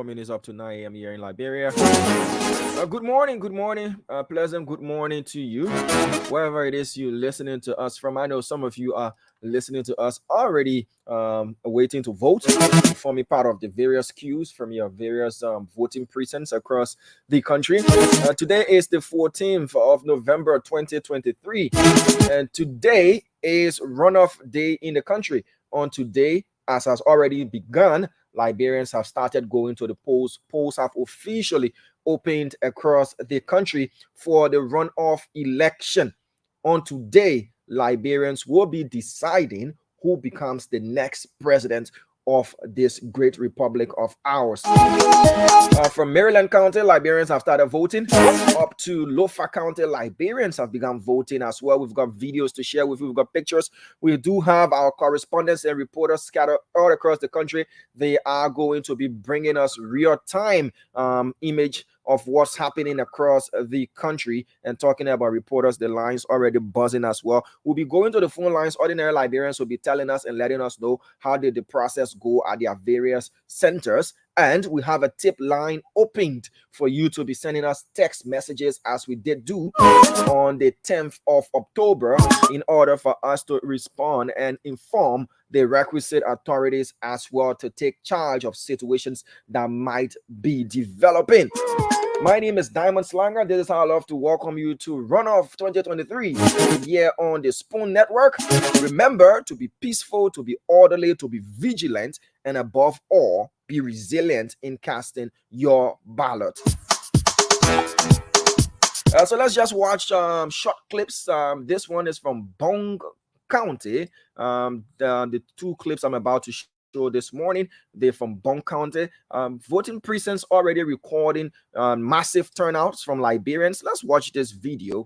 Minutes up to 9 a.m. here in Liberia. Good morning, pleasant good morning to you, wherever it is you're listening to us from. I know some of you are listening to us already, waiting to vote, forming part of the various queues from your various voting precincts across the country. Today is the 14th of November 2023, and today is Runoff Day in the country. On today, as has already begun, Liberians have started going to the polls. Polls have officially opened across the country for the runoff election. On today, Liberians will be deciding who becomes the next president of this great republic of ours. From Maryland County, Liberians have started voting. Up to Lofa County, Liberians have begun voting as well. We've got videos to share with you. We've got pictures. We do have our correspondents and reporters scattered all across the country. They are going to be bringing us real-time image of what's happening across the country and talking about reporters. The lines already buzzing as well. We'll be going to the phone lines. Ordinary Liberians will be telling us and letting us know how did the process go at their various centers. And we have a tip line opened for you to be sending us text messages, as we did do on the 10th of October, in order for us to respond and inform the requisite authorities as well to take charge of situations that might be developing. My name is Diamond Slanger. This is how I love to welcome you to Runoff 2023 here on the Spoon Network. Remember to be peaceful, to be orderly, to be vigilant, and above all, be resilient in casting your ballot. So let's just watch short clips. This one is from Bong County. The two clips I'm about to show this morning, they're from Bong County. Voting precincts already recording massive turnouts from Liberians. Let's watch this video.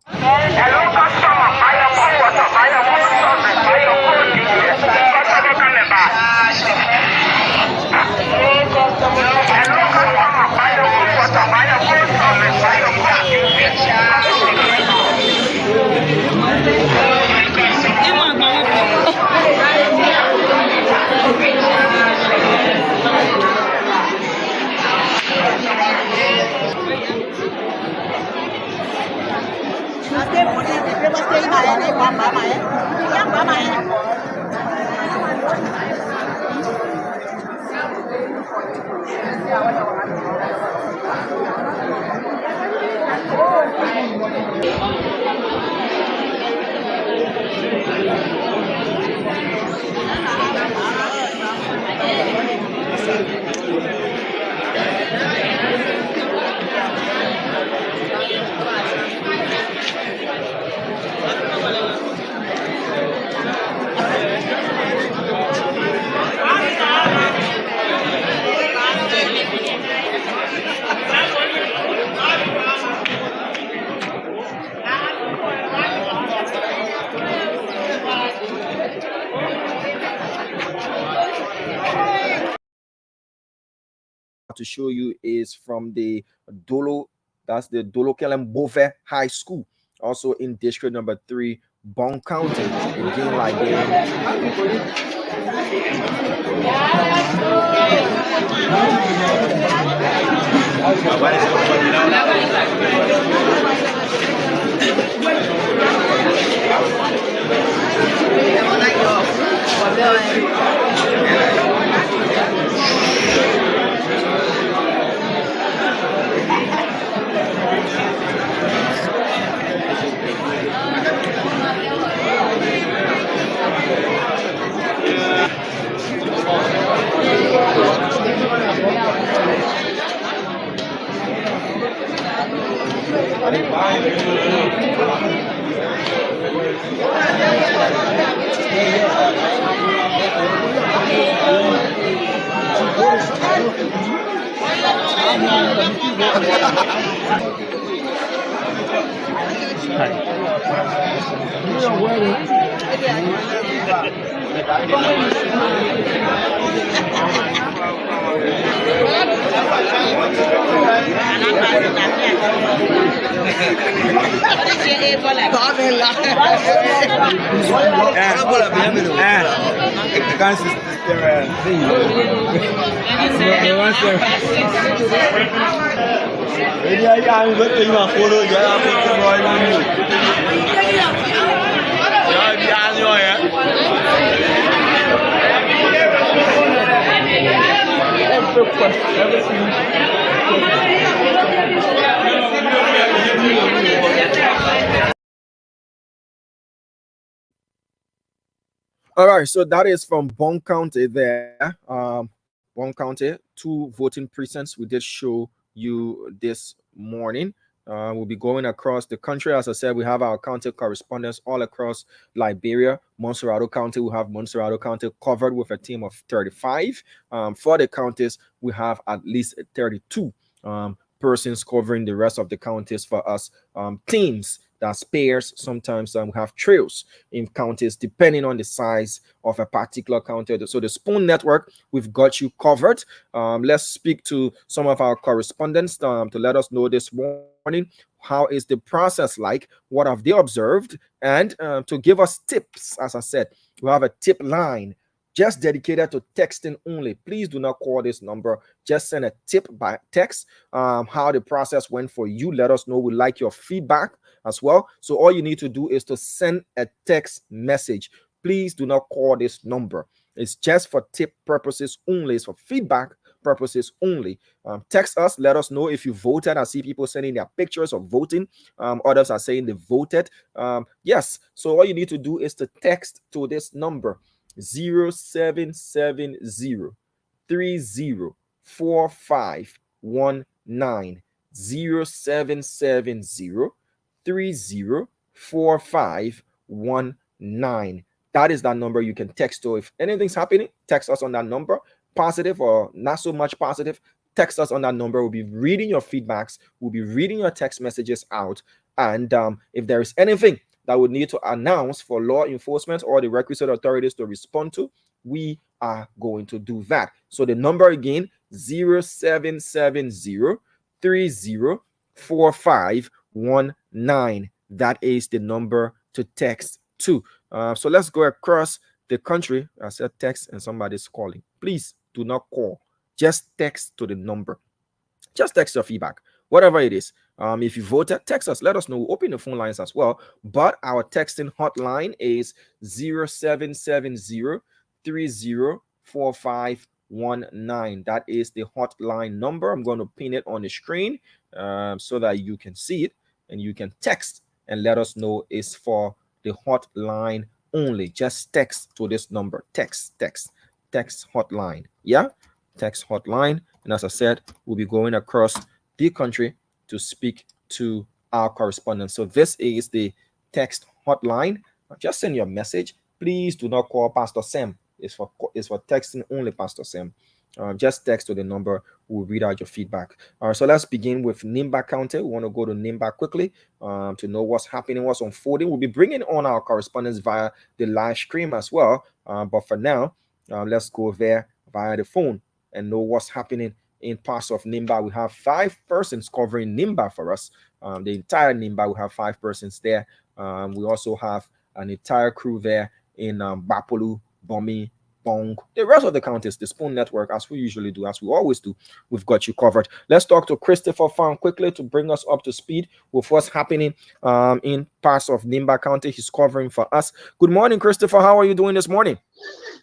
To show you is from the Dolo, that's the Dolokelem Bove High School, also in district number 3, Bong County, in Liberia. All right, so that is from Bong County there. Bong County, 2 voting precincts we did show you this morning. We'll be going across the country. As I said, we have our county correspondents all across Liberia. Montserrado County, we have Montserrado County covered with a team of 35. For the counties, we have at least 32 persons covering the rest of the counties for us. Teams that spares, sometimes we have trails in counties depending on the size of a particular county. So the Spoon Network, we've got you covered. Let's speak to some of our correspondents to let us know this morning, how is the process like, what have they observed, and to give us tips. As I said, we have a tip line just dedicated to texting only. Please do not call this number. Just send a tip by text, how the process went for you. Let us know. We like your feedback as well. So all you need to do is to send a text message. Please do not call this number. It's just for tip purposes only. It's for feedback purposes only. Text us. Let us know if you voted. I see people sending their pictures of voting. Others are saying they voted. Yes. So all you need to do is to text to this number, 0770 304519. 0770 304519. That is that number you can text to. If anything's happening, text us on that number. Positive or not so much positive, text us on that number. We'll be reading your feedbacks. We'll be reading your text messages out. And if there is anything that we need to announce for law enforcement or the requisite authorities to respond to, we are going to do that. So the number again, 0770 304519. That is the number to text to. So let's go across the country. I said text and somebody's calling. Please do not call. Just text to the number. Just text your feedback, whatever it is. If you voted, text us. Let us know. We'll open the phone lines as well. But our texting hotline is 0770 304519. That is the hotline number. I'm going to pin it on the screen so that you can see it and you can text and let us know it's for the hotline only. Just text to this number. Text hotline. Yeah, text hotline. And as I said, we'll be going across the country to speak to our correspondents. So this is the text hotline. Just send your message. Please do not call Pastor Sam. It's for texting only, Pastor Sam. Just text to the number. We'll read out your feedback. So let's begin with Nimba County. We want to go to Nimba quickly to know what's happening, what's unfolding. We'll be bringing on our correspondents via the live stream as well. But for now, let's go there via the phone and know what's happening in parts of Nimba. We have 5 persons covering Nimba for us. The entire Nimba, we have 5 persons there. We also have an entire crew there in Bapolu, Bomi, Bong, the rest of the counties, the Spoon Network, as we usually do, as we always do. We've got you covered. Let's talk to Christopher Farm quickly to bring us up to speed with what's happening in parts of Nimba County. He's covering for us. Good morning, Christopher. How are you doing this morning?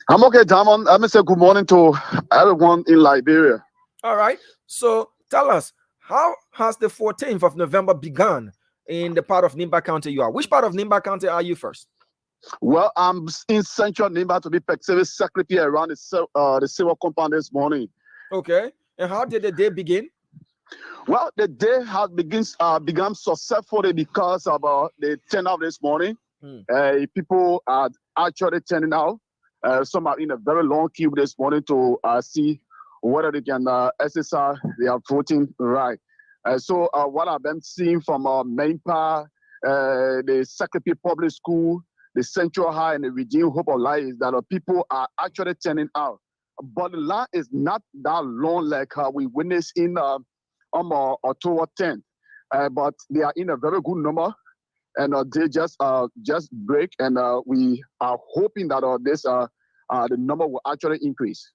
I'm okay, Damon. I'm going to say good morning to everyone in Liberia. All right. So tell us, how has the 14th of November begun in the part of Nimba County you are? Which part of Nimba County are you first? Well, I'm in central Nimba to be service secretary around the civil compound this morning. Okay. And how did the day begin? Well, the day has begun successfully because of the turnout this morning. People are actually turning out. Some are in a very long queue this morning to see whether they can exercise their voting right. So what I've been seeing from Mempa, the Secretary Public School, the Central High, and the Redeem Hope of Life is that people are actually turning out. But the line is not that long like we witnessed in October 10th. But they are in a very good number. And they just break, and we are hoping that the number will actually increase.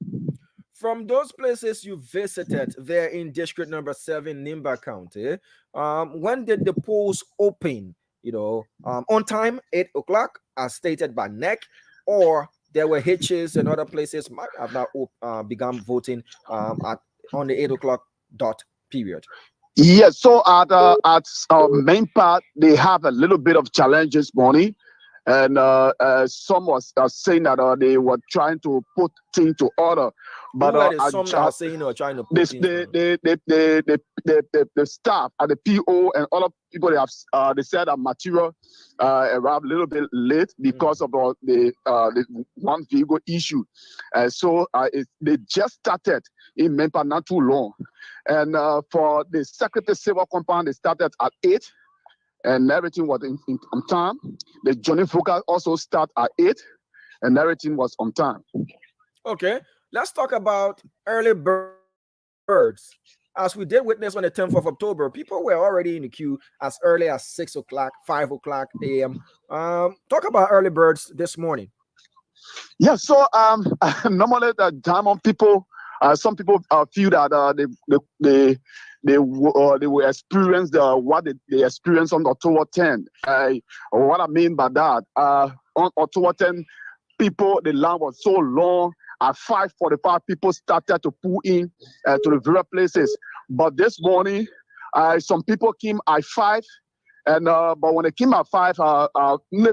From those places you visited there in District Number 7, Nimba County, when did the polls open? On time, 8 o'clock, as stated by NEC, or there were hitches and other places might have not begun voting on the 8 o'clock dot period. Yes, so at main part, they have a little bit of challenge this morning, and some was saying that they were trying to put things to order. But some are saying or trying to put the staff at the PO and all of people they said that material arrived a little bit late because of the one vehicle issue. So they just started in Mempa not too long. And for the Secretary Civil Compound, they started at 8, and everything was on time. The Johnny Focus also started at 8, and everything was on time. Okay, let's talk about early birds. As we did witness on the 10th of October, people were already in the queue as early as 6 o'clock, 5 o'clock a.m. Talk about early birds this morning. Yeah, so normally the diamond people, some people feel that they will experience what they experienced on October 10. What I mean by that, on October 10, the line was so long. At 5:45, people started to pull in to the various places. But this morning, some people came at 5, and but when they came at 5, only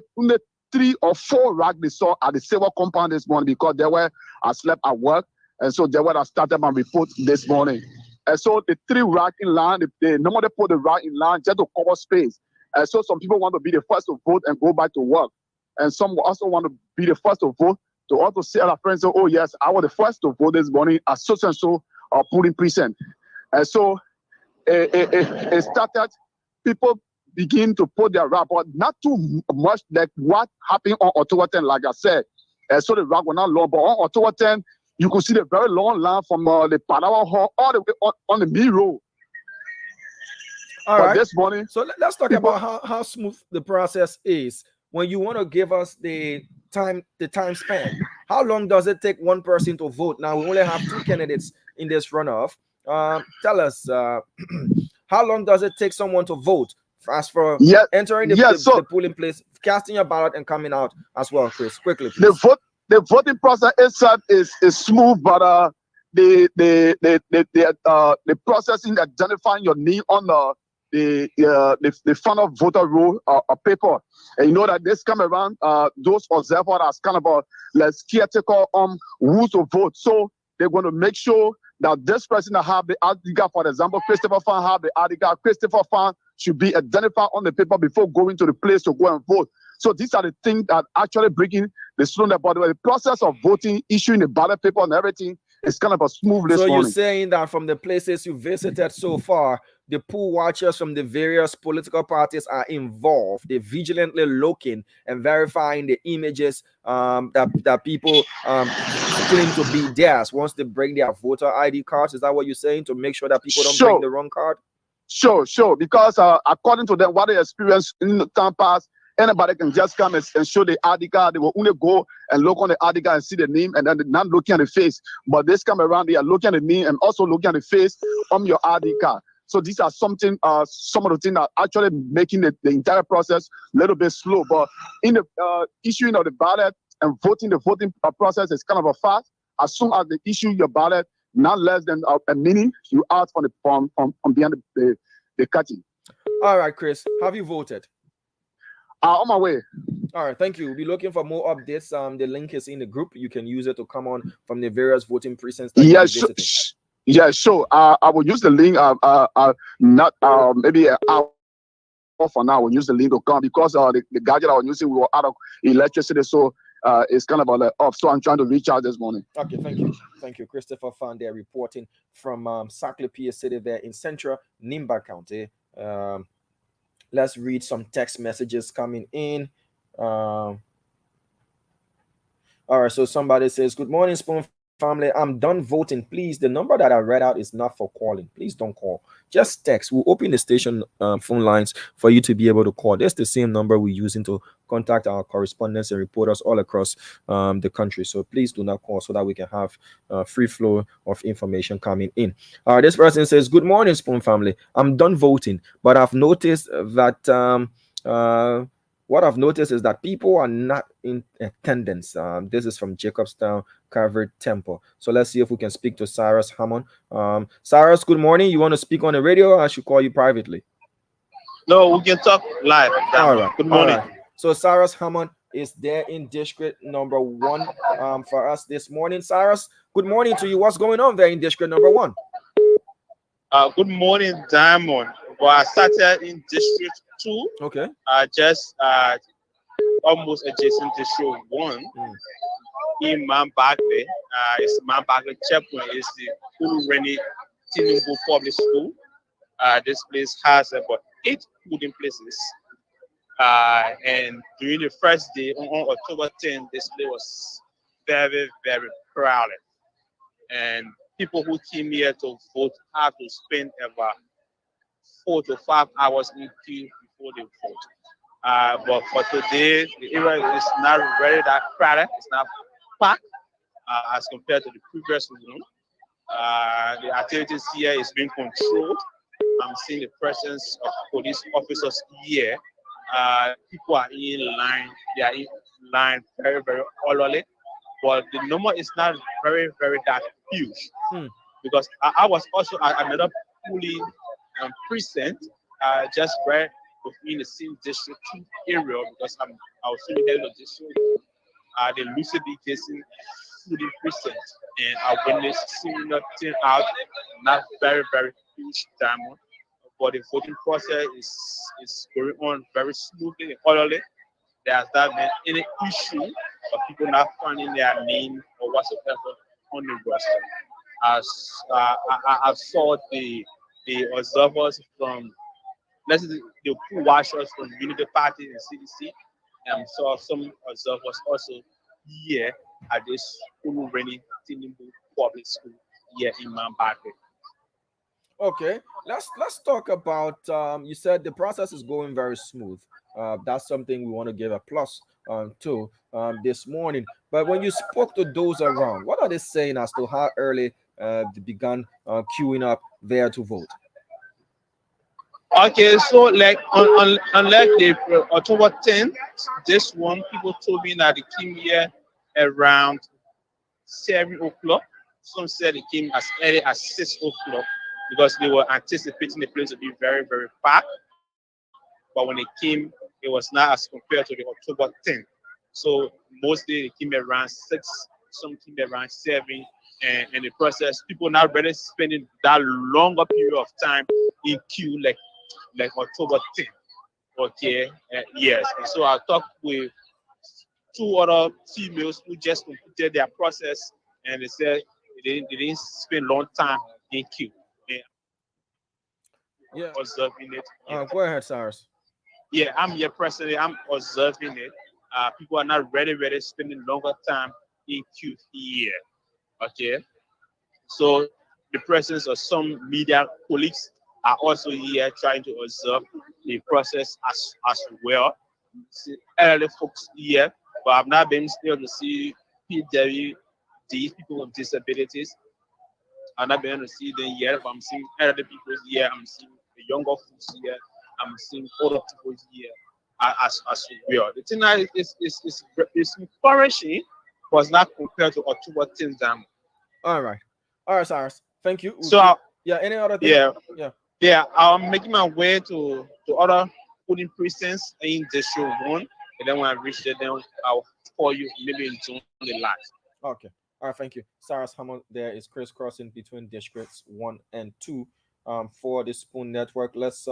3 or 4 racks they saw at the civil compound this morning because they were slept at work. And so they were started my report this morning. And so the 3 rack in line, they normally put the rack in line just to cover space. And so some people want to be the first to vote and go back to work. And some also want to be the first to vote to also see other friends say, oh yes, I was the first to vote this morning at so and so polling precinct. And so it started, people begin to put their rack, but not too much like what happened on October 10, like I said. And so the rack was not long, but on October 10, you could see the very long line from the Padawan Hall all the way on the main road. All right. This morning, so let's talk about how smooth the process is. When you want to give us the time span, how long does it take one person to vote? Now we only have 2 candidates in this runoff. Tell us how long does it take someone to vote? As for entering the polling place, casting your ballot, and coming out as well, Chris, quickly, please. The voting process itself is smooth, but the processing, identifying your name on the final voter roll paper, and you know that this come around, those observers are kind of less caretaker on who to vote. So they're going to make sure that this person that have the ID card, for example, Christopher Fan have the ID card. Christopher Fan should be identified on the paper before going to the place to go and vote. So these are the things that actually bringing the student about the process of voting, issuing the ballot paper and everything is kind of a smooth this morning. So you're saying that from the places you visited so far, the poll watchers from the various political parties are involved. They're vigilantly looking and verifying the images that people claim to be theirs once they bring their voter ID cards. Is that what you're saying, to make sure that people don't bring the wrong card? Sure. Because according to them, what they experienced in the time past, anybody can just come and show the ID card. They will only go and look on the ID card and see the name, and then they're not looking at the face. But this time around, they are looking at the name and also looking at the face on your ID card. So these are some of the things that are actually making the entire process a little bit slow. But in the issuing of the ballot and voting, the voting process is kind of a fast. As soon as they issue your ballot, not less than a minute, you out from behind the curtain. All right, Chris, have you voted? On my way. All right, thank you. We'll be looking for more updates. The link is in the group. You can use it to come on from the various voting precincts that you're visiting. Yeah, sure. I will use the link. Not maybe an hour off for now. We use the link to come because the gadget I was using, we were out of electricity. So it's kind of off. So I'm trying to reach out this morning. Okay, thank you. Thank you. Christopher found there reporting from Saclopia City there in central Nimba County. Let's read some text messages coming in. All right, so somebody says, "Good morning, Spoon family. I'm done voting. Please, the number that I read out is not for calling. Please don't call. Just text. We'll open the station phone lines for you to be able to call. That's the same number we're using to contact our correspondents and reporters all across the country. So please do not call so that we can have free flow of information coming in." This person says, "Good morning, Spoon family. I'm done voting, but I've noticed that what I've noticed is that people are not in attendance." This is from Jacobstown Calvary Temple. So let's see if we can speak to Cyrus Hammond. Cyrus, good morning. You want to speak on the radio, or I should call you privately? No, we can talk live. All right. Good morning. All right. So Cyrus Hammond is there in district number 1 for us this morning. Cyrus, good morning to you. What's going on there in district number 1? Good morning, Diamond. Well, I started in District 2. Okay. Just almost adjacent to District 1. In Mambakle. It's Mambakle Checkpoint. It's the Ulureni Tinubu Public School. This place has about 8 wooden places. And during the first day, on October 10th, this place was very, very crowded. And people who came here to vote have to spend about 4 to 5 hours in queue before they vote. But for today, the area is not really that crowded. It's not packed as compared to the previous one. The activities here is being controlled. I'm seeing the presence of police officers here. People are in line. They are in line very, very orderly. But the number is not very, very that huge. Because I was also at another polling precinct, just right within the same district area, because I was in the district. The Lucid Casing polling precinct, and I witnessed similar thing out, not very, very huge diamond. But the voting process is going on very smoothly and orderly. There's not been any issue of people not finding their name or whatsoever on the roster. I saw the observers from, let's say, the pool washers from Unity Party and CDC, and saw some observers also here at this Ulureni Tinubu Public School here in Mambakle. Okay, let's talk about. You said the process is going very smooth. That's something we want to give a plus to this morning. But when you spoke to those around, what are they saying as to how early they began queuing up there to vote? Okay, so like unlike the October 10th, this one people told me that they came here around 7 o'clock. Some said they came as early as 6 o'clock because they were anticipating the place to be very, very packed. But when they came, it was not as compared to the October 10th. So mostly they came around 6, some came around 7, and the process, people not really spending that longer period of time in queue like October 10th. Okay, yes. And so I talked with 2 other females who just completed their process, and they said they didn't spend long time in queue. Yeah. Observing it. Go ahead, Cyrus. Yeah, I'm here personally. I'm observing it. People are not really spending longer time in queue here. Okay, so the presence of some media colleagues are also here trying to observe the process as well. See elderly folks here, but I've not been able to see these people with disabilities. I've not been able to see them yet, but I'm seeing elderly people here. I'm seeing the younger folks here. I'm seeing older people here as well. The thing that is encouraging, was not compared to October 10th. All right, Cyrus. Thank you. So yeah, any other thing? Yeah. I'm making my way to other polling precincts in District 1, and then when I reach there, then I'll call you maybe in June the last. Okay. All right, thank you. Cyrus Hammond there is crisscrossing between districts 1 and 2 for the Spoon Network. Let's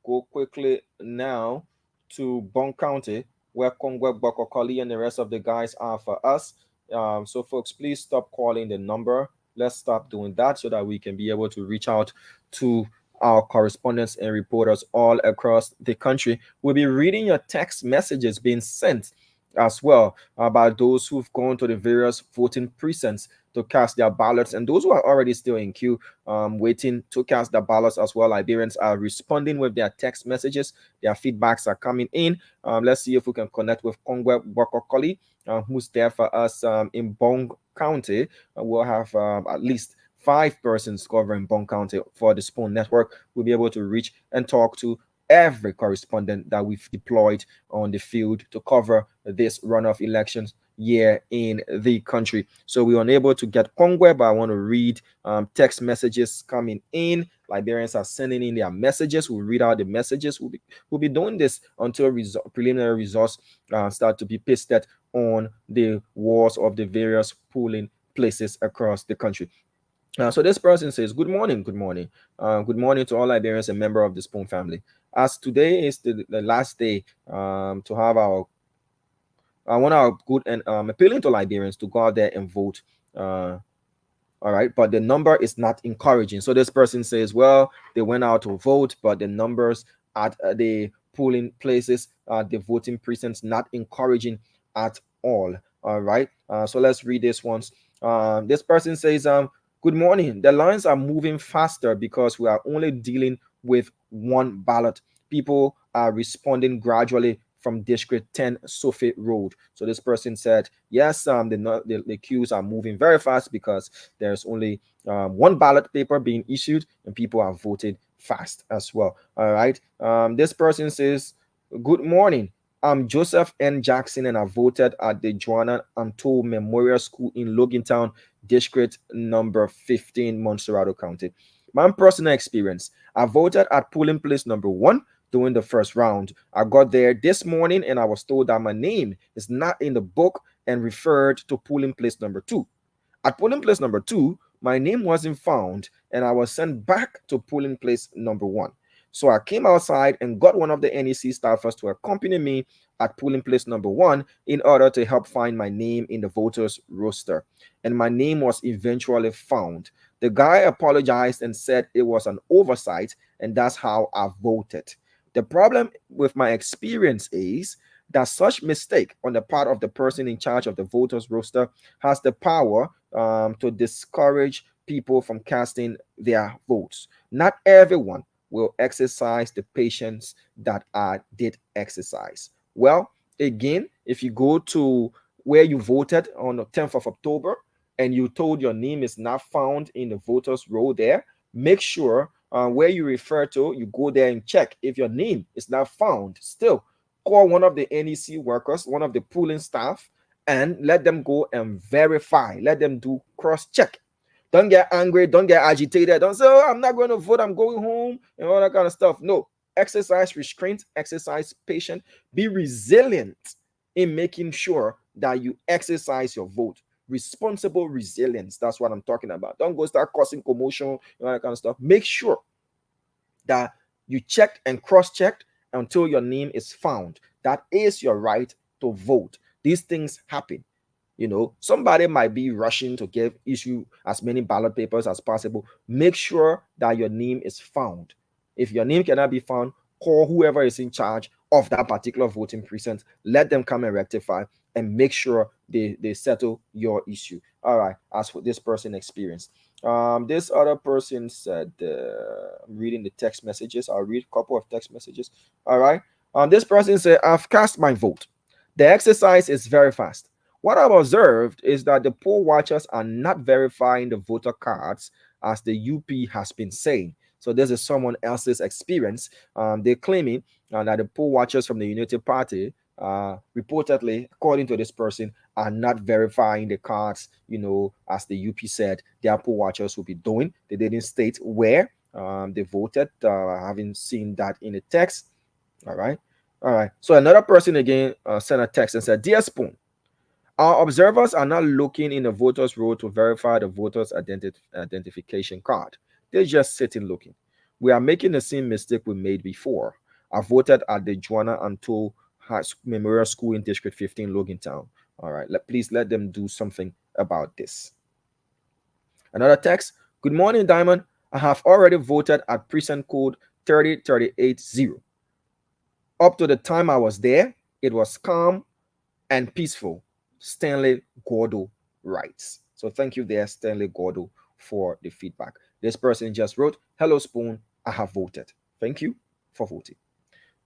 go quickly now to Bong County, where Kongwe Bokokoli and the rest of the guys are for us. So, folks, please stop calling the number. Let's stop doing that so that we can be able to reach out to our correspondents and reporters all across the country. We'll be reading your text messages being sent as well about those who've gone to the various voting precincts to cast their ballots, and those who are already still in queue waiting to cast their ballots as well. Liberians are responding with their text messages. Their feedbacks are coming in. Let's see if we can connect with Kongwe Bokokoli, who's there for us in Bong County. We'll have at least 5 persons covering Bong County for the Spoon Network. We'll be able to reach and talk to every correspondent that we've deployed on the field to cover this runoff elections year in the country. So we were unable to get Kongwe, but I want to read text messages coming in. Liberians are sending in their messages. We'll read out the messages. We'll be doing this until preliminary results start to be pasted on the walls of the various polling places across the country. So this person says, good morning, good morning. Good morning to all Liberians and member of the Spoon family. As today is the last day to have one of our good and appealing to Liberians to go out there and vote. All right, but the number is not encouraging. So this person says, well, they went out to vote, but the numbers at the polling places, the voting precincts, not encouraging at all. All right, so let's read this once. This person says, good morning. The lines are moving faster because we are only dealing with one ballot. People are responding gradually from District 10 Sophie Road. So this person said, yes, the queues are moving very fast because there's only one ballot paper being issued and people are voting fast as well. All right. This person says, good morning. I'm Joseph N. Jackson and I voted at the Joanna Anto Memorial School in Logantown, District number 15, Montserrado County. My personal experience, I voted at polling place number 1 during the first round. I got there this morning and I was told that my name is not in the book and referred to polling place number 2. At polling place number 2, my name wasn't found and I was sent back to polling place number 1. So I came outside and got one of the NEC staffers to accompany me at polling place number 1 in order to help find my name in the voters roster. And my name was eventually found. The guy apologized and said it was an oversight and that's how I voted. The problem with my experience is that such mistake on the part of the person in charge of the voters roster has the power to discourage people from casting their votes. Not everyone will exercise the patience that I did exercise. Well, again, if you go to where you voted on the 10th of October and you told your name is not found in the voters roll there, make sure where you refer to, you go there and check. If your name is not found, still call one of the NEC workers, one of the polling staff, and let them go and verify. Let them do cross-check. Don't get angry. Don't get agitated. Don't say, oh, I'm not going to vote. I'm going home and all that kind of stuff. No. Exercise restraint. Exercise patience. Be resilient in making sure that you exercise your vote. Responsible resilience. That's what I'm talking about. Don't go start causing commotion and all that kind of stuff. Make sure that you checked and cross-checked until your name is found. That is your right to vote. These things happen. You know, somebody might be rushing to issue as many ballot papers as possible. Make sure that your name is found. If your name cannot be found, call whoever is in charge of that particular voting precinct. Let them come and rectify and make sure they settle your issue. All right, as for this person experienced. This other person said, I'm reading the text messages. I'll read a couple of text messages. All right. This person said, I've cast my vote. The exercise is very fast. What I've observed is that the poll watchers are not verifying the voter cards as the UP has been saying. So this is someone else's experience. They're claiming that the poll watchers from the Unity Party, reportedly, according to this person, are not verifying the cards, you know, as the UP said their poll watchers will be doing. They didn't state where they voted. I haven't seen that in the text. All right. All right. So another person again sent a text and said, Dear Spoon, our observers are not looking in the voters' roll to verify the voters' identification card. They're just sitting looking. We are making the same mistake we made before. I voted at the Juana Anto Memorial School in District 15, Logantown. All right, please let them do something about this. Another text. Good morning, Diamond. I have already voted at precinct code 30380. Up to the time I was there, it was calm and peaceful. Stanley Gordo writes. So thank you there, Stanley Gordo, for the feedback. This person just wrote, "Hello, Spoon. I have voted. Thank you for voting."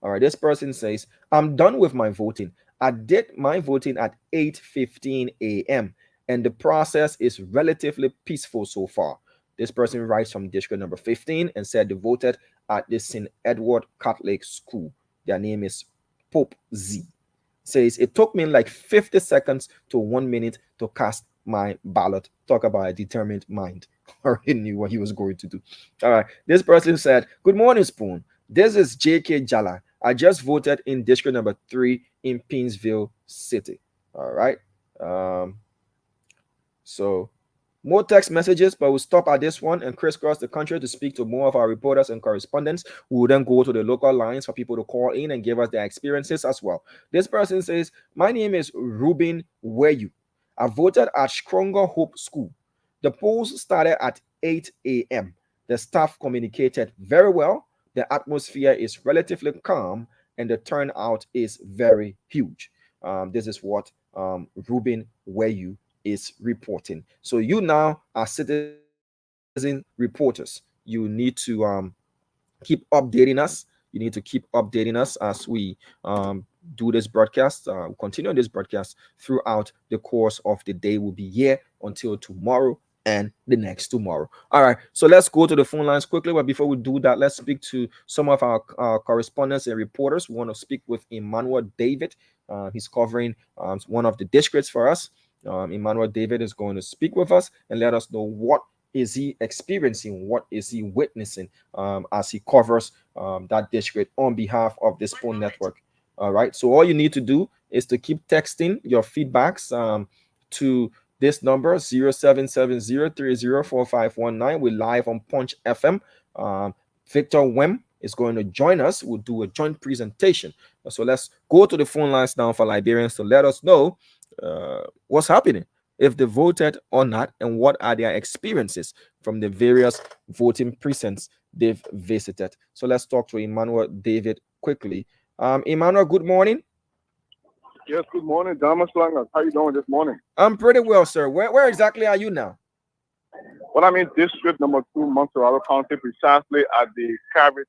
All right, this person says, "I'm done with my voting. I did my voting at 8:15 a.m. and the process is relatively peaceful so far." This person writes from district number 15 and said they voted at the St. Edward Catholic School. Their name is Pope Z. Says it took me like 50 seconds to 1 minute to cast my ballot. Talk about a determined mind. Already knew what he was going to do. All right. This person said, "Good morning, Spoon. This is JK Jala. I just voted in district number 3 in Pinsville City." All right. So more text messages, but we'll stop at this one and crisscross the country to speak to more of our reporters and correspondents. We will then go to the local lines for people to call in and give us their experiences as well. This person says, "My name is Ruben Weah. I voted at Stronger Hope School. The polls started at 8 a.m. The staff communicated very well. The atmosphere is relatively calm and the turnout is very huge." This is what Ruben Weah is reporting. So you now are citizen reporters. You need to keep updating us. You need to keep updating us as we do this broadcast, continue this broadcast throughout the course of the day. We'll be here until tomorrow and the next tomorrow. All right, so let's go to the phone lines quickly. But before we do that, let's speak to some of our correspondents and reporters. We want to speak with Emmanuel David. He's covering one of the districts for us. Emmanuel David is going to speak with us and let us know what is he experiencing, what is he witnessing as he covers that district on behalf of the Spoon Network. All right, so all you need to do is to keep texting your feedbacks to this number 0770304519. We're live on Punch FM. Victor Wem is going to join us. We'll do a joint presentation. So let's go to the phone lines now for Liberians to let us know what's happening, if they voted or not, and what are their experiences from the various voting precincts they've visited. So let's talk to Emmanuel David quickly. Emmanuel, good morning. Yes, good morning, Thomas Langers. How you doing this morning? I'm pretty well, sir. Where exactly are you now? Well, I'm in District number 2, Montserrado County, precisely at the Calvary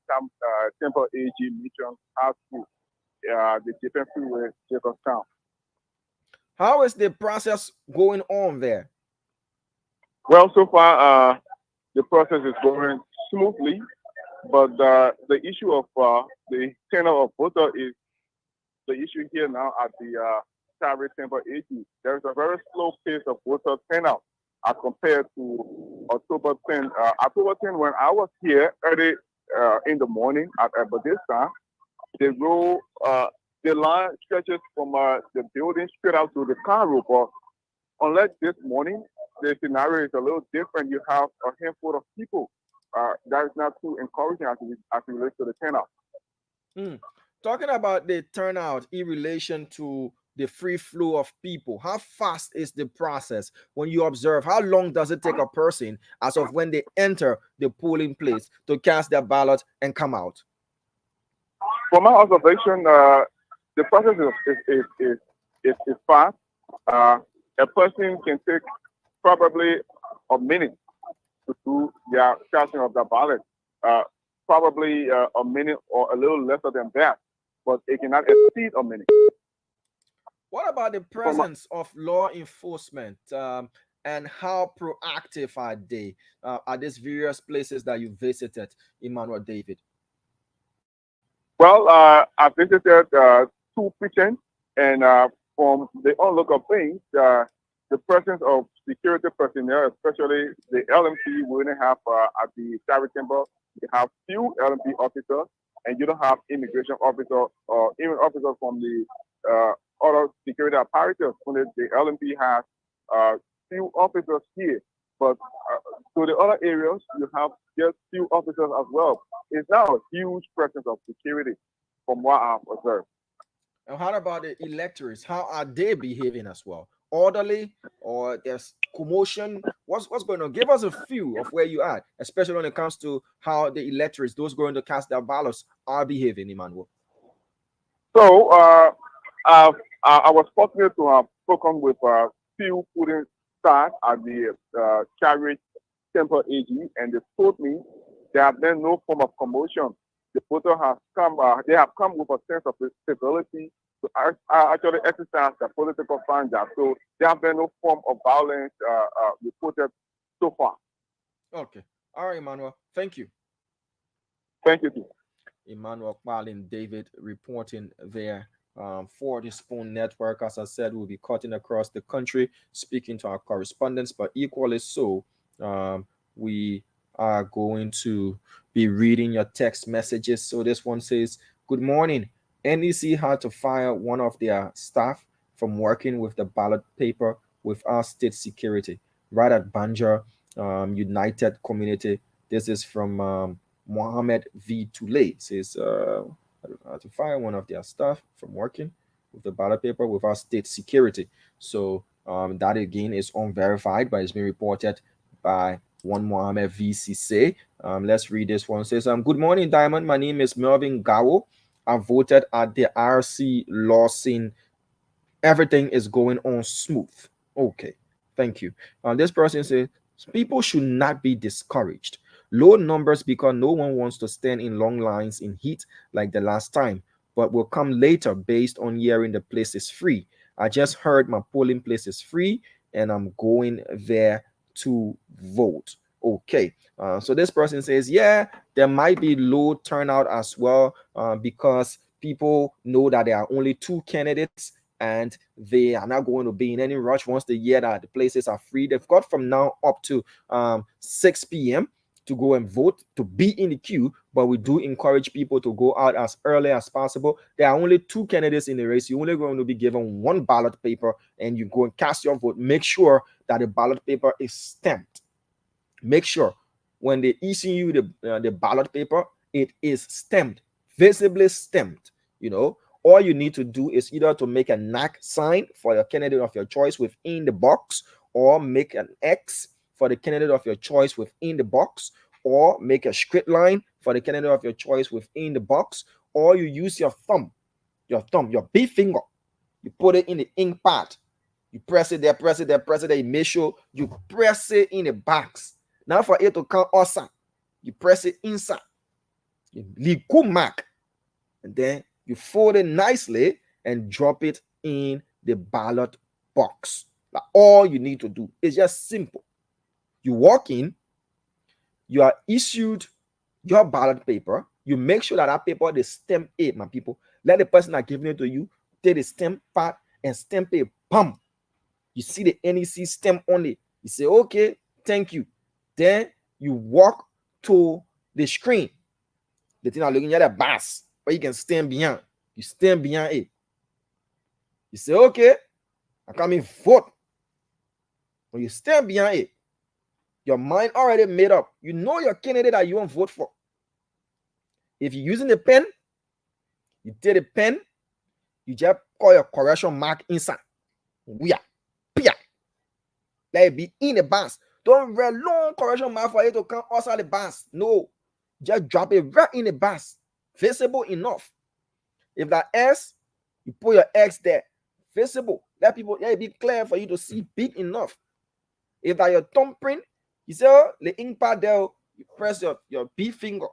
Temple AG Mission High School, the Japan Freeway, Jacobstown. How is the process going on there? Well, so far, the process is going smoothly, but the issue of the turnout of voter is the issue here now at the Calvary Temple AG. There is a very slow pace of voter turnout as compared to October 10. October 10, when I was here early in the morning but this time, the line stretches from the building straight out to the car road. But unlike this morning, the scenario is a little different. You have a handful of people. That is not too encouraging as it relates to the turnout. Talking about the turnout in relation to the free flow of people, how fast is the process when you observe? How long does it take a person as of when they enter the polling place to cast their ballot and come out? From my observation, the process is fast. A person can take probably a minute to do their casting of the ballot. Probably a minute or a little lesser than that, but it cannot exceed a minute. What about the presence of law enforcement and how proactive are they at these various places that you visited, Emmanuel David? Well, I visited 2 precincts, and from the onlook of things, the presence of security personnel, especially the LMP, we only have at the Calvary Temple, you have few LMP officers, and you don't have immigration officers or even officers from the other security apparatus. Only the LMP has few officers here. But to the other areas, you have just few officers as well. It's now a huge presence of security from what I've observed. And how about the electors? How are they behaving as well? Orderly, or there's commotion? What's going on? Give us a few of where you are, especially when it comes to how the electors, those going to cast their ballots, are behaving, Emmanuel. So I was fortunate to have spoken with a few polling staff at the Carriage Temple AG, and they told me there have been no form of commotion. The voter has come, they have come with a sense of stability to actually exercise their political fantasy. So there have been no form of violence reported so far. Okay. All right, Emmanuel. Thank you. Thank you, too. Emmanuel Kbalin David reporting there for the Spoon Network. As I said, we'll be cutting across the country, speaking to our correspondents, but equally so, we are going to be reading your text messages. So this one says, good morning. NEC had to fire one of their staff from working with the ballot paper with our state security right at Banjar United Community. This is from Mohammed V. Tule. Says to fire one of their staff from working with the ballot paper with our state security. So that again is unverified, but it's been reported by one Mohammed VCC. Let's read this one. It says, good morning, Diamond. My name is Melvin Gawo. I voted at the RC law scene. Everything is going on smooth. Okay, thank you. This person says, people should not be discouraged. Low numbers because no one wants to stand in long lines in heat like the last time, but will come later based on hearing the place is free. I just heard my polling place is free and I'm going there to vote. Okay, so this person says, yeah, there might be low turnout as well because people know that there are only two candidates and they are not going to be in any rush once they hear that the places are free. They've got from now up to 6 p.m. to go and vote, to be in the queue, but we do encourage people to go out as early as possible. There are only two candidates in the race. You're only going to be given one ballot paper and you go and cast your vote. Make sure that the ballot paper is stamped. Make sure when they issue you the ballot paper, it is stamped, visibly stamped. You know, all you need to do is either to make a knack sign for your candidate of your choice within the box, or make an X for the candidate of your choice within the box, or make a straight line for the candidate of your choice within the box, or you use your big finger, you put it in the ink pad, you press it there, you make sure you press it in the box. Now for it to come outside, you press it inside, you leave good mark, and then you fold it nicely and drop it in the ballot box. Like, all you need to do is just simple. You walk in, you are issued your ballot paper. You make sure that that paper is stamp it, my people. Let the person that giving it to you take the stamp part and stamp it. Bam! You see the NEC stamp on it. You say, okay, thank you. Then you walk to the screen. The thing are looking at the bus where you can stand behind. You stand behind it. You say, okay, I come in vote. When you stand behind it, your mind already made up. You know your candidate that you want to vote for. If you're using the pen, you take the pen, you just call your correction mark inside. Weah, Pia. Let it be in the box. Don't write long correction mark for it to come outside the box. No, just drop it right in the box. Visible enough. If that S, you put your X there. Visible. Let it be clear for you to see big enough. If that your thumbprint, you say, oh, the ink pad there, you press your big finger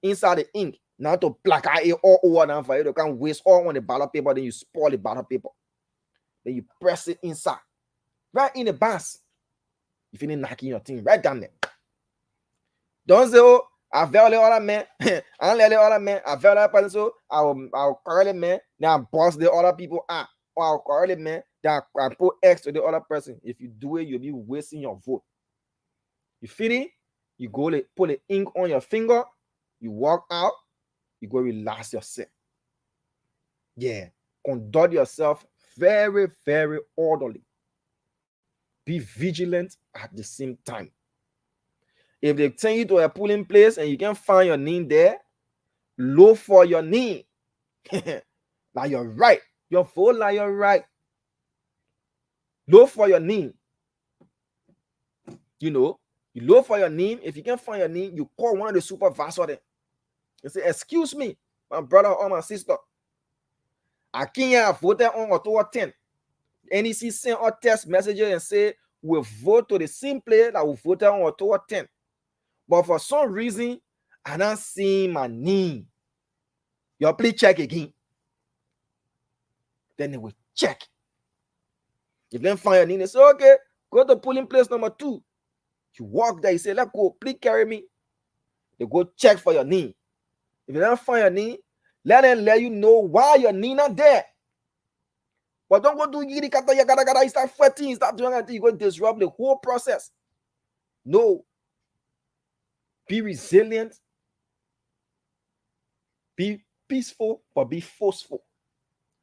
inside the ink. Now to black it all over now for you to can't waste all on the ballot paper, then you spoil the ballot paper. Then you press it inside. Right in the box. You finish knocking your thing right down there. Don't say, oh, I value all that man. I let the other man. I value that person, so I'll correct the man. Now boss the other people out. Or I'll correct the man. Then I put X to the other person. If you do it, you'll be wasting your vote. You finish, you go put the ink on your finger, you walk out, you go relax yourself. Yeah. Conduct yourself very, very orderly. be vigilant at the same time. If they send you to a polling place and you can't find your name there, look for your name. Like you're right. Your vote like you're right. Look for your name. You know, you look for your name. If you can't find your name, you call one of the supervisors there. You say, excuse me, my brother or my sister. I can't vote on October 10th. NEC send or text messages and say, we vote to the same place that we voted on October 10th. But for some reason, I don't see my name. You please check again. Then they will check. If they find your name, they say, okay, go to polling place number 2. You walk there, you say, let's go, please carry me. They go check for your name. If they don't find your name, let them let you know why your name not there. But don't go do you start fighting, you start doing anything, you go disrupt the whole process. No. Be resilient. Be peaceful, but be forceful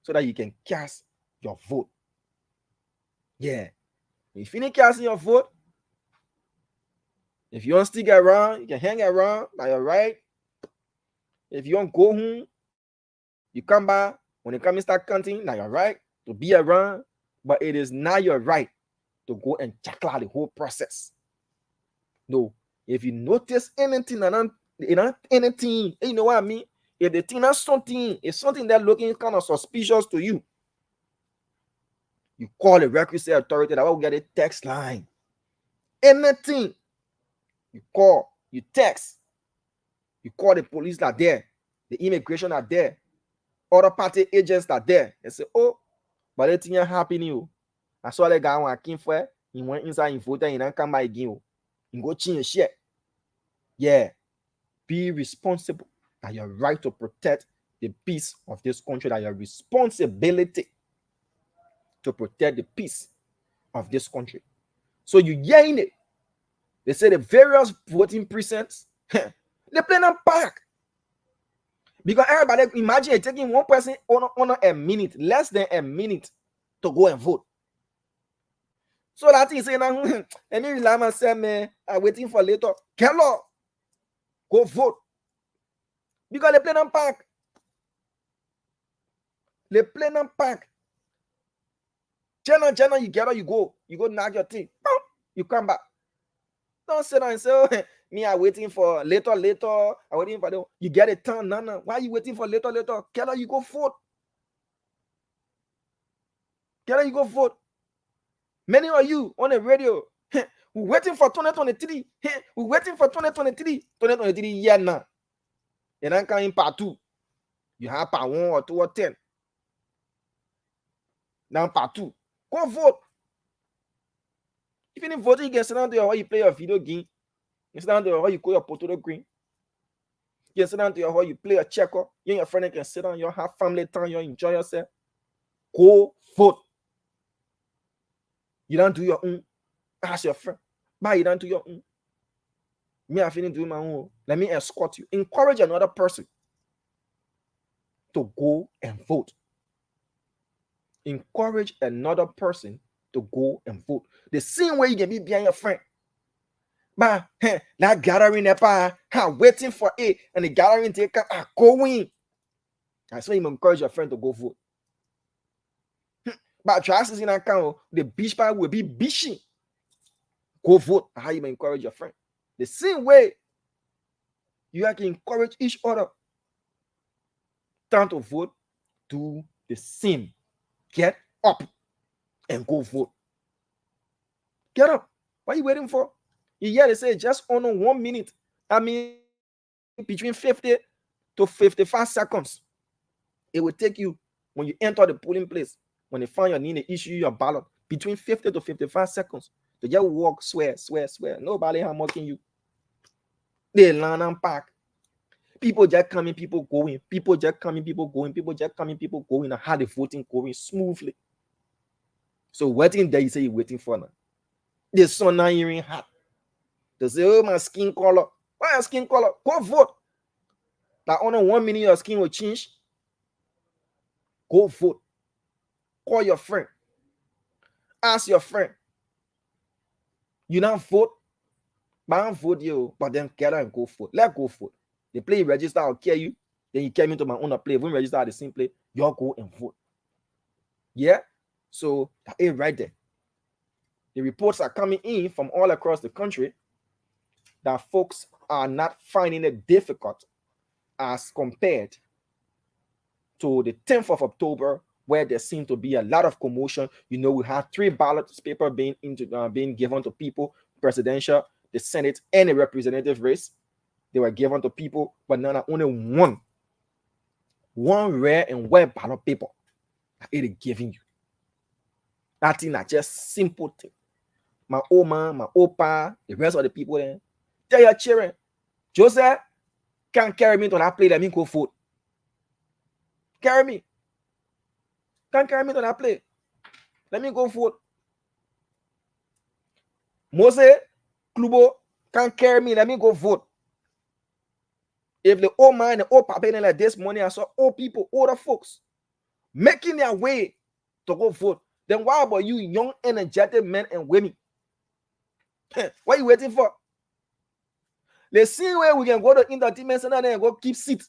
so that you can cast your vote. Yeah. If you need casting your vote, if you want to stick around, you can hang around, now you're right. If you want to go home, you come back. When you come and start counting, now you're right to be around, but it is not your right to go and tackle the whole process. No. If you notice anything, anything, you know what I mean? If the thing is something that looking kind of suspicious to you, you call the requisite authority that will get a text line. Anything, you call, you text, you call the police that are there, the immigration are there, other party agents are there, and say, oh, but the thing is happening. I saw the guy when I came for it, he went inside, he voted, he didn't come back again. He go change shit. Yeah, be responsible. That your right to protect the peace of this country, that your responsibility to protect the peace of this country. So you hearing it. They say the various voting precincts, they play them pack. Because everybody, imagine it taking one person on a minute, less than a minute to go and vote. So that is saying, let me rely myself, man, I'm waiting for later. Hello, go vote. Because they play them pack. They play them pack. General, you get out, you go knock your thing. You come back. Don't sit down and say, oh, me, I'm waiting for later. I'm waiting for them. You get it done. No. Why are you waiting for later? Get out, you go vote. Get out, you go vote. Many of you on the radio, we're waiting for 2023. We're waiting for 2023. 2023, yeah, now. You don't come in part 2. You have part 1 or 2 or 10. Now part 2. Go vote. If you didn't vote, you can sit down to how you play your video game. You sit down to how you call your potato green. You can sit down to how you play a checker. You and your friend can sit down, you have family time, you enjoy yourself. Go vote. You don't do your own. Ask your friend. But you don't do your own. Me, I finish doing my own. Let me escort you. Encourage another person to go and vote. Encourage another person to go and vote. The same way you can be behind your friend. But that gathering waiting for it, and the gathering take going. That's why you encourage your friend to go vote. But try to see in account, the beach party will be beaching. Go vote. How you encourage your friend. The same way you have to encourage each other. Time to vote, do the same. Get up and go vote. Get up. What are you waiting for? You hear they say just under 1 minute. I mean, between 50 to 55 seconds. It will take you when you enter the polling place. When they find your name, they issue your ballot. Between 50 to 55 seconds. To just walk, swear. Nobody has mocking you. They land and pack. People just coming, people going. People just coming, people going. People just coming, people going. And how the voting going smoothly. So waiting there, you say you're waiting for now. The sun not hearing hot. They say, oh, my skin color. Why your skin color? Go vote. That under 1 minute your skin will change. Go vote. Call your friend. Ask your friend. You not vote, but vote you, but then get out and go vote. Let go vote. They play register, I'll care you. Then you came into my own play. When register at the same play, you go and vote. Yeah. So that is right there. The reports are coming in from all across the country that folks are not finding it difficult as compared to the 10th of October, where there seemed to be a lot of commotion. You know, we had 3 ballot papers being given to people, presidential, the Senate, and the representative race. They were given to people, but now only one rare and wet ballot paper that it is giving you. That thing is just simple thing. My Oma, my Opa, the rest of the people there, tell your children, Joseph can't carry me to that place. Let me go vote. Carry me. Can't carry me to that place. Let me go vote. Mose, Klubo can't carry me. Let me go vote. If the old man, the old papa, like this morning, I saw old people, older folks making their way to go vote, then why about you, young, energetic men and women? What are you waiting for? Let's see where we can go to entertainment center and go keep seat.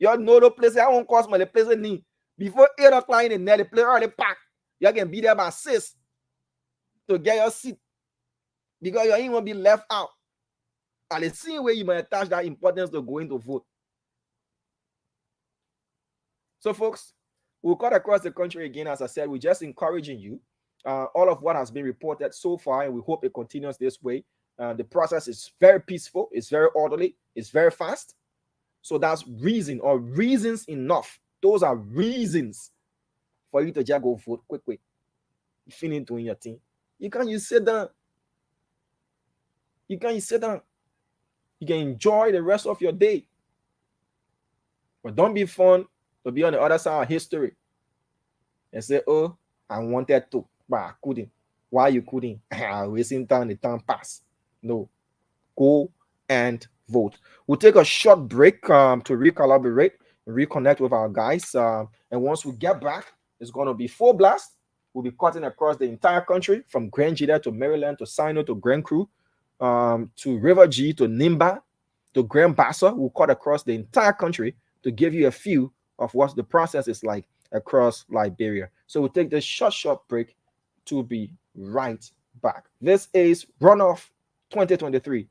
You know the place. I won't cost my the place need. Before 8 o'clock in the night, the place already packed. You can be there by 6 to get your seat because you ain't gonna be left out. And the same way you might attach that importance to going to vote. So, folks, we'll cut across the country again. As I said, we're just encouraging you. All of what has been reported so far, and we hope it continues this way. The process is very peaceful, it's very orderly, it's very fast. So that's reason or reasons enough. Those are reasons for you to just go vote quick. You finish doing your thing. You can't sit down. You can enjoy the rest of your day. But don't be fun to be on the other side of history and say, oh, I wanted to, but I couldn't. Why you couldn't? Wasting time, the time pass. No. Go and vote. We'll take a short break to recalibrate, reconnect with our guys. And once we get back, it's going to be full blast. We'll be cutting across the entire country from Grand Gedeh to Maryland to Sino to Grand Crew to River G to Nimba to Grand Bassa. We'll cut across the entire country to give you a feel of what the process is like across Liberia. So we'll take this short break to be right back. This is Runoff 2023.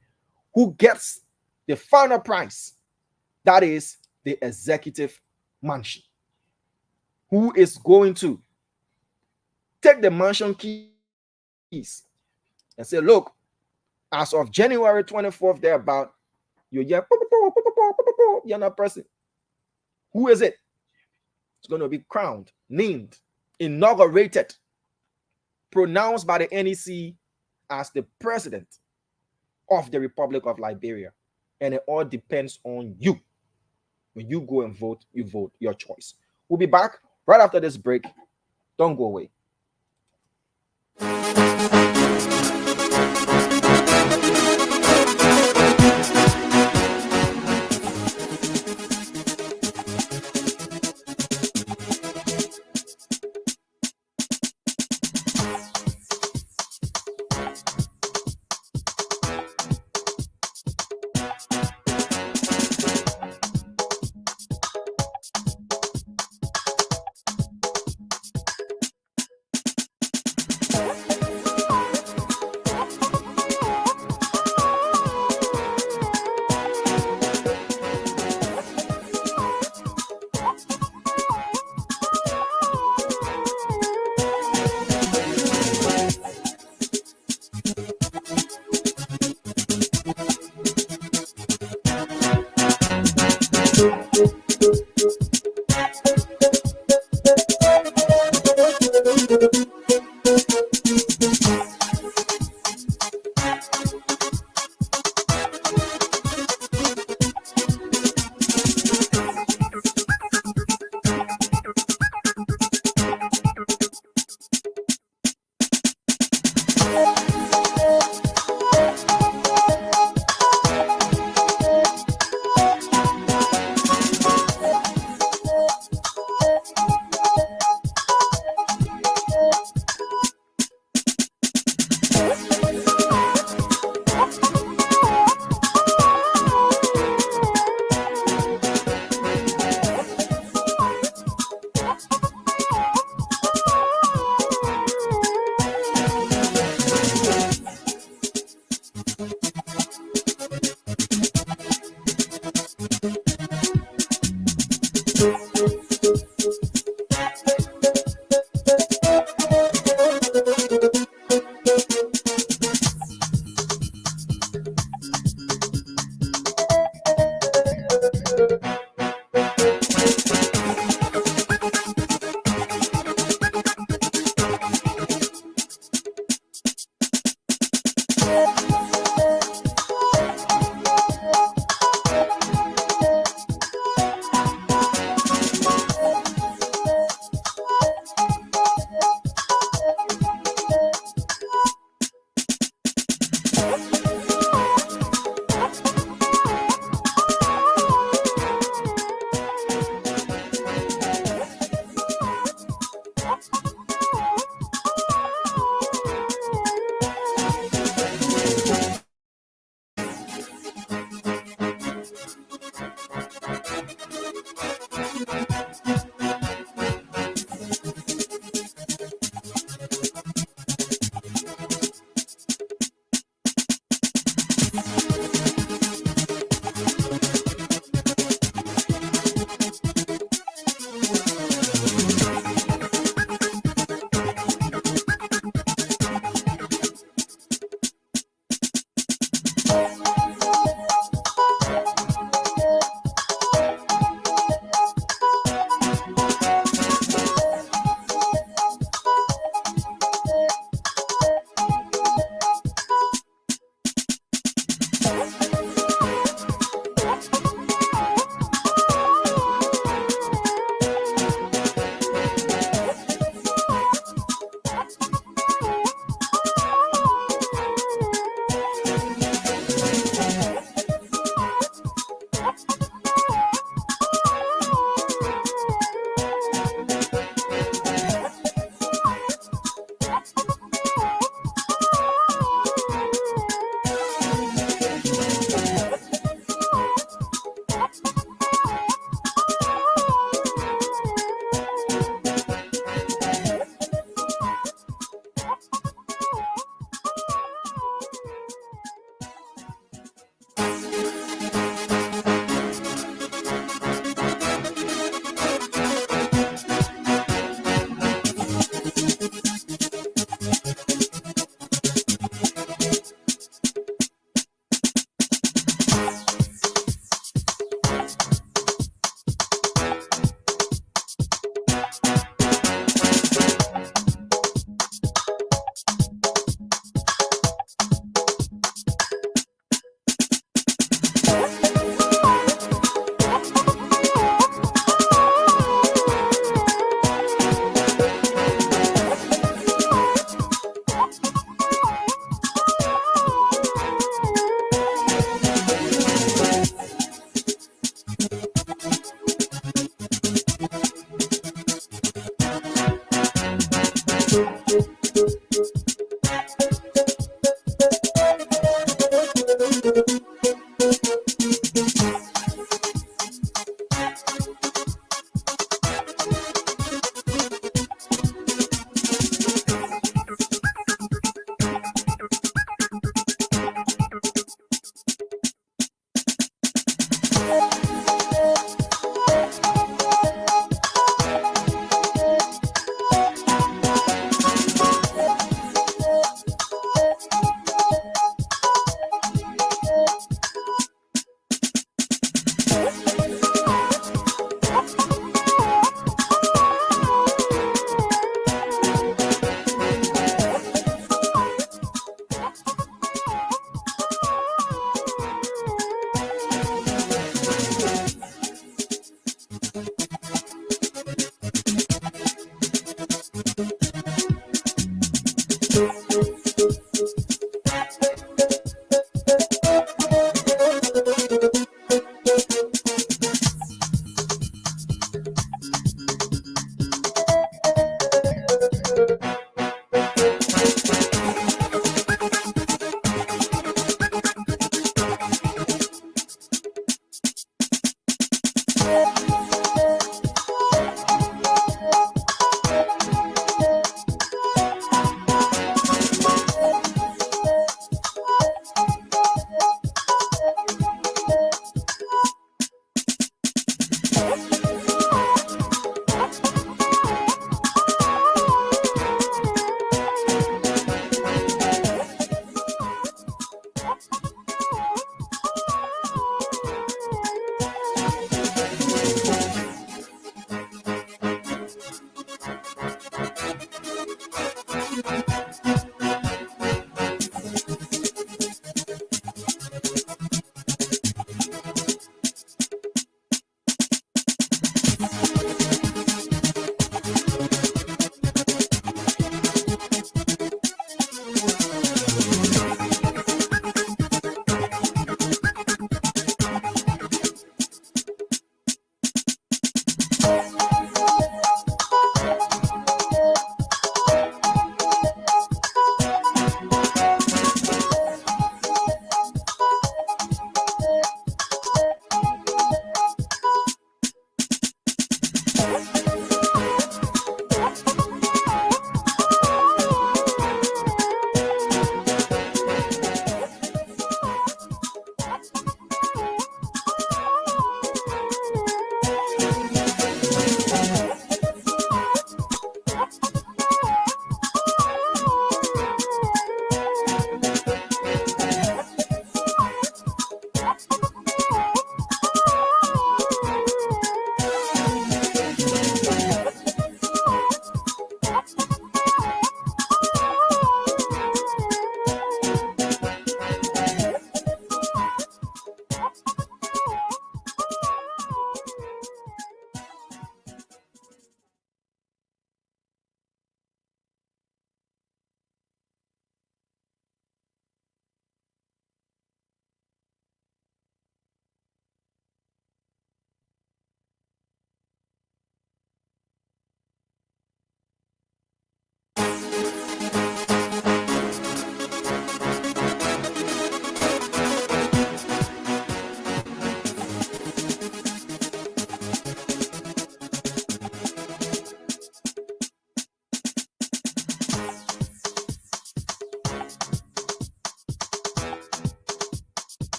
Who gets the final prize? That is the executive mansion. Who is going to take the mansion keys and say, look, as of January 24th, thereabout, you're not person. Who is it? It's going to be crowned, named, inaugurated, pronounced by the NEC as the president of the Republic of Liberia. And it all depends on you. When you go and vote, you vote your choice. We'll be back right after this break. Don't go away.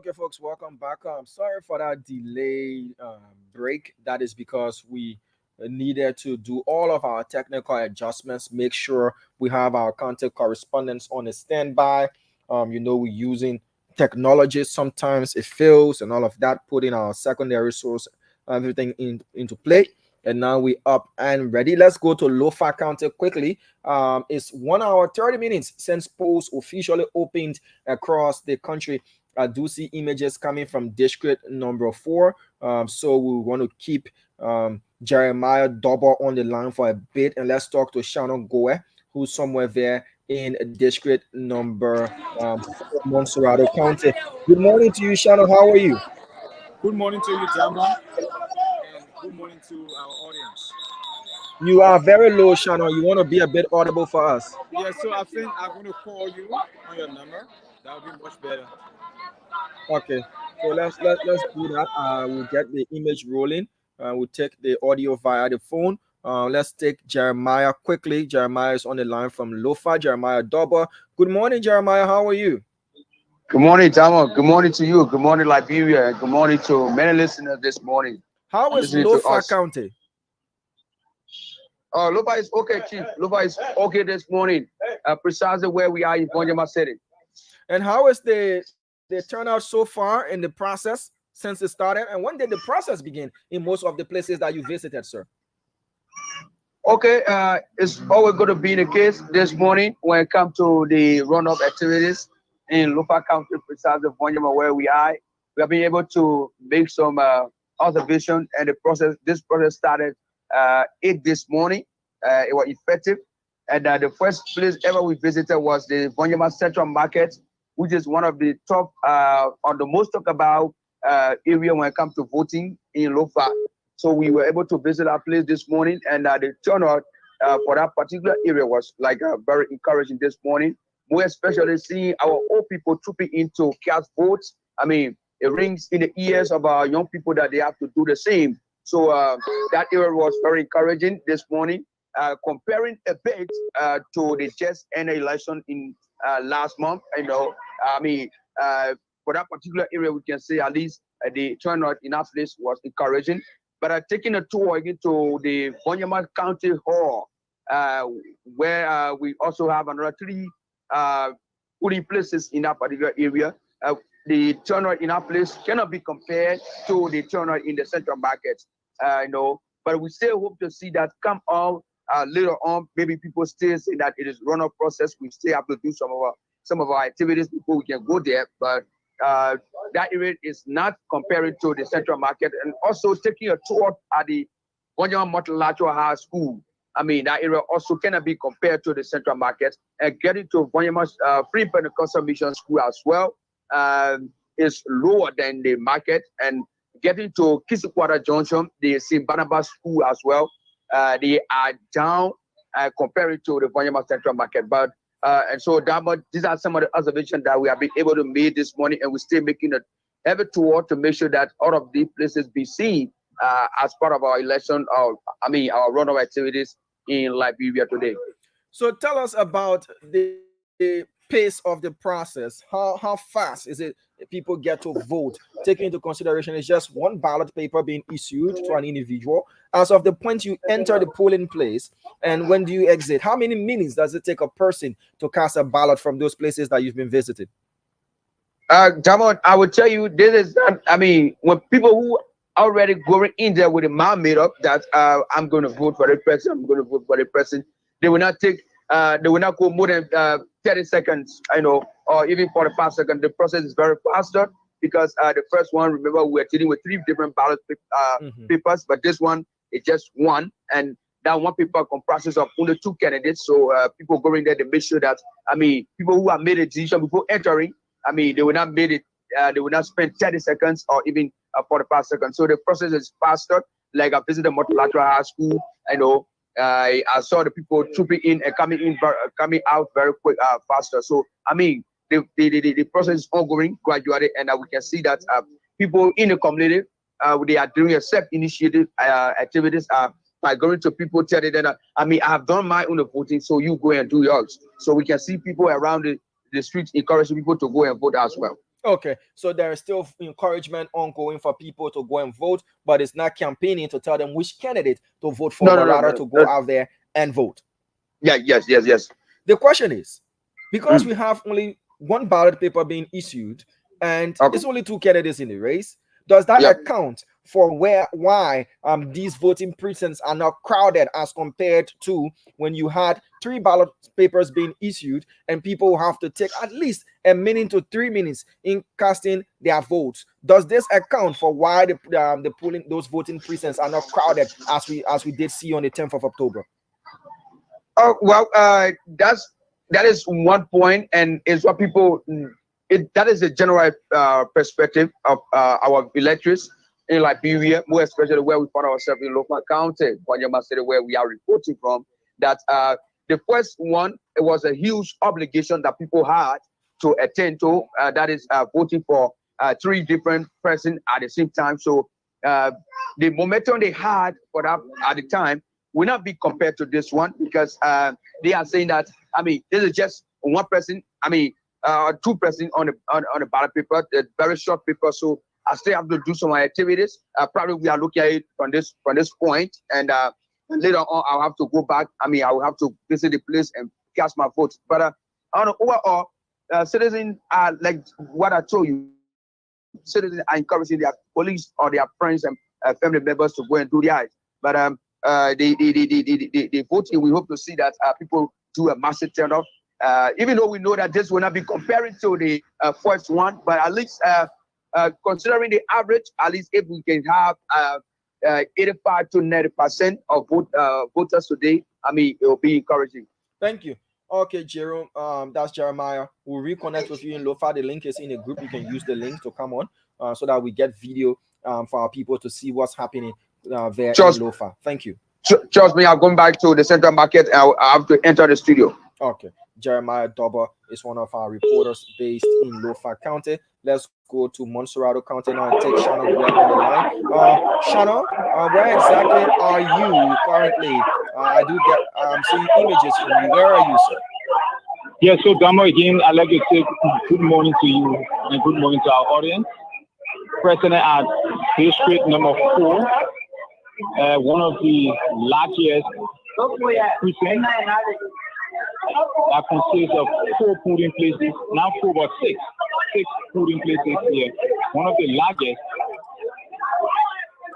Okay, folks, welcome back. Sorry for that delay break. That is because we needed to do all of our technical adjustments, make sure we have our contact correspondence on a standby. We're using technology. Sometimes it fails and all of that, putting our secondary source, everything into play. And now we up and ready. Let's go to Lofa County quickly. It's 1 hour 30 minutes since polls officially opened across the country. I do see images coming from district number 4. So we want to keep Jeremiah Double on the line for a bit, and let's talk to Shannon Goe, who's somewhere there in district number 4, Montserrado County. Good morning to you, Shannon. How are you? Good morning to you, Jama, and good morning to our audience. You are very low, Shannon. You want to be a bit audible for us? Yeah, so I think I'm going to call you on your number. That would be much better. Okay, so let's do that. We'll get the image rolling. We'll take the audio via the phone. Let's take Jeremiah quickly. Jeremiah is on the line from Lofa. Jeremiah Double. Good morning, Jeremiah. How are you? Good morning, Jama. Good morning to you. Good morning, Liberia. And good morning to many listeners this morning. How is Lofa County? Lofa is okay, Chief. Lofa is okay this morning. Precisely where we are in Bong City. And how is the turnout so far in the process since it started? And when did the process begin in most of the places that you visited, sir? Okay, it's always going to be the case this morning when it comes to the runoff activities in Lofa County, precisely where we are. We have been able to make some observation, and this process started 8 this morning. It was effective, and the first place ever we visited was the Bong Central Market, which is one of the top or the most talked about area when it comes to voting in Lofa. So we were able to visit our place this morning, and the turnout for that particular area was very encouraging this morning. More especially seeing our old people trooping into cast votes. I mean, it rings in the ears of our young people that they have to do the same. So that area was very encouraging this morning. Comparing a bit to the just ended election in last month, for that particular area, we can say at least the turnout in our place was encouraging. But taking a tour into the Bong County Hall, where we also have another 3 polling places in that particular area. The turnout in our place cannot be compared to the turnout in the central market, but we still hope to see that come on later on. Maybe people still say that it is runoff process. We still have to do some of our activities before we can go there, but that area is not compared to the central market. And also taking a tour at the Bong Multilateral High School. I mean, that area also cannot be compared to the central market. And getting to Bong Free Pentecostal Mission School as well is lower than the market. And getting to Kisikwata Junction, the St. Barnabas School as well, they are down compared to the Bong Central Market. But and so these are some of the observations that we have been able to make this morning, and we're still making a heavy tour to make sure that all of these places be seen as part of our election, our runoff activities in Liberia today. So tell us about the pace of the process. How fast is it people get to vote? Taking into consideration it's just one ballot paper being issued to an individual. As of the point you enter the polling place, and when do you exit? How many minutes does it take a person to cast a ballot from those places that you've been visited? Jamon, I will tell you, this is not, when people who already going in there with a mind made up that I'm going to vote for the person, they will not go more than 30 seconds, or even 45 seconds. The process is very faster because the first one, remember, we were dealing with 3 different ballot papers, but this one is just one, and that one paper comprises of only 2 candidates. So people going there to make sure that, people who have made a decision before entering, they will not made it. They will not spend 30 seconds or even 45 seconds. So the process is faster. Like I visited Multilateral High School, I saw the people trooping in and coming out very quick, faster. So the process is ongoing gradually, and we can see that people in the community they are doing a self-initiated activities by going to people telling them, I have done my own voting, so you go and do yours. So we can see people around the streets encouraging people to go and vote as well. Okay, so there is still encouragement ongoing for people to go and vote, but it's not campaigning to tell them which candidate to vote for, but rather to go out there and vote. Yeah, yes. The question is, because we have only one ballot paper being issued and it's only two candidates in the race, does that account for why these voting precincts are not crowded as compared to when you had 3 ballot papers being issued and people have to take at least a minute to 3 minutes in casting their votes? Does this account for why the polling, those voting precincts are not crowded as we did see on the 10th of October? Oh well, that is one point, and it's what people. That is the general perspective of our electors in Liberia, more especially where we find ourselves in Lofa County, where we are reporting from. That the first one, it was a huge obligation that people had to attend to. That is voting for 3 different persons at the same time. So the momentum they had for that at the time will not be compared to this one, because they are saying that, I mean, this is just one person, I mean, 2 persons on the ballot paper, a very short paper. So I still have to do some activities. Probably we are looking at it from this point, and later on I'll have to go back. I mean, I will have to visit the place and cast my vote. But on the overall, citizens are like what I told you. Citizens are encouraging their colleagues or their friends and family members to go and do theirs. But the voting, we hope to see that people do a massive turnout. Even though we know that this will not be comparing to the first one, but at least considering the average, at least if we can have 85 to 90% of voters today, I mean, it will be encouraging. Thank you. Okay, Jerome, that's Jeremiah. We'll reconnect with you in Lofa. The link is in the group. You can use the link to come on so that we get video for our people to see what's happening there in Lofa. Thank you. Trust me, I'm going back to the central market. I have to enter the studio. Okay. Jeremiah Dobber is one of our reporters based in Lofa County. Let's go to Montserrado County now and take Shannon Weah on the line. Shannon, where exactly are you currently? I do get seeing images from you. Where are you, sir? Yeah, so Damo, again, I'd like to say good morning to you and good morning to our audience. Present at District number 4, one of the largest precincts that consists of 4 polling places, now 4 but 6 polling places here. One of the largest.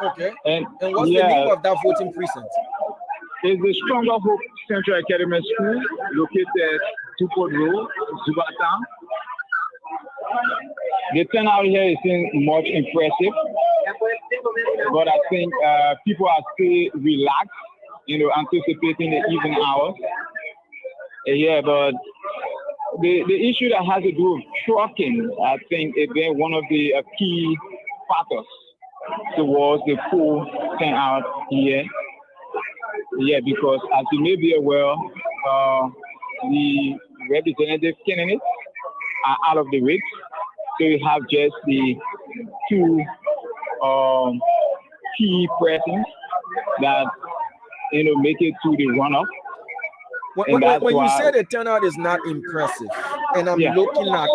Okay. And what's the name of that voting precinct? It's the Stronger Hope Central Academy School, located Tupod Road, Zubatan. The turnout here isn't much impressive, but I think people are still relaxed, anticipating the evening hours. Yeah, but the issue that has to do with trucking, I think, is one of the key factors towards the full turnout here. Yeah, because as you may be aware, the representative candidates are out of the race. So you have just the 2 key persons that make it to the runoff. When you say the turnout is not impressive, and I'm looking at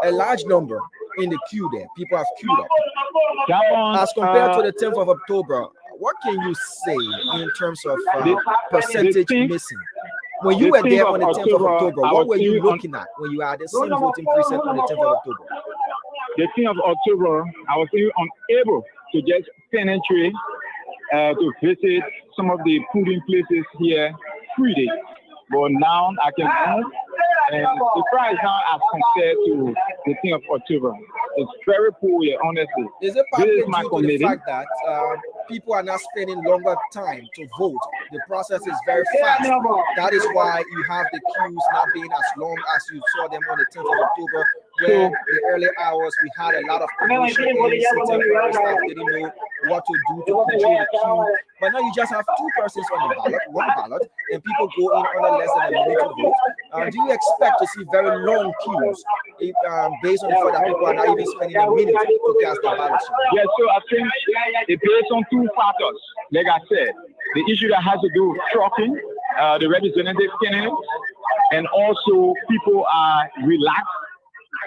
a large number in the queue there, people have queued up. As compared to the 10th of October, what can you say in terms of percentage missing? When you were there on the 10th of October, what were you looking at when you had the same voting precinct on the 10th of October? The 10th of October, I was unable to just penetrate to visit some of the polling places here freely. But now I can move, and the price now as compared to the 10th of October, it's very poor here, honestly. Is it partly due to the fact that people are not spending longer time to vote? The process is very fast. That is why you have the queues not being as long as you saw them on the 10th of October, where the early hours we had a lot of promotion staff didn't know what to do to control the queue. But now you just have 2 persons on the ballot, 1 ballot, and people go in under less than a minute to vote. Do you expect to see very long queues based on the fact that people are not even spending a minute to cast their ballots? Yeah, so I think it's based on 2 factors. Like I said, the issue that has to do with trucking, the representative candidates, and also people are relaxed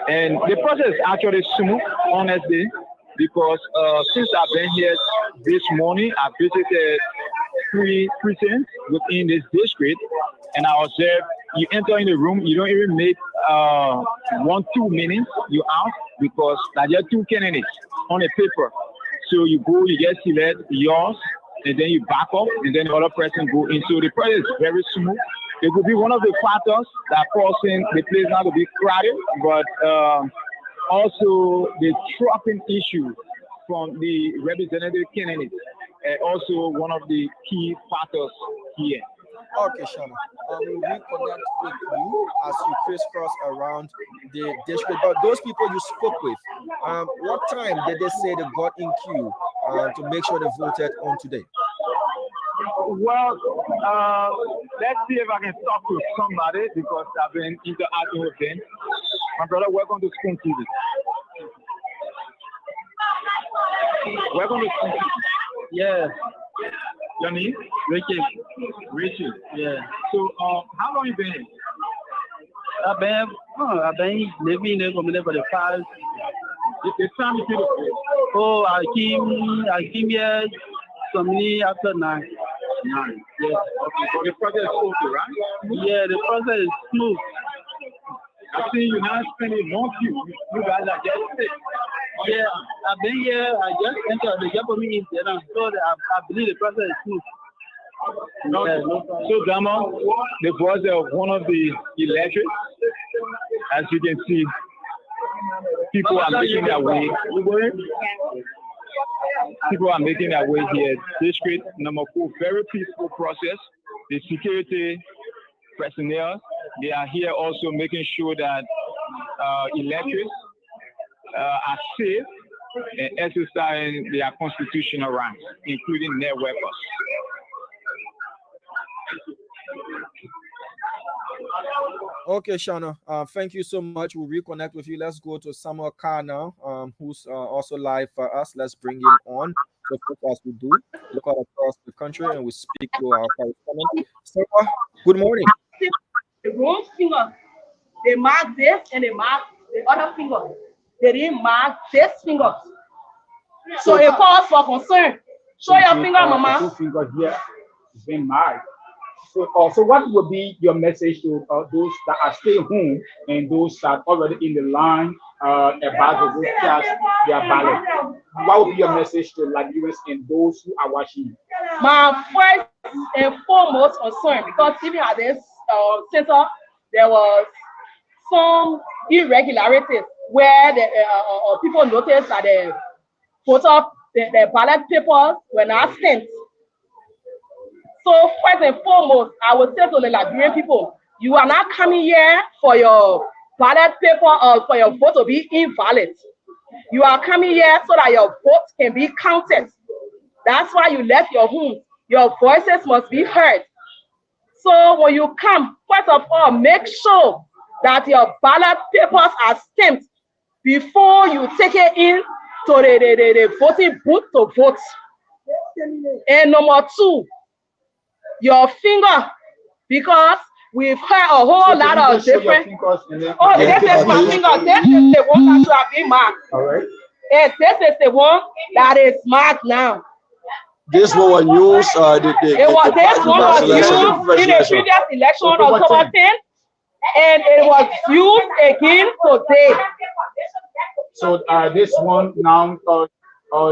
And the process is actually smooth, honestly, because since I've been here this morning, I visited 3 precincts within this district, and I observed you enter in the room, you don't even make 1-2 minutes, you out, because there are 2 candidates on a paper. So you go, you get select yours, and then you back up, and then the other person go in. So the process is very smooth. It could be one of the factors that causing the place not to be crowded, but also the trucking issue from the representative candidates, also one of the key factors here. Okay, Shana. We connect with you as you crisscross around the district. But those people you spoke with, what time did they say they got in queue to make sure they voted on today? Well, let's see if I can talk to somebody because I've been interacting with them. My brother, welcome to Spoon TV. Welcome to Spoon TV. Yeah. Your name? Richard. Yeah. So, how long you been here? I've been living in the community for the past. The time you feel. Oh, I came here something after 9. Yeah. Okay. So the process is okay, right? Yeah, the process is smooth. I see you now spending more you guys are just. Yeah, I've been here. I just entered the job for me in Tehran, so I believe the process is smooth. So, Dama, the voice of one of the electors, as you can see, people are making their way. People are making their way here. District number 4, very peaceful process. The security personnel, they are here also making sure that electors are safe and exercising their constitutional rights, including their weapons. Okay, Shana. Thank you so much. We'll reconnect with you. Let's go to Samuel Carr now, who's also live for us. Let's bring him on. So as we do, look all across the country and we speak to our correspondent. Samuel, good morning. The wrong finger. They mark this and they mark the other finger. They didn't mark this finger. So it calls for concern. Show your finger, Mama. 2 fingers here is being marked. So what would be your message to those that are staying home and those that are already in the line about to cast their ballot? What would be your message to Liberians and those who are watching? My first and foremost concern, because even at this center, there was some irregularities where the people noticed that the ballot papers were not sent. So first and foremost, I would say to the Liberian people, you are not coming here for your ballot paper or for your vote to be invalid. You are coming here so that your vote can be counted. That's why you left your home. Your voices must be heard. So when you come, first of all, make sure that your ballot papers are stamped before you take it in to the voting booth to vote. And number 2, your finger, because we've heard a whole lot of different. Oh, this is my finger. This is the one that you have been marked. All right. And this is the one that is marked now. This one was used. This one was used in the previous election on October 10th, and it was used again today. So this one now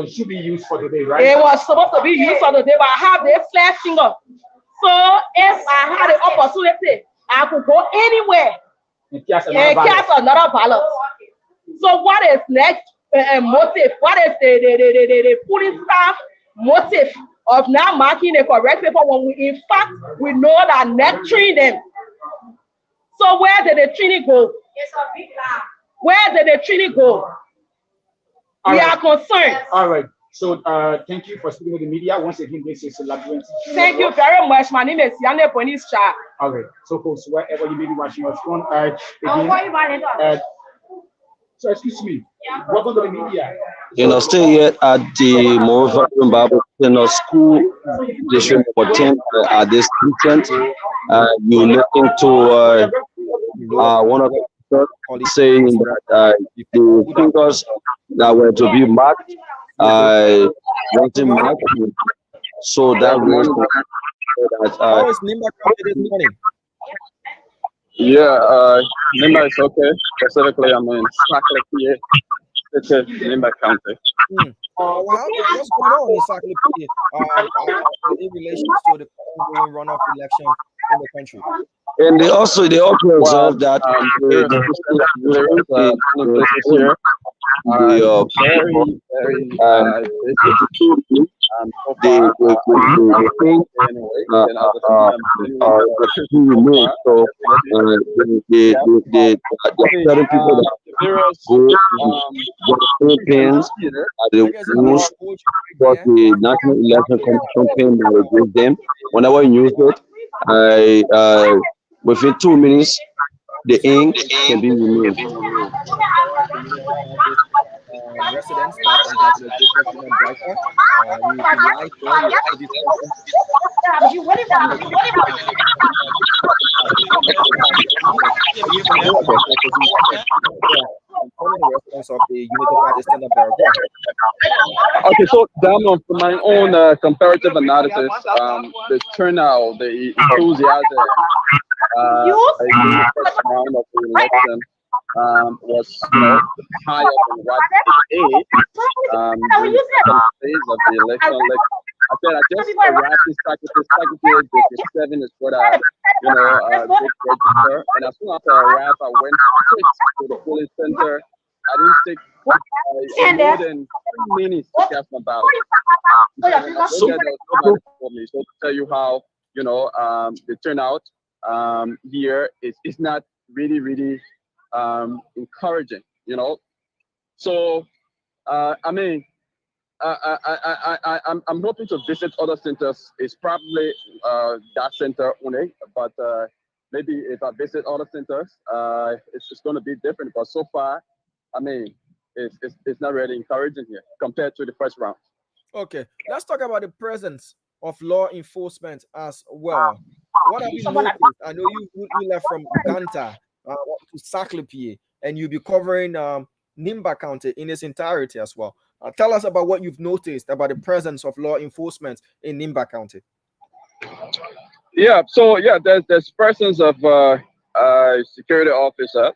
should be used for today, right? It was supposed to be used for today, but I have this left finger. So if I had the opportunity, I could go anywhere and cast another ballot. So what is next motive? What is the police staff motive of not marking the correct paper when we in fact we know that not treating them? So where did the training go? Where did the training go? We are concerned. All right. So thank you for speaking with the media. Once again, this is Liberia. Thank you very much. My name is Yane Police Chat. All right. So folks, wherever you may be watching us from, so excuse me. Welcome to the media. Still here at the Montserrado Bible School, District number 10 at this weekend. You're looking to one of the just saying that the fingers that were to be marked, wasn't marked. So that was that How is Nimba County this morning? Yeah, Nimba is okay. Specifically, I'm in Saclay, it's Nimba County. What's going on exactly in relation to the ongoing runoff election in the country? and they also observe that there is polling places here. certain people that go pins at the rules what the National Election Commission pin that will give them. Whenever you use it, within 2 minutes, the ink can be removed. Residents that contact the district in Boakai, you like there, you have to be residents of the Unity Party stand up there. Okay, so Damon, for my own comparative analysis, the turnout, the enthusiasm, the first round of the election was higher than what it is during the second phase of the election. Like I said, I just arrived in Sacramento. The 7 is what I did register, and as soon as I arrived, I went straight to the polling center. I didn't take more than 3 minutes to cast my ballot. So to tell you how the turnout here is not really encouraging. So I mean, I'm hoping to visit other centers. It's probably that center only, but maybe if I visit other centers, it's going to be different. But so far, I mean, it's not really encouraging here compared to the first round. Okay, let's talk about the presence of law enforcement as well. What have you noticed? I know you left from Ganta to Saclay, and you'll be covering Nimba County in its entirety as well. Tell us about what you've noticed about the presence of law enforcement in Nimba County. Yeah, so there's presence of security officer.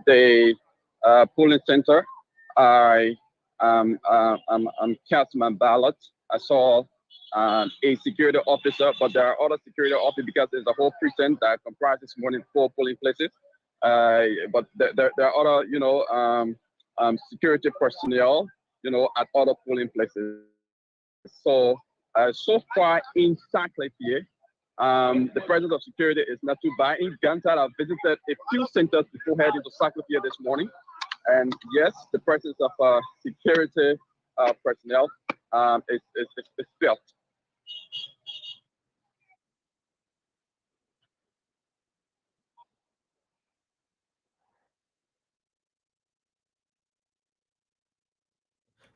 The polling center. I'm casting my ballot. I saw a security officer, but there are other security officers because there's a whole precinct that comprises more than 4 polling places. But there are other, security personnel, at other polling places. So so far in Saclay, the presence of security is not too bad. In Ganta, I visited a few centers before heading to Saclay this morning. And yes, the presence of security personnel is felt.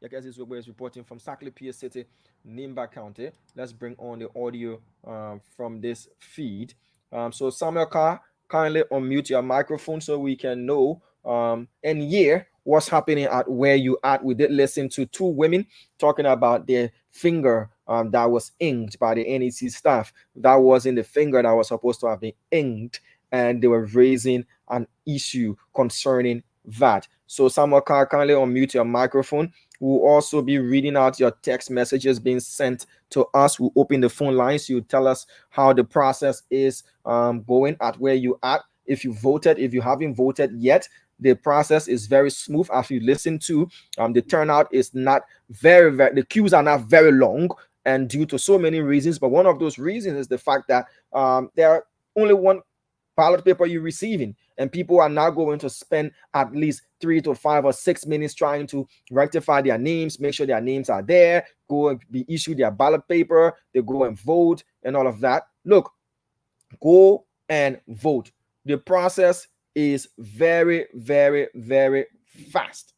Yes, this is reporting from Saclay City, Nimba County. Let's bring on the audio from this feed. So Samuel Carr, kindly unmute your microphone so we can know and hear what's happening at where you at. We did listen to 2 women talking about their finger that was inked by the NEC staff. That wasn't the finger that was supposed to have been inked, and they were raising an issue concerning that. So Samuel Carr, kindly unmute your microphone. We'll also be reading out your text messages being sent to us. We'll open the phone lines. You tell us how the process is going at where you at. If you voted, if you haven't voted yet, the process is very smooth. As you listen to, the turnout is not the queues are not very long, and due to so many reasons. But one of those reasons is the fact that there are only one ballot paper you're receiving, and people are now going to spend at least 3 to 5 or 6 minutes trying to rectify their names, make sure their names are there, go and be issued their ballot paper, they go and vote and all of that. Look, go and vote. The process is very fast.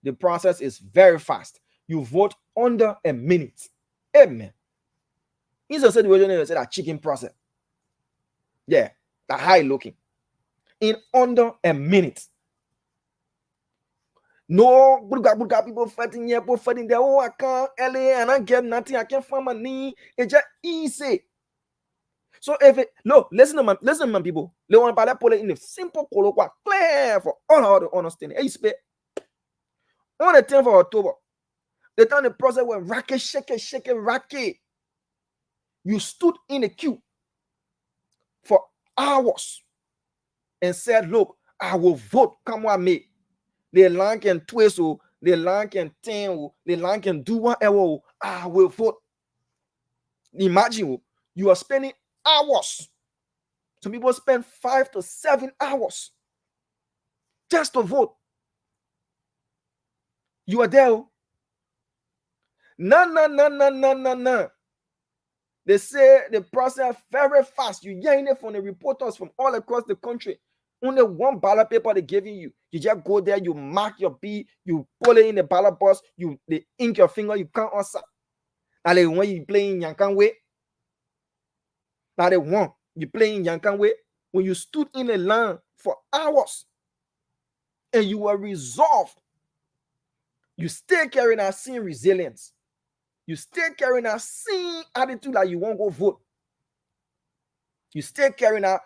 The process is very fast. You vote under a minute. Amen. It's a situation that chicken process. Yeah, the high looking. in under a minute. No, people fighting here, people fighting there. Oh, I can't, LA, and I get nothing. I can't find my knee. It's just easy. So if it, look, listen to my people. They want to put it in a simple colloquy, clear for all how to understand. Hey, spare. On the 10th of October, the time the process went racket, shake, racket. You stood in a queue for hours and said, look, I will vote. Come on, me. The line can twist, the line can turn, the line can do whatever. I will vote. Imagine you are spending hours. Some people spend 5 to 7 hours just to vote. You are there. No. They say the process very fast. You hearing it from the reporters from all across the country. Only one ballot paper they're giving you. You just go there, you mark your B, you pull it in the ballot box, they ink your finger, you can't answer. Now they want you playing Yankan way. Now they want you playing Yankan way when you stood in a line for hours and you were resolved. You still carrying that same resilience. You still carrying that same attitude that you won't go vote. You still carrying that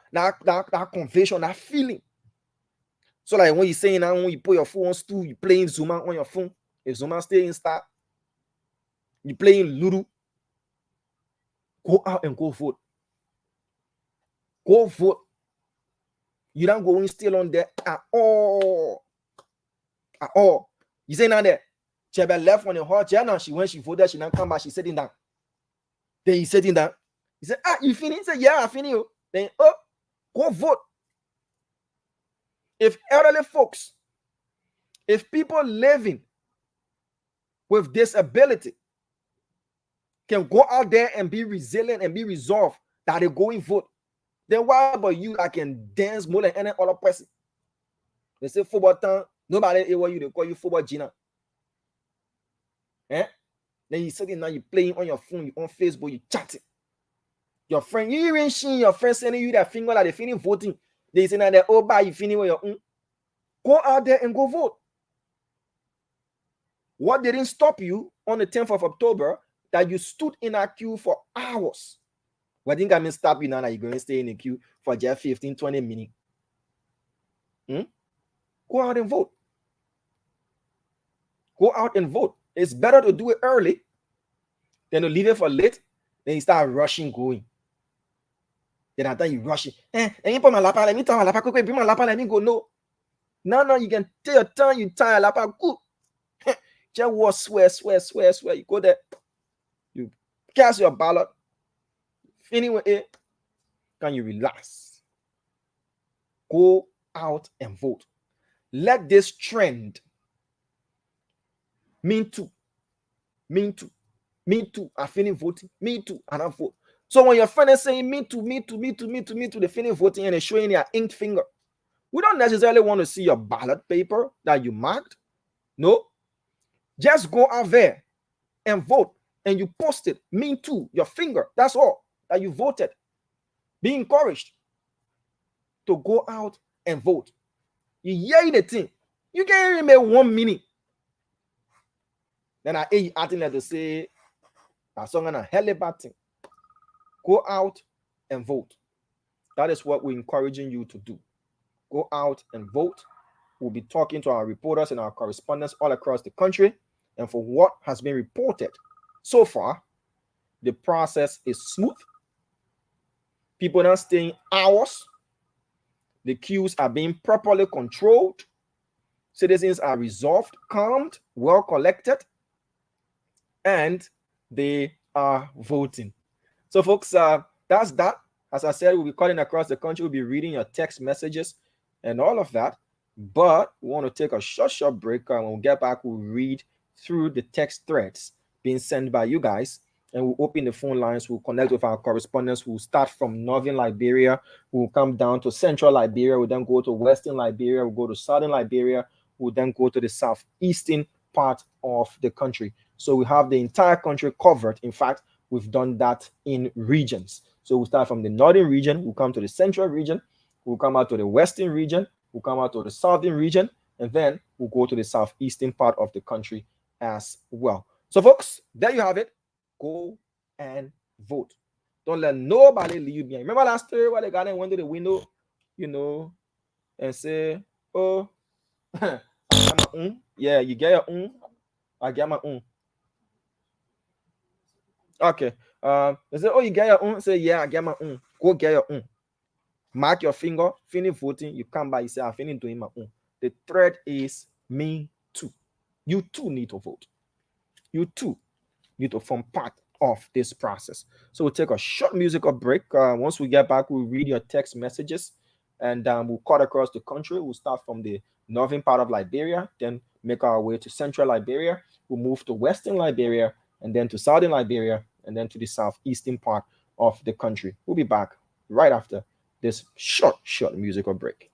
conviction, that feeling. So like when you saying that when you put your phone on stool, you playing Zuma on your phone. If Zuma stay in start, you playing Ludo. Go out and go vote. Go vote. You don't go in still on there at all. At all. You say now that she left on the hot chair now. When she voted, she not come back. She's sitting down. Then he's sitting down. He said, you finished? He said, yeah, I finished. Then, go vote. If elderly folks, if people living with disability can go out there and be resilient and be resolved that they go and vote, then why about you that can dance more than any other person? They say football time, nobody want you to call you football Gina. Then you sitting now, you playing on your phone, you on Facebook, you chatting. Your friend, you even seeing your friend sending you that finger that they finish voting. They say now that you finish with your own. Go out there and go vote. What didn't stop you on the 10th of October that you stood in a queue for hours? What didn't I stop you now that you're going to stay in the queue for just 15, 20 minutes? Go out and vote. Go out and vote. It's better to do it early than to leave it for late. Then you start rushing going. Then after you rush it, let me put my lapa, let me turn my lapa, quick, bring my lapa, let me go. No, you can take your time, you tie your lapa, good. Just walk, swear. You go there, you cast your ballot, finish with it, can you relax? Go out and vote. Let this trend, me too, I finish voting, me too, and I vote. So when your friend is saying me too, they finish voting and they're showing their inked finger. We don't necessarily want to see your ballot paper that you marked. No. Just go out there and vote and you post it. Me too, your finger. That's all that you voted. Be encouraged to go out and vote. You hear the thing. You can't even make 1 minute. Then I hear you to say that's not a hell of a thing. Go out and vote. That is what we're encouraging you to do. Go out and vote. We'll be talking to our reporters and our correspondents all across the country. And for what has been reported so far, the process is smooth. People are not staying hours. The queues are being properly controlled. Citizens are resolved, calmed, well collected, and they are voting. So, folks, that's that. As I said, we'll be calling across the country. We'll be reading your text messages and all of that. But we want to take a short break. And when we get back, we'll read through the text threads being sent by you guys. And we'll open the phone lines. We'll connect with our correspondents. We'll start from northern Liberia. We'll come down to central Liberia. We'll then go to western Liberia. We'll go to southern Liberia. We'll then go to the southeastern part of the country. So we have the entire country covered. In fact, we've done that in regions. So we'll start from the northern region. We'll come to the central region. we'll come out to the western region, we'll come out to the southern region, and then we'll go to the southeastern part of the country as well. So, folks, there you have it. Go and vote. Don't let nobody leave you behind. Remember last year where the guy went to the window, and say, "Oh, I got my yeah, you get your I get my Okay. They say, "Oh, you get your Say, "Yeah, I get my Go get your Mark your finger, finish voting. You come by, you say, "I finish doing my own." The thread is me too. You too need to vote. You too need to form part of this process. So we'll take a short musical break. Once we get back, we'll read your text messages, and we'll cut across the country. We'll start from the northern part of Liberia, then make our way to central Liberia. We'll move to western Liberia, and then to southern Liberia, and then to the southeastern part of the country. We'll be back right after this short musical break.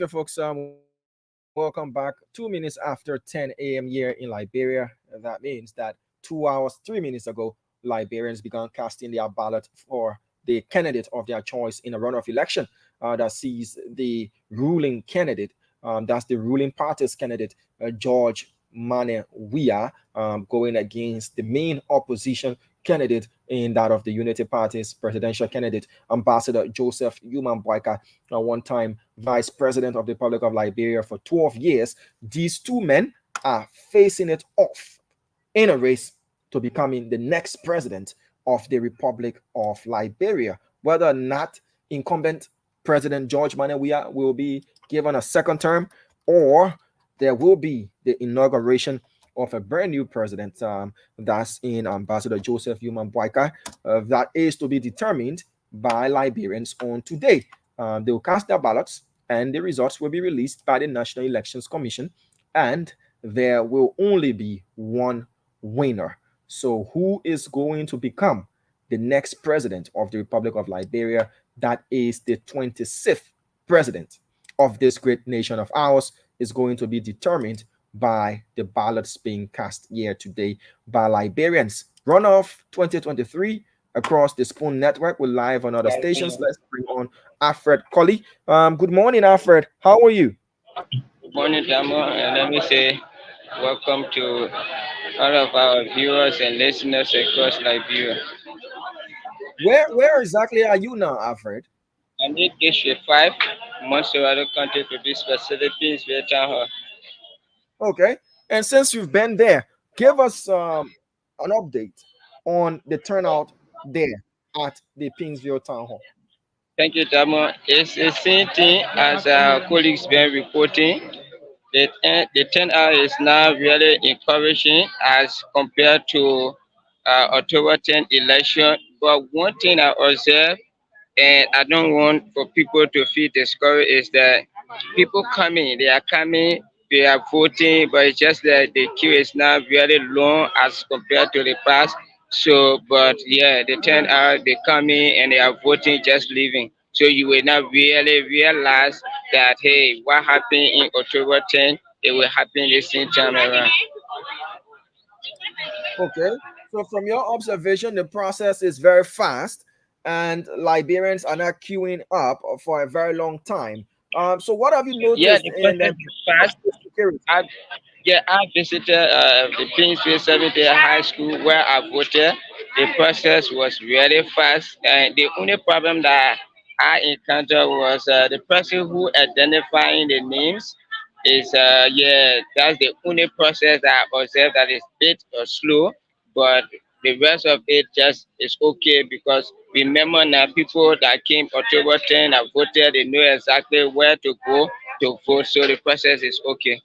Okay, folks, welcome back. 2 minutes after 10 a.m. here in Liberia. That means that 2 hours, 3 minutes ago, Liberians began casting their ballot for the candidate of their choice in a runoff election that sees the ruling candidate, that's the ruling party's candidate, George Mane Weah, going against the main opposition candidate in that of the Unity Party's presidential candidate, Ambassador Joseph Human Boakai, a one-time vice president of the Republic of Liberia for 12 years. These two men are facing it off in a race to becoming the next president of the Republic of Liberia. Whether or not incumbent President George Mane Weah will be given a second term, or there will be the inauguration of a brand new president, that's in Ambassador Joseph Human Boakai. That is to be determined by Liberians on today. They will cast their ballots, and the results will be released by the National Elections Commission, and there will only be one winner. So, who is going to become the next president of the Republic of Liberia? That is the 26th president of this great nation of ours, is going to be determined by the ballots being cast here today by Liberians. Runoff 2023 across the Spoon Network. We're live on other stations. Let's bring on Alfred Colley. Good morning, Alfred. How are you? Good morning, Damo. And let me say welcome to all of our viewers and listeners across Liberia. Where exactly are you now, Alfred? I need District 5, Montserrado County, to be specific, Weah Town Hall. Okay. And since you've been there, give us an update on the turnout there at the Pingsville Town Hall. Thank you, Damo. It's the same thing as our colleagues been reporting. The turnout is now really encouraging as compared to October 10th election. But one thing I observe, and I don't want for people to feel discouraged, is that people coming, they are coming, they are voting, but it's just that the queue is now really long as compared to the past. So, but yeah, they turn out, they come in and they are voting, just leaving. So you will not really realize that, hey, what happened in October 10th, it will happen the same time around. Okay. So from your observation, the process is very fast, and Liberians are not queuing up for a very long time. So what have you Yeah, noticed the in process is fast. security? I visited the Pingsville 7th High School where I voted. The process was really fast, and the only problem that I encountered was the person who identifying the names is that's the only process that I observed that is bit slow, but the rest of it just is okay because remember now people that came October 10 and voted, they know exactly where to go to vote, so the process is okay.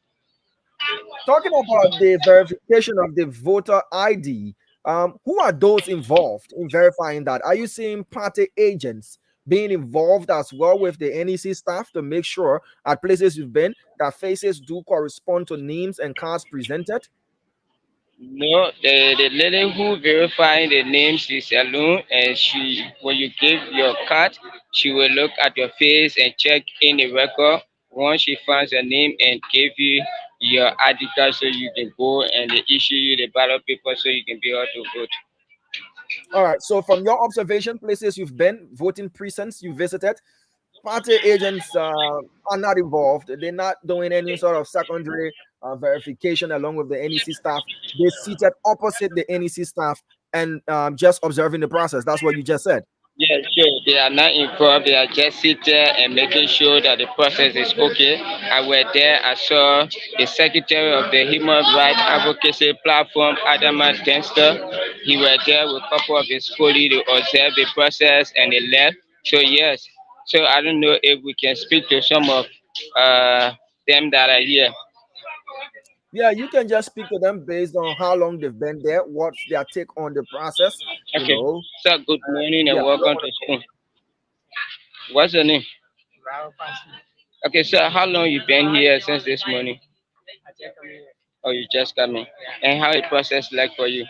Talking about the verification of the voter ID, who are those involved in verifying that? Are you seeing party agents being involved as well with the NEC staff to make sure at places you've been that faces do correspond to names and cards presented? No, the lady who verifying the name, she's alone, and she, when you give your card, she will look at your face and check in the record. Once she finds your name and give you your ID card, so you can go and they issue you the ballot paper so you can be able to vote. All right. So from your observation, places you've been, voting precincts you visited, party agents are not involved. They're not doing any sort of secondary verification along with the NEC staff. They're seated opposite the NEC staff and just observing the process. That's what you just said. Yeah, sure. They are not involved. They are just sitting there and making sure that the process is okay. I was there. I saw the secretary of the Human Rights Advocacy Platform, Adama Dempster. He was there with a couple of his colleagues to observe the process, and they left. So yes. So I don't know if we can speak to some of them that are here. Yeah, you can just speak to them based on how long they've been there, what's their take on the process. Okay. You know. So good morning and Yeah. welcome to school. What's your name? Okay, so how long you been here since this morning? Oh, you just coming. And how it process like for you?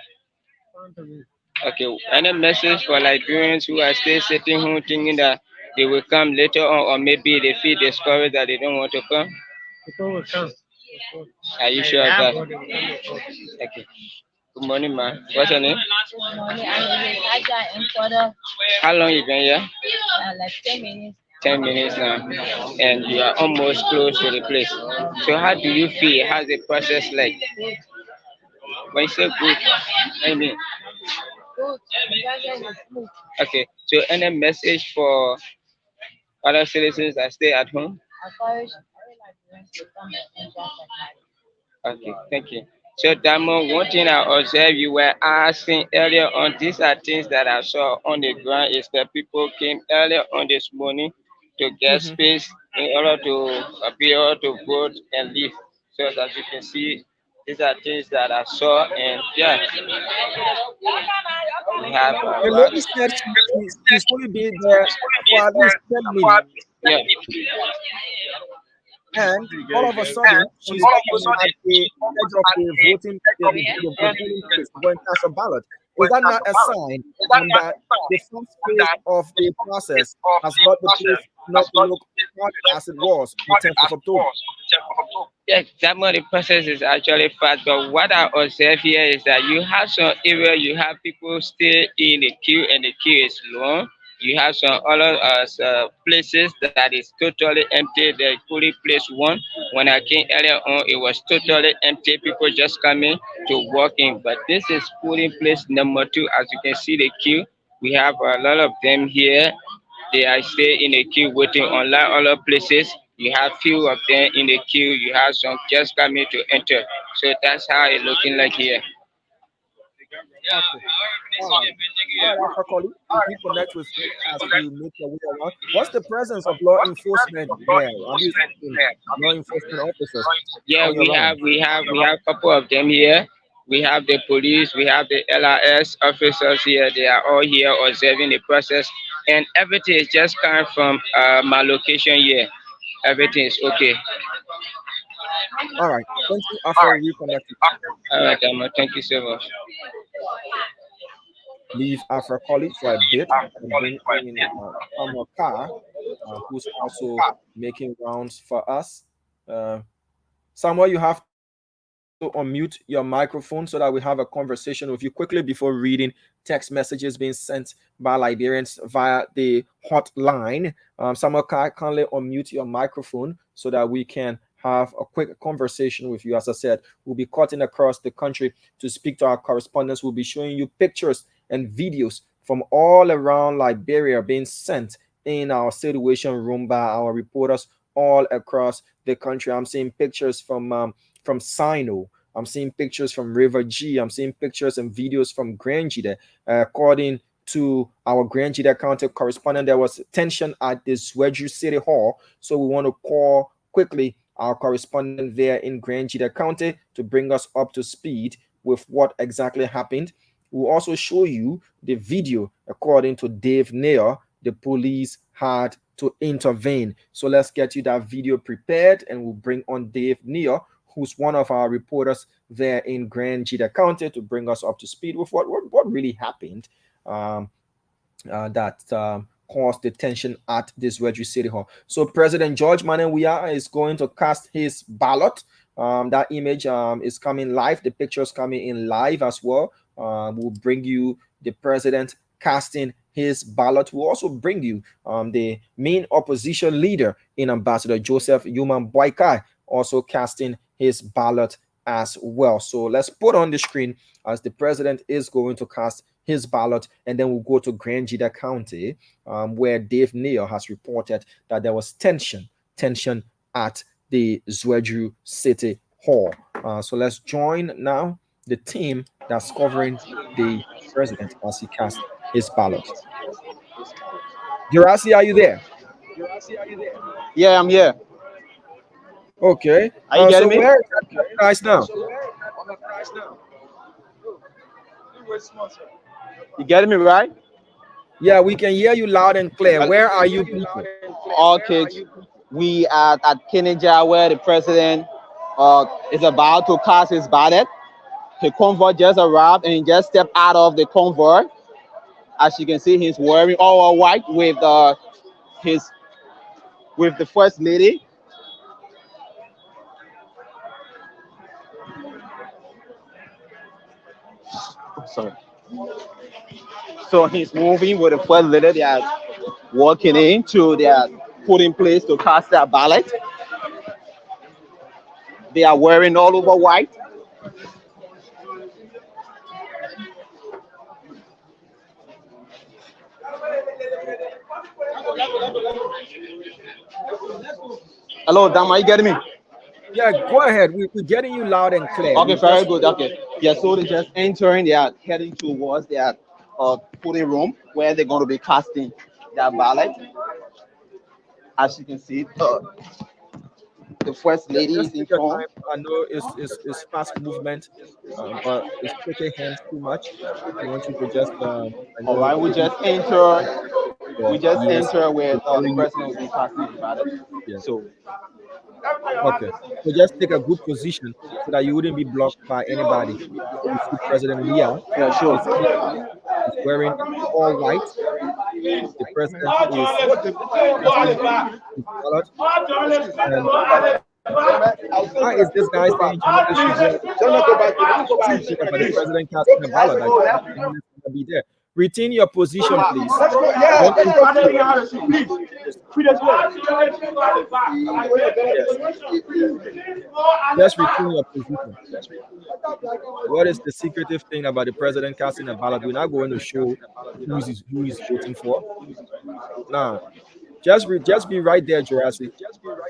Okay, any message for Liberians who are still sitting home thinking that they will come later on, or maybe they feel discouraged that they don't want to come? People will come. Are you sure of that? Okay. Good morning, ma. What's your name? Good morning. I got in for the How long you been here? like 10 minutes. 10 minutes now, and you are almost close to the place. So how do you feel? How's the process like? When you say good, I mean, okay. So any message for other citizens that stay at home? Okay, thank you. So, Damo, one thing I observed you were asking earlier on, these are things that I saw on the ground is that people came earlier on this morning to get Mhm. space in order to be able to vote and leave. So, as you can see, these are things that I saw, and yeah, we have The about lady said she's going to be there for at least 10 minutes. yeah. And all of a sudden, she's looking at the edge of the voting, the polling place to go and cast a ballot. Is that not a sign that the first phase of the process has got the place not to look hard as it was on the 10th of October? Yes, that money process is actually fast, but what I observe here is that you have some area, you have people stay in the queue and the queue is long. You have some other places that is totally empty. The fully place one. When I came earlier on, it was totally empty. People just coming to walk in. But this is fully place number 2. As you can see the queue, we have a lot of them here. They are stay in the queue waiting. Unlike other places, you have few of them in the queue. You have some just coming to enter. So that's how it's looking like here. Okay. All right. All right, Alpha Collie, we connect with you as you make your way around. What's the presence of law enforcement there? Have you seen law enforcement officers Yeah, on your round? we have a couple of them here. We have the police, we have the LRS officers here. They are all here observing the process, and everything is just coming from my location here. Everything is okay. All right. Thank you, Alpha. We reconnect. All right, Emma, thank you so much. Leave Alpha Collie for a bit and bring in Samuel Carr, who's also making rounds for us. Samuel, you have to unmute your microphone so that we have a conversation with you quickly before reading text messages being sent by Liberians via the hotline. Samuel Carr, kindly unmute your microphone so that we can have a quick conversation with you. As I said, we'll be cutting across the country to speak to our correspondents. We'll be showing you pictures and videos from all around Liberia being sent in our situation room by our reporters all across the country. I'm seeing pictures from Sino. I'm seeing pictures from River G. I'm seeing pictures and videos from Grand Gedeh. According to our Grand Gedeh County correspondent, there was tension at the Swedru City Hall. So we want to call quickly our correspondent there in Grand Gedeh County to bring us up to speed with what exactly happened. We'll also show you the video. According to Dave Nair, the police had to intervene. So let's get you that video prepared, and we'll bring on Dave Nair, who's one of our reporters there in Grand Gedeh County, to bring us up to speed with what really happened that caused the tension at this Wedge City Hall. So President George Weah is going to cast his ballot. That image is coming live. The picture's coming in live as well. We'll bring you the president casting his ballot. We'll also bring you the main opposition leader in Ambassador Joseph Yuman Boakai also casting his ballot as well. So let's put on the screen as the president is going to cast his ballot, and then we'll go to Grand Gedeh County, where Dave Nair has reported that there was tension at the Zwedru City Hall. So let's join now the team that's covering the president as he casts his ballot. Gerasi, are you there? Yeah, I'm here. Okay. Are you getting me? Where is that price now? You getting me right? Yeah, we can hear you loud and clear. Where are you people? Okay, we are at Kenija, where the president is about to cast his ballot. The convoy just arrived and he just stepped out of the convoy. As you can see, he's wearing all white with the first lady. Sorry. So he's moving with the first lady. They are walking into their put in place to cast their ballot. They are wearing all over white. Hello, Dan, are you getting me? Yeah, go ahead. We're getting you loud and clear. Okay, very good. Okay. Yeah, so they're just entering, they are heading towards their voting room where they're going to be casting their ballot. As you can see, the first lady is Just in take your front. time. I know it's fast movement, but it's taking hands too much. I want you to just, I All know. right, we just enter. We just Yes, enter where very the president will be casting his ballot. yeah. So, Okay. So just take a good position so that you wouldn't be blocked by anybody. You see President Weah. yeah, sure. He's wearing all white. The president is casting his ballot. And why is this guy saying Jamaica should wear something about the president casting a ballot? That is going to be there. Retain your position, please. Don't Just retain your position. What is the secretive thing about the president casting a ballot? We're not going to show who is voting for. Now, just be right there, Jurassic,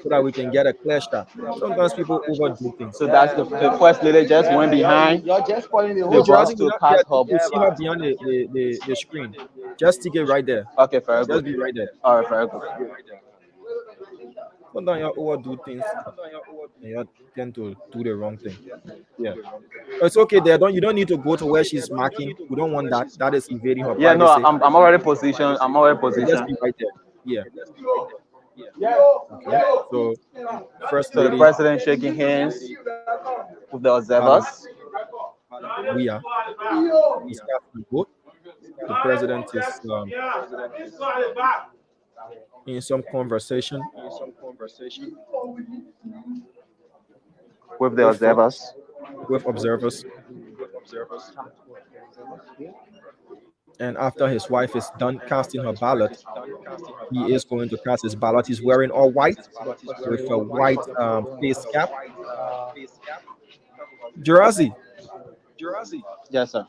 so that we can get a clear shot. Sometimes people overdo things. So that's the first lady just went behind. You're just calling the whole Jurassic, to cast her. you see her beyond the screen. Just stick it right there. Okay, very good. Just be right there. All right, very good. Sometimes you overdo things and you tend to do the wrong thing. Yeah. It's okay there. You don't need to go to where she's marking. We don't want that. That is invading her Yeah, privacy. no, I'm already positioned. I'm already Just positioned. be right there. Yeah. Okay. So first So the lady, president shaking hands with the observers. we are. He's casting vote. The president is in some conversation With the observers. with observers. And after his wife is done casting her ballot, he is going to cast his ballot. He's wearing all white with a white face cap. Jurazi, Yes, sir.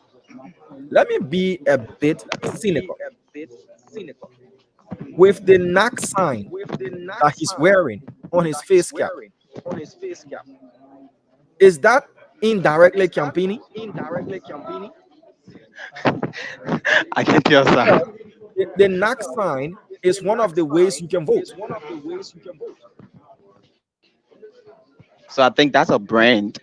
let me be a bit cynical. With the knock sign that he's wearing on his face cap, is that indirectly campaigning? I can tell, sir. The knock sign is one of the ways you can vote. So I think that's a brand.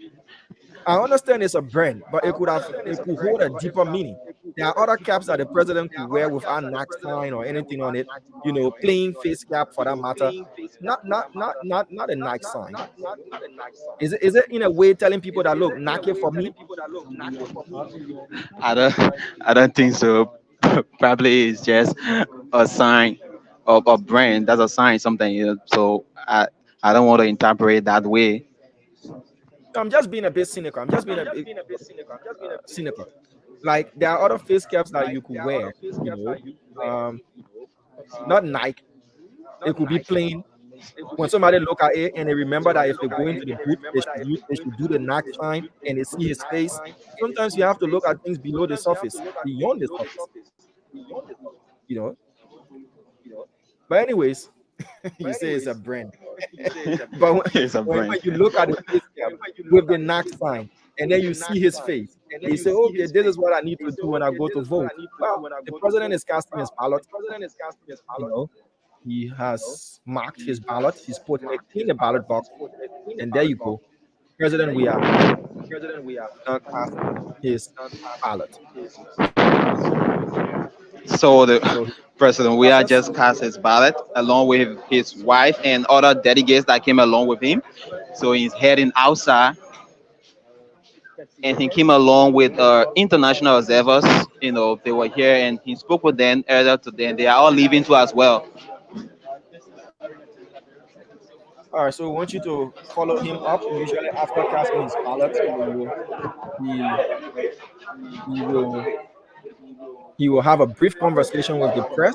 I understand it's a brand, but it could hold a deeper meaning. There are other caps that the president could wear without knock sign or anything on it. You know, plain face cap for that matter. Not a knock sign. Is it in a way telling people that look, knock it for me? I don't think so. Probably it's just a sign of a brand. That's a sign, something. So I don't want to interpret it that way. I'm just being a bit cynical. I'm just being a bit cynical. Like there are other face caps that you could wear, not Nike. It could be plain. When somebody look at it and they remember that if they go into the booth, they should do the knock sign and they see his face. Sometimes you have to look at things below the surface, beyond the surface. But anyways, you say it's a brand. But when you look at the face cap with the knock sign and then you see his face, you say, okay, this is what I need to do when I go to vote. Well, the president is casting his ballot. He has marked his ballot. He's put it in the ballot box, and there you go. President Weah cast his ballot. So the President Weah just cast his ballot along with his wife and other delegates that came along with him. So he's heading outside, and he came along with international observers. They were here, and he spoke with them earlier today, and they are all leaving too as well. All right, so we want you to follow him up. Usually, after casting his ballot, he will have a brief conversation with the press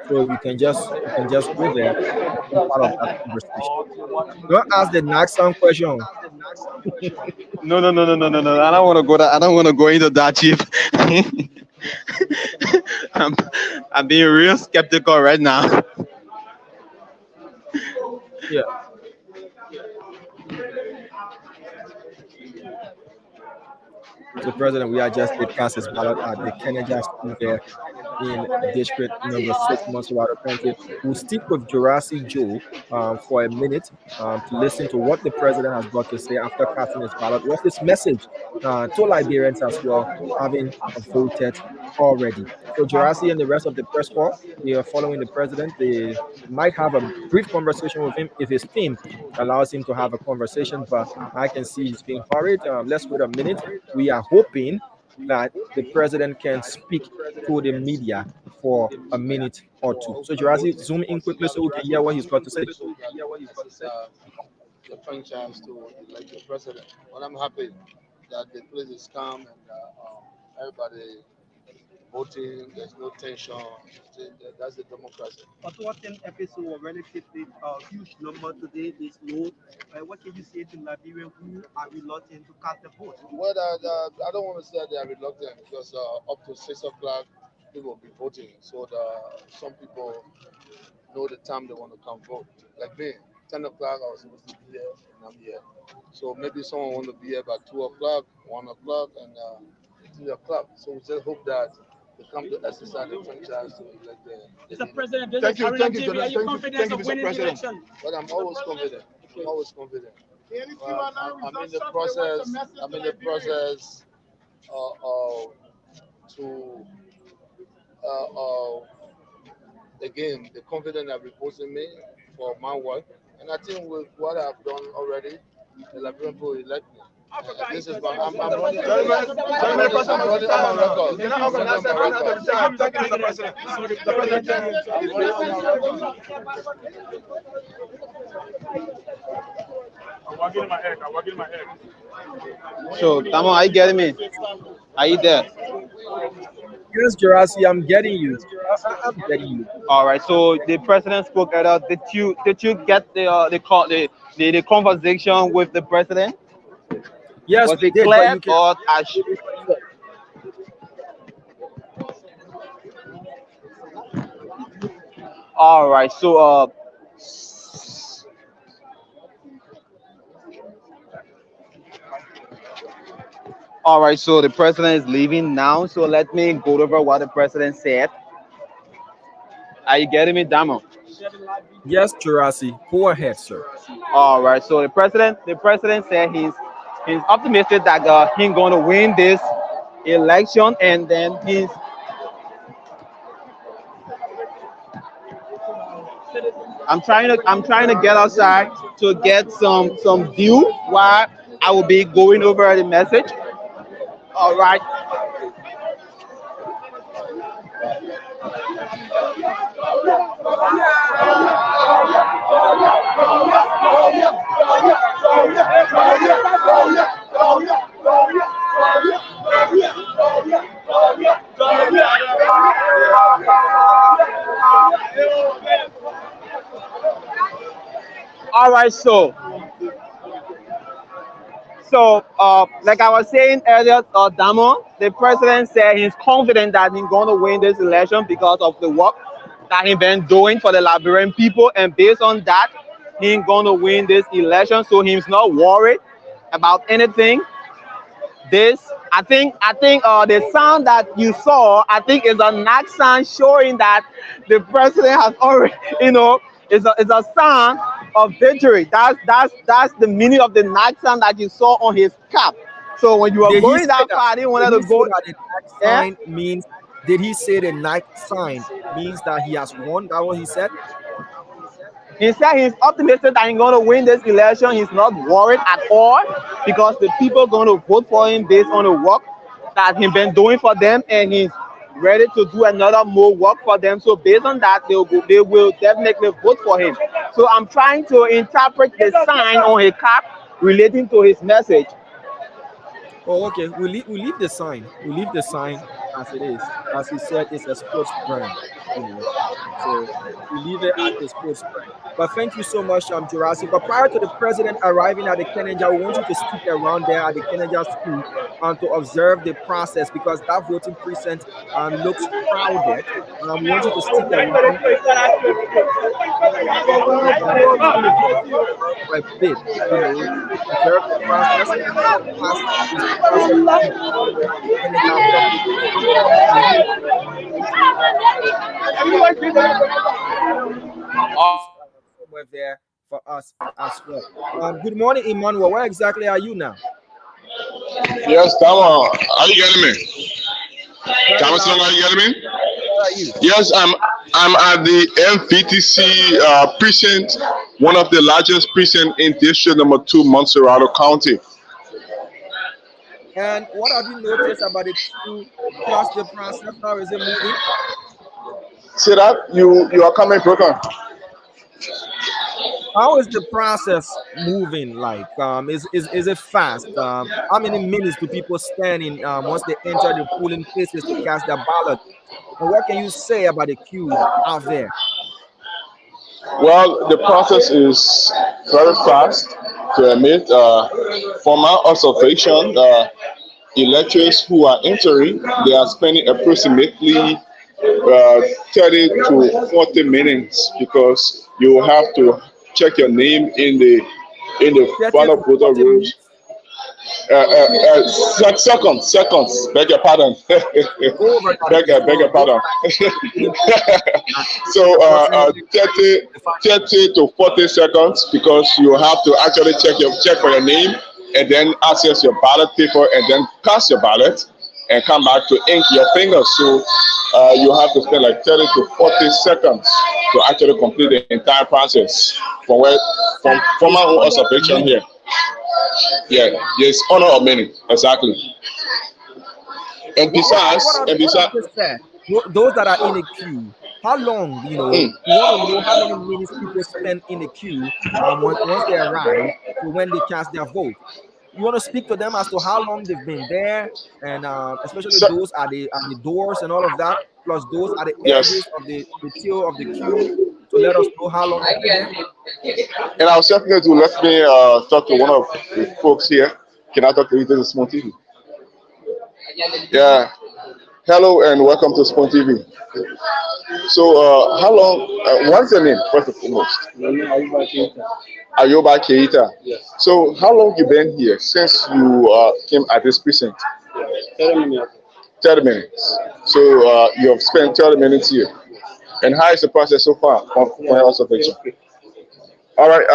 So you can just go there and be part of that conversation. Don't ask the next sound question. No. I don't want to go that. I don't want to go into that, Chief. I'm being real skeptical right now. Yeah. So, President, we are just did cast his ballot at the Kennedy School there in District number 6, Montserrado County. We'll stick with Jurassic Joe for a minute to listen to what the president has got to say after casting his ballot. What's his message to Liberians as well, having voted already? So, Jurassic and the rest of the press corps, they are following the president. They might have a brief conversation with him if his team allows him to have a conversation, but I can see he's being hurried. Let's wait a minute. We are hoping that the president can speak to the media for a minute or two. So, Jurassic, zoom in quickly so we can hear what he's got to say. The franchise to elect the president. But I'm happy that the place is calm and everybody voting. There's no tension. That's the democracy. But what an episode relatively huge number today is low. What can you say to Liberians who are reluctant to cast the vote? Well, I don't want to say they are reluctant because up to 6 o'clock people will be voting. So some people know the time they want to come vote. Like me, 10 o'clock I was supposed to be here and I'm here. So maybe someone want to be here by 2 o'clock, 1 o'clock, and 3 o'clock. So we just hope that they come to exercise the franchise to elect the Mr. President, thank you, are you confident of Mr. winning the President. election? But I'm always confident. I'm in the process. Again, the confidence that reposed in me for my work, and I think with what I've done already, the Liberian people will elect me. This is I'm running. I'm running on record. Can I organize that right now? Thank you, Mr. President. I'm working my egg. So, Tamo, are you getting me? Are you there? Yes, Jurassic, I'm getting you. I'm getting you. All right. So the president spoke earlier. Did you get the conversation with the president? Yes, was we it did, clear but you or ash? All right. So all right. So the president is leaving now. So let me go over what the president said. Are you getting me, Damo? Yes, Jurassic. Go ahead, sir. All right. So the president said he's optimistic that he's going to win this election, and then I'm trying to get outside to get some view while I will be going over the message. All right. All right, so like I was saying earlier, Damo, the president said he's confident that he's going to win this election because of the work that he's been doing for the Liberian people, and based on that, he's going to win this election. So he's not worried about anything. I think the sound that you saw, I think is a knock sound showing that the president has already, it's a sound of victory. That's the meaning of the knock sound that you saw on his cap. So when you were going that far, I didn't want to go. The knock sign means. Did he say the knock sign means that he has won? That what he said? He said he's optimistic that he's going to win this election. He's not worried at all because the people are going to vote for him based on the work that he's been doing for them, and he's ready to do another more work for them. So based on that, they will definitely vote for him. So I'm trying to interpret the sign on his cap relating to his message. Oh, okay. We'll leave the sign. We'll leave the sign as it is. As he said, it's a sports brand. So we leave it at the sports spread. But thank you so much, Jurassic. But prior to the president arriving at the Kennedy, we want you to stick around there at the Kennedy school to observe the process because that voting precinct looks crowded. We want you to stick around for a bit, to observe the process. As this process at the Kennedy public somewhere there for us as well. Good morning, Emmanuel. Where exactly are you now? Yes, Tama. Are you getting me? Tama, are you getting me? Where are you? Yes, I'm at the MVTC precinct, one of the largest precincts in District Number 2, Montserrado County. And what have you noticed about the queue plus the process? How is it moving? See that? You are coming, brother. How is the process moving like? Is it fast? How many minutes do people stand in once they enter the polling places to cast their ballot? And what can you say about the queue out there? Well, the process is very fast to admit. From our observation, electors who are entering, they are spending approximately 30 to 40 minutes because you have to check your name in the ballot voter rolls. Seconds. Beg your pardon. beg your pardon. So 30 to 40 seconds because you have to actually check for your name and then access your ballot paper and then cast your ballot and come back to ink your fingers. So you have to spend like 30 to 40 seconds to actually complete the entire process from my own observation here. Yeah, yes, honor of many, exactly. And besides, those that are in the queue, how long, we want to know how many minutes people spend in the queue once they arrive to when they cast their vote. You want to speak to them as to how long they've been there, and especially those at the doors and all of that, plus those at the edges of the tail of the queue to let us know how long they've been there. And I was checking to let me talk to one of the folks here. Can I talk to you? This is Small TV. Yeah. Hello and welcome to Spawn TV. So, how long? What's your name, first and foremost? Ayoba Keita. Yes. So, how long you been here since you came at this precinct? 30 minutes. 30 minutes. So, you have spent 30 minutes here. And how is the process so far from your observation? All right.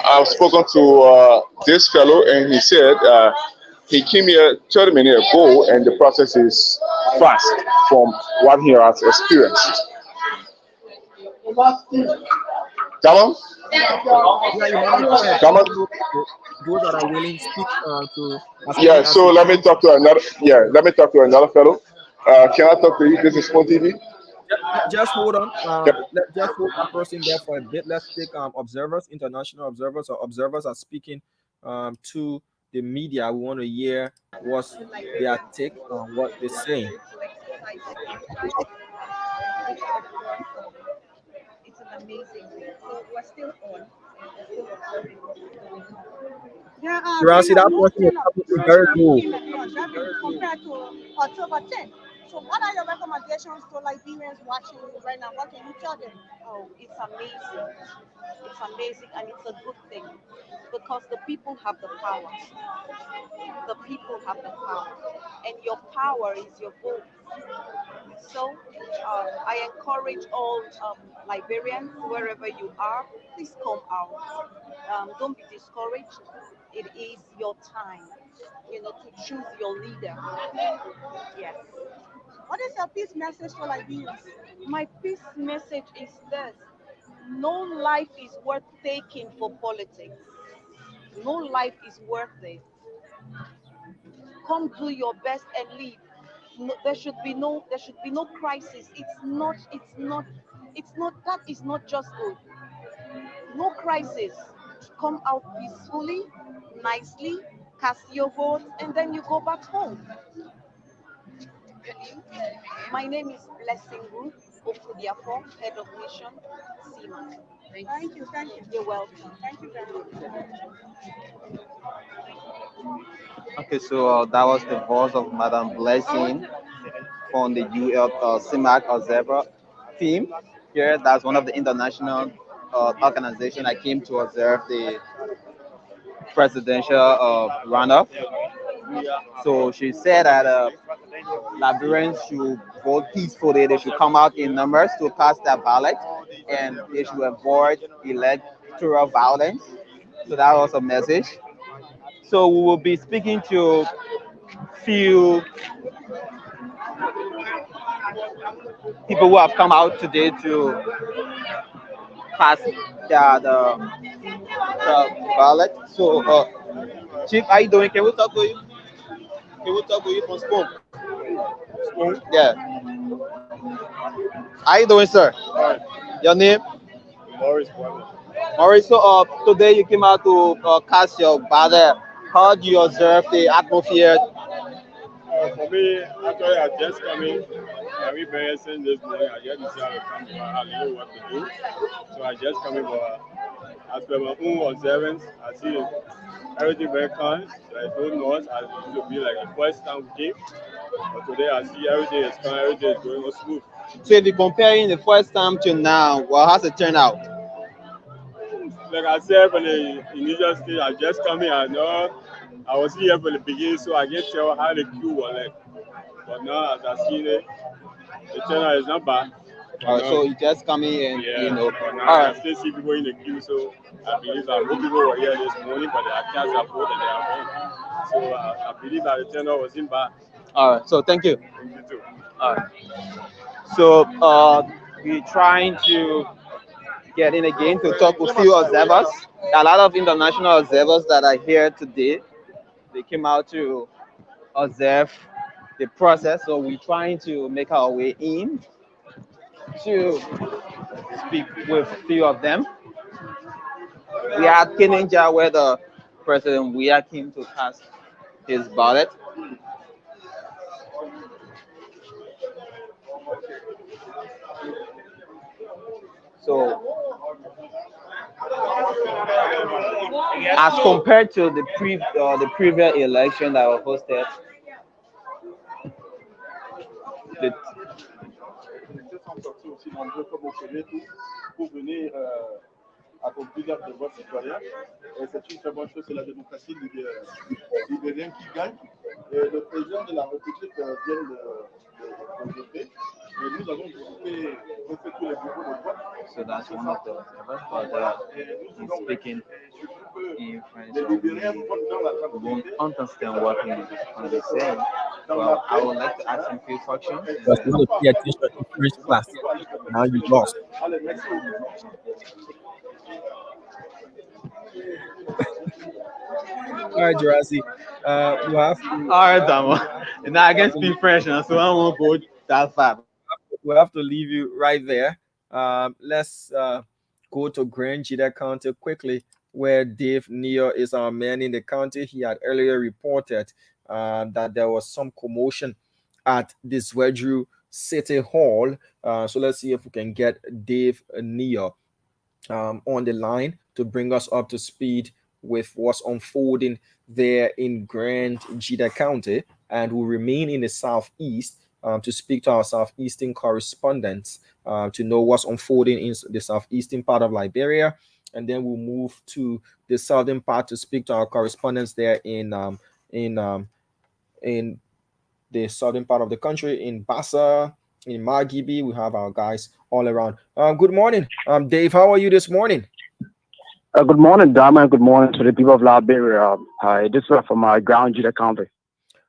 I've spoken to this fellow, and he said he came here 30 minutes ago, and the process is fast from what he has experienced. Come on. Come on. Those that are willing to speak to. Yeah. So let me talk to another. Yeah. Let me talk to another fellow. Can I talk to you? This is Spawn TV. Just hold on. Just hold that person there for a bit. Let's take observers, international observers, or observers are speaking to the media. We want to hear what's their take on what they're saying. It's an amazing thing. So we're still on. Jurassic, that person is probably very low. Compared to October 10th. So what are your recommendations to Liberians watching you right now? What can you tell them? Oh, it's amazing. It's amazing and it's a good thing because the people have the power. The people have the power. And your power is your vote. So I encourage all Liberians, wherever you are, please come out. Don't be discouraged. It is your time, to choose your leader. Yes. What is your peace message for Liberians? My peace message is this. No life is worth taking for politics. No life is worth it. Come do your best and leave. No, there should be no crisis. That is not just good. No crisis. Come out peacefully, nicely, cast your vote, and then you go back home. My name is Blessing Ruth. Okudiafo, Head of Mission, SEMA. Thank you. You're welcome. Thank you very much. Okay, so that was the voice of Madam Blessing from the UL CIMAC Observer team. Here, that's one of the international organization that came to observe the presidential runoff. So she said that Liberians should vote peacefully. They should come out in numbers to cast their ballot, and they should avoid electoral violence. So that was a message. So we will be speaking to few people who have come out today to cast the ballot. So, Chief, how you doing? Can we talk to you? Can we talk to you from Spoon? Spoon? Yeah. How you doing, sir? Hi. Your name? Morris. Alright, so today you came out to cast your ballot. How do you observe the atmosphere? For me, actually, I just come in. Every person this morning, I just decided to come to I don't know what to do. So I just come in, but as per my own observance, I see everything very calm. There is no noise. As it used to be like the first time we came. But today I see everything is calm, everything is going on smooth. So if you're comparing the first time to now, well, how's it turn out? Like I said, from the initial stage, I just come in. I know I was here from the beginning, so I can tell how the queue was like. But now, as I see it, the turnout is not bad. So you just come in and, yeah, you know. But now All I right. still see people in the queue, so I believe that most people were here this morning, but they are cast their vote and they are home. So I believe that the turnout wasn't bad. All right. So thank you. Thank you too. All right. So we're trying to get in again to talk with few observers. A lot of international observers that are here today. They came out to observe the process. So we're trying to make our way in to speak with a few of them. We are at Keninja where the President Weah came to cast his ballot. So, as compared to the previous election that was hosted, the accomplir le devoir citoyen. C'est une très bonne chose, c'est la démocratie libérienne qui gagne. Et le président de la République vient de voter. Et nous avons visité tous les bureaux de vote. So that's one of the observers, but speaking in French, so we won't understand what he is saying. Well, I would like to ask him a few questions. Just want to pay attention in French class. Now you lost. All right, Jurassic. You have to. All right, Damo. Now I can speak French now, so I won't go that far. We have to leave you right there. Let's go to Grand Gedeh County quickly, where Dave Neo is our man in the county. He had earlier reported that there was some commotion at this Wedru City Hall. So let's see if we can get Dave Neo on the line to bring us up to speed with what's unfolding there in Grand Gedeh County, and will remain in the southeast to speak to our southeastern correspondents to know what's unfolding in the southeastern part of Liberia, and then we'll move to the southern part to speak to our correspondents there in the southern part of the country, in Bassa, in Margibi. We have our guys all around. Good morning, Dave. How are you this morning? Good morning, Dama. Good morning to the people of Liberia. This is from Grand Gedeh County.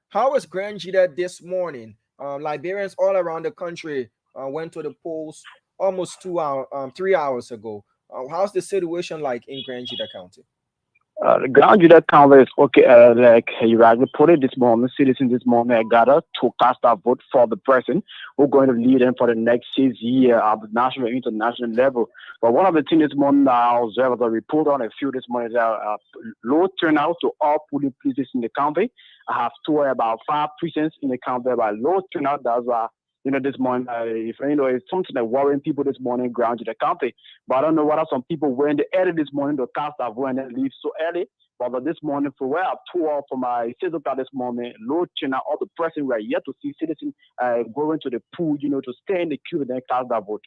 How is Grand Gedeh this morning? Liberians all around the country went to the polls almost 3 hours ago. How's the situation like in Grand Gedeh County? The Grand Gedeh County is okay. Like you reported this morning, citizens this morning gathered to cast a vote for the person who's going to lead them for the next 6 years at the national and international level. But one of the things this morning that I observed a report on a few this morning is low turnout to all polling places in the county. I have toured about 5 precincts in the county by low turnout. That's why this morning. If it's something that worrying people this morning, ground to the county. But I don't know whether some people went early this morning to cast their vote and then leave so early. But this morning, for where I toured for my 6 o'clock this morning, Lord China, all the person we are yet to see citizens going to the pool, to stay in the queue and then cast their vote.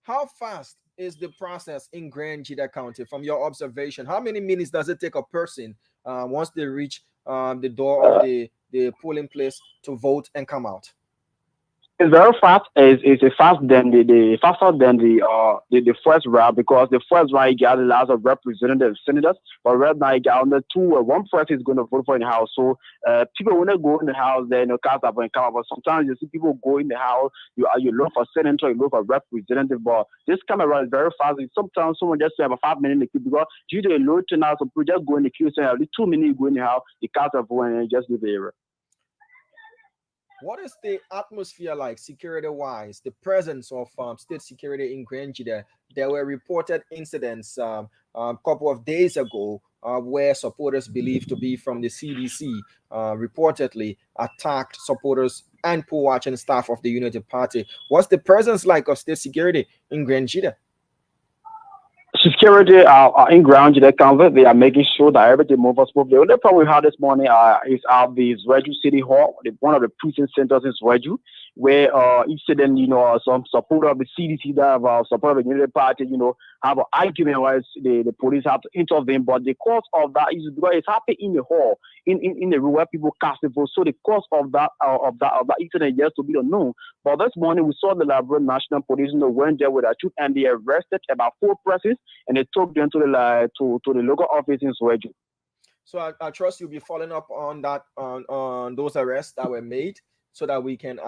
How fast is the process in Gedeh County from your observation? How many minutes does it take a person once they reach the door of the polling place to vote and come out? It's very fast. It's faster than the first round, because the first round you got a lot of representatives, senators, but right now you got only one person is going to vote for in the house. So people when they go in the house, they cast up and come up. But sometimes you see people go in the house, you look for senator, you look for representative, but this come around is very fast. Sometimes someone just have a 5 minute in the queue because due to a low turnout, so people just go in the queue, say 2 minutes you go in the house, you cast up and just leave the area. What is the atmosphere like security-wise, the presence of state security in Gedeh? There were reported incidents a couple of days ago where supporters believed to be from the CDC reportedly attacked supporters and poll watching staff of the United Party. What's the presence like of state security in Gedeh? Security in ground Gedeh County, they are making sure that everything moves smoothly. The only problem we had this morning is at the Zweju City Hall, one of the precinct centers in Zweju, where incident, some supporter of the CDC that have support of the United Party, have an argument where the police have to intervene. But the cause of that is because it's happening in the hall, in the room where people cast the vote. So the cause of that incident yet to be unknown. But this morning we saw the Liberia National Police went there with a troop and they arrested about 4 persons and they took them to the local office in Zweju. So I trust you'll be following up on that on those arrests that were made, so that we can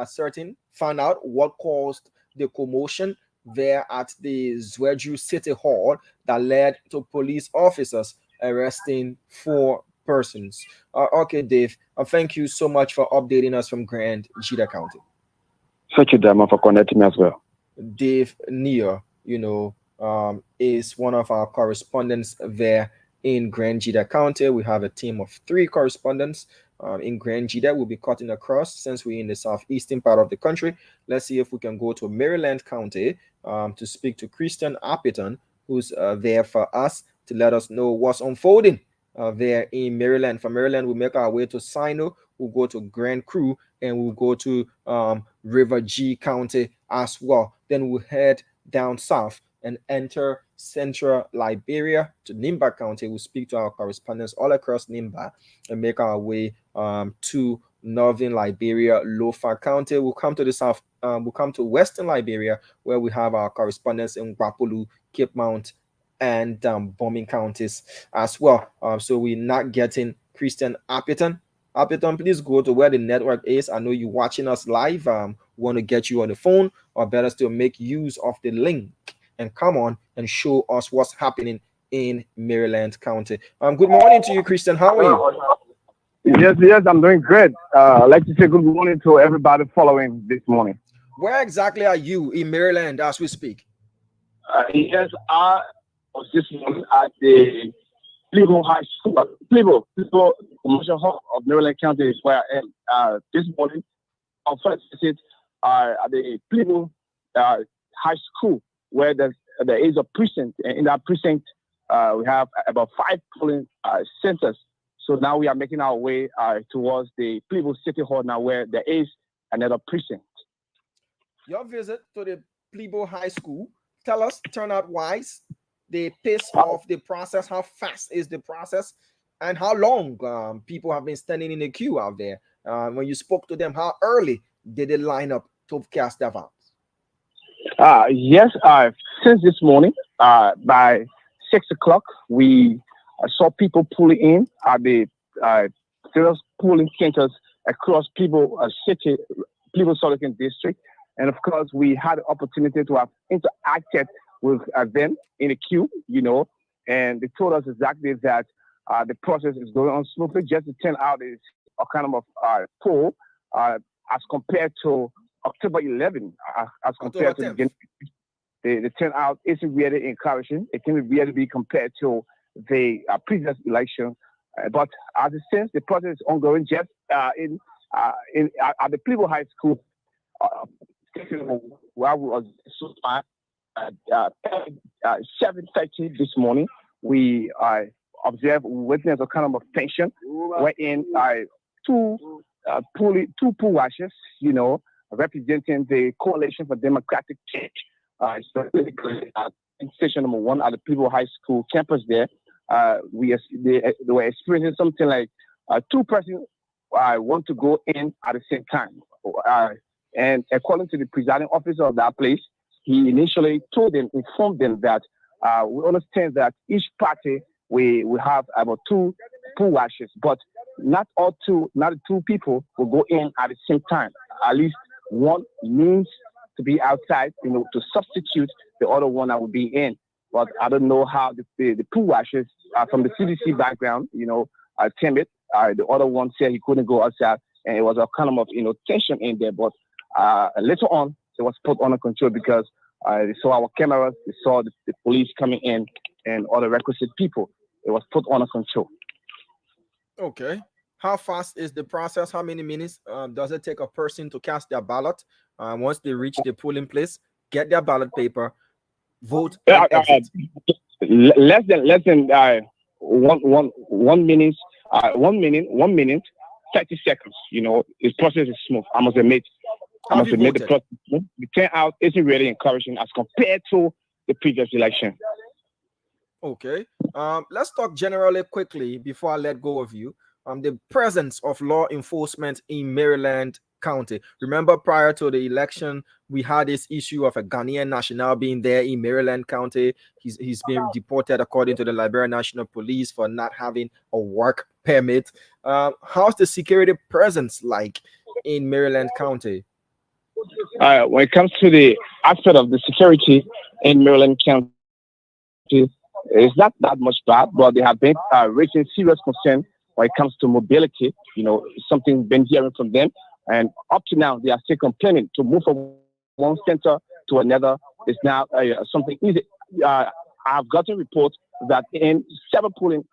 find out what caused the commotion there at the Zweju City Hall that led to police officers arresting 4 persons. Okay, Dave, thank you so much for updating us from Gedeh County. Thank you, Dama, for connecting me as well. Dave Nia, is one of our correspondents there in Gedeh County. We have a team of 3 correspondents in Gedeh. We'll be cutting across since we're in the southeastern part of the country. Let's see if we can go to Maryland County to speak to Christian Appiton, who's there for us to let us know what's unfolding there in Maryland. From Maryland, we'll make our way to Sino, we'll go to Grand Cru, and we'll go to River G County as well. Then we'll head down south and enter central Liberia to Nimba County. We'll speak to our correspondents all across Nimba and make our way to northern Liberia, Lofa County. We'll come to the south, we'll come to western Liberia, where we have our correspondents in Guapulu, Cape Mount, and Bong counties as well. So we're not getting Christian Appiton. Appiton, please go to where the network is. I know you're watching us live. Want to get you on the phone, or better still, make use of the link and come on and show us what's happening in Maryland County. Good morning to you, Christian. How are you? Yes, I'm doing great. I'd like to say good morning to everybody following this morning. Where exactly are you in Maryland as we speak? Yes, I was this morning at the Plebo High School, Plebo Commercial Hall of Maryland County is where I am. This morning, our first visit at the Plebo High School, where there is a precinct. In that precinct, we have about 5 polling centers. So now we are making our way towards the Plebo City Hall now, where there is another precinct. Your visit to the Plebo High School, tell us, turnout-wise, the pace of the process, how fast is the process, and how long people have been standing in the queue out there. When you spoke to them, how early did they line up to cast their votes? Yes, since this morning, by 6 o'clock, we saw people pulling in at the various polling centers across Plebo City, Plebo Sullivan District. And of course, we had the opportunity to have interacted with them in the queue, and they told us exactly that the process is going on smoothly. Just the turnout is a kind of poll as compared to October 11, as compared to the turnout isn't really encouraging. It can really be compared to the previous election. But as it stands, the process is ongoing. Just at the Plebo High School, where we was so far at 7:30 this morning. We observed, witness a kind of tension wherein two pool washers, representing the Coalition for Democratic Change, specifically at station number 1 at the People High School campus there. They were experiencing something like two persons want to go in at the same time. And according to the presiding officer of that place, he initially informed them that we understand that each party we have about 2 pool washers, but not the two people will go in at the same time. At least one needs to be outside, to substitute the other one that will be in. But I don't know how the pool washers from the CDC background, timid. The other one said he couldn't go outside, and it was a kind of tension in there. But later on, it was put under control because they saw our cameras, they saw the police coming in, and all the requisite people. It was put under control. Okay. How fast is the process? How many minutes does it take a person to cast their ballot? Once they reach the polling place, get their ballot paper, vote, and exit? Less than 1 minute, 1 minute, 30 seconds. The process is smooth. I must admit the process. The turnout isn't really encouraging as compared to the previous election. Okay. Let's talk generally quickly before I let go of you. The presence of law enforcement in Maryland County. Remember, prior to the election, we had this issue of a Ghanaian national being there in Maryland County. He's been deported according to the Liberia National Police for not having a work permit. How's the security presence like in Maryland County? When it comes to the aspect of the security in Maryland County, it's not that much bad, but they have been raising serious concern when it comes to mobility. Something been hearing from them, and up to now they are still complaining to move from one center to another. It's now something easy. I've gotten reports that in several polling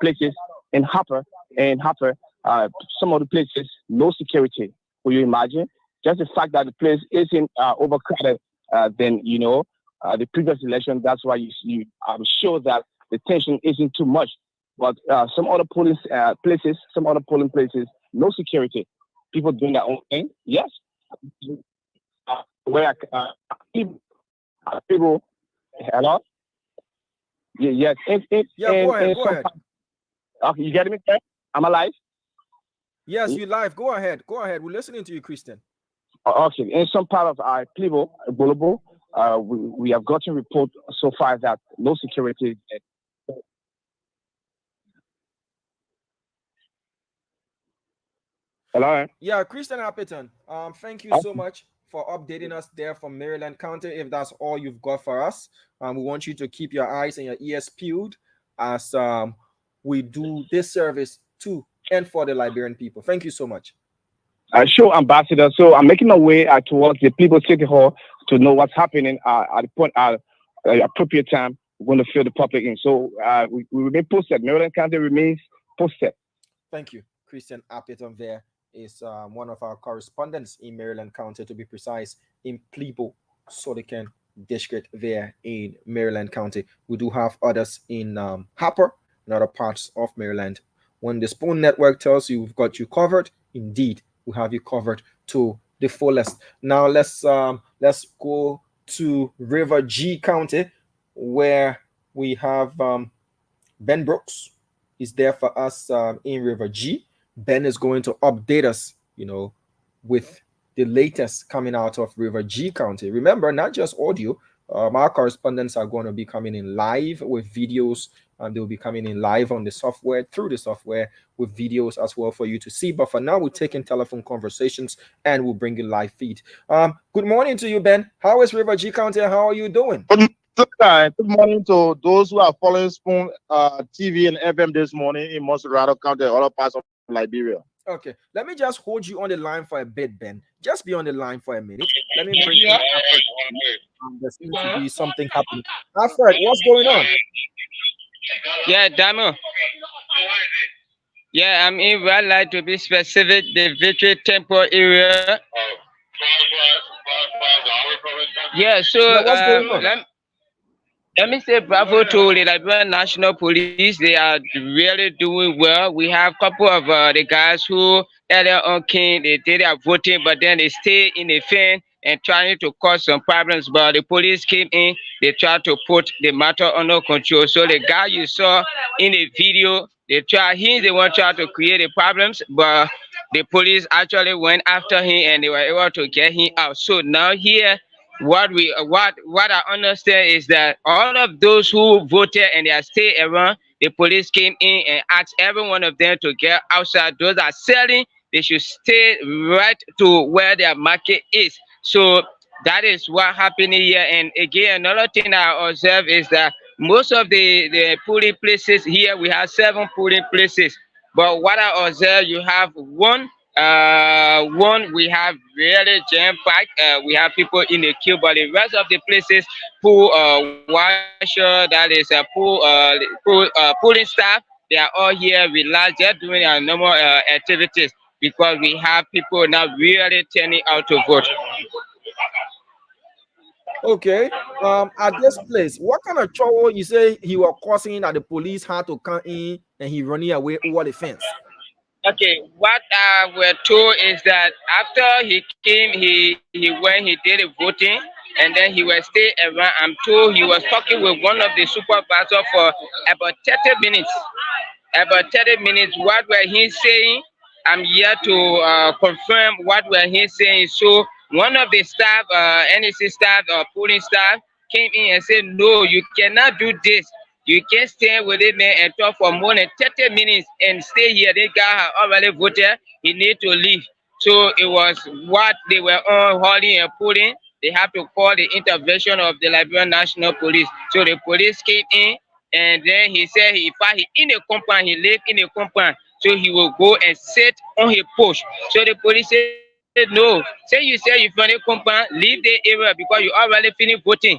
places in Harper, some of the places no security. Will you imagine? Just the fact that the place isn't overcrowded, then the previous election. That's why I'm sure that the tension isn't too much. But some other polling places, no security. People doing their own thing. Yes. Where people, hello? Yes. Go ahead. Okay, you getting me, sir? I'm alive? Yes, you're live. Go ahead. We're listening to you, Christian. Okay. In some part of our Plibo, Bolobo, we have gotten report so far that no security. Hello. Yeah, Christian Appleton. Thank you so much for updating us there from Maryland County. If that's all you've got for us, we want you to keep your eyes and your ears peeled as we do this service to and for the Liberian people. Thank you so much. Sure, Ambassador. So I'm making my way towards the People City Hall to know what's happening at the point at appropriate time. We're going to fill the public in. So we remain posted. Maryland County remains posted. Thank you, Christian Appleton. There is one of our correspondents in Maryland County, to be precise, in Plibo, Sodican District there in Maryland County. We do have others in Harper and other parts of Maryland. When the Spoon Network tells you we've got you covered, indeed, we have you covered to the fullest. Now let's go to River G County, where we have Ben Brooks is there for us in River G. Ben is going to update us, with the latest coming out of River G County. Remember, not just audio. Our correspondents are going to be coming in live with videos, and they'll be coming in live on the software, through the software, with videos as well for you to see. But for now, we're taking telephone conversations and we'll bring you live feed. Good morning to you, Ben. How is River G County? How are you doing? Good morning to those who are following Spoon TV and FM this morning in Montserrado County and other parts of Liberia. Okay, let me just hold you on the line for a bit, Ben. Just be on the line for a minute. Let me bring you there seems to be something happening. Alfred, what's going on? Yeah, Damo. Yeah, I'm in Weah, to be specific, the Victory Temple area. Yeah, so what's going on? let me say bravo to the Liberian National Police. They are really doing well. We have a couple of the guys who earlier on came, they did their voting, but then they stay in the fence and trying to cause some problems. But the police came in, they tried to put the matter under control. So the guy you saw in the video, they want to try to create the problems, but the police actually went after him and they were able to get him out. So now here, what I understand is that all of those who voted and they are stay around, the police came in and asked every one of them to get outside. Those that are selling, they should stay right to where their market is. So that is what happened here. And again, another thing I observe is that most of the polling places here, we have 7 polling places. But what I observe, you have one we have really jam packed. We have people in the queue, but the rest of the places, washer, that is polling staff, they are all here relaxed, they're doing our normal activities because we have people now really turning out to vote. Okay. At this place, what kind of trouble you say he was causing that the police had to come in and he running away over the fence? Okay, what we're told is that after he came, he went, he did the voting, and then he was stay around. I'm told he was talking with one of the supervisors for about 30 minutes. About 30 minutes. What were he saying? I'm here to confirm what were he saying. So one of the staff, NEC staff or polling staff, came in and said, "No, you cannot do this. You can't stay with it, man, and talk for more than 30 minutes and stay here. This guy has already voted. He need to leave." So it was what they were on holding and pulling. They have to call the intervention of the Liberian National Police. So the police came in, and then he said he in a compound, he lived in a compound. So he will go and sit on his post. So the police said, "No. Say you find a compound, leave the area because you already finished voting."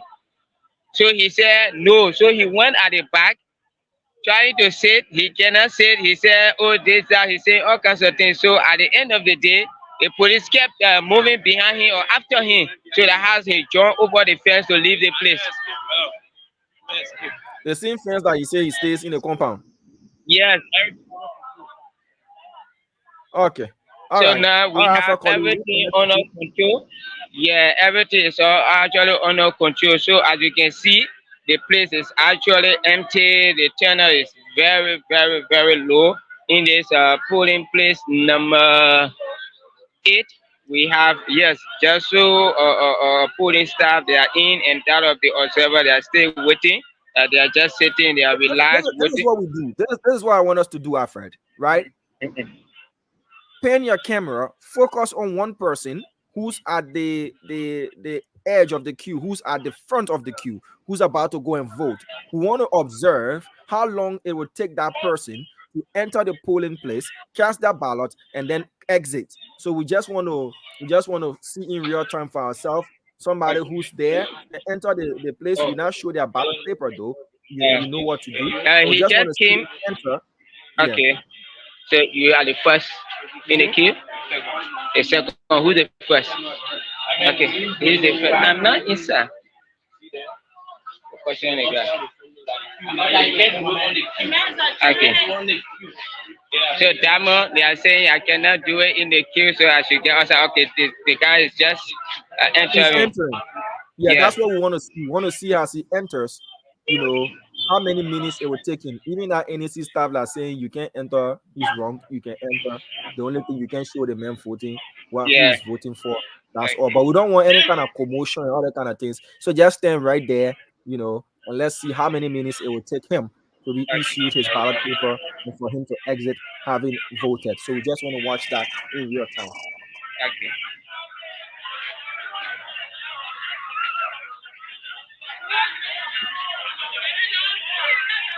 So he said no. So he went at the back, trying to sit. He cannot sit. He said, "Oh, this, that." He said all kinds of things. So at the end of the day, the police kept moving behind him or after him. So the house he jumped over the fence to leave the place. The same fence that you say he stays in the compound. Yes. Okay. All so right. now we have everything under control. Yeah, everything is all actually under control. So as you can see, the place is actually empty. The turnout is very, very, very low in this polling place number 8. We have, yes, just so polling staff, they are in, and that of the observer, they are still waiting. They are just sitting, they are relaxed. This is what we do. This is what I want us to do, Alfred, right? Pan your camera, focus on one person who's at the edge of the queue, who's at the front of the queue, who's about to go and vote. We want to observe how long it will take that person to enter the polling place, cast their ballot, and then exit. So we just want to see in real time for ourselves somebody who's there and enter the place. We now show their ballot paper though. You know what to do. He just came. Enter. Okay. Yeah. So you are the first in the queue. The second, who's the first? Okay, he's the first. I'm not inside. Question again. Okay. So Damo, they are saying I cannot do it in the queue, so I should get also. Okay, the guy is just entering. Yeah, that's what we want to see. We want to see as he enters, how many minutes it will take him. Even that NEC staff are saying you can't enter, he's wrong. You can enter. The only thing you can show the man voting what he's voting for. That's all. But we don't want any kind of commotion and all that kind of things. So just stand right there, and let's see how many minutes it will take him to be issued his ballot paper and for him to exit having voted. So we just want to watch that in real time. Okay.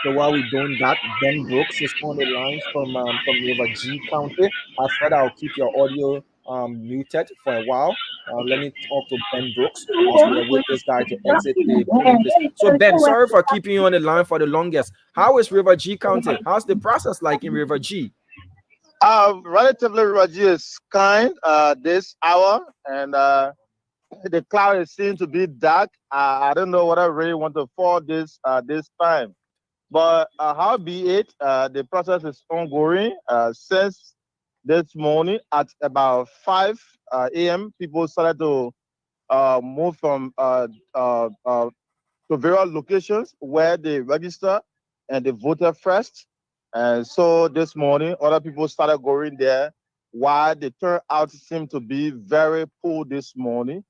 So while we're doing that, Ben Brooks is on the line from Lofa County. I said I'll keep your audio muted for a while. Let me talk to Ben Brooks as we wait this guy to exit the place. So Ben, sorry for keeping you on the line for the longest. How is River G County? How's the process like in River G? Relatively, Raji is kind this hour, and the cloud is seen to be dark. I don't know what I really want to fall this time, but how be it, the process is ongoing since this morning at about 5 a.m. People started to move from to various locations where they register and they voted first. And so this morning, other people started going there, while the turnout seemed to be very poor this morning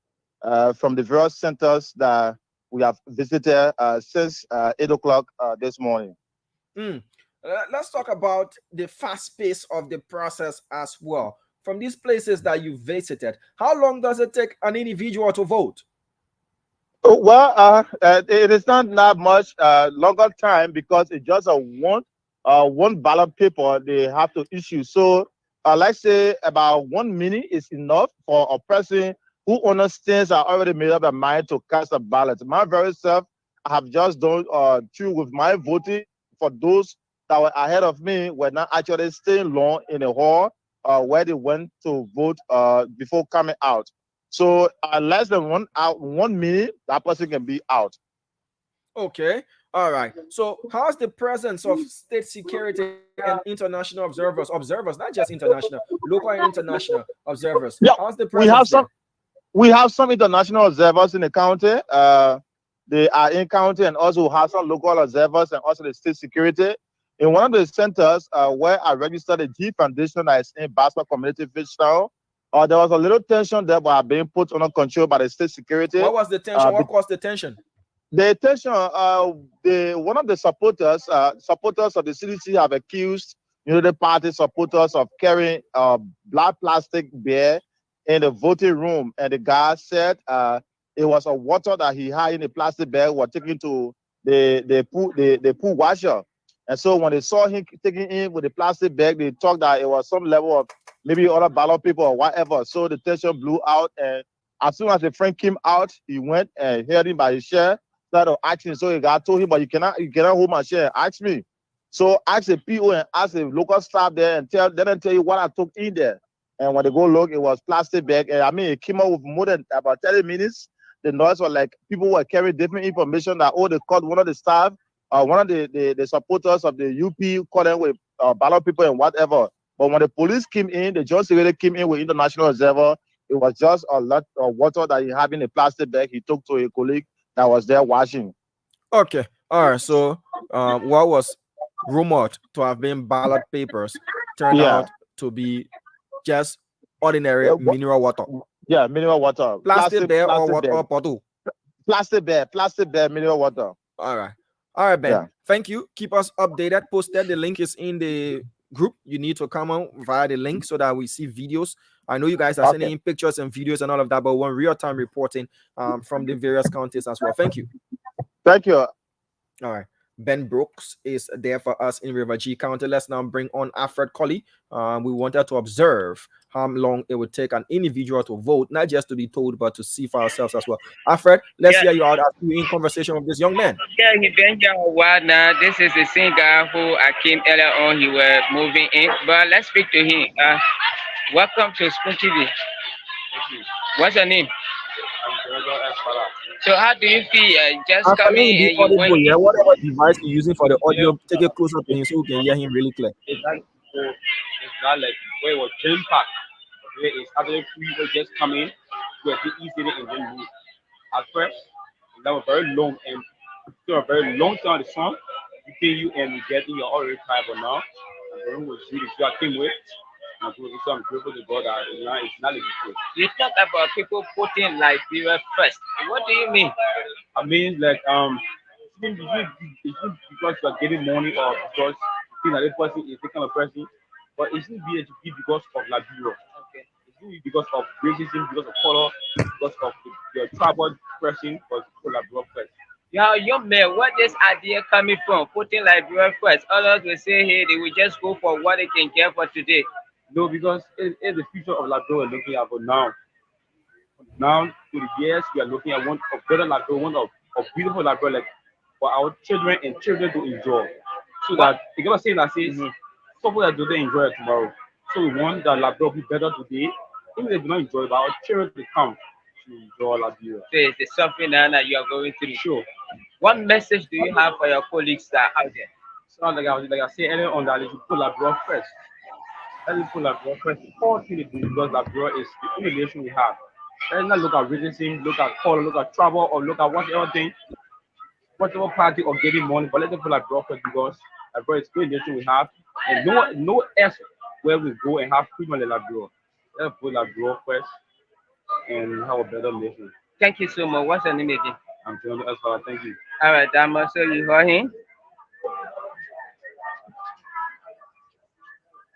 from the various centers that we have visited since 8 o'clock this morning. Let's talk about the fast pace of the process as well. From these places that you visited, how long does it take an individual to vote? Well, it is not that much longer time because it's just a one ballot paper they have to issue. So, let's say about 1 minute is enough for a person who understands I already made up their mind to cast a ballot. My very self, I have just done through with my voting. For those that were ahead of me, were not actually staying long in the hall where they went to vote before coming out. So less than 1 minute, that person can be out. Okay. All right. So how's the presence of state security and international observers, not just international, local and international observers? Yeah, how's the presence we have some international observers in the county. They are in county, and also have some local observers and also the state security. In one of the centers where I registered the G Foundation that is in Baspa Community Fish Town, there was a little tension there, but being put under control by the state security. What was the tension? What caused the tension? The tension, one of the supporters of the CDC have accused the party supporters of carrying black plastic beer in the voting room, and the guy said it was a water that he had in a plastic bag was taken to the pool washer. And so when they saw him taking in with the plastic bag, they thought that it was some level of maybe other ballot people or whatever. So the tension blew out, and as soon as the friend came out, he went and held him by his shirt, started asking. So the guy told him, but you cannot hold my shirt. Ask me. So ask the PO and ask the local staff there and let them tell you what I took in there. And when they go look, it was plastic bag. And I mean, it came out with more than about 30 minutes. The noise was like people were carrying different information that, they caught one of the staff, one of the supporters of the UP, caught them with ballot people and whatever. But when the police came in, the judge really came in with international observer. It was just a lot of water that he had in a plastic bag he took to a colleague that was there washing. Okay. All right. So what was rumored to have been ballot papers turned out to be just ordinary mineral water. Yeah, mineral water. Plastic bear or water or bottle? Plastic bear, mineral water. All right. All right, Ben. Yeah. Thank you. Keep us updated. Posted. The link is in the group. You need to come on via the link so that we see videos. I know you guys are sending in pictures and videos and all of that, but one real-time reporting from the various counties as well. Thank you. Thank you. All right. Ben Brooks is there for us in River G County. Let's now bring on Alfred Colley. We wanted to observe how long it would take an individual to vote, not just to be told, but to see for ourselves as well. Alfred, let's hear you out after you in conversation with this young man. Yeah, he been here a while now. This is the same guy who I came earlier on. He was moving in, but let's speak to him. Welcome to Spoon TV. What's your name? So how do you feel just coming and you went? Yeah, whatever device you're using for the audio, take it closer to him so we can hear him really clear. It's not like where it was jam packed. Where it's other people just come in, where they easily and then move. At first, that was very long and still a very long time the song. Between you and getting your already tired but now. And the room was really I came with. I'm grateful to God that it's not like before. You talk about people putting Liberia first. What do you mean? I mean, like, it's because you are getting money or because you think that this person is the kind of person, but it shouldn't be because of Liberia. Okay. It shouldn't be because of racism, because of color, because of your tribal person, or Liberia first. Yeah, young man, where this idea coming from? Putting Liberia first. Others will say, hey, they will just go for what they can get for today. No, because it's the future of Liberia we're looking at for now. Now, to the years, we are looking at one of better Liberia, one of beautiful Liberia, like for our children and children to enjoy. So that, you gotta say that says, something that they enjoy it tomorrow. So we want that Liberia be better today. Even if they do not enjoy it, but our children to come to enjoy Liberia. So it's something that you are going through. Sure. What message do you have for your colleagues that are out there? So like I said earlier on, that they should put Liberia first. Let me put Liberia first. All things they do, because Liberia is the only nation we have. Let's not look at racism, look at color, look at travel, or look at whatever thing, whatever party or getting money, but let them put Liberia first, because Liberia is the only nation we have, and no else where we go and have freedom in Liberia. Let's put Liberia first and have a better nation. Thank you so much. What's your name again? I'm John Esfala. Thank you. All right, Dama. So you heard him.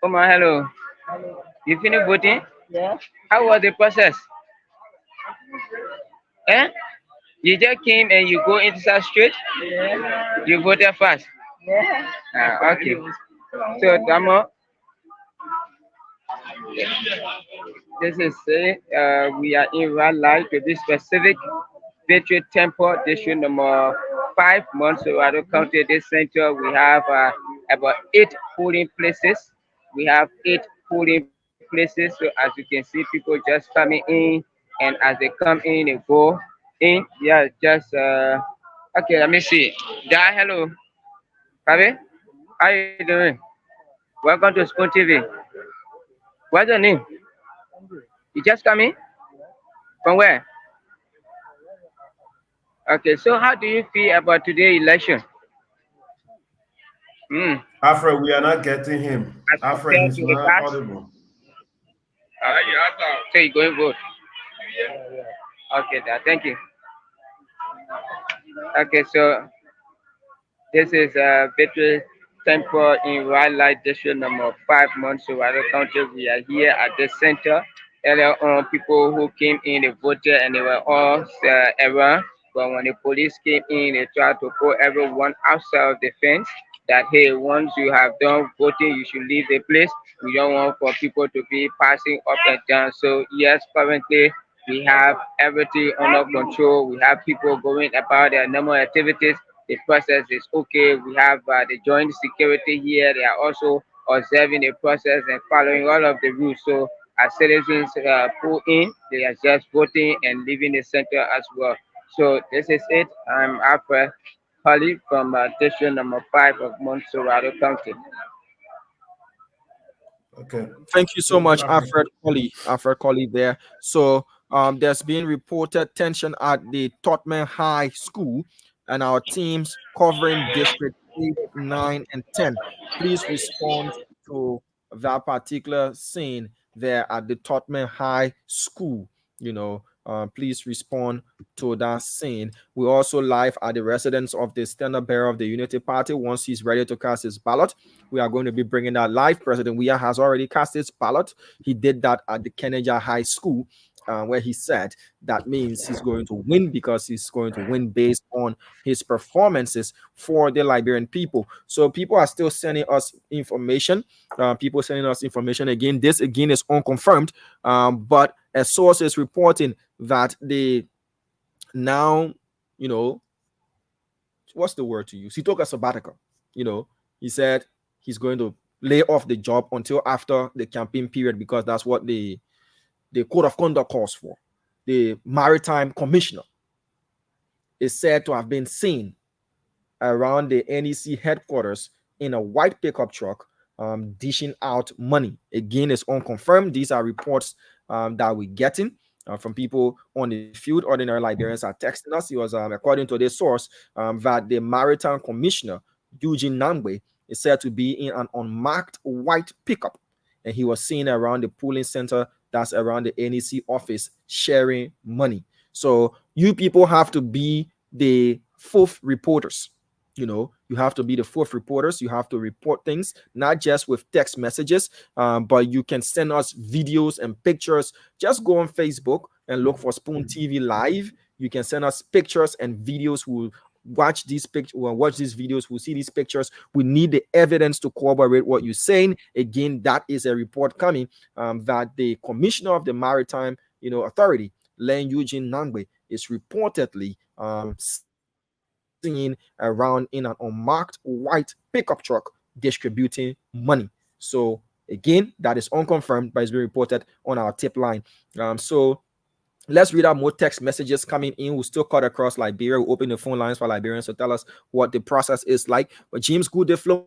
Come on, hello. You finished voting? Yeah. How was the process? Eh? You just came and you go into that street? Yeah. You voted fast? Yeah. Okay. So, Dama, this is it. We are in right line to be specific. Victory Temple, district number 5, Montserrado County. This center, we have about 8 polling places. We have 8 polling places. So as you can see, people just coming in, and as they come in, they go in. Yeah, just okay. Let me see. Yeah, hello, Fabi. How you doing? Welcome to Spoon TV. What's your name? You just coming? From where? Okay, so how do you feel about today's election? Alfred, we are not getting him. Alfred is not audible. So you going vote? Okay, thank you. Okay, so this is Victory Temple in Wildlife District number 5, Montserrado County. We are here at the center. Earlier on, people who came in, they voted and they were all around. But when the police came in, they tried to put everyone outside of the fence. That hey, once you have done voting, you should leave the place. We don't want for people to be passing up and down. So yes, currently we have everything under control. We have people going about their normal activities. The process is okay. We have the joint security here. They are also observing the process and following all of the rules. So as citizens pull in, they are just voting and leaving the center as well. So this is it. I'm Alfred Holly from district number 5 of Montserrado County. Okay. Thank you so much, Alfred Colley. Alfred Colley there. So there's been reported tension at the Totman High School, and our teams covering District 8, 9, and 10. Please respond to that particular scene there at the Totman High School. Please respond to that scene. We're also live at the residence of the standard bearer of the Unity Party. Once he's ready to cast his ballot, we are going to be bringing that live. President Weah has already cast his ballot. He did that at the Kenneja High School, where he said that means he's going to win, because he's going to win based on his performances for the Liberian people. So people are still sending us information. People sending us information again. This again is unconfirmed, but a source is reporting that they now, what's the word to use? He took a sabbatical. He said he's going to lay off the job until after the campaign period, because that's what the code of conduct calls for. The maritime commissioner is said to have been seen around the NEC headquarters in a white pickup truck, dishing out money. Again, it's unconfirmed. These are reports that we're getting from people on the field. Ordinary Liberians are texting us. It was, according to this source, that the maritime commissioner, Eugene Nangwe, is said to be in an unmarked white pickup, and he was seen around the polling center that's around the NEC office sharing money. So you people have to be the fourth reporters. You have to be the fourth reporters. You have to report things, not just with text messages, but you can send us videos and pictures. Just go on Facebook and look for Spoon TV Live. You can send us pictures and videos. We'll watch these pictures. We'll watch these videos. We'll see these pictures. We need the evidence to corroborate what you're saying. Again, that is a report coming that the commissioner of the Maritime, Authority, Len Eugene Nangwe, is reportedly seen around in an unmarked white pickup truck distributing money. So Again, that is unconfirmed, but it's been reported on our tip line. So let's read out more text messages coming in. We'll still cut across Liberia. We'll open the phone lines for Liberians to tell us what the process is like. But James Gedeh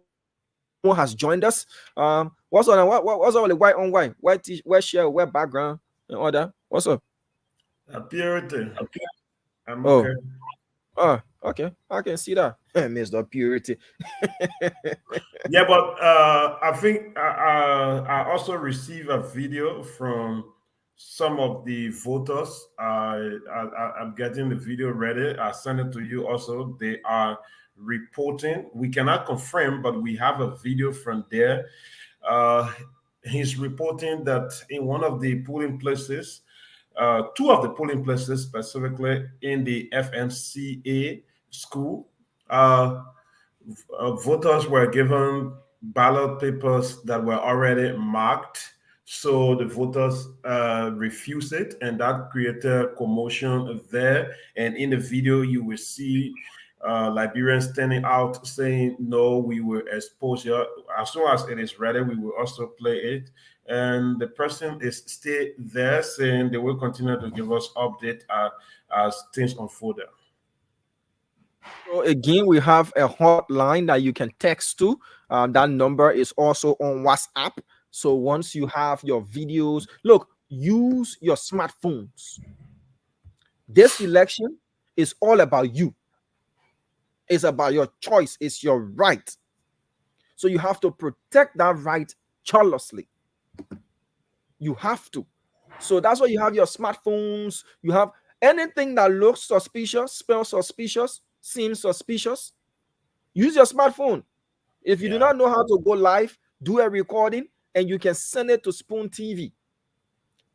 has joined us. What's on? What's on the white on white? White shirt, white background, and all that. What's up? Purity. I'm Oh. okay. Oh, okay. I can see that. Mr. Purity. Yeah, but I think I also received a video from some of the voters. I'm getting the video ready. I sent it to you also. They are reporting. We cannot confirm, but we have a video from there. He's reporting that in one of the polling places, two of the polling places, specifically in the FMCA school, voters were given ballot papers that were already marked. So the voters refused it, and that created commotion there. And in the video, you will see Liberians standing out saying, no, we will expose you. As soon as it is ready, we will also play it. And the person is still there saying they will continue to give us update as things unfold. So again, we have a hotline that you can text to. That number is also on WhatsApp. So once you have your videos, look, use your smartphones. This election is all about you. It's about your choice. It's your right. So you have to protect that right jealously. You have to. So that's why you have your smartphones. You have anything that looks suspicious, smells suspicious, seems suspicious. Use your smartphone. If you do not know how to go live, do a recording and you can send it to Spoon TV.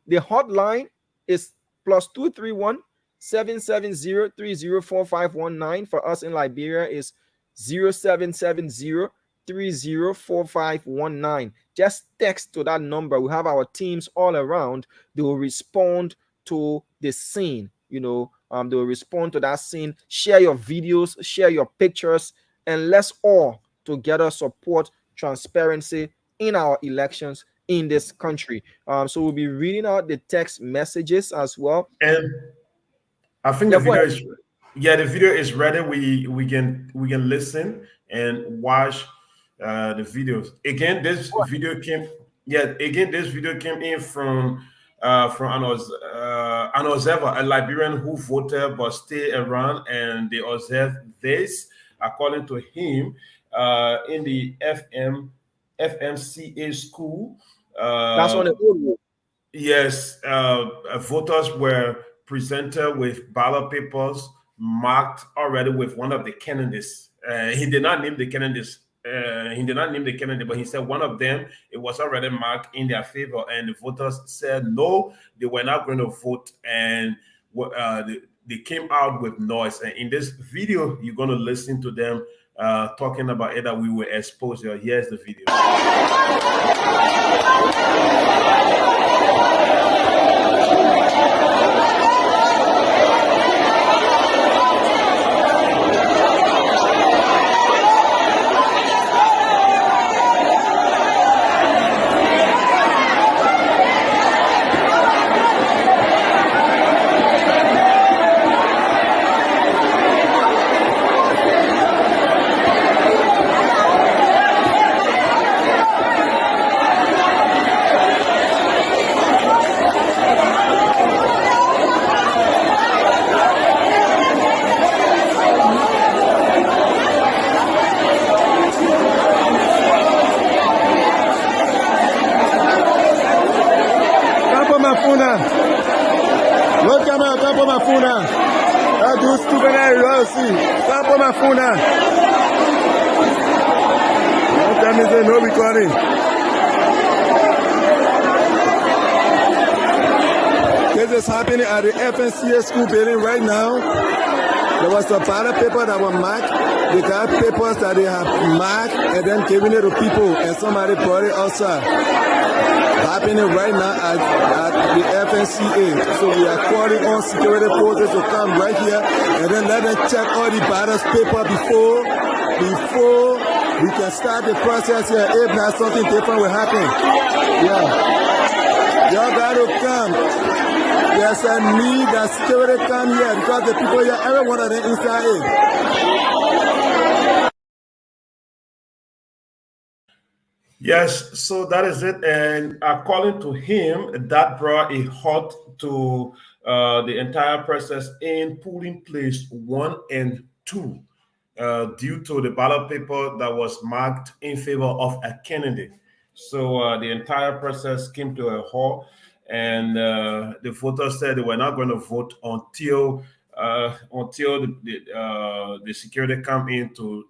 The hotline is +231 770 304519. For us in Liberia is 0770 304519. Just text to that number. We have our teams all around. They will respond to the scene. They will respond to that scene. Share your videos, share your pictures, and let's all together support transparency in our elections in this country. So we'll be reading out the text messages as well. And I think the video is ready. We can listen and watch the videos. Again, this video came in from an observer, a Liberian who voted but stayed around, and they observed this. According to him, in the FMCA school, that's on the audio. Yes, voters were presented with ballot papers marked already with one of the candidates. He did not name the candidates. But he said one of them, it was already marked in their favor, and the voters said no, they were not going to vote, and they came out with noise. And in this video, you're going to listen to them talking about it, that we were exposed. Here's the video. This is happening at the FNCA school building right now. There was a ballot paper that was marked. They got papers that they have marked and then giving it to people, and somebody brought it outside. Happening right now at the FNCA. So we are calling on security forces to come right here and then let them check all the ballot paper before we can start the process here. If not, something different will happen. Yeah. Y'all got to come. There's a need that security come here because the people here, every one of them inside it. Yes, so that is it. And according to him, that brought a halt to the entire process in polling place 1 and 2 due to the ballot paper that was marked in favor of a candidate. So the entire process came to a halt, and the voters said they were not going to vote until the security come in to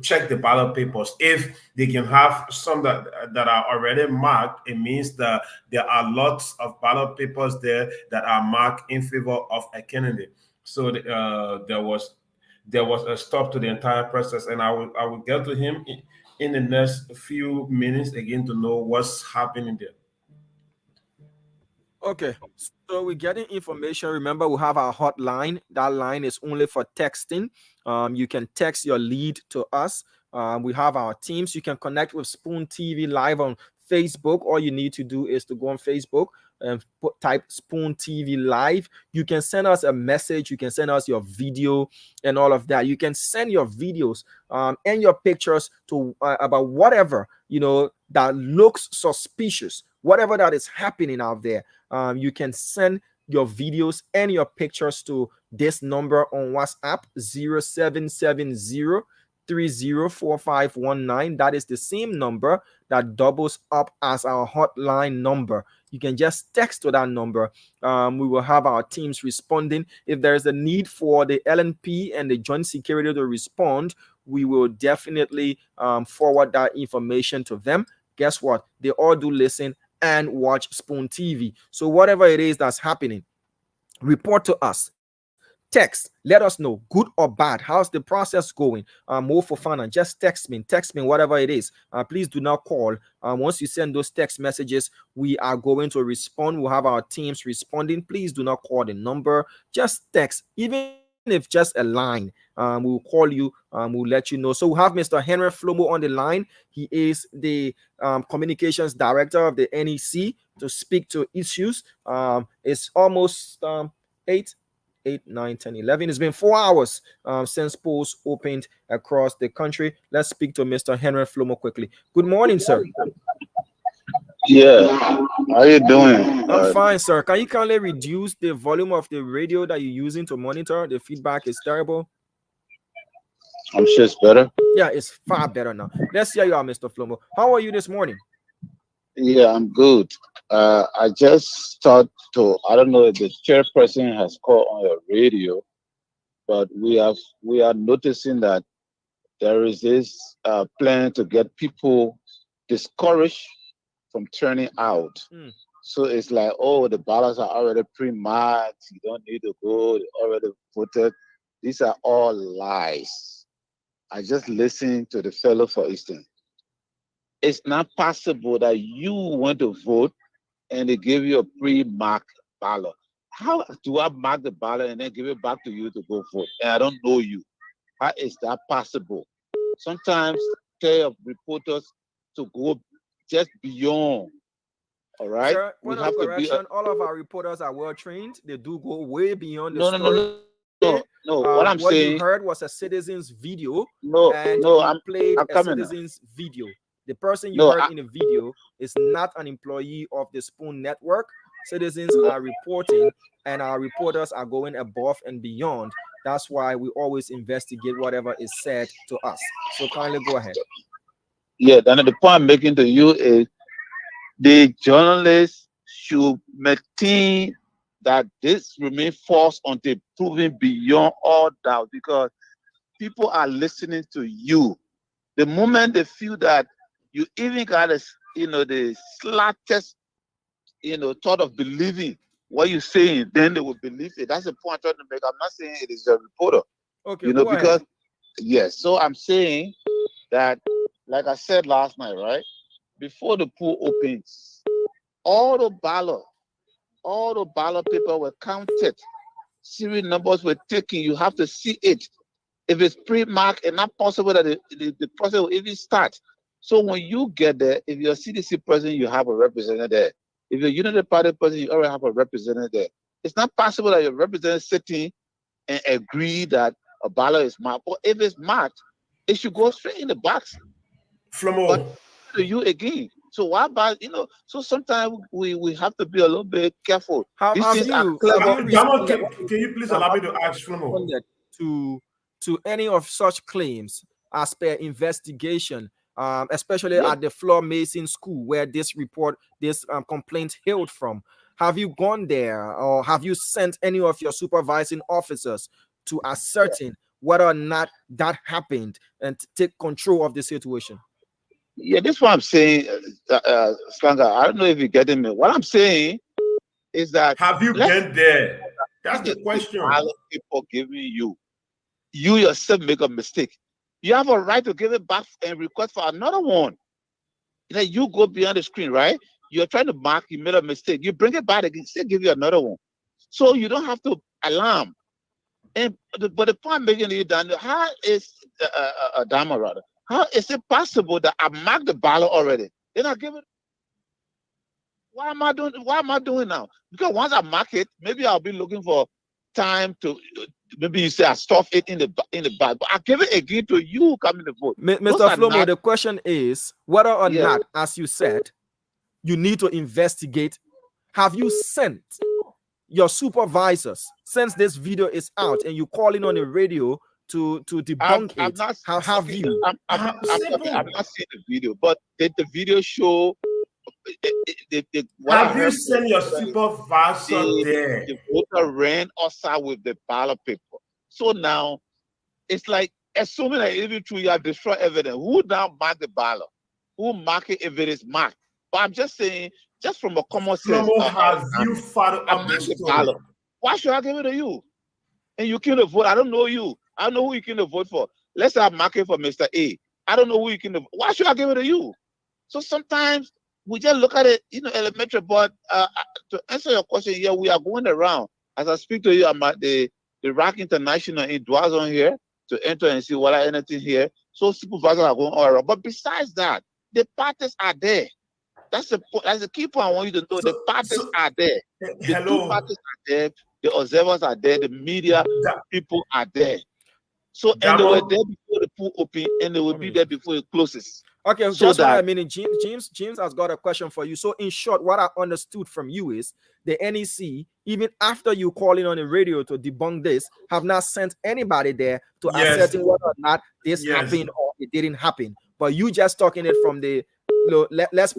check the ballot papers. If they can have some that are already marked, it means that there are lots of ballot papers there that are marked in favor of a candidate. So there was a stop to the entire process, and I will get to him in the next few minutes again to know what's happening there. Okay, so we're getting information. Remember, we have our hotline. That line is only for texting. You can text your lead to us. We have our teams. You can connect with Spoon TV live on Facebook. All you need to do is to go on Facebook and type Spoon TV live. You can send us a message. You can send us your video and all of that. You can send your videos and your pictures to about whatever that looks suspicious, whatever that is happening out there. You can send your videos and your pictures to this number on WhatsApp 0770-304519. That is the same number that doubles up as our hotline number. You can just text to that number. We will have our teams responding. If there is a need for the LNP and the Joint Security to respond, we will definitely forward that information to them. Guess what? They all do listen and watch Spoon TV. So whatever it is that's happening, report to us. Text, let us know, good or bad. How's the process going? More for fun, and just text me, whatever it is. Please do not call. Once you send those text messages, we are going to respond. We'll have our teams responding. Please do not call the number. Just text, even if just a line. We'll call you. We'll let you know. So we have Mr. Henry Flomo on the line. He is the communications director of the NEC to speak to issues. It's almost 8, 9, 10, 11. It's been 4 hours since polls opened across the country. Let's speak to Mr. Henry Flomo quickly. Good morning, sir. Yeah, how you doing? I'm fine, sir. Can you kindly reduce the volume of the radio that you're using to monitor? The feedback is terrible. I'm sure it's better. Yeah, it's far better now. Let's hear you out, Mr. Flomo. How are you this morning? Yeah, I'm good. I just thought I don't know if the chairperson has called on your radio, but we are noticing that there is this plan to get people discouraged from turning out. So it's like, oh, the ballots are already pre-marked. You don't need to go. They already voted. These are all lies. I just listened to the fellow, for instance. It's not possible that you want to vote and they give you a pre-marked ballot. How do I mark the ballot and then give it back to you to go vote? And I don't know you. How is that possible? Sometimes tell your reporters to go just beyond. All right. Sir, point of correction, all of our reporters are well trained. They do go way beyond the story. No. What I'm saying, you heard was a citizen's video. I'm played a citizen's video. The person you heard in the video is not an employee of the Spoon Network. Citizens are reporting, and our reporters are going above and beyond. That's why we always investigate whatever is said to us. So kindly go ahead. Yeah, then the point I'm making to you is the journalists should maintain that this remain false until proven beyond all doubt, because people are listening to you. The moment they feel that you even got the slightest, thought of believing what you're saying, then they will believe it. That's the point I'm trying to make. I'm not saying it is a reporter. Okay, because yes. So I'm saying that, like I said last night, right? Before the poll opens, all the ballot paper were counted. Serial numbers were taken. You have to see it. If it's pre-marked, it's not possible that the process will even start. So when you get there, if you're a CDC president, you have a representative there. If you're a Unity Party president, you already have a representative there. It's not possible that your representative sitting and agree that a ballot is marked. But if it's marked, it should go straight in the box. Flomo. But to you again. So why about, so sometimes we have to be a little bit careful. These things are clever. Can you please allow me to ask Flomo? To any of such claims as per investigation, especially at the Floor Mason School where this complaint hailed from? Have you gone there, or have you sent any of your supervising officers to ascertain whether or not that happened and take control of the situation? Yeah, this is what I'm saying, Slanga. I don't know if you're getting me. What I'm saying is that have you been there? That's the question. People giving you yourself make a mistake. You have a right to give it back and request for another one. Then you go behind the screen, right? You're trying to mark, you made a mistake. You bring it back again, still give you another one. So you don't have to alarm. But the point I'm making is that how is a dama rather? How is it possible that I marked the ballot already? Then I give it. Why am I doing now? Because once I mark it, maybe I'll be looking for time to, maybe you say I stuff it in the bag, but I give it again to you coming to vote. Mr. Flomo, the question is whether or not, as you said, you need to investigate. Have you sent your supervisors, since this video is out and you calling on the radio to debunk it? How have you? I'm not seeing the video, but did the video show? Have you sent your supervisor there? The voter ran outside with the ballot paper. So now it's like assuming that even true, you have destroyed evidence. Who now mark the ballot? Who mark it if it is marked? But I'm just saying, just from a common sense. Have you followed up this story? Why should I give it to you? And you can't vote. I don't know you. I don't know who you can vote for. Let's say I'm marking for Mr. A. I don't know who you can vote. Why should I give it to you? So sometimes we just look at it, elementary. But to answer your question, yeah, we are going around. As I speak to you, I'm at the Rock International in Dwazon here to enter and see what anything here. So supervisors are going all around. But besides that, the parties are there. That's the key point I want you to know. The parties are there. The two parties are there. The observers are there. The media people are there. So and they were there before the pool open, and they will be there before it closes. Okay, so just 1 minute. James has got a question for you. So in short, what I understood from you is the NEC, even after you calling on the radio to debunk this, have not sent anybody there to ascertain whether or not this happened or it didn't happen. But you just talking it from the let's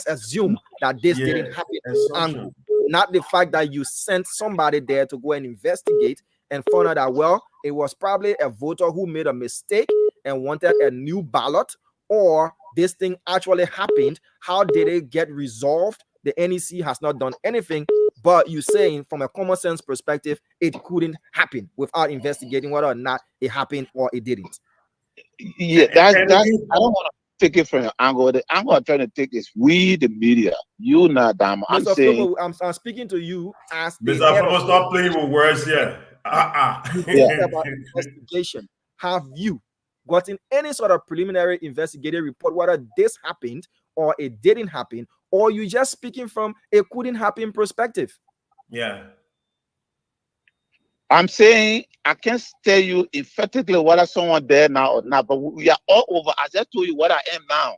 assume that this didn't happen angle, not the fact that you sent somebody there to go and investigate and found out that, well, it was probably a voter who made a mistake and wanted a new ballot, or this thing actually happened. How did it get resolved? The NEC has not done anything, but you saying from a common sense perspective, it couldn't happen without investigating whether or not it happened or it didn't. Yeah, that's I don't want to take it from your angle. The angle I'm trying to take is we, the media, you not damn. I'm Mr. saying, Flomo, I'm speaking to you as Mr. Flomo, stop playing with words here. About investigation. Have you gotten any sort of preliminary investigative report whether this happened or it didn't happen, or you just speaking from a couldn't happen perspective? Yeah. I'm saying I can't tell you emphatically whether someone there now or not, but we are all over. I just told you what I am now.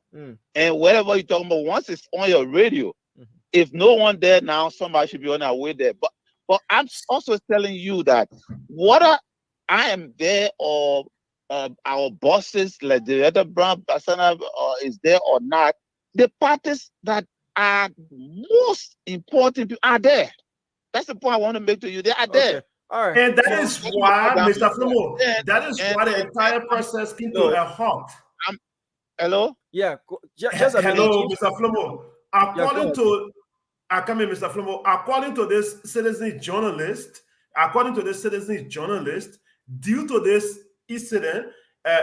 And whatever you're talking about, once it's on your radio, if no one there now, somebody should be on our way there. But I'm also telling you that whether I am there or our bosses, like the other brand persona, is there or not, the parties that are most important are there. That's the point I want to make to you. They are there. All right. And that is why, Mr. Flomo, that is why the entire process came to a halt. Hello? Yeah. Just a hello, minute. Mr. Flomo. According to this citizen journalist, due to this incident,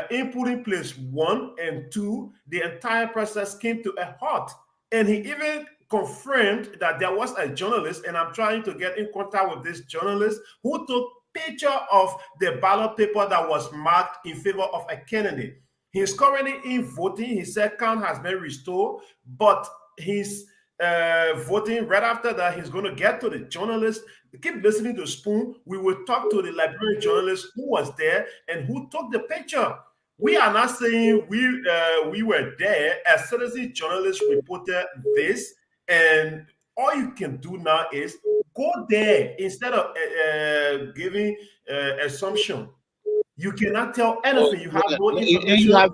input in place 1 and 2, the entire process came to a halt. And he even confirmed that there was a journalist, and I'm trying to get in contact with this journalist who took picture of the ballot paper that was marked in favor of a candidate. He's currently in voting. His count has been restored, but he's voting. Right after that, he's going to get to the journalist. Keep listening to Spoon. We will talk to the Liberian journalist who was there and who took the picture. We are not saying we were there. A citizen journalist reported this, and all you can do now is go there instead of giving assumption. You cannot tell anything. You have no information. You have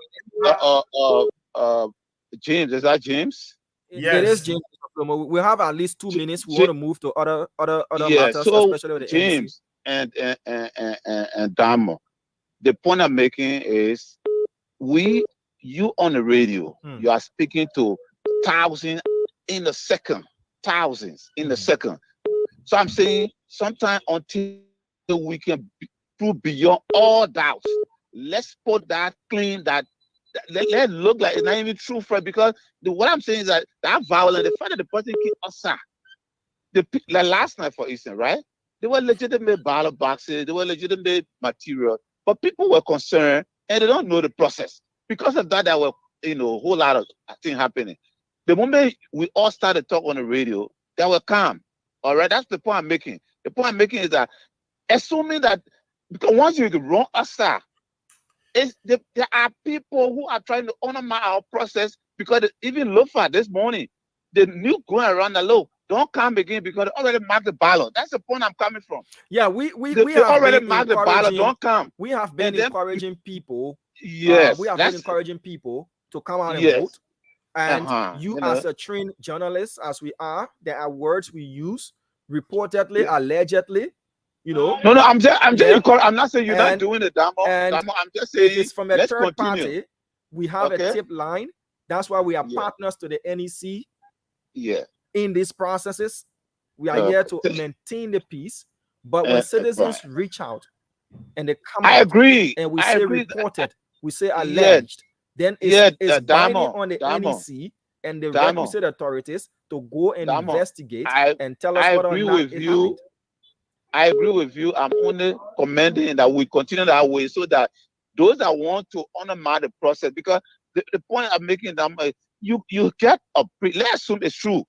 James. Is that James? Yes. It is James. We have at least 2 minutes. We want to move to other matters, so especially with the James and Damo. The point I'm making is you on the radio, you are speaking to thousands in a second. Thousands in a second. So I'm saying sometime until we can prove beyond all doubts, let's put that clean, that let look like it's not even true, Fred, because what I'm saying is that violence, the fact that the person killed Osa, like last night, for instance, right? They were legitimate ballot boxes, they were legitimate material, but people were concerned and they don't know the process. Because of that, there were a whole lot of things happening. The moment we all started talk on the radio, they were calm. All right, that's the point I'm making. The point I'm making is that assuming that, because once you run Osa, there are people who are trying to undermine our process, because even Lofa this morning, the new going around the low, don't come again because they already marked the ballot. That's the point I'm coming from. Yeah, we they have already been marked the ballot. Don't come. We have been encouraging people. Yes, we have been encouraging people to come out and yes. vote. And you as a trained journalist, as we are, there are words we use, reportedly, allegedly. No, I'm not saying you're not doing it, Damo. I'm just saying if it's from a third continue. party. We have a tip line. That's why we are partners to the NEC. Yeah. In these processes, we are here to maintain the peace. But when citizens reach out and they come out, and we say reported, we say alleged, then it's binding on the NEC and the requisite authorities to go and investigate and tell us what or not it happened. I agree with you. I'm only commending that we continue that way so that those that want to undermine the process, because the point I'm making, you get let's assume it's true.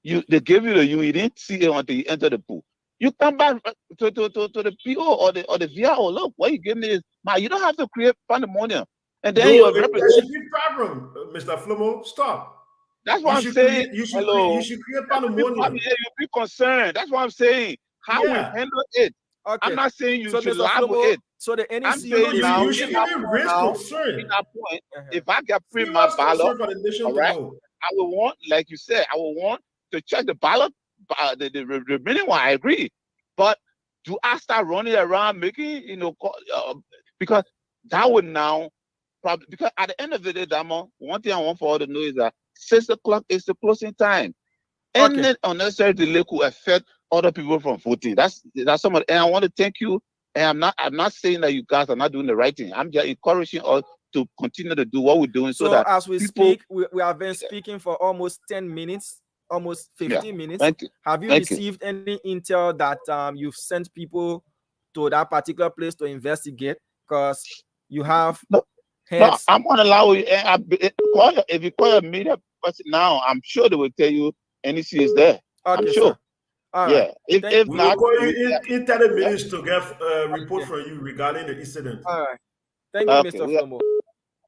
They gave you you didn't see it until you enter the pool. You come back to the PO or the VRO. Look, what you give me is, you don't have to create pandemonium. And then there should be problem, Mr. Flomo. Stop. That's what I'm saying. You should create pandemonium. You be concerned. That's what I'm saying. How we handle it. Okay. I'm not saying you should lie with it. So the NEC, I'm saying you should even raise concern. At that point, if I get print my ballot, all right, I will want, like you said, I will want to check the ballot, the remaining one. I agree, but do I start running around making, because that would now probably, because at the end of the day, Damo, one thing I want for all to know is that 6 o'clock is the closing time. Any unnecessary delay could affect other people from voting. That's something. And I want to thank you. And I'm not saying that you guys are not doing the right thing. I'm just encouraging us to continue to do what we're doing. So that as we speak, we have been speaking for almost 10 minutes, almost 15 minutes. Have you received any intel that you've sent people to that particular place to investigate? Because you have No, I'm gonna allow you. If you call a media person now, I'm sure they will tell you NEC is there. I'm sure. Right. If not, we'll call you in 30 minutes to get a report from you regarding the incident. All right. Thank you, Mr. Flomo.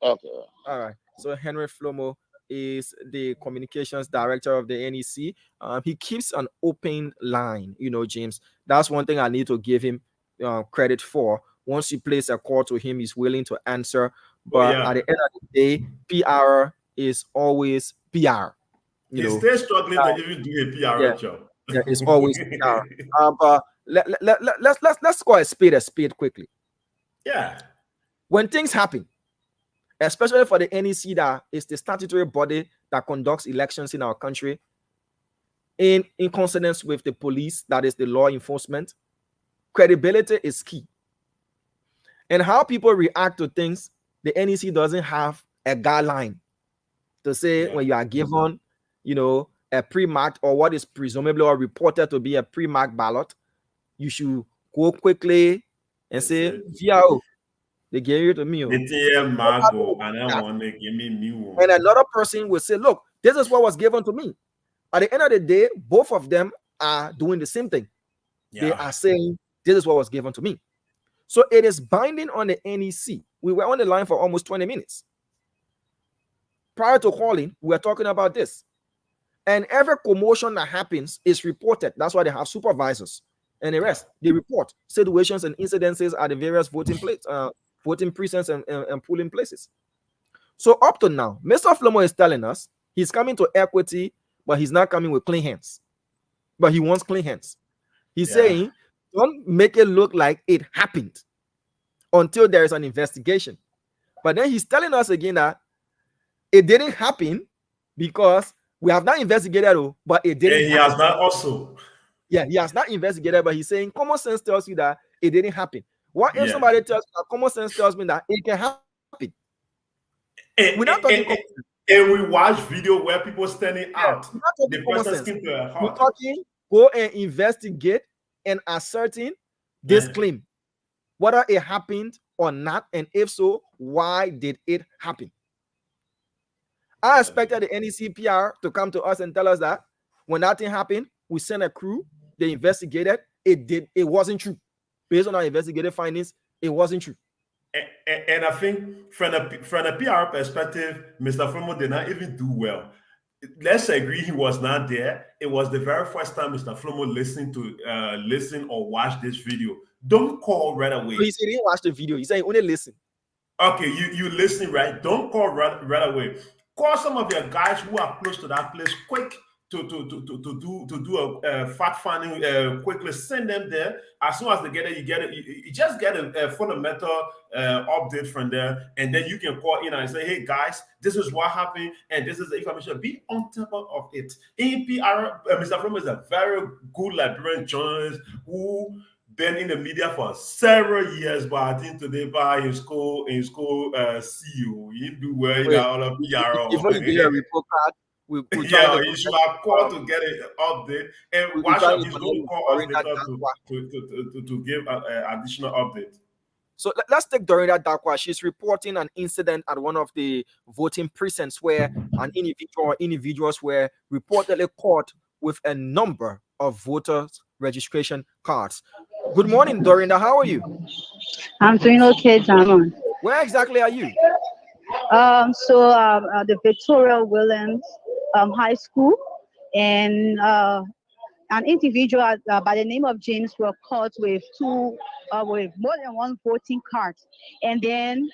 Okay. All right. So Henry Flomo is the communications director of the NEC. He keeps an open line, James. That's one thing I need to give him credit for. Once you place a call to him, he's willing to answer. But at the end of the day, PR is always PR. He's still struggling to even do a PR job. Yeah, it's always PR. But let's go a spade quickly. Yeah. When things happen, especially for the NEC, that is the statutory body that conducts elections in our country, in consonance with the police, that is the law enforcement, credibility is key. And how people react to things, the NEC doesn't have a guideline to say when you are given, a pre-marked or what is presumably or reported to be a pre-marked ballot, you should go quickly and say, VIO, they gave it to me. And I want to give me new one. And another person will say, look, this is what was given to me. At the end of the day, both of them are doing the same thing. They are saying, this is what was given to me. So it is binding on the NEC. We were on the line for almost 20 minutes. Prior to calling, we were talking about this. And every commotion that happens is reported. That's why they have supervisors and the rest. They report situations and incidences at the various voting precincts and polling places. So up to now, Mr. Flomo is telling us he's coming to equity, but he's not coming with clean hands. But he wants clean hands. He's saying, don't make it look like it happened until there is an investigation. But then he's telling us again that it didn't happen because we have not investigated, but it didn't happen. He has not also. Yeah, he has not investigated, but he's saying common sense tells you that it didn't happen. What if somebody tells you that common sense tells me that it can happen? And we watch video where people standing out. The person came to a we're talking, go and investigate and ascertain this claim, whether it happened or not, and if so, why did it happen? I expected the NECPR to come to us and tell us that when that thing happened, we sent a crew, they investigated, it wasn't true. Based on our investigative findings, it wasn't true. And I think from the PR perspective, Mr. Flomo did not even do well. Let's agree he was not there. It was the very first time Mr. Flomo listen or watch this video. Don't call right away. So he said he didn't watch the video. He said he only listen. Okay, you listen, right? Don't call right away. Call some of your guys who are close to that place quick to do a fact finding quickly. Send them there. As soon as they get it, you just get a fundamental update from there, and then you can call in and say, hey guys, this is what happened and this is the information. Be on top of it. APR, Mr. Flomo is a very good Liberian journalist who been in the media for several years, but I think today by his school CEO, he do well in all of PR. If you get a report card, we you should have called to get an update, and watch out he's going to call us later to give additional update. So let's take Dorina Dakwa. She's reporting an incident at one of the voting precincts where an individual or individuals were reportedly caught with a number of voters' registration cards. Good morning, Dorinda. How are you? I'm doing okay, Jamon. Where exactly are you? The Victoria Williams High School, and an individual by the name of James was caught with with more than one voting card, and then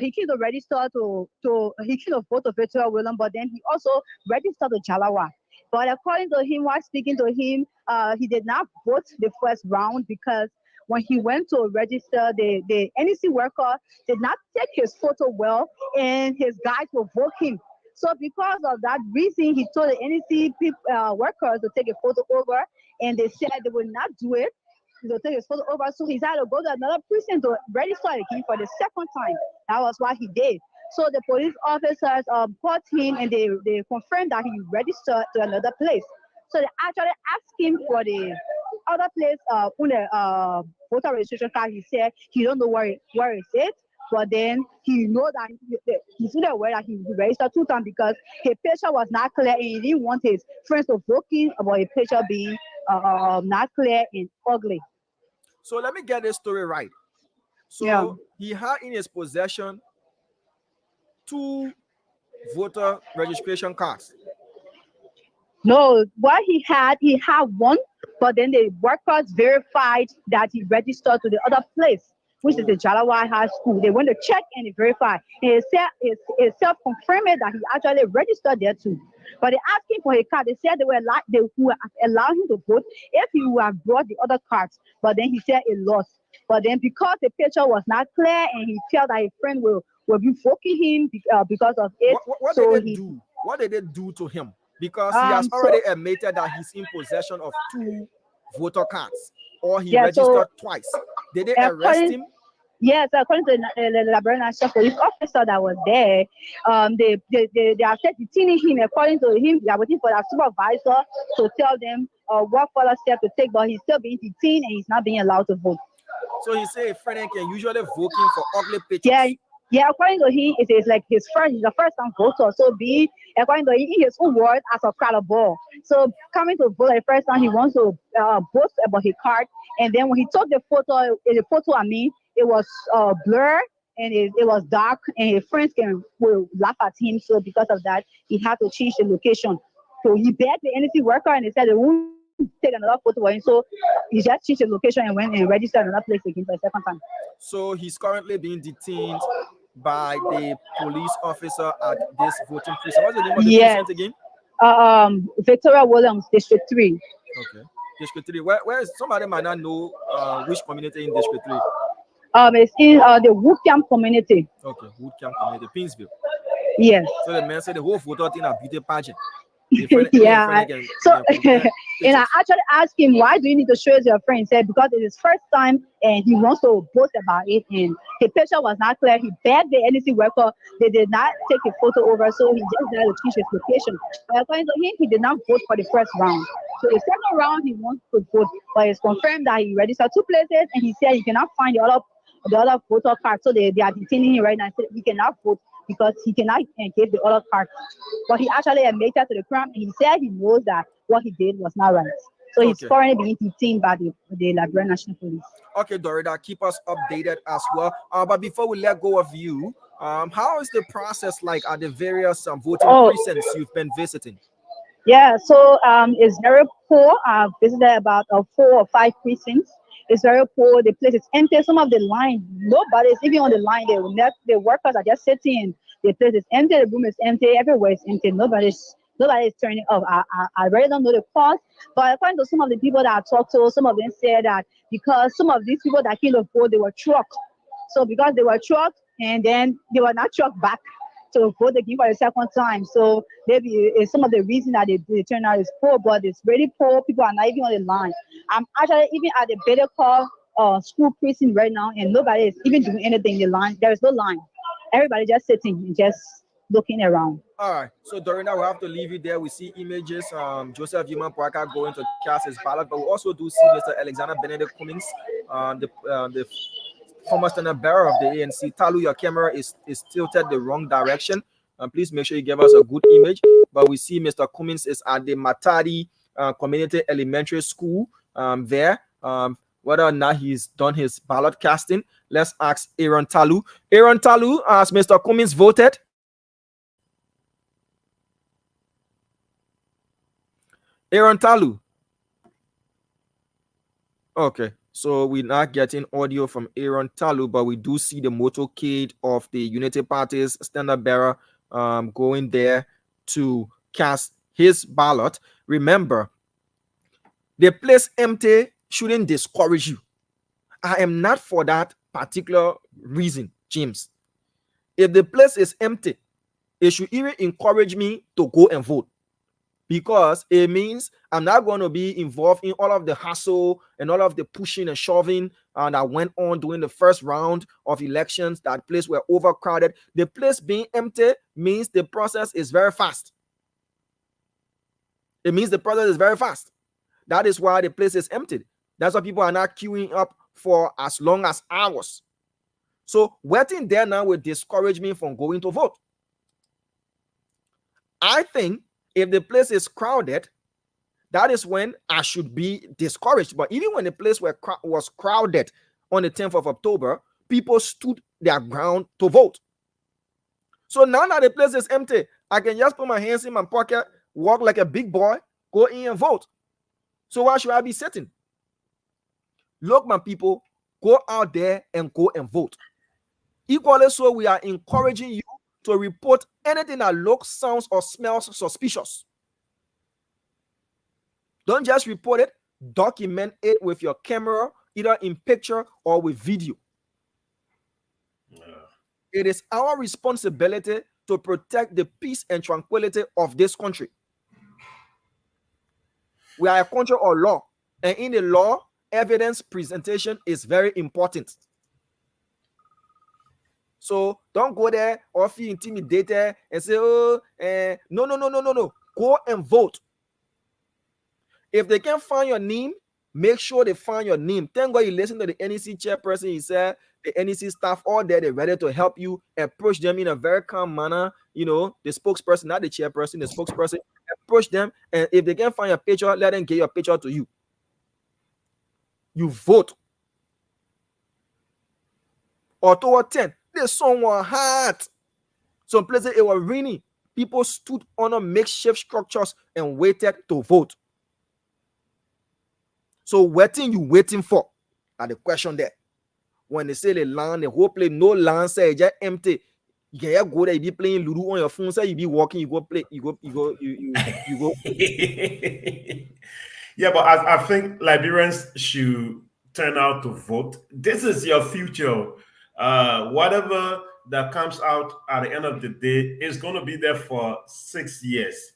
he came to register he came to vote to Victoria Williams, but then he also registered to Jalawa. But according to him, while speaking to him, he did not vote the first round because when he went to register, the NEC worker did not take his photo well, and his guys will vote him. So because of that reason, he told the NEC workers to take a photo over, and they said they would not do it. They'll take his photo over, so he had to go to another precinct to register again for the second time. That was what he did. So the police officers caught him, and they confirmed that he registered to another place. So they actually asked him for the other place on the voter registration card. He said he don't know where is it, but then he know that he's not aware that he registered 2 times because his picture was not clear, and he didn't want his friends to vote him about his picture being not clear and ugly. So let me get this story right. So he had in his possession 2 voter registration cards. No, what he had 1, but then the workers verified that he registered to the other place, which is the Jalawa High School. They went to check and they verified. And it self-confirmed that he actually registered there too. But they asked him for a card. They said they would allow him to vote if he would have brought the other cards. But then he said it lost. But then because the picture was not clear and he felt that his friend will be voting him because of it. What did they do to him? Because he has already admitted that he's in possession of 2 voter cards, or he registered twice. Did they arrest him? Yes, according to the Liberian National Police officer that was there, they are detaining him. According to him, they are waiting for their supervisor to tell them what further step to take, but he's still being detained and he's not being allowed to vote. So he say a friend can usually voting for ugly pictures. Yeah, according to him, it is like he's the first time voter. So according to him, in his own words, as a crowd ball. So coming to vote the first time, he wants to boast about his card. And then when he took the photo, it was blur and it was dark, and his friends will laugh at him. So because of that, he had to change the location. So he begged the NEC worker and they said they won't take another photo. And so he just changed the location and went and registered another place again for the second time. So he's currently being detained by the police officer at this voting precinct. What's the name of the precinct again? Victoria Williams, District 3. Okay. District 3. Where is somebody might not know which community in District 3? It's in the Wood Camp community. Okay, Wood Camp community, Pinsville. Yes. So the man said the whole photo thing a beauty pageant. Yeah. And I actually asked him, why do you need to show it to your friend? He said, because it's his first time and he wants to boast about it. And his picture was not clear. He begged the NEC worker. They did not take a photo over, so he just had to change his location. But according to him, he did not vote for the first round. So the second round, he wants to vote. But it's confirmed that he registered 2 places and he said he cannot find the other voter card. So they are detaining him right now. So he cannot vote because he cannot give the other card. But he actually admitted to the crime and he said he knows that what he did was not right. So he's currently being detained by the Liberia National Police. Okay, Dorita, keep us updated as well. But before we let go of you, how is the process like at the various voting precincts you've been visiting? Yeah, so it's very poor. I've visited about 4 or 5 precincts. It's very poor. The place is empty. Some of the line, nobody's even on the line. The workers are just sitting. The place is empty. The room is empty. Everywhere is empty. Nobody's turning up. I really don't know the cause, but according to some of the people that I talked to, some of them said that because some of these people that came to vote, they were trucked. So because they were trucked, and then they were not trucked back to vote again for the second time. So maybe it's some of the reason that the turnout is poor, but it's really poor. People are not even on the line. I'm actually even at the Better Call school precinct right now, and nobody is even doing anything in the line. There is no line. Everybody just sitting and just looking around. All right, so Dorina, we'll have to leave you there. We see images. Joseph Human Boakai going to cast his ballot, but we also do see Mr. Alexander Benedict Cummings, the former standard bearer of the ANC. Talu, your camera is tilted the wrong direction. Please make sure you give us a good image. But we see Mr. Cummings is at the Matadi Community Elementary School there. Whether or not he's done his ballot casting, let's ask Aaron Talu. Aaron Talu, has Mr. Cummings voted? Aaron Talu. Okay, so we're not getting audio from Aaron Talu, but we do see the motorcade of the Unity Party's standard bearer going there to cast his ballot. Remember, the place empty shouldn't discourage you. I am not for that particular reason, James. If the place is empty, it should even encourage me to go and vote, because it means I'm not going to be involved in all of the hassle and all of the pushing and shoving that went on during the first round of elections. That place were overcrowded. The place being empty means the process is very fast. It means the process is very fast. That is why the place is empty. That's why people are not queuing up for as long as hours. So waiting there now will discourage me from going to vote. I think if the place is crowded, that is when I should be discouraged. But even when the place was crowded on the 10th of October, people stood their ground to vote. So now that the place is empty, I can just put my hands in my pocket, walk like a big boy, go in and vote. So why should I be sitting? Look, my people, go out there and go and vote. Equally so, we are encouraging you to report anything that looks, sounds, or smells suspicious. Don't just report it, document it with your camera, either in picture or with video. It is our responsibility to protect the peace and tranquility of this country. We are a country of law, and in the law, evidence presentation is very important. So don't go there or feel intimidated and say, no. Go and vote. If they can't find your name, make sure they find your name. Thank God you listen to the NEC chairperson. He said the NEC staff all there, they're ready to help you. Approach them in a very calm manner. You know, the spokesperson, not the chairperson, the spokesperson. Approach them, and if they can't find your picture, let them get your picture to you. You vote. October 10, there's someone hot. Some places it was raining. People stood on a makeshift structures and waited to vote. So what thing you waiting for? Are the question there. When they say the land, the whole place, no land, say it's just empty. You can go there, you be playing Ludo on your phone, say you be walking, you go play, you go. Yeah, but I think Liberians should turn out to vote. This is your future. Whatever that comes out at the end of the day is going to be there for 6 years.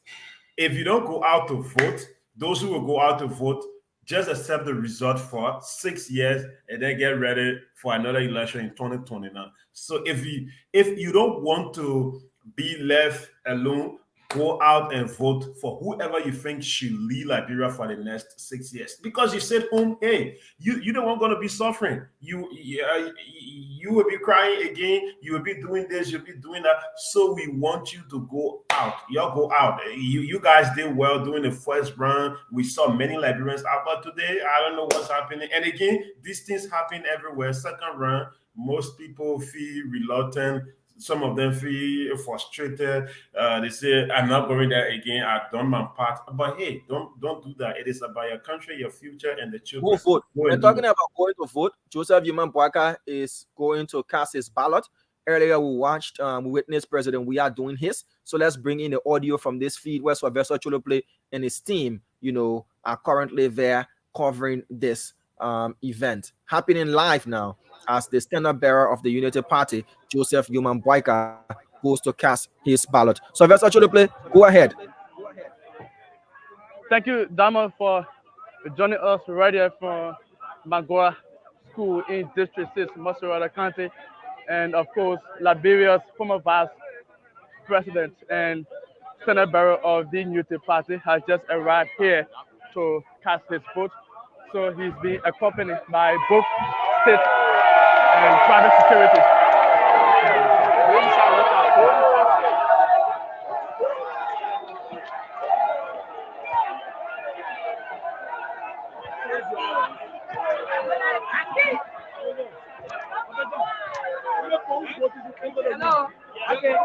If you don't go out to vote, those who will go out to vote just accept the result for 6 years and then get ready for another election in 2029. So if you don't want to be left alone, go out and vote for whoever you think should lead Liberia for the next 6 years. Because you said, hey, you don't want going to be suffering. You will be crying again. You will be doing this. You'll be doing that. So we want you to go out. Y'all go out. You guys did well doing the first run. We saw many Liberians out, but today I don't know what's happening. And again, these things happen everywhere. Second run, most people feel reluctant. Some of them feel frustrated. They say, I'm not going there again. I've done my part. But hey, don't do that. It is about your country, your future, and the children. Go vote. We're talking about going to vote. Joseph Human Boakai is going to cast his ballot. Earlier, we witnessed President Weah doing his. So let's bring in the audio from this feed where Sylvester Cholople and his team, are currently there covering this event. Happening live now as the standard bearer of the Unity Party, Joseph Human Boakai, goes to cast his ballot. Sylvester Cholople, go ahead. Thank you, Dama, for joining us right here from Magora School in District 6, Montserrado County. And of course, Liberia's former vice president and Senate bearer of the Unity Party has just arrived here to cast his vote. So he's being accompanied by both state and private security. Hello. Okay.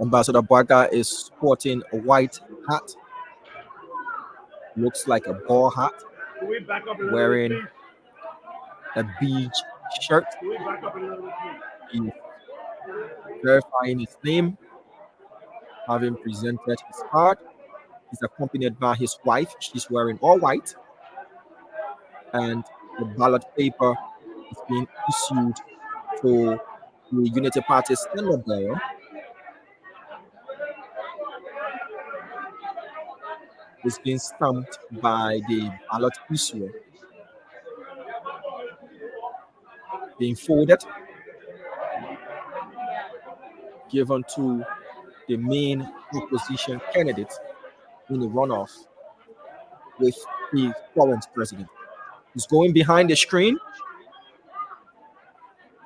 Ambassador Boakai is sporting a white hat. Looks like a ball hat. Wearing a beige shirt. He's verifying his name. Having presented his card. He's accompanied by his wife. She's wearing all white. And the ballot paper is being issued to the Unity Party standard bearer. It's being stamped by the ballot issuer. Being folded, given to the main opposition candidate in the runoff with the current president. He's going behind the screen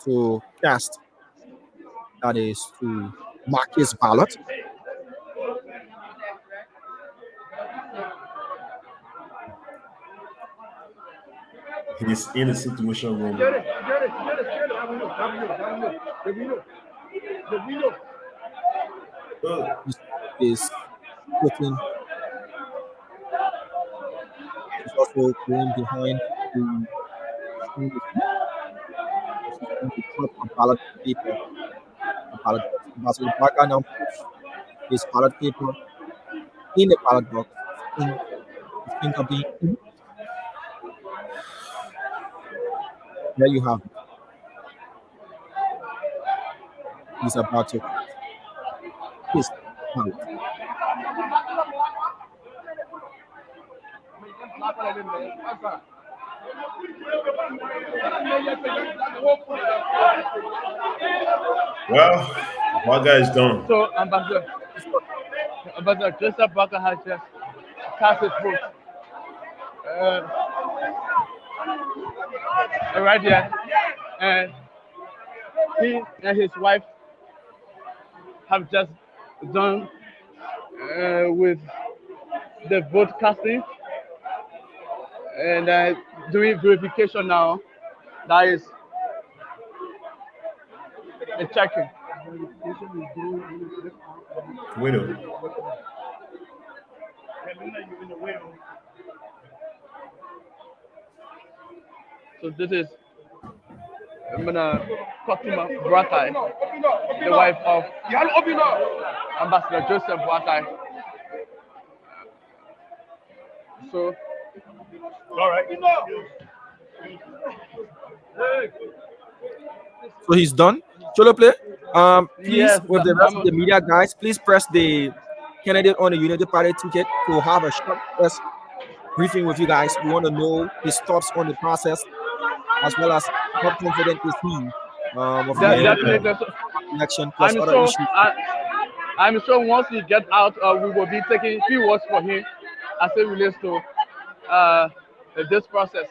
to cast, that is to mark his ballot. He's in a situation room. Is putting. He's also going behind the going to speak. She's going to cut a ballot paper, a ballot box. Ambassador Boakai now puts his ballot paper in the ballot box, in his finger being in. There you have it. He's about to cut his ballot. Well, what guy is done? So, Ambassador Joseph Boakai has just cast his vote. Right here. And he and his wife have just done with the vote casting and doing verification now. That is a checking. Widow. So this is Fatima Boakai, the wife of Ambassador Joseph Boakai. So, all right. So he's done. Cholo play. Please, yes, with the rest of the media guys, please press the candidate on the United Party ticket to have a short press briefing with you guys. We want to know his thoughts on the process, as well as how confident is he of the election plus other issues. I'm sure once he gets out, we will be taking a few words for him as it relates to this process.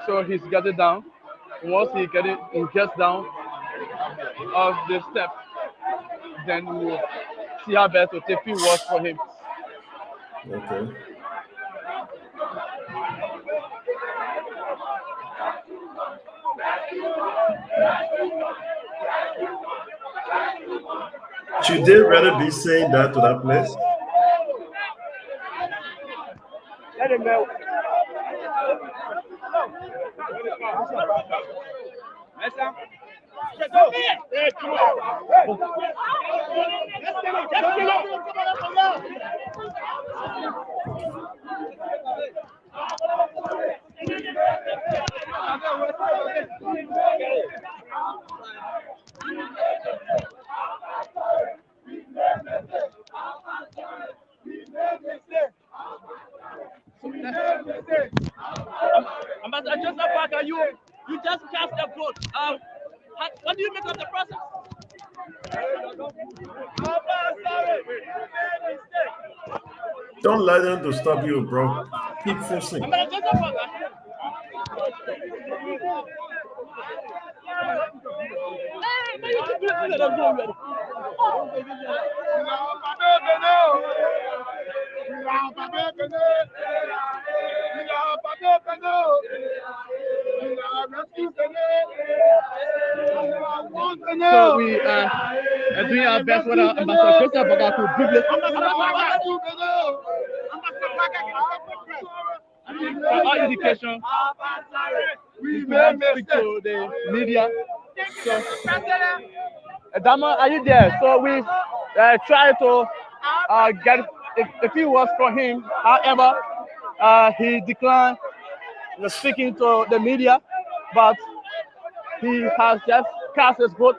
So he's getting down. Once he gets down of this step, then we will see how best to take a few words for him. Okay. Should they rather be saying that to that place? Let him know. Ambassador Joseph Boakai, you just cast a vote. What do you make of the process? Don't let them to stop you, bro. Keep forcing. So we are doing our best with our Ambassador Joseph Boakai to do this. For our education, we can speak to the media. So, Dama, are you there? So we try to get a few words from him. However, he declined speaking to the media, but he has just cast his vote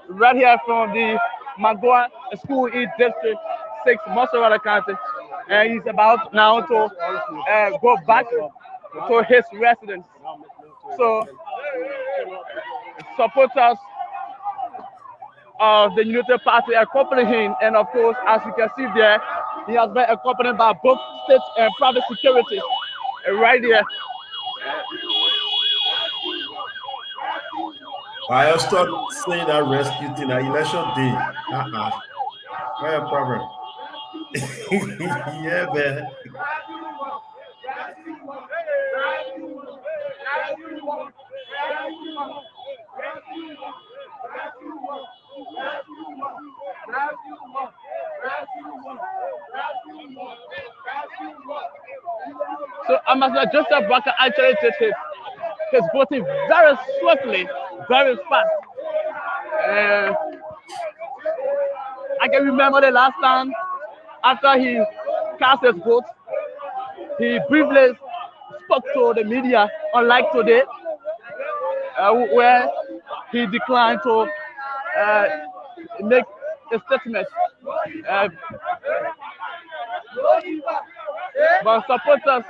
right here from the Magua School in District 6, Montserrado County, and he's about now to go back to his residence. So, supporters of the United Party accompany him, and of course, as you can see there, he has been accompanied by both state and private security right here. I start saying that rescue thing, that election day. What a problem. Yeah, man. So Ambassador Joseph Boakai actually did his voting very swiftly, very fast. And I can remember the last time after he cast his vote, he briefly spoke to the media, unlike today, where he declined to make a statement. But supporters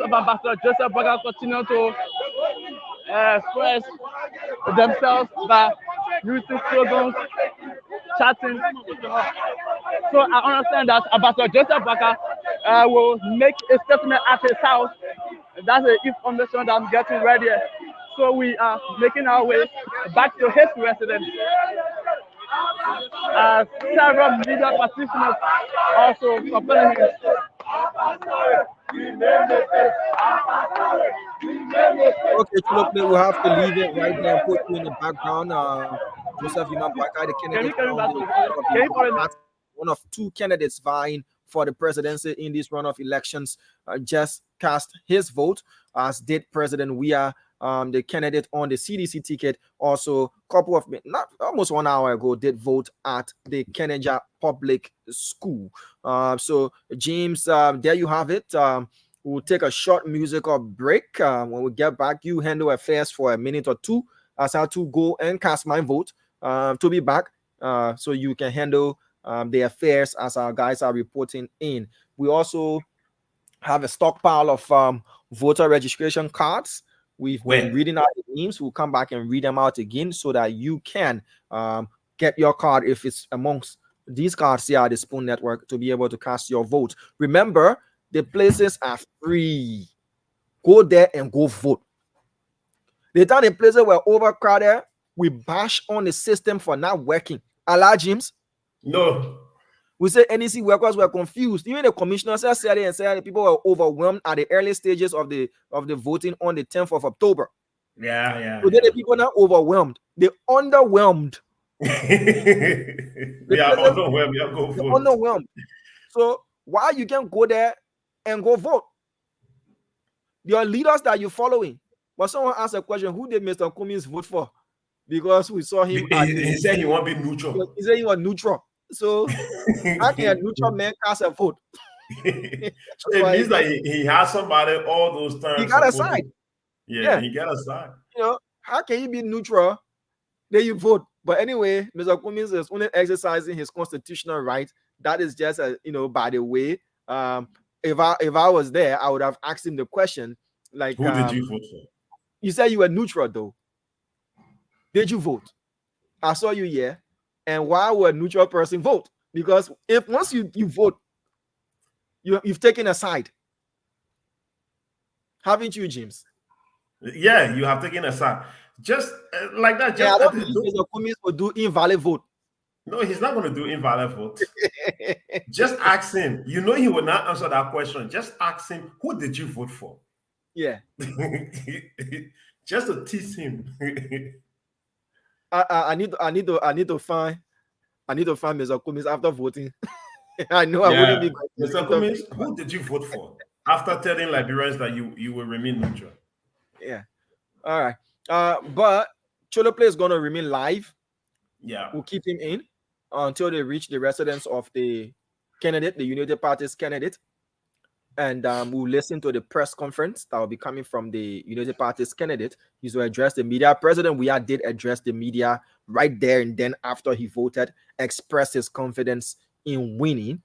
of Ambassador Joseph Boakai continue to express themselves by using slogans, chatting. So I understand that Ambassador Joseph Boakai will make a statement at his house. That's the information that I'm getting right here. So we are making our way back to his residence. Several media practitioners also compelling him. Okay, look, we'll have to leave it right there and put you in the background. Joseph Imam Boakai, the candidate one of two candidates vying for the presidency in these runoff elections, just cast his vote, as did President Weah, the candidate on the CDC ticket. Also, not almost 1 hour ago, did vote at the Kenneja Public School. So, James, there you have it. We'll take a short musical break. When we get back, you handle affairs for a minute or two as I have to go and cast my vote to be back, so you can handle the affairs as our guys are reporting in. We also have a stockpile of voter registration cards. We've been reading out the names. We'll come back and read them out again so that you can get your card if it's amongst these cards here at the Spoon Network to be able to cast your vote. Remember, the places are free. Go there and go vote. The time the places were overcrowded, we bash on the system for not working. Allah, James? No. We say NEC workers were confused. Even the commissioner said and said people were overwhelmed at the early stages of the voting on the 10th of October. Yeah. So then the people now overwhelmed. They underwhelmed. We are underwhelmed. We are go vote. Underwhelmed. So why you can go there and go vote? There are leaders that you're following. But someone asked a question: who did Mr. Cummings vote for? Because we saw him. He said he won't be neutral. He said he was neutral. So how can a neutral man cast a vote? So it means that he has somebody all those times. He got a side. Yeah, he got a side. You know, how can you be neutral? Then you vote. But anyway, Mr. Cummings is only exercising his constitutional right. That is just by the way. If I was there, I would have asked him the question, like, who did you vote for? You said you were neutral, though. Did you vote? I saw you here. And why would a neutral person vote? Because if once you vote, you've taken a side. Haven't you, James? Yeah, you have taken a side. Just like that. I don't believe Mr. Cummings will do invalid vote. No, he's not going to do invalid vote. Just ask him. You know he will not answer that question. Just ask him, who did you vote for? Yeah. Just to tease him. I need to find Mr. Cummings after voting. I know I wouldn't be. Mr. Cummings, who did you vote for after telling Liberians that you will remain neutral? Yeah. All right. But Cholo Play is gonna remain live. Yeah. We'll keep him in until they reach the residence of the candidate, the United Party's candidate. And we'll listen to the press conference that will be coming from the United Party's candidate. He's going to address the media. President Weah did address the media right there and then after he voted, expressed his confidence in winning,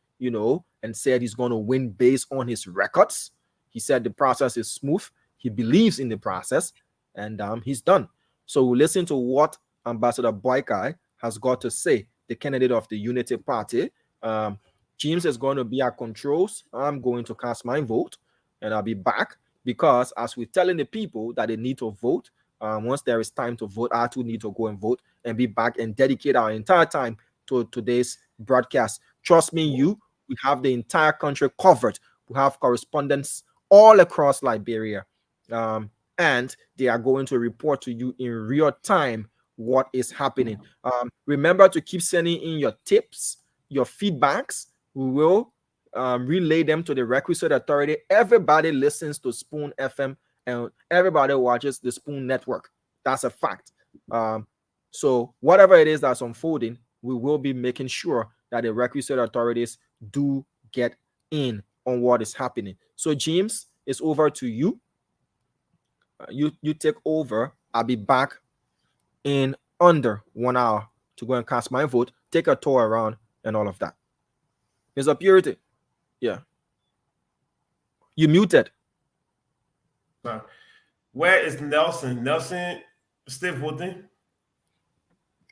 and said he's going to win based on his records. He said the process is smooth. He believes in the process, and he's done. So we'll listen to what Ambassador Boakai has got to say, the candidate of the Unity Party. James is going to be at controls. I'm going to cast my vote, and I'll be back because as we're telling the people that they need to vote, once there is time to vote, I too need to go and vote and be back and dedicate our entire time to today's broadcast. Trust me, we have the entire country covered. We have correspondents all across Liberia, and they are going to report to you in real time what is happening. Remember to keep sending in your tips, your feedbacks. We will relay them to the requisite authority. Everybody listens to Spoon FM and everybody watches the Spoon Network. That's a fact. So whatever it is that's unfolding, we will be making sure that the requisite authorities do get in on what is happening. So James, it's over to you. You take over. I'll be back in under 1 hour to go and cast my vote, take a tour around, and all of that. Mr. Purity, yeah. You muted. Where is Nelson? Nelson still voting?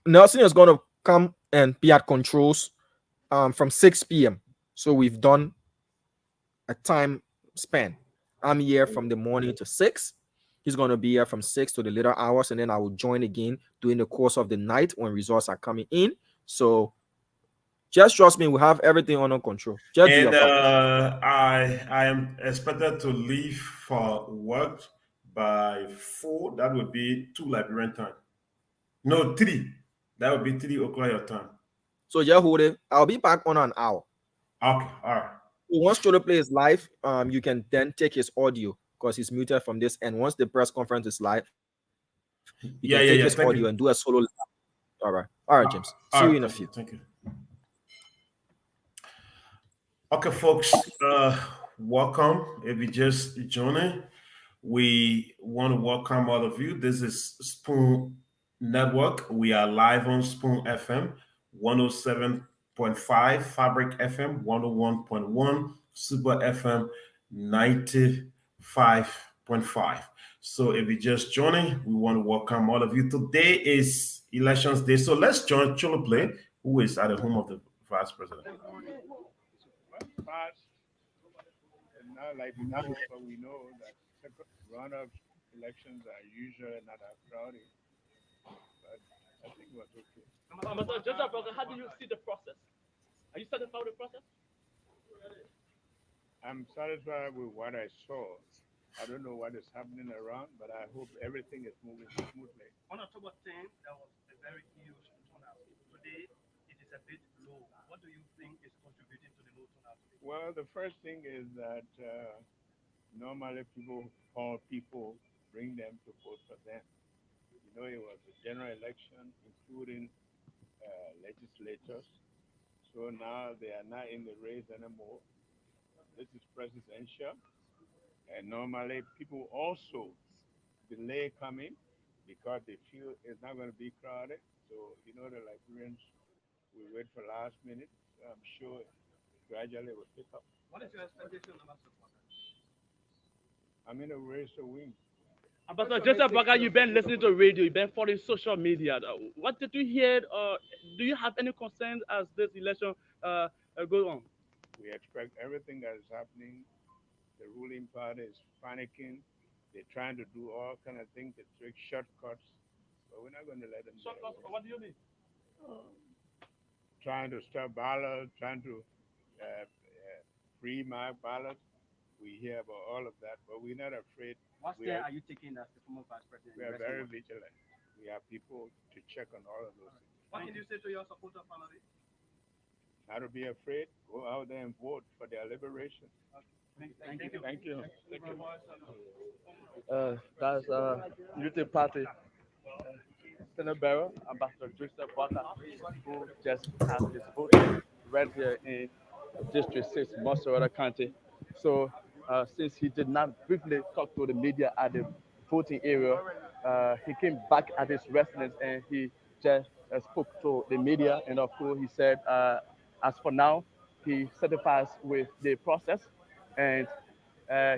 Nelson is going to come and be at controls from 6 p.m. So we've done a time span. I'm here from the morning to 6. He's going to be here from 6 to the later hours, and then I will join again during the course of the night when results are coming in. So just trust me, we have everything under control. Just and I am expected to leave for work by 4. That would be 2 Liberian time. No, 3. That would be 3 o'clock your time. So yeah, hold it. I'll be back on an hour. Okay, all right. Once Cholo Play is live, you can then take his audio because he's muted from this. And once the press conference is live, you can take his audio and do a solo. All right, James. See you in a few. Thank you. Okay, folks, welcome. If you just joining, we want to welcome all of you. This is Spoon Network. We are live on Spoon FM 107.5, Fabric FM 101.1, Super FM 95.5. So if you just joining, we want to welcome all of you. Today is Elections Day, so let's join Cholo Play, who is at the home of the Vice President. And now, like now, we know that runoff elections are usually not as crowded. But I think it was okay. How do you see the process? Are you satisfied with the process? I'm satisfied with what I saw. I don't know what is happening around, but I hope everything is moving smoothly. On October 10th, there was a very huge turnout. Today, it is a bit low. What do you think is contributing to the low turnout? Well, the first thing is that normally people call people, bring them to vote for them. You know, it was a general election, including legislators. So now they are not in the race anymore. This is presidential. And normally people also delay coming because they feel it's not going to be crowded. So, you know, the Liberians will wait for last minute. So I'm sure gradually it will pick up. What is your expectation about support? I'm in a race to win. But Joseph Baga, you've been listening to radio, you've been following social media. What did you hear? Do you have any concerns as this election goes on? We expect everything that is happening. The ruling party is panicking. They're trying to do all kind of things to take shortcuts, but we're not going to let them. Shortcuts? What do you mean? Trying to stop ballot, trying to pre-mark ballots. We hear about all of that, but we're not afraid. What step are you taking as the former vice president? We are very vigilant. We have people to check on all of those things. What can you say to your supporters, finally? Not to be afraid. Go out there and vote for their liberation. Thank you. Thank you. That's Unity Party Senate Bearer, Ambassador Joseph Walker, who just cast his vote right here in District 6, Montserrado County. So since he did not briefly talk to the media at the voting area, he came back at his residence and he just spoke to the media. And of course, he said, as for now, he certifies with the process and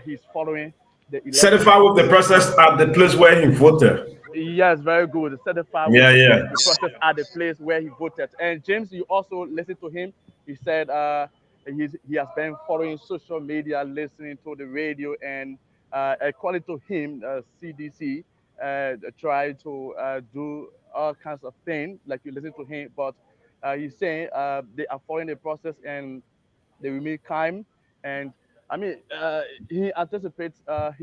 he's following the election. Certified with the process at the place where he voted. Yes, very good. Certified with the process at the place where he voted. And James, you also listened to him. He said he has been following social media, listening to the radio, and according to him, CDC tried to do all kinds of things, like you listen to him, but he's saying they are following the process and they remain calm. And I mean, he anticipates a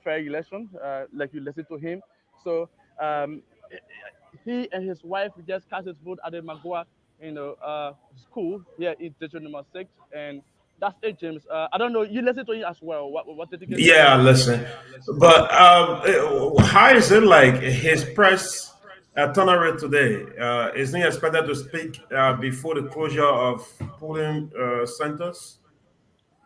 fair election, like you listen to him. So he and his wife just cast his vote at the Magua school here in district number 6, and that's it, James. I don't know. You listen to it as well. What did you get to Yeah, say? listen. But how is it like his press turnaround today? Is he expected to speak before the closure of polling centers?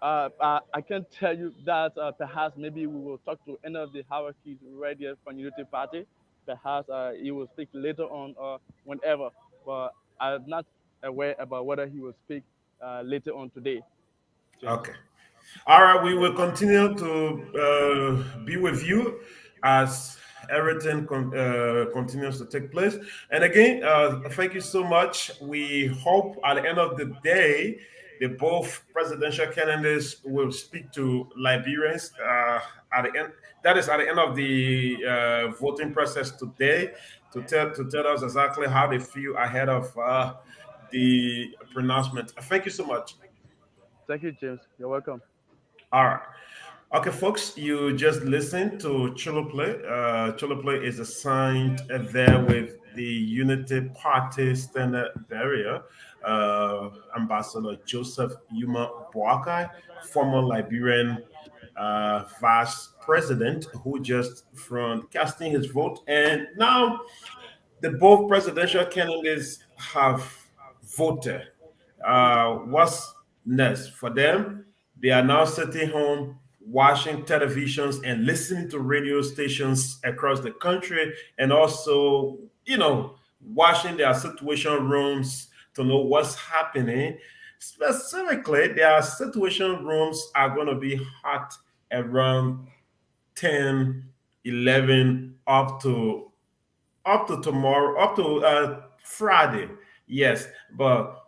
I can tell you that perhaps maybe we will talk to any of the hierarchies right here from Unity Party. Perhaps he will speak later on or whenever. But I'm not aware about whether he will speak later on today, James. Okay. All right, we will continue to be with you as everything continues to take place. And again, thank you so much. We hope at the end of the day, the both presidential candidates will speak to Liberians at the end. That is at the end of the voting process today to tell us exactly how they feel ahead of the pronouncement. Thank you so much. Thank you, James. You're welcome. All right. Okay, folks, you just listened to Cholo Play. Cholo Play is assigned there with the Unity Party Standard Barrier, Ambassador Joseph Yuma Boakai, former Liberian vice president, who just from casting his vote. And now the both presidential candidates have voted. What's next for them? They are now sitting home, watching televisions and listening to radio stations across the country, and also, watching their situation rooms to know what's happening. Specifically, their situation rooms are going to be hot around 10, 11, up to tomorrow, up to Friday. Yes, but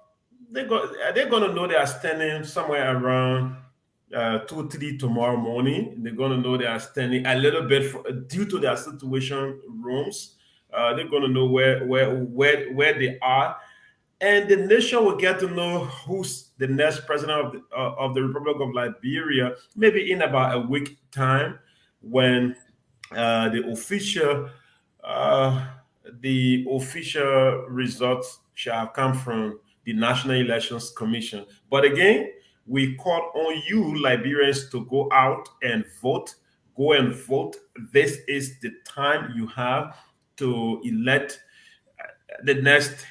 they're gonna know they are standing somewhere around 2, 3 tomorrow morning. They're gonna know they are standing a little bit due to their situation rooms. They're gonna know where they are, and the nation will get to know who's the next president of the Republic of Liberia. Maybe in about a week time, when the official uh, the official results shall have come from the National Elections Commission. But again, we call on you, Liberians, to go out and vote. Go and vote. This is the time you have to elect the next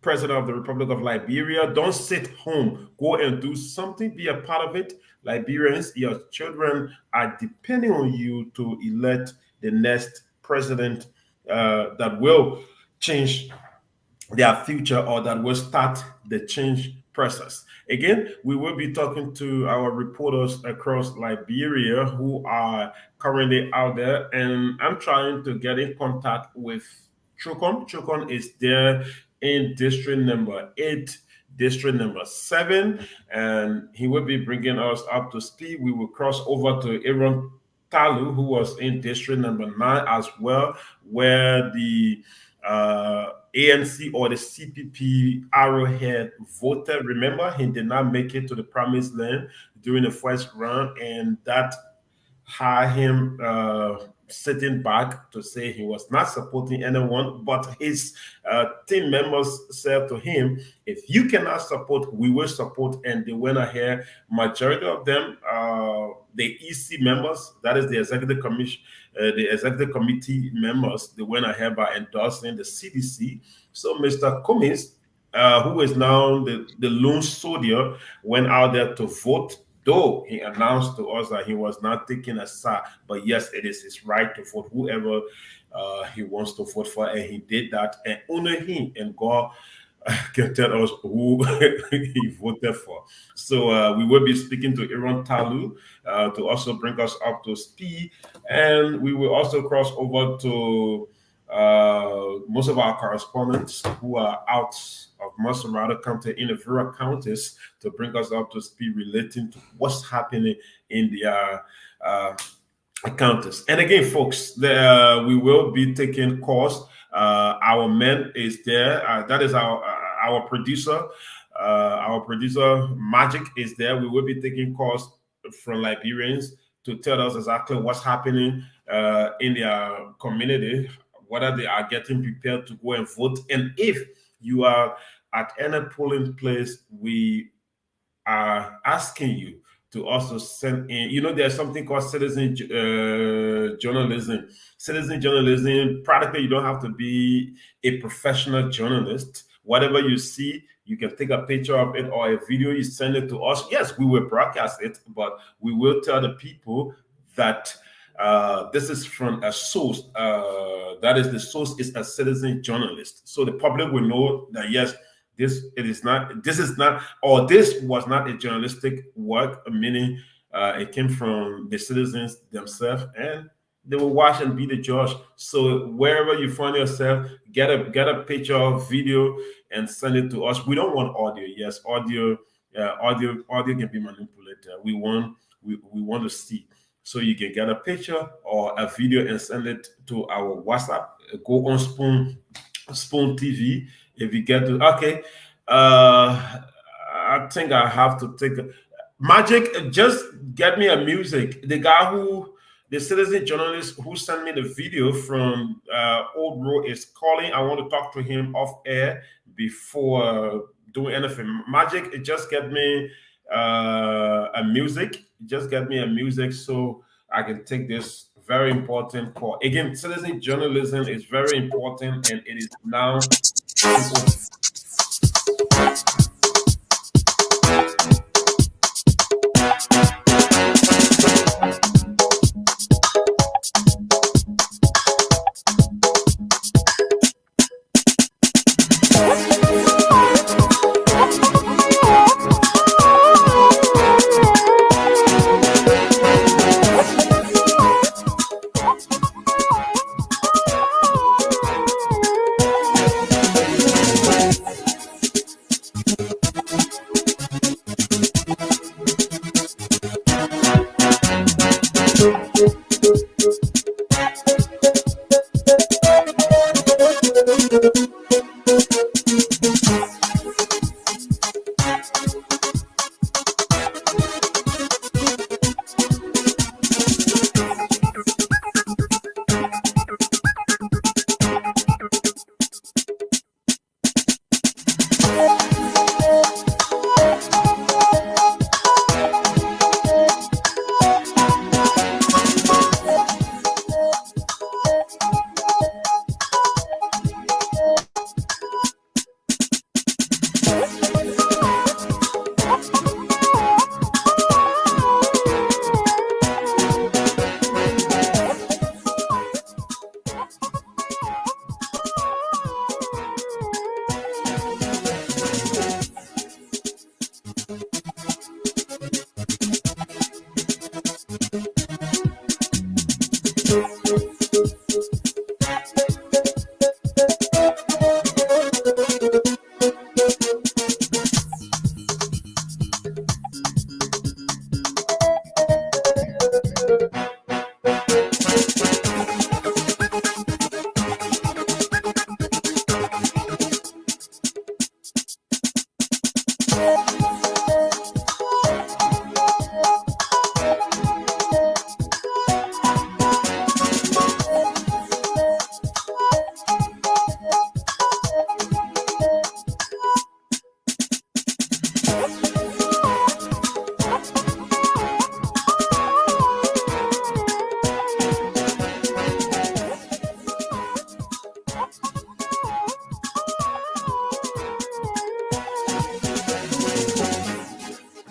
president of the Republic of Liberia. Don't sit home. Go and do something. Be a part of it. Liberians, your children are depending on you to elect the next president that will change their future or that will start the change process. Again, we will be talking to our reporters across Liberia who are currently out there, and I'm trying to get in contact with Chukon. Chukon is there in district number 8, district number 7, and he will be bringing us up to speed. We will cross over to Aaron Talu, who was in district number 9 as well, where the ANC or the CPP Arrowhead voted. Remember, he did not make it to the promised land during the first round, and that had him sitting back to say he was not supporting anyone, but his team members said to him, if you cannot support, we will support, and they went ahead. Majority of them, the EC members, that is the executive commission, the executive committee members, they went ahead by endorsing the CDC. So Mr. Cummings, who is now the lone soldier, went out there to vote, though he announced to us that he was not taking a side. But yes, it is his right to vote whoever he wants to vote for, and he did that. And only him and God can tell us who he voted for. So we will be speaking to Aaron Talu to also bring us up to speed. And we will also cross over to most of our correspondents who are out of Montserrado County in the Weah counties to bring us up to speed relating to what's happening in their counties. And again, folks, we will be taking calls. Our man is there. That is our producer. Our producer Magic is there. We will be taking calls from Liberians to tell us exactly what's happening in their community, whether they are getting prepared to go and vote, and if you are at any polling place, we are asking you to also send in. You know, there's something called citizen journalism. Citizen journalism, practically, you don't have to be a professional journalist. Whatever you see, you can take a picture of it or a video, you send it to us. Yes, we will broadcast it, but we will tell the people that this is from a source. That is, the source is a citizen journalist. So the public will know that, yes, this was not a journalistic work, meaning it came from the citizens themselves, and they will watch and be the judge. So wherever you find yourself, get a picture or video and send it to us. We don't want audio. Yes, audio can be manipulated. We want to see. So you can get a picture or a video and send it to our WhatsApp. Go on Spoon TV. If you get to, okay, I think I have to take Magic. Just get me a music. The citizen journalist who sent me the video from Old Road is calling. I want to talk to him off air before doing anything. Magic, just get me a music. Just get me a music so I can take this very important call. Again, citizen journalism is very important, and it is now.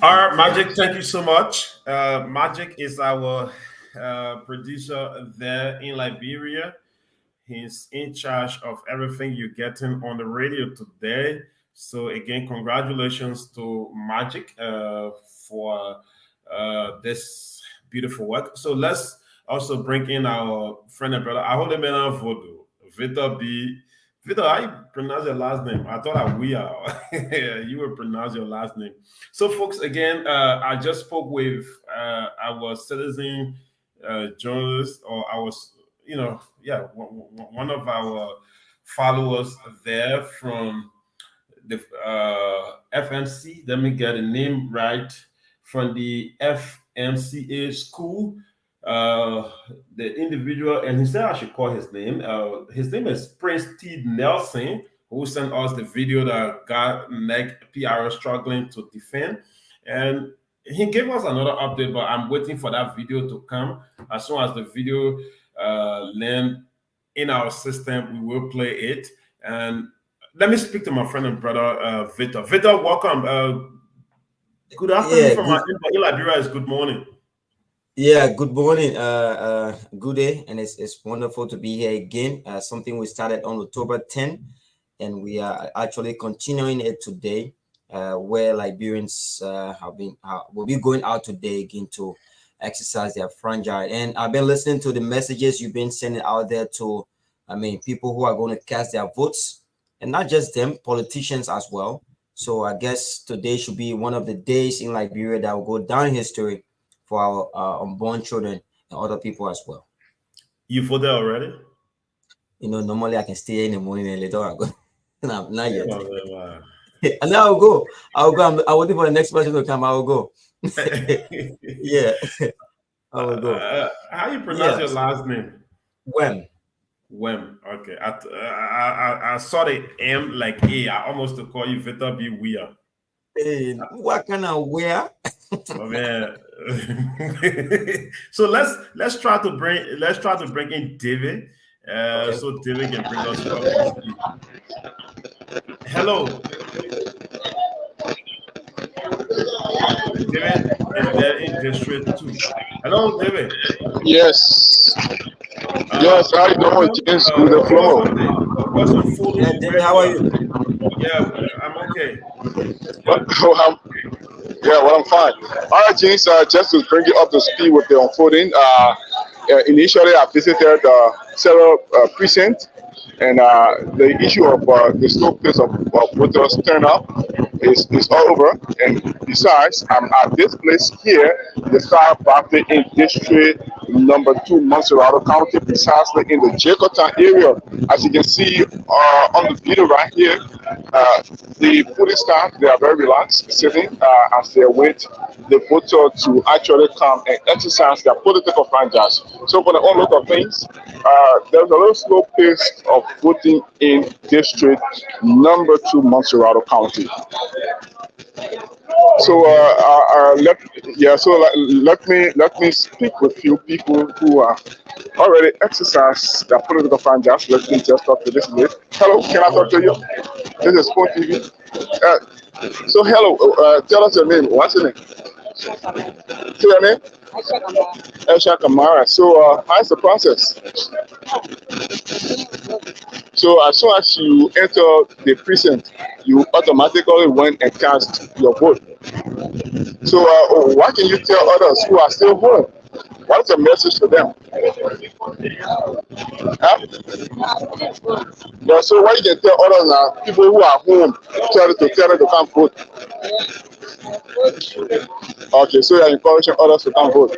All right, Magic, thank you so much. Magic is our producer there in Liberia. He's in charge of everything you're getting on the radio today. So again, congratulations to Magic for this beautiful work. So let's also bring in our friend and brother. I hold him in Voodoo. Victor B. Victor, how you pronounce your last name? I thought I Weah. You would pronounce your last name. So, folks, again, I just spoke with our citizen journalist, or our, one of our followers there from the FMC. Let me get the name right. From the FMCA school. The individual, and he said I should call his name. His name is Prince T. Nelson, who sent us the video that got NEC PR struggling to defend. And he gave us another update, but I'm waiting for that video to come. As soon as the video land in our system, we will play it. And let me speak to my friend and brother, Victor. Victor, welcome. Good afternoon from Liberia. Is good morning. Yeah, good morning, good day, and it's wonderful to be here again. Something we started on October 10th, and we are actually continuing it today, where Liberians will be going out today again to exercise their franchise. And I've been listening to the messages you've been sending out there to, people who are going to cast their votes, and not just them, politicians as well. So I guess today should be one of the days in Liberia that will go down in history for our unborn children and other people as well. You voted already? Normally I can stay in the morning and later I go. No, not yet. Wow. And now I'll go. I'm waiting for the next person to come. I will go. Yeah. I will go. How you pronounce your last name? Wem. Okay. I saw the M like A. I almost to call you Victor B. Weah. Hey, what kind of Weah? Oh man. So let's try to bring in David. Okay. So David can bring us up. Hello. David is there in District 2. Hello, David. Yes. Yes, how you doing, James? Good flow. Yeah, David, how are you? Yeah, I'm okay. Well, I'm fine. All right, James, just to bring you up to speed with the unfolding, initially I visited several precincts, and the issue of the slow pace of voters turnout is all over. And besides, I'm at this place here, the South Baptist in District number 2, Montserrado County, precisely in the Jacotown area. As you can see on the video right here, the police staff, they are very relaxed, sitting as they wait the voter to actually come and exercise their political franchise. So for the whole lot of things, there's a little slow pace of voting in District number 2, Montserrado County. So let me speak with few people who are already exercised their political franchise. Let me just talk to this lady. Hello, can I talk to you? This is Sport TV. So hello, tell us your name. What's your name? Say your name? Elsha Kamara. So how's the process? So as soon as you enter the precinct, you automatically went and cast your vote. So what can you tell others who are still home? What's your message to them? Huh? Yeah, so what you can tell others now, people who are home, tell them to come vote. Okay, so you're encouraging others to come vote.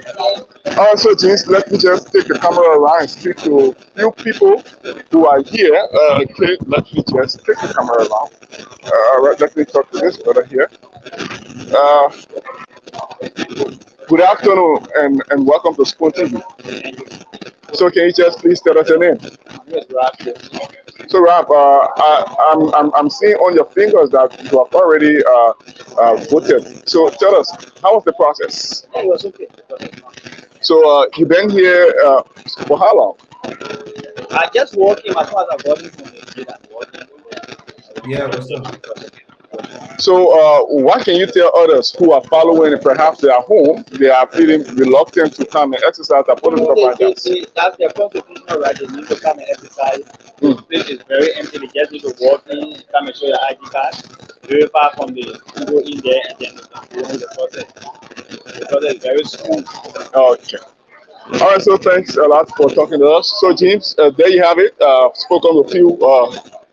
Also, James, let me just take the camera around and speak to few people who are here. Okay, let me just take the camera around. All right, let me talk to this brother here. Good afternoon and welcome to Spoon TV. So can you just please tell us your name? So Rab, I'm seeing on your fingers that you have already voted. So tell us, how was the process? It was okay. So you've been here for how long? I just walking as far as I got from the street and walking. Yeah, what's up? So what can you tell others who are following, perhaps they are home, they are feeling reluctant to come and exercise their political franchise? That's their constitutional right. They need to come and exercise. This place is very empty. They just need to walk in, come and show your ID card, verify from the go in there, and then go through the process. The process is very smooth. Okay. All right, so thanks a lot for talking to us. So James, there you have it. Spoken with a few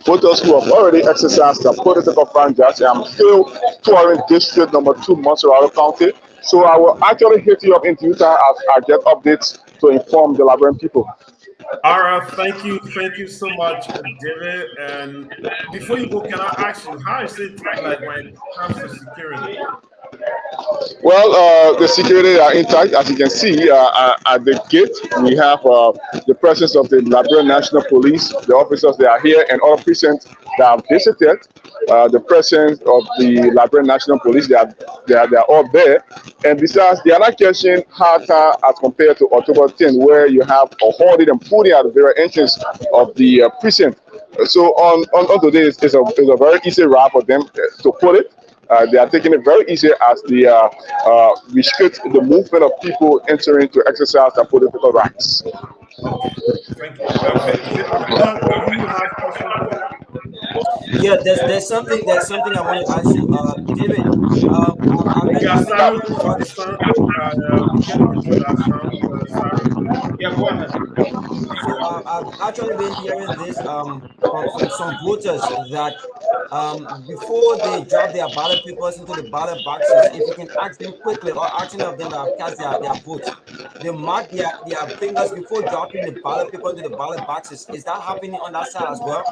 voters who have already exercised their political franchise. I'm still touring District number 2, Montserrado County. So I will actually hit you up in Utah as I get updates to inform the Liberian people. All right, thank you so much, David. And before you go, can I ask you, how is it like when it comes to security? Well, the security are intact. As you can see, at the gate, we have the presence of the Liberia National Police. The officers, they are here, and other precincts that have visited. The presence of the Liberia National Police, they are all there. And besides, they are not catching harder as compared to October 10, where you have a holding and putting at the very entrance of the precinct. So on today, it's a very easy route for them to put it. They are taking it very easy as they restrict the movement of people entering to exercise their political rights. Okay, thank you. Victor, do you have questions? Yeah, there's something I want to ask you, David. Yeah, Sarah, we get into that sound. Sarah, yeah, go ahead. So I've actually been hearing this from some voters that before they drop their ballot papers into the ballot boxes, if you can ask them quickly or ask any of them that have cast their votes, they mark their fingers before dropping the ballot paper into the ballot boxes. Is that happening on that side as well?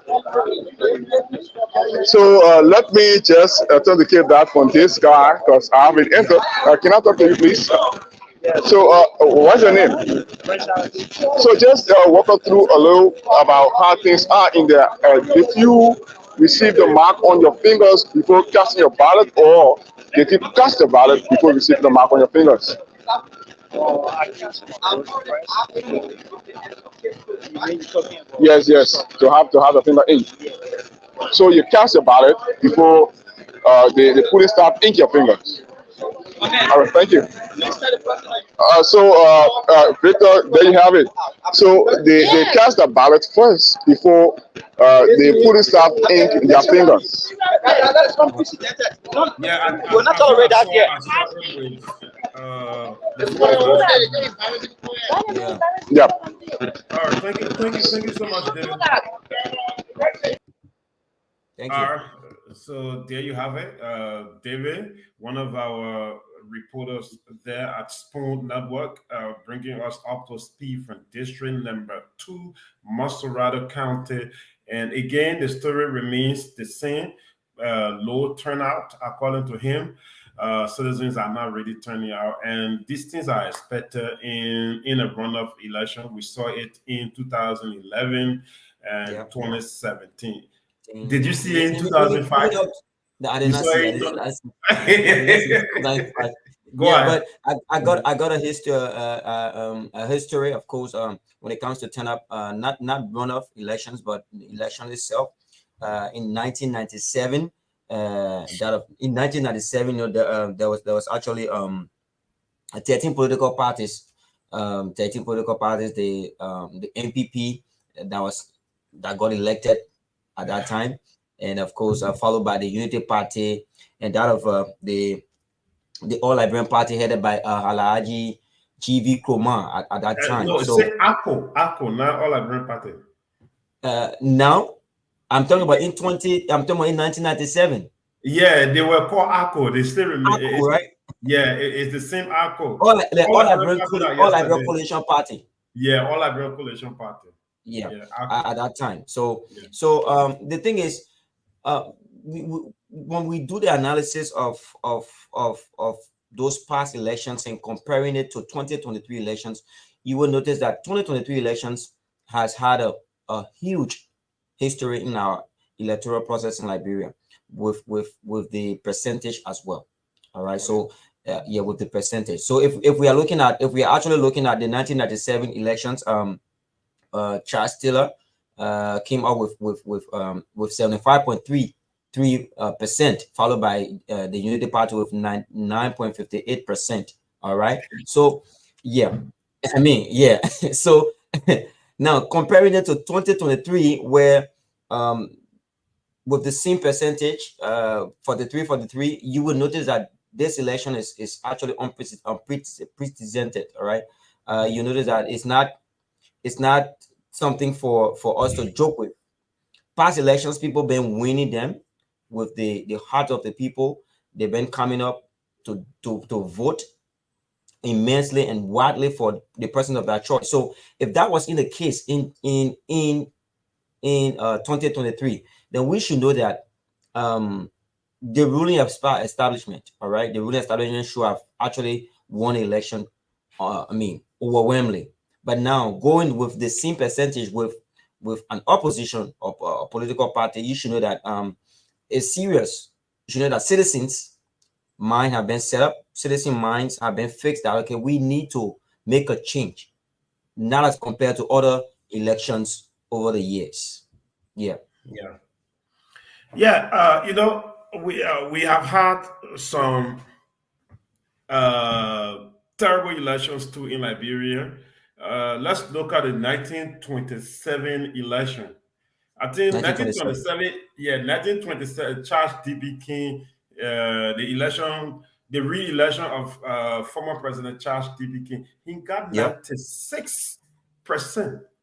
So let me just authenticate that from this guy because I haven't entered. Can I talk to you, please? So what's your name? So just walk us through a little about how things are in there. If you receive the mark on your fingers before casting your ballot, or did you cast the ballot before receiving the mark on your fingers? Yes, to have the finger ink. So you cast the ballot before the police staff ink your fingers. All right, thank you. Victor, there you have it. So they cast the ballot first before the police staff ink their fingers. Yeah, we're not tolerate that yet. Yeah. All right, thank you so much, David. Thank you. So there you have it, David, one of our reporters there at Spoon Network, bringing us up to speed from District Number 2, Montserrado County. And again, the story remains the same. Low turnout, according to him. Citizens are not really turning out, and these things are expected in a runoff election. We saw it in 2011 and 2017. Did you see it in 2005? No, I did not see it. Go ahead. But I got a history, of course, when it comes to turn up, not runoff elections, but the election itself. In 1997, in 1997, there was actually 13 political parties. 13 political parties. The MPP that got elected at that time, and of course followed by the Unity Party, and that of the All Liberian Party headed by Alhaji G.V. Kroma at that time. No, so say ACO, not All Liberian Party. Now I'm talking about in 1997. Yeah, they were called ACO. They still remain. ACO, right? Yeah, it's the same ACO. All Liberian Coalition Party. Yeah, All Liberian Coalition Party. Yeah, at that time. So the thing is, when we do the analysis of those past elections and comparing it to 2023 elections, you will notice that 2023 elections has had a huge history in our electoral process in Liberia, with the percentage as well. All right. So with the percentage. So if we are actually looking at the 1997 elections, Charles Taylor came up with 75.33%, followed by the Unity Party with 9.58%. All right. So so now comparing it to 2023, where with the same percentage, 43, you will notice that this election is actually unprecedented. All right. You notice that it's not something for us to joke with. Past elections, people been winning them with the heart of the people. They've been coming up to vote immensely and widely for the person of their choice. So if that was in the case in 2023, then we should know that the ruling establishment, all right, the ruling establishment should have actually won election, overwhelmingly. But now going with the same percentage with an opposition of a political party, you should know that it's serious. You should know that citizens' mind have been set up, citizen minds have been fixed. That okay, we need to make a change, not as compared to other elections over the years. Yeah. We have had some terrible elections too in Liberia. Let's look at the 1927 election. I think 1927, 1927, Charles D.B. King, the re-election of former President Charles D.B. King, he got 96%.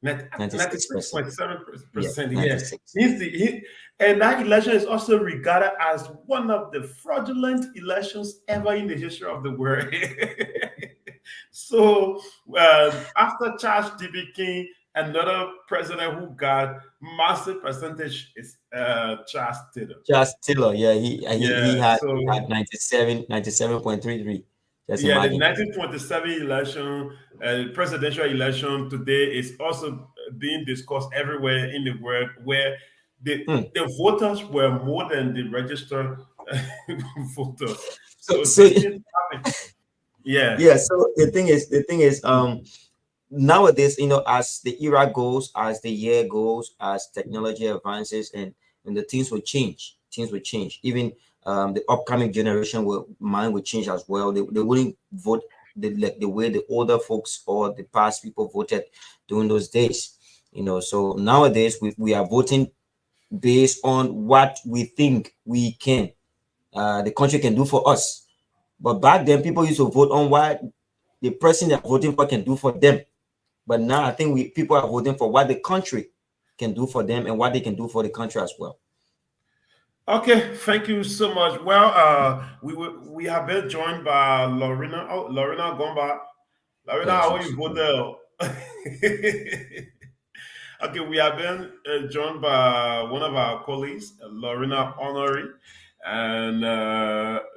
96.7%. Yes. And that election is also regarded as one of the fraudulent elections ever in the history of the world. So after Charles D.B. King, another president who got massive percentage is Charles Taylor. Charles Taylor, he had 97.33. The 1927 election, presidential election today is also being discussed everywhere in the world, where the voters were more than the registered voters. So So the thing is, nowadays, as the era goes, as the year goes, as technology advances, and the things will change. Even the upcoming generation mind will change as well. They wouldn't vote the way the older folks or the past people voted during those days. So nowadays we are voting based on what we think the country can do for us. But back then, people used to vote on what the person they're voting for can do for them. But now I think people are voting for what the country can do for them and what they can do for the country as well. Okay, thank you so much. Well, we have been joined by Lorena. Oh, Lorena Gomba. Lorena, how are you voted? Okay, we have been joined by one of our colleagues, Lorena Honoré, and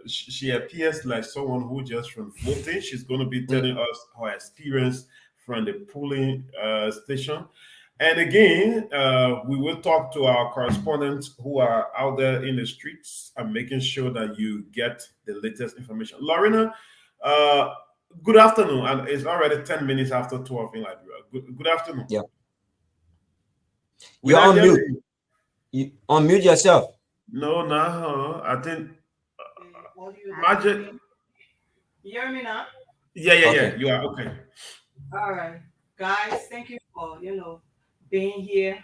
she appears like someone who just from voting. She's going to be telling us her experience from the polling station. And again, we will talk to our correspondents who are out there in the streets and making sure that you get the latest information. Lorena, good afternoon. And it's already 10 minutes after 12 in Liberia. Good afternoon. Yeah. You're on mute. You unmute yourself. No, I think Magic. You hear me now? Yeah. You are okay. All right, guys. Thank you for being here.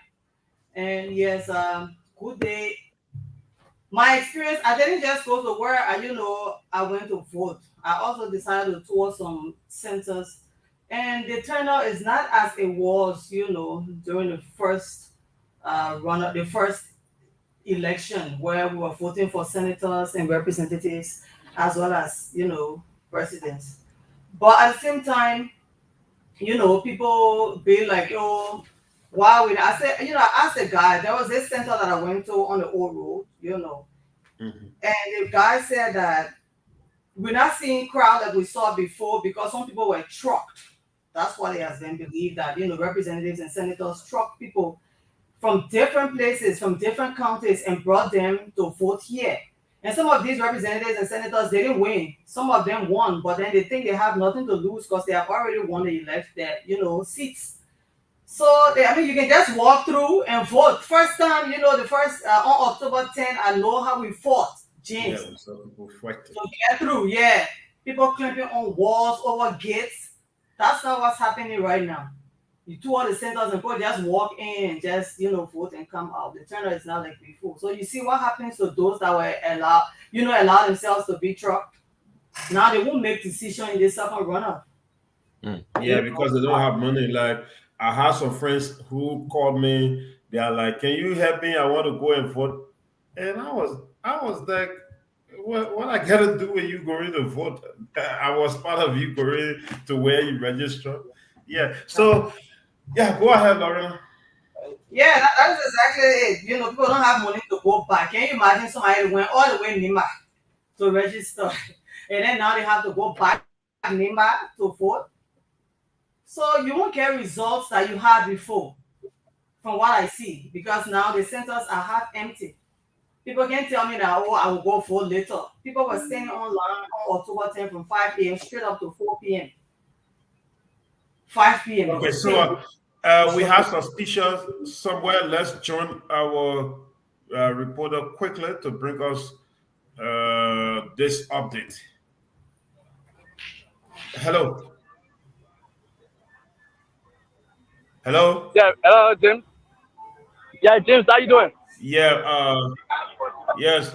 And yes, good day. My experience, I didn't just go to where I went to vote. I also decided to tour some centers, and the turnout is not as it was, during the first the first election where we were voting for senators and representatives as well as presidents. But at the same time, people be like, oh, why would I say, I asked a guy, there was this center that I went to on the old road, and the guy said that we're not seeing crowd like we saw before because some people were trucked. That's what it has been believed, that representatives and senators truck people from different places, from different counties, and brought them to vote here. And some of these representatives and senators, they didn't win. Some of them won, but then they think they have nothing to lose because they have already won the seats. So you can just walk through and vote. First time, on October 10, I know how we fought, James. Yeah, so people fight. So get through, people clamping on walls, over gates. That's not what's happening right now. You tour the centers and people just walk in and just vote and come out. The turnout is not like before. So you see what happens to those that were allow themselves to be trucked. Now they won't make decision in the second runoff. Yeah, because they don't have money. Like I have some friends who called me. They are like, "Can you help me? I want to go and vote." And I was like, what I gotta do when you going to vote? I was part of you going to where you register. Yeah. So, go ahead, Lorena. Yeah, that is exactly it. You know, people don't have money to go back. Can you imagine somebody went all the way in Nimba to register, and then now they have to go back Nimba to vote? So you won't get results that you had before, from what I see, because now the centers are half empty. People can tell me that, oh, I will go vote later. People were standing online on October 10th from 5 a.m. straight up to 4 p.m. 5 p.m. Okay, so we have suspicious somewhere. Let's join our reporter quickly to bring us this update. Hello. Hello. Yeah, hello, James. Yeah, James, how you doing? Yeah. Yes.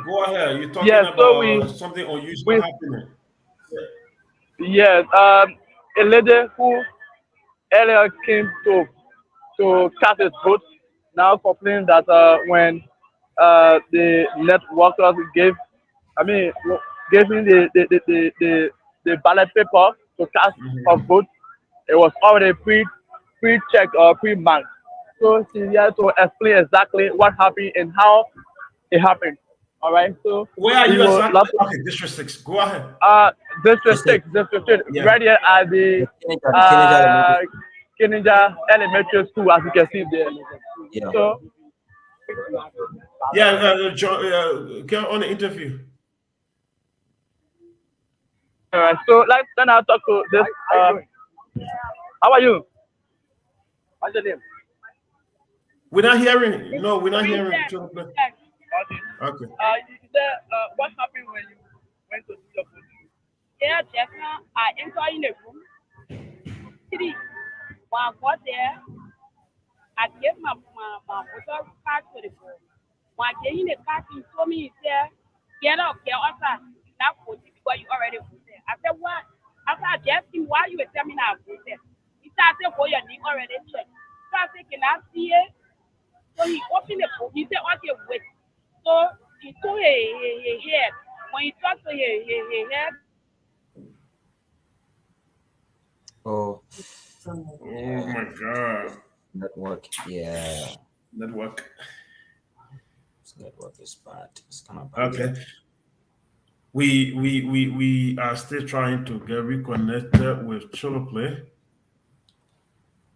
Go ahead. You're talking Yeah, so about something unusual we happening. yes, a lady who earlier came to cast his vote now complaining that when the net workers gave him the ballot paper to cast a vote, it was already pre-checked or pre-marked. So she had to explain exactly what happened and how it happened. All right, so Where are we you will exactly? Okay, District 6. Go ahead. District 6, Yeah. right here at the Keninja Elementary School, as you can see there. Yeah. So, John, get on the interview. all right, so then I'll talk to this. How are you? What's your name? We're not hearing. No, we're not hearing. Okay. You said, what happened when you went to do your vote? Yeah, just now I enter in the room. Three. When I got there, I gave my voter card to the boy. When I gave him the card, he told me, he said, get up, outside. Not voting because you already voted. I said, what? After I asked him why you were telling me I voted. He said, I said, well, your name already checked. So I said, can I see it? So he opened the book. He said, okay, wait. So he told his head. When he talked to his head, Oh my God. Network. Yeah. Network. This network is bad. It's kind of bad. Okay. We are still trying to get reconnected with Choloplay.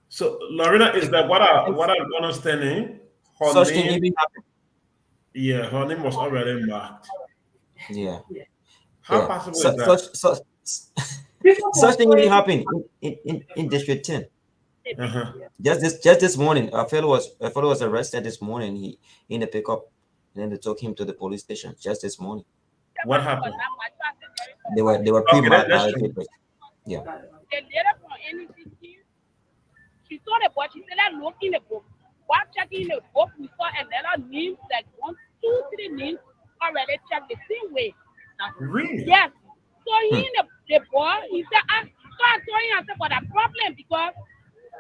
So Lorena, is that what I'm understanding? Her Such thing name, even happen. yeah, her name was already marked. Yeah. How Yeah. possible is that? Such thing even happen in District 10. Just this morning, a fellow was arrested this morning. He in the pickup, and then they took him to the police station just this morning. What happened? They were pre-marked ballot papers. Yeah. the lady from NCT, she saw the book. She said, let's look in the book. While checking the book, we saw another name, like 1, 2, 3 names already checked the same way. Really? Yes. So he in the book, he said, so I told him, I said, but the problem because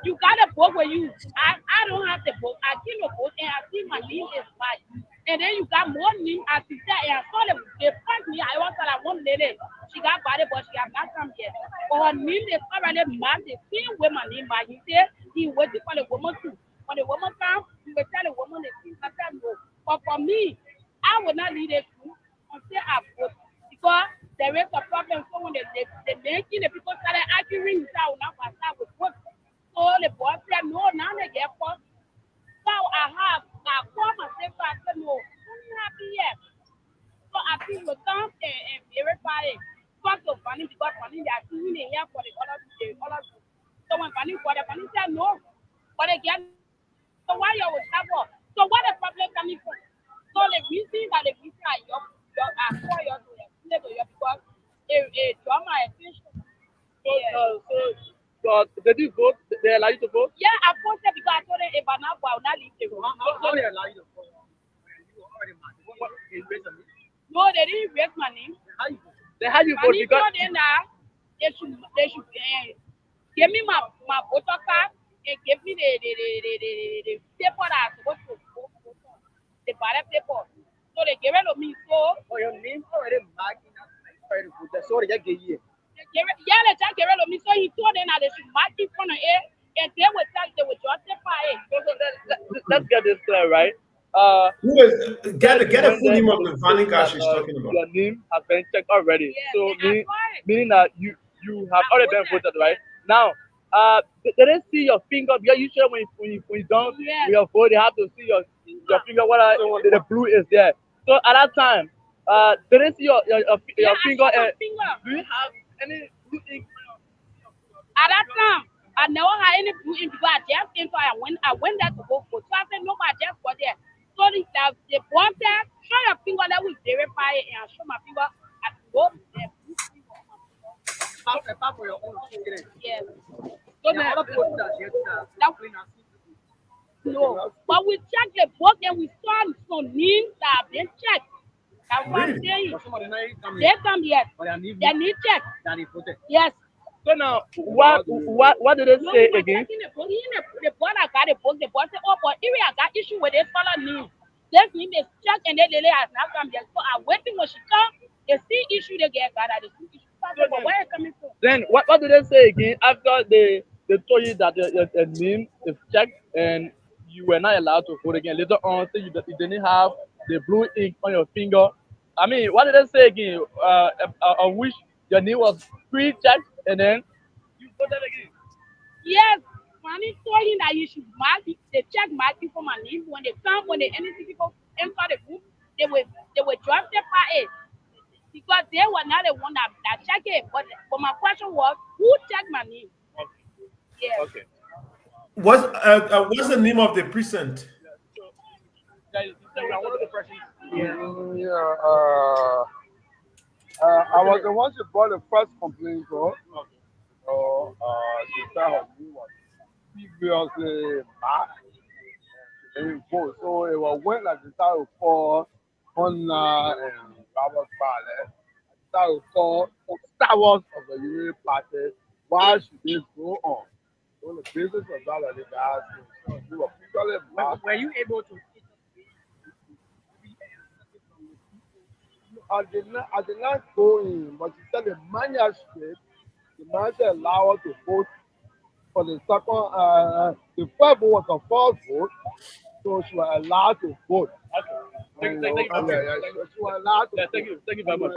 you got a book with you. I don't have the book. I give the book and I see my name is right. And then you got more name as you said, and I saw them, they passed me. I was like, one lady, she got body, but she has not come yet. But her name is already marked the same way my name, but he said he waiting for the woman too. When the woman comes, he will tell the woman the things. I said no. But for me, I would not leave it through until I vote. Because there is a problem. So when the making the people started arguing, I will not pass out with vote. So the boss said, no, now they get first. So I called myself, I said, no, I'm not happy yet. So I think we come and verify it. Talk to Fanny because Fanny, they are seeing it here for the other. So when Fanny got it, Fanny said, no. But again, so why you always have one? So what the problem coming from? So the reason I call you to because it draw my attention. So did you vote? They allow you to vote? Yeah, I voted because I told them if I not vote, I will not leave the room. How they allow you to vote? No, they didn't raise my name. They had you vote because they should give me my voter card and give me the paper that I supposed to vote, the ballot paper. So they gave it to me. So your name already marked in already voted. So they just gave you. Yeah, they just gave it to me. So he told them that they should mark in front of it and they will justify it. Let's get this clear, right? Who is get a full name of the voting card she's talking about? Your name has been checked already, Yeah, so they meaning that you have already been voted, right? Now, they didn't see your finger because usually when you don't Yes. with your vote, they have to see your finger whether the blue is there. So at that time, they didn't see your finger. Do you have any blue ink? At that time, I never had any blue ink because I just entered. I went there to go vote. So I said, no, I just got there. So the boss said, show your finger, let we verify it, and I show my finger. I go there. Apart from your own finger. Yes. So the other people that get no, but we checked the book and we saw some names that have been checked. That's what I'm saying. They come yet. They need check. Yes. So now, what did they say again? The board I got a book. The board said, oh, but if I got issue with this fellow name, this mean they check and they has not come yet. So I'm waiting when she come. They see issue they get got at the issue. But where is coming from? Then what did they say again after they told you that the name is checked and you were not allowed to vote again? Later on, say you didn't have the blue ink on your finger. I mean, what did they say again? I wish your name was pre-checked and then you voted again. Yes. When I told him that you should mark it, they check marking for my name. When they come, when anything people enter the group, they will drop the it. Because they were not the one that checked it. But my question was, who checked my name? Okay. Yes. Okay. What's the name of the precinct? I was the one who brought the first complaint for. So, she said her name was previously back. So it was when I decided to call Honda and Robert Ballot. I decided to call Star Wars of the Union Party. Why should this go on? So the basis of that, they asked me, were you able to? I did not go in, but she said the magistrate allowed us to vote for the second, the first vote was a false vote, so she was allowed to vote. Thank you very much.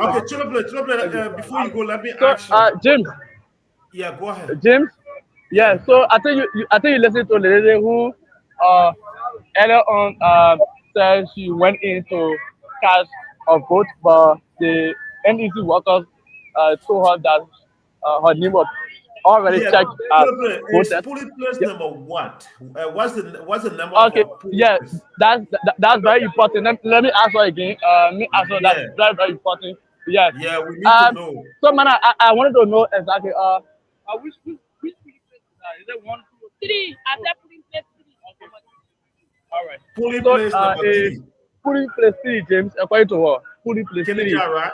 Okay, Chiloblet, before you go, let me ask you. James. Yeah, go ahead. James. Yeah, so I think you listened to the lady who earlier on said she went in to cast a vote, but the NEC workers told her that her name was already checked as voted. Polling place number what? What's the number? Okay, yeah, that's very important. Let me answer again. That's very, very important. Yes. Yeah, we need to know. So man, I wanted to know exactly which place is it 1, 2, 3? I said polling place 3. Okay. All right. Polling place number 3. Polling place 3, James, according to her. Polling place 3. Right?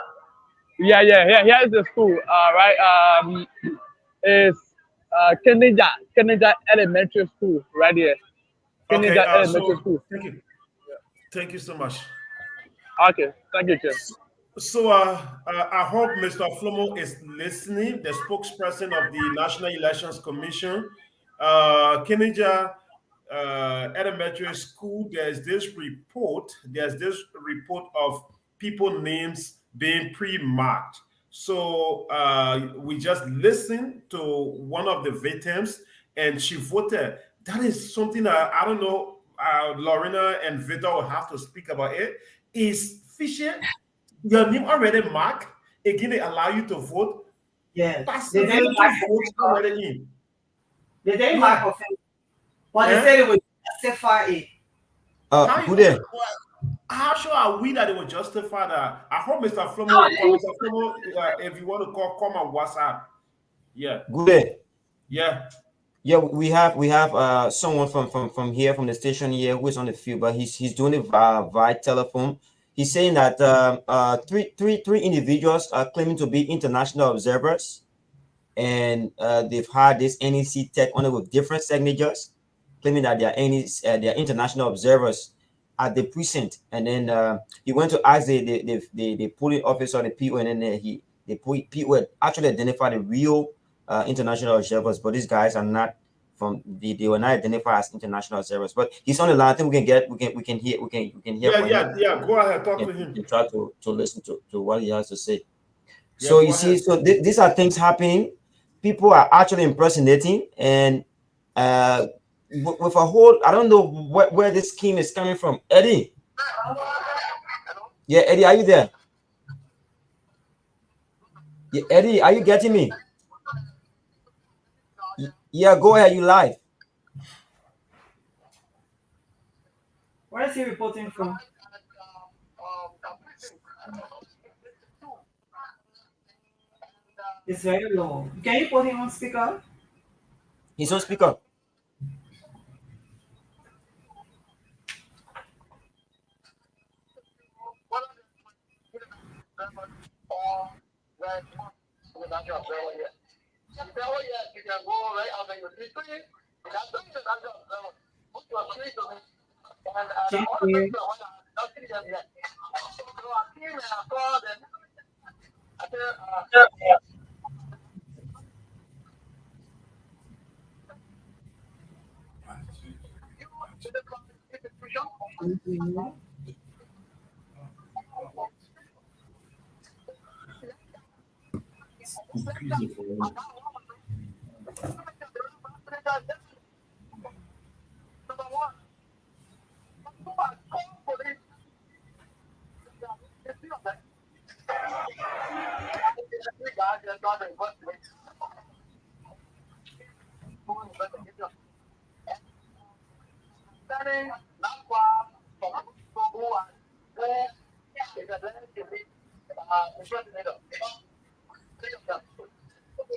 Yeah. Here is the school. Right. It's Keneja Elementary School right here. Keneja Elementary School. Thank you. Thank you so much. Okay. Thank you, James. So I hope Mr. Flomo is listening, the spokesperson of the National Elections Commission. Keneja Elementary School, there's this report of people names being pre-marked. So we just listened to one of the victims and she voted. That is something I don't know, Lorena and Victor will have to speak about it. Is fishy? Your name already marked, again they allow you to vote. Yes. They didn't already in. They didn't mark of it. But they said it would justify it. How sure are we that it will justify that? I hope Mr. Flomo, if you want to come on WhatsApp. Yeah. Good. Yeah. Yeah, we have someone from here, from the station here, who is on the field, but he's doing it via telephone. He's saying that three individuals are claiming to be international observers, and they've had this NEC tech on it with different signatures, claiming that they are international observers at the precinct. And then he went to ask the polling officer, the PO, and then the PO actually identified the real international observers, but these guys are not they were not identified as international observers. But he's on the line. I think we can hear from him. Yeah. Go ahead, talk to And him. try to listen to what he has to say. Yeah, So go you see, ahead. so these are things happening. People are actually impersonating, and with a whole, I don't know where this scheme is coming from. Eddie. Yeah, Eddie, are you there? Yeah, Eddie, are you getting me? Yeah, go ahead, you live. Where is he reporting from? It's very low. Can you put him on speaker? He's on speaker. Can't hear.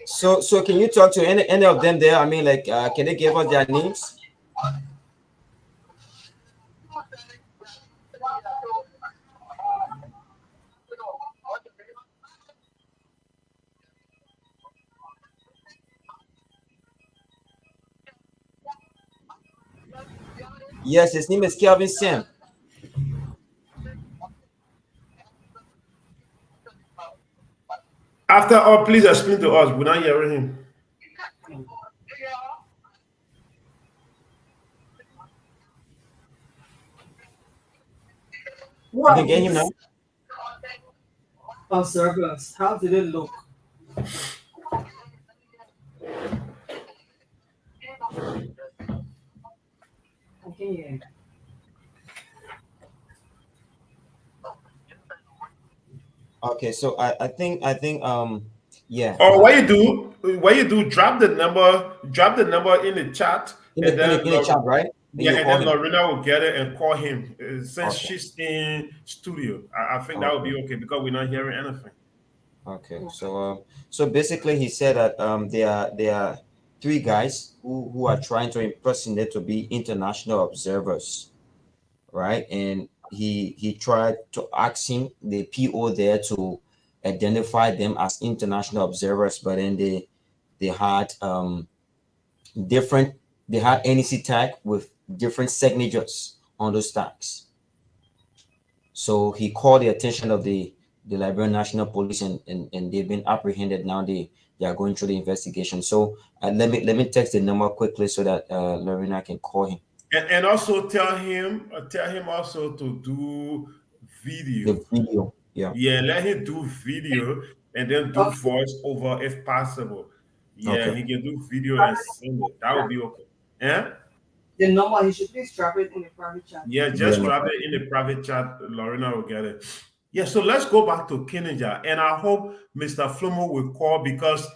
So can you talk to any of them there? I mean, like, can they give us their names? Yes, his name is Kelvin Sam. After all, please explain to us. We're not hearing him. You can get him now. Observers, how did it look? Okay. Okay, so I think yeah. Or what you do, drop the number in the chat, In and then the chat, right? Yeah, you and call then him. Lorena will get it and call him since Okay. she's in studio. I think that would be okay because we're not hearing anything. Okay, so basically he said that there are three guys who are trying to impersonate to be international observers, right? And he tried to ask him, the PO there, to identify them as international observers, but then they had they had NEC tag with different signatures on those tags. So he called the attention of the Liberian National Police, and they've been apprehended. Now they are going through the investigation. So let me text the number quickly so that Lorena can call him. And also tell him also to do video. The video, yeah. Yeah, let him do video and then do voice over if possible. Yeah, Okay. he can do video and send it. That would be okay. Yeah. The number, he should please drop it in the private chat. Yeah, just drop it in the private chat. Lorena will get it. Yeah, so let's go back to Kenija, and I hope Mr. Flomo will call because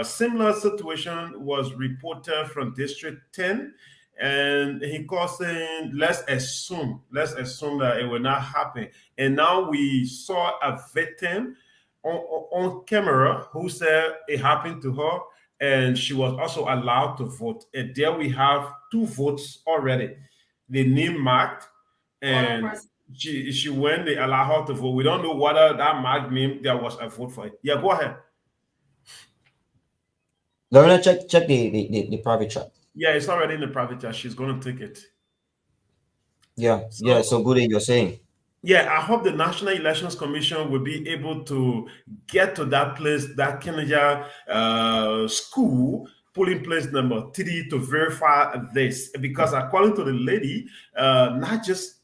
similar situation was reported from District 10, and he called saying, let's assume that it will not happen. And now we saw a victim on camera who said it happened to her, and she was also allowed to vote. And there we have 2 votes already. The name marked, and she when they allow her to vote. We don't know whether that marked name there was a vote for it. Yeah, go ahead. Lorena, check the private chat. Yeah, it's already in the private chat. She's going to take it. Yeah, so good you're saying. Yeah, I hope the National Elections Commission will be able to get to that place, that Kenija school, polling place number 3 to verify this, because according to the lady, not just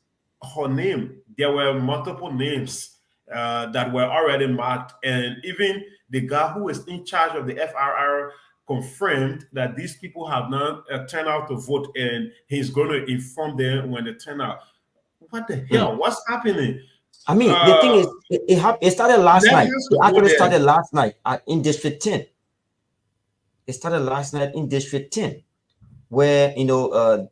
her name, there were multiple names that were already marked, and even the guy who is in charge of the FRR confirmed that these people have not turned out to vote, and he's going to inform them when they turn out. What the hell? What's happening? I mean, the thing is, it started last night. It actually started last night in District 10. It started last night in District 10, where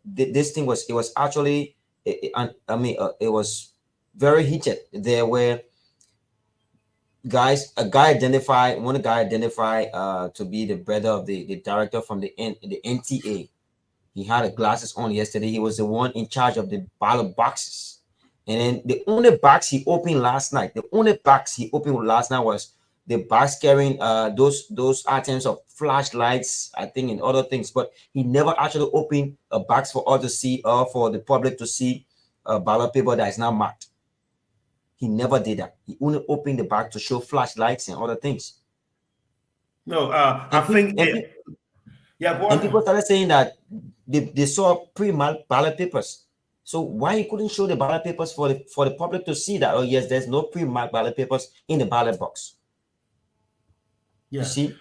this thing was. It was actually, it was very heated there, where one guy identified to be the brother of the director from the NTA. He had glasses on yesterday. He was the one in charge of the ballot boxes. And then the only box he opened last night, was the box carrying those items of flashlights, I think, and other things. But he never actually opened a box for us to see, or for the public to see a ballot paper that is not marked. He never did that. He only opened the box to show flashlights and other things. No, people started saying that they saw pre-marked ballot papers. So why you couldn't show the ballot papers for the public to see that? Oh yes, there's no pre-marked ballot papers in the ballot box. Yeah. You see.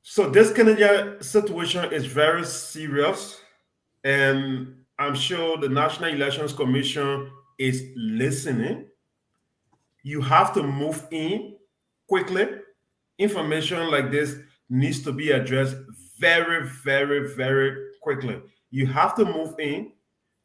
So this Canadian situation is very serious, and I'm sure the National Elections Commission is listening. You have to move in quickly. Information like this needs to be addressed very, very, very quickly. You have to move in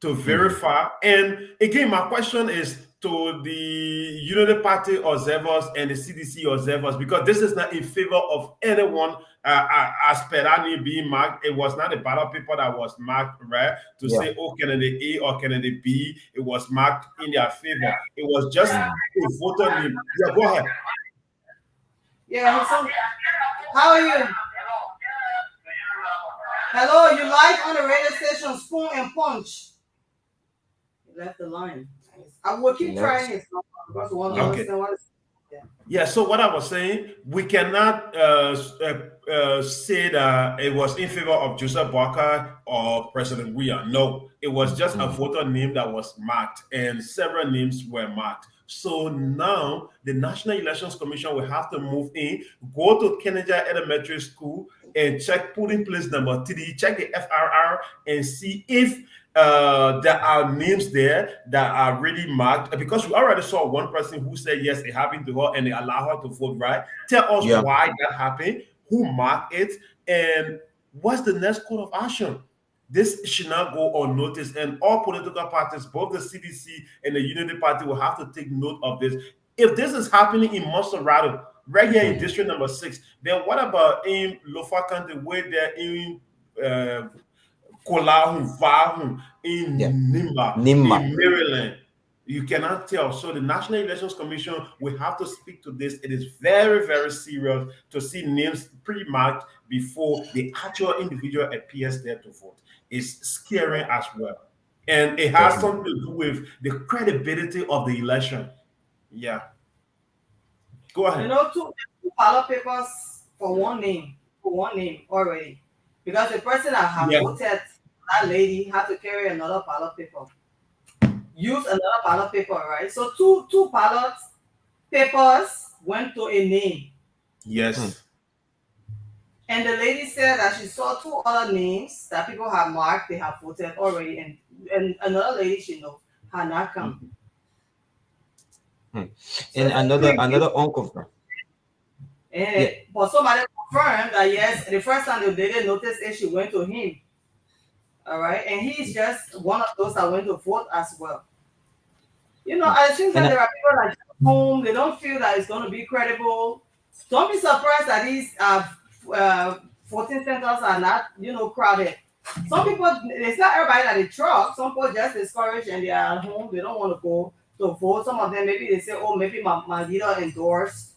to verify. And again, my question is to the Unity Party observers and the CDC observers, because this is not in favor of anyone as per any being marked. It was not a ballot paper that was marked, right? To say, oh, candidate A or candidate B, it was marked in their favor. It was just a voter name. Yeah, go ahead. Yeah, how are you? Hello, you live on the radio station Spoon and Punch. You left the line. I will keep trying it. Because we want to understand what it's. Yeah, so what I was saying, we cannot say that it was in favor of Joseph Boakai or President Weah. No, it was just a voter name that was marked, and several names were marked. So now the National Elections Commission will have to move in, go to Kennedy Elementary School and check polling place number 3, check the FRR and see if there are names there that are really marked, because we already saw one person who said yes, it happened to her and they allow her to vote, right? Tell us why that happened, who marked it, and what's the next course of action. This should not go unnoticed, and all political parties, both the CDC and the Unity Party, will have to take note of this. If this is happening in Montserrado, right here in District number 6, then what about in Lofa County, where they're in Kolahun, Vahun, in Nimba, in Maryland? You cannot tell. So the National Elections Commission will have to speak to this. It is very, very serious to see names pre-marked before the actual individual appears there to vote. It's scary as well. And it has something to do with the credibility of the election. Yeah. Go ahead. You know, two ballot papers for one name already. Because the person that have voted, that lady had to carry another ballot paper. Use another ballot paper, right? So two ballot papers went to a name. Yes. And the lady said that she saw 2 other names that people have marked, they have voted already, and another lady she knows had not come. And another unconfirmed. But somebody confirmed that yes, the first time they didn't notice it, she went to him. All right, and he's just one of those that went to vote as well. You know, I think that there are people that are home, they don't feel that it's going to be credible. Don't be surprised that these voting centers are not, crowded. Some people, it's not everybody that they trust. Some people just discouraged and they are at home. They don't want to go to vote. Some of them, maybe they say, oh, maybe my leader endorsed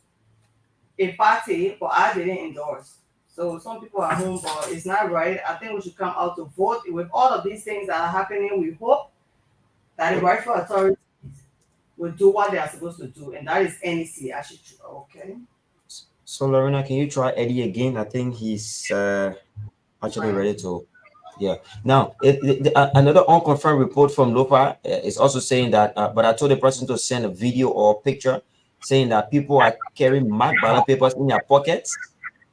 a party, but I didn't endorse. So some people are home, but it's not right. I think we should come out to vote. With all of these things that are happening, we hope that the rightful authorities will do what they are supposed to do, and that is NEC actually. Okay. So Lorena, can you try Eddie again? I think he's actually ready to. Yeah. Now, another unconfirmed report from Lofa is also saying that, but I told the person to send a video or picture saying that people are carrying marked ballot papers in their pockets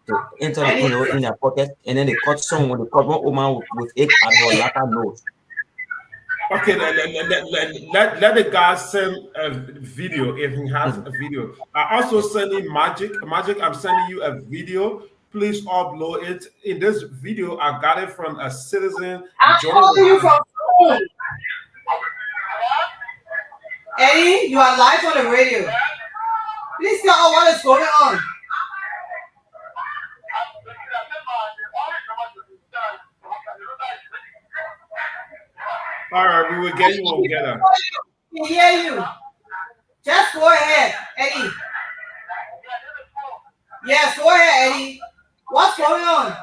to enter the, in their pocket, and then they cut someone, they cut one woman with it at her latter nose. Okay, let the guy send a video if he has a video. I also sending Magic. Magic, I'm sending you a video. Please upload it. In this video, I got it from a citizen. I'm calling you from home. Eddie, you are live on the radio. Please tell us what is going on. All right, we will get you all together. We hear you. Just go ahead, Eddie. Yes, go ahead, Eddie. What's going on?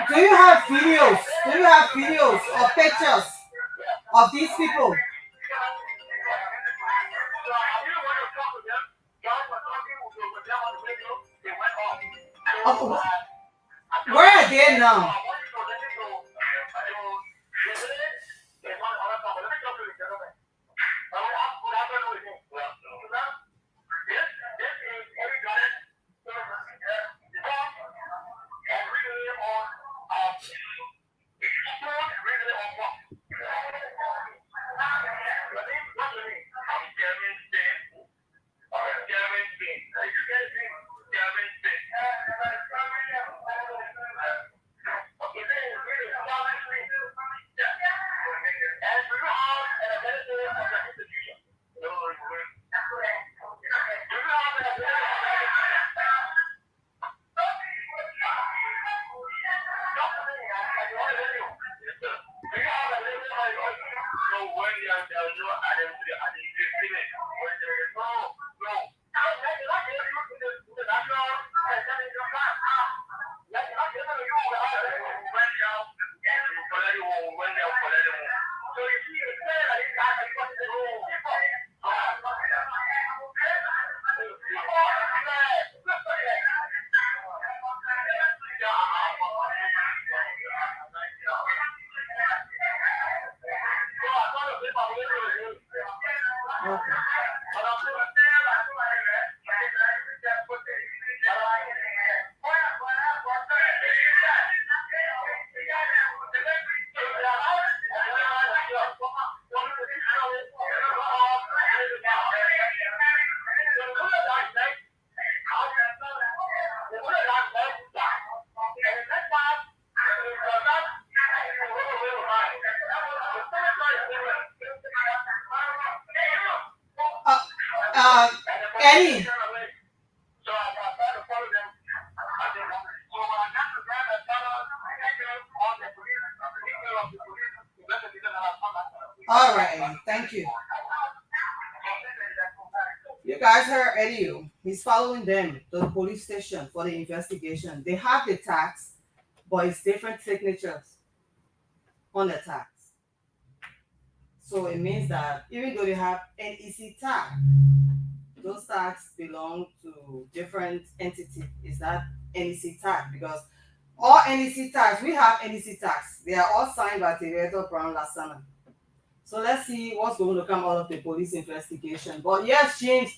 Do you have videos? Do you have videos or pictures of these people? Oh, where are they now? Eddie. All right, thank you. You guys heard Eddie. He's following them to the police station for the investigation. They have the tax, but it's different signatures on the tax. So it means that even though they have NEC tax, those tax belong to different entities. It's not NEC tax because All NEC tags, we have NEC tags. They are all signed by Director Brown Lasana. So let's see what's going to come out of the police investigation. But yes, James,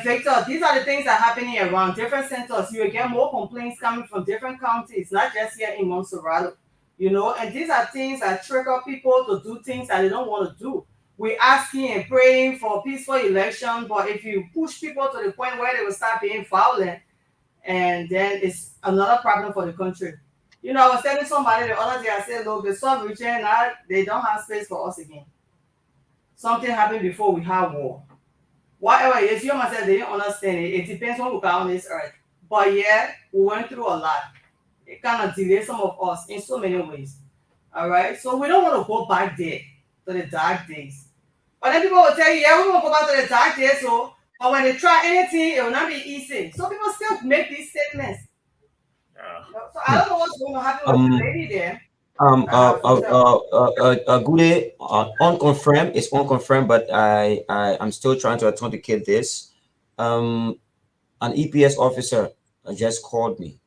Victor, these are the things that are happening around different centers. You will get more complaints coming from different counties, not just here in Montserrado. And these are things that trigger people to do things that they don't want to do. We're asking and praying for a peaceful election, but if you push people to the point where they will start being violent, and then it's another problem for the country. I was telling somebody the other day, I said, look, the South region now, they don't have space for us again. Something happened before we have war. Whatever it is, you myself, they didn't understand it. It depends on who got on this earth. But yeah, we went through a lot. It kind of delayed some of us in so many ways. All right? So we don't want to go back there to the dark days. But then people will tell you, yeah, we want to go back to the dark days. So, but when they try anything, it will not be easy. So people still make these statements. So I don't know what's going to happen with the lady there. Gedeh, unconfirmed. It's unconfirmed, but I'm still trying to authenticate this. An EPS officer just called me.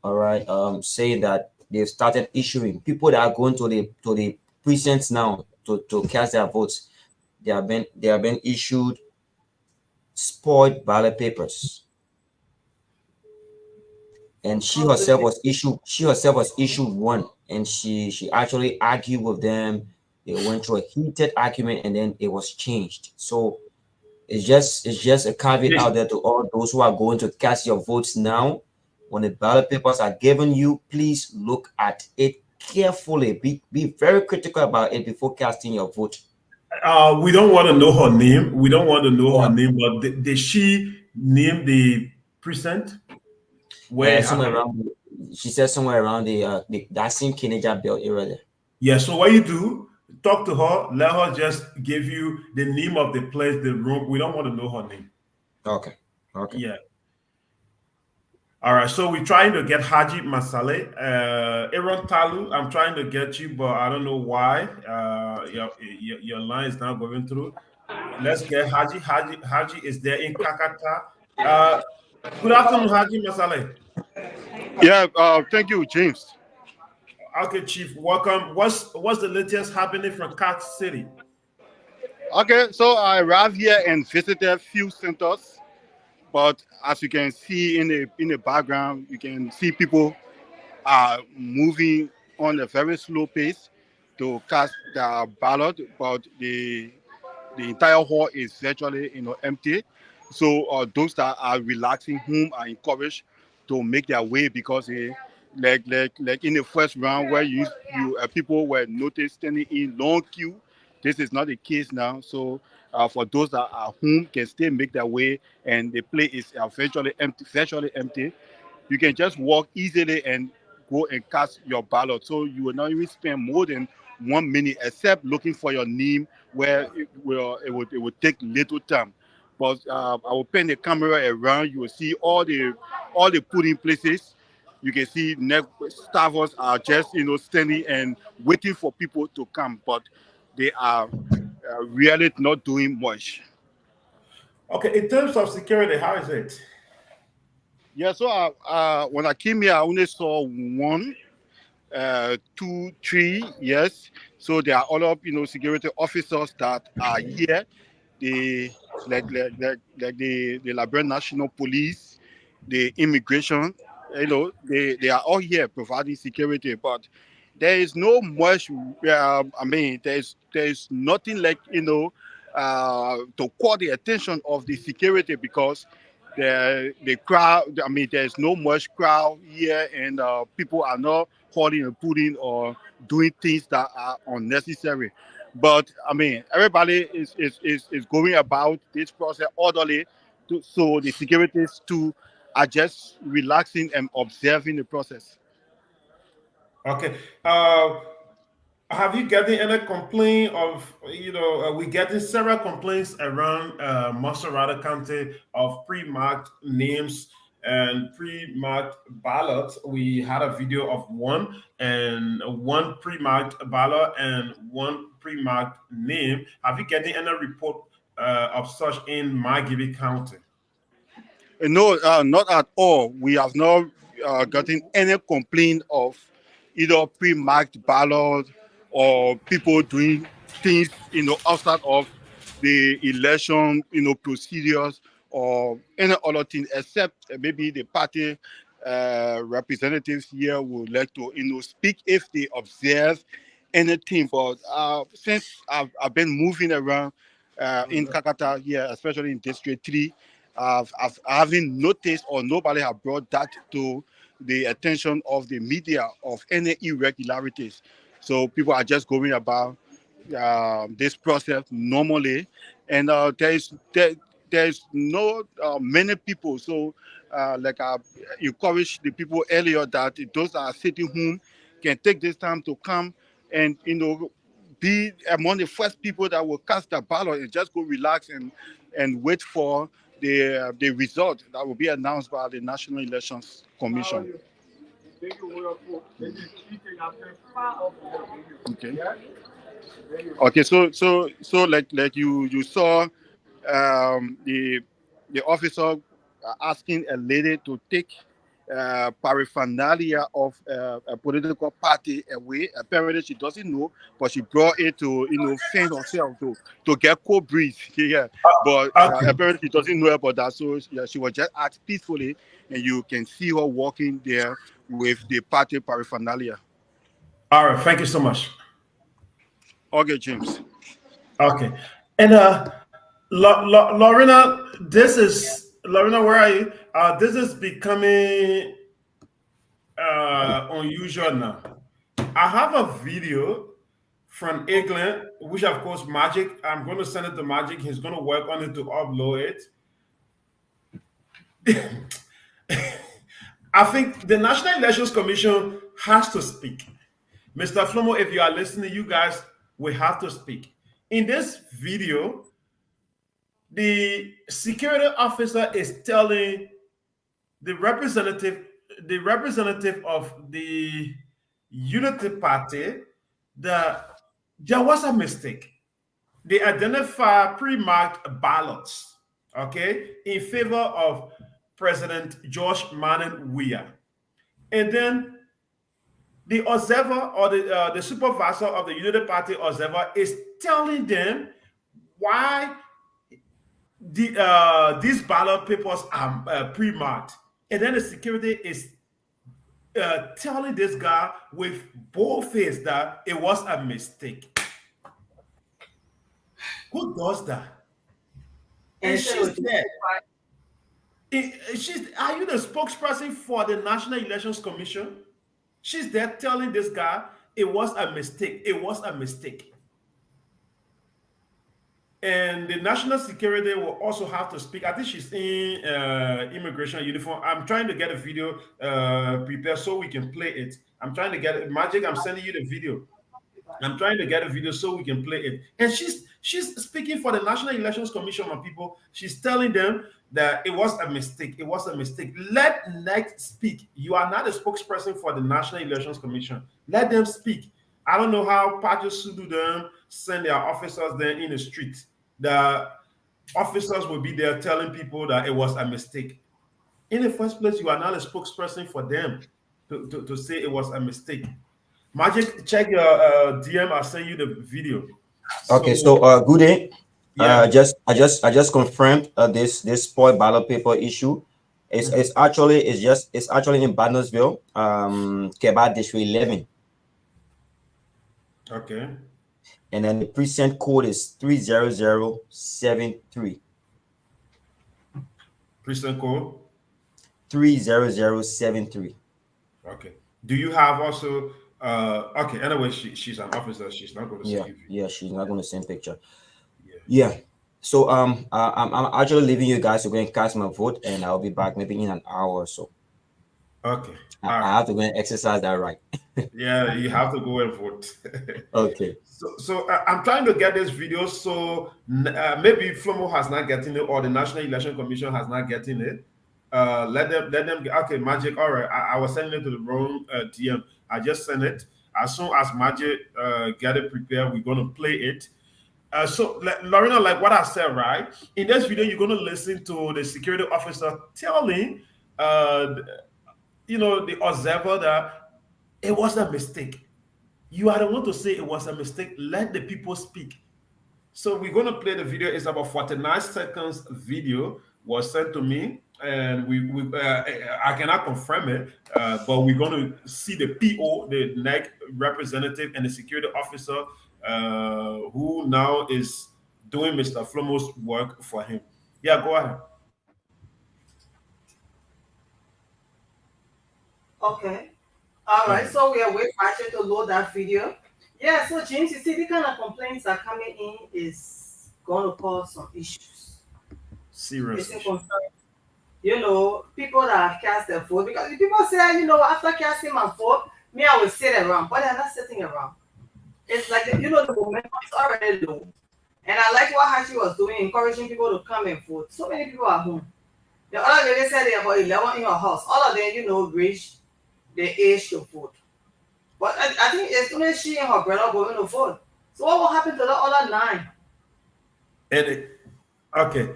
All right, saying that they've started issuing people that are going to the precincts now to cast their votes. They have been issued spoiled ballot papers. And she herself was issued one, and she actually argued with them. They went through a heated argument, and then it was changed. So it's just a caveat out there to all those who are going to cast your votes now. When the ballot papers are given you, please look at it carefully. Be very critical about it before casting your vote. We don't want to know her name. We don't want to know her name, but did she name the precinct? Where somewhere around, she said somewhere around that same Kennedy Bell area there. Yeah, so what you do, talk to her, let her just give you the name of the place, the room. We don't want to know her name. Okay. Yeah. All right, so we're trying to get Haji Masale. Aaron Talu, I'm trying to get you, but I don't know why. Your line is not going through. Let's get Haji. Haji is there in Kakata. Good afternoon, Haji Masale. Yeah, thank you, James. Okay, Chief, welcome. What's the latest happening from Cat City? Okay, so I arrived here and visited a few centers, but as you can see in the background, you can see people are moving on a very slow pace to cast their ballot, but the entire hall is virtually empty. So those that are relaxing home are encouraged to make their way, because like in the first round where you people were noticed standing in long queue, this is not the case now. So for those that are home, can still make their way, and the place is virtually empty. You can just walk easily and go and cast your ballot. So you will not even spend more than 1 minute, except looking for your name, where it will take little time. But I will pan the camera around. You will see all the polling places. You can see staffers are just standing and waiting for people to come, but they are really not doing much. Okay, in terms of security, how is it? Yeah, so when I came here, I only saw 1, 2, 3. Yes, so there are other security officers that are here. The the Liberian National Police, the immigration, they are all here providing security, but there is no much. There is nothing like to call the attention of the security, because the crowd. There's no much crowd here, and people are not holding and putting or doing things that are unnecessary. But everybody is going about this process orderly, so the securities too are just relaxing and observing the process. Okay. Have you gotten any complaint of, we getting several complaints around Montserrado County of pre-marked names and pre-marked ballots? We had a video of one pre-marked ballot and one pre-marked name. Have you gotten any report of such in Gedeh County? No, not at all. We have not gotten any complaint of either pre-marked ballot or people doing things, outside of the election, procedures or any other thing, except maybe the party representatives here would like to, speak if they observe anything. But since I've been moving around in Kakata here, especially in District 3, I haven't noticed or nobody have brought that to the attention of the media of any irregularities. So people are just going about this process normally, and there's no many people. So like I encouraged the people earlier that those that are sitting home can take this time to come and be among the first people that will cast the ballot and just go relax and wait for the result that will be announced by the National Elections Commission. Okay. Okay. So like you saw the officer asking a lady to take paraphernalia of a political party away. Apparently, she doesn't know, but she brought it to fend herself to get cold breeze. Yeah, but apparently she doesn't know about that. So yeah, she was just asked peacefully, and you can see her walking there with the party paraphernalia. All right, thank you so much. Okay, James. Okay, and Lorena, Lorena, where are you? This is becoming unusual now. I have a video from England, which of course Magic. I'm going to send it to Magic. He's going to work on it to upload it. I think the National Elections Commission has to speak. Mr. Flomo, if you are listening, you guys will have to speak. In this video, the security officer is telling the representative of the Unity Party that there was a mistake. They identify pre-marked ballots, okay, in favor of President George Manning Weah. And then the observer or the supervisor of the Unity Party observer is telling them why these ballot papers are pre-marked. And then the security is telling this guy with bold face that it was a mistake. Who does that? And she's there. Are you the spokesperson for the National Elections Commission? She's there telling this guy it was a mistake. It was a mistake. And the national security will also have to speak. I think she's in immigration uniform. I'm trying to get a video prepared so we can play it. I'm trying to get it. Magic, I'm sending you the video. I'm trying to get a video so we can play it. And she's speaking for the National Elections Commission of people. She's telling them that it was a mistake. It was a mistake. Let NEC speak. You are not a spokesperson for the National Elections Commission. Let them speak. I don't know how parties should do them, send their officers there in the street. The officers will be there telling people that it was a mistake. In the first place, you are not a spokesperson for them to say it was a mistake. Magic, check your DM. I'll send you the video. Okay, so Gedeh, I just confirmed this spoiled ballot paper issue. It's actually in Barnesville, Keba District 11. Okay. And then the precinct code is 30073. Precinct code 30073. Okay. Do you have also? Okay. Anyway, she's an officer. She's not going to send you. Yeah, she's not going to send picture. Yeah. So I'm actually leaving you guys to go and cast my vote, and I'll be back maybe in an hour or so. Okay. I have to go and exercise that right. Yeah, you have to go and vote. Okay. So I'm trying to get this video. So maybe Flomo has not getting it, or the National Election Commission has not getting it. Let them. Okay, Magic. All right. I was sending it to the wrong DM. I just sent it. As soon as Magic get it prepared, we're gonna play it. So Lorena, like what I said, right? In this video, you're gonna listen to the security officer telling the observer that it was a mistake. You are the one to say it was a mistake. Let the people speak. So we're going to play the video. It's about 49 seconds video was sent to me, and I cannot confirm it, but we're going to see the PO, the NEC representative, and the security officer who now is doing Mr. Flomo's work for him. Yeah, go ahead. Okay. All right. So we are waiting to load that video. Yeah. So James, you see, the kind of complaints that are coming in is going to cause some issues. Serious. People that have cast their vote, because the people say, after casting my vote, me, I will sit around, but they're not sitting around. It's like, the momentum is already low. And I like what Hachi was doing, encouraging people to come and vote. So many people are home. The other lady said there are about 11 in your house. All of them, reached the age to vote. But I think it's only she and her brother going to vote. So what will happen to the other 9? Okay.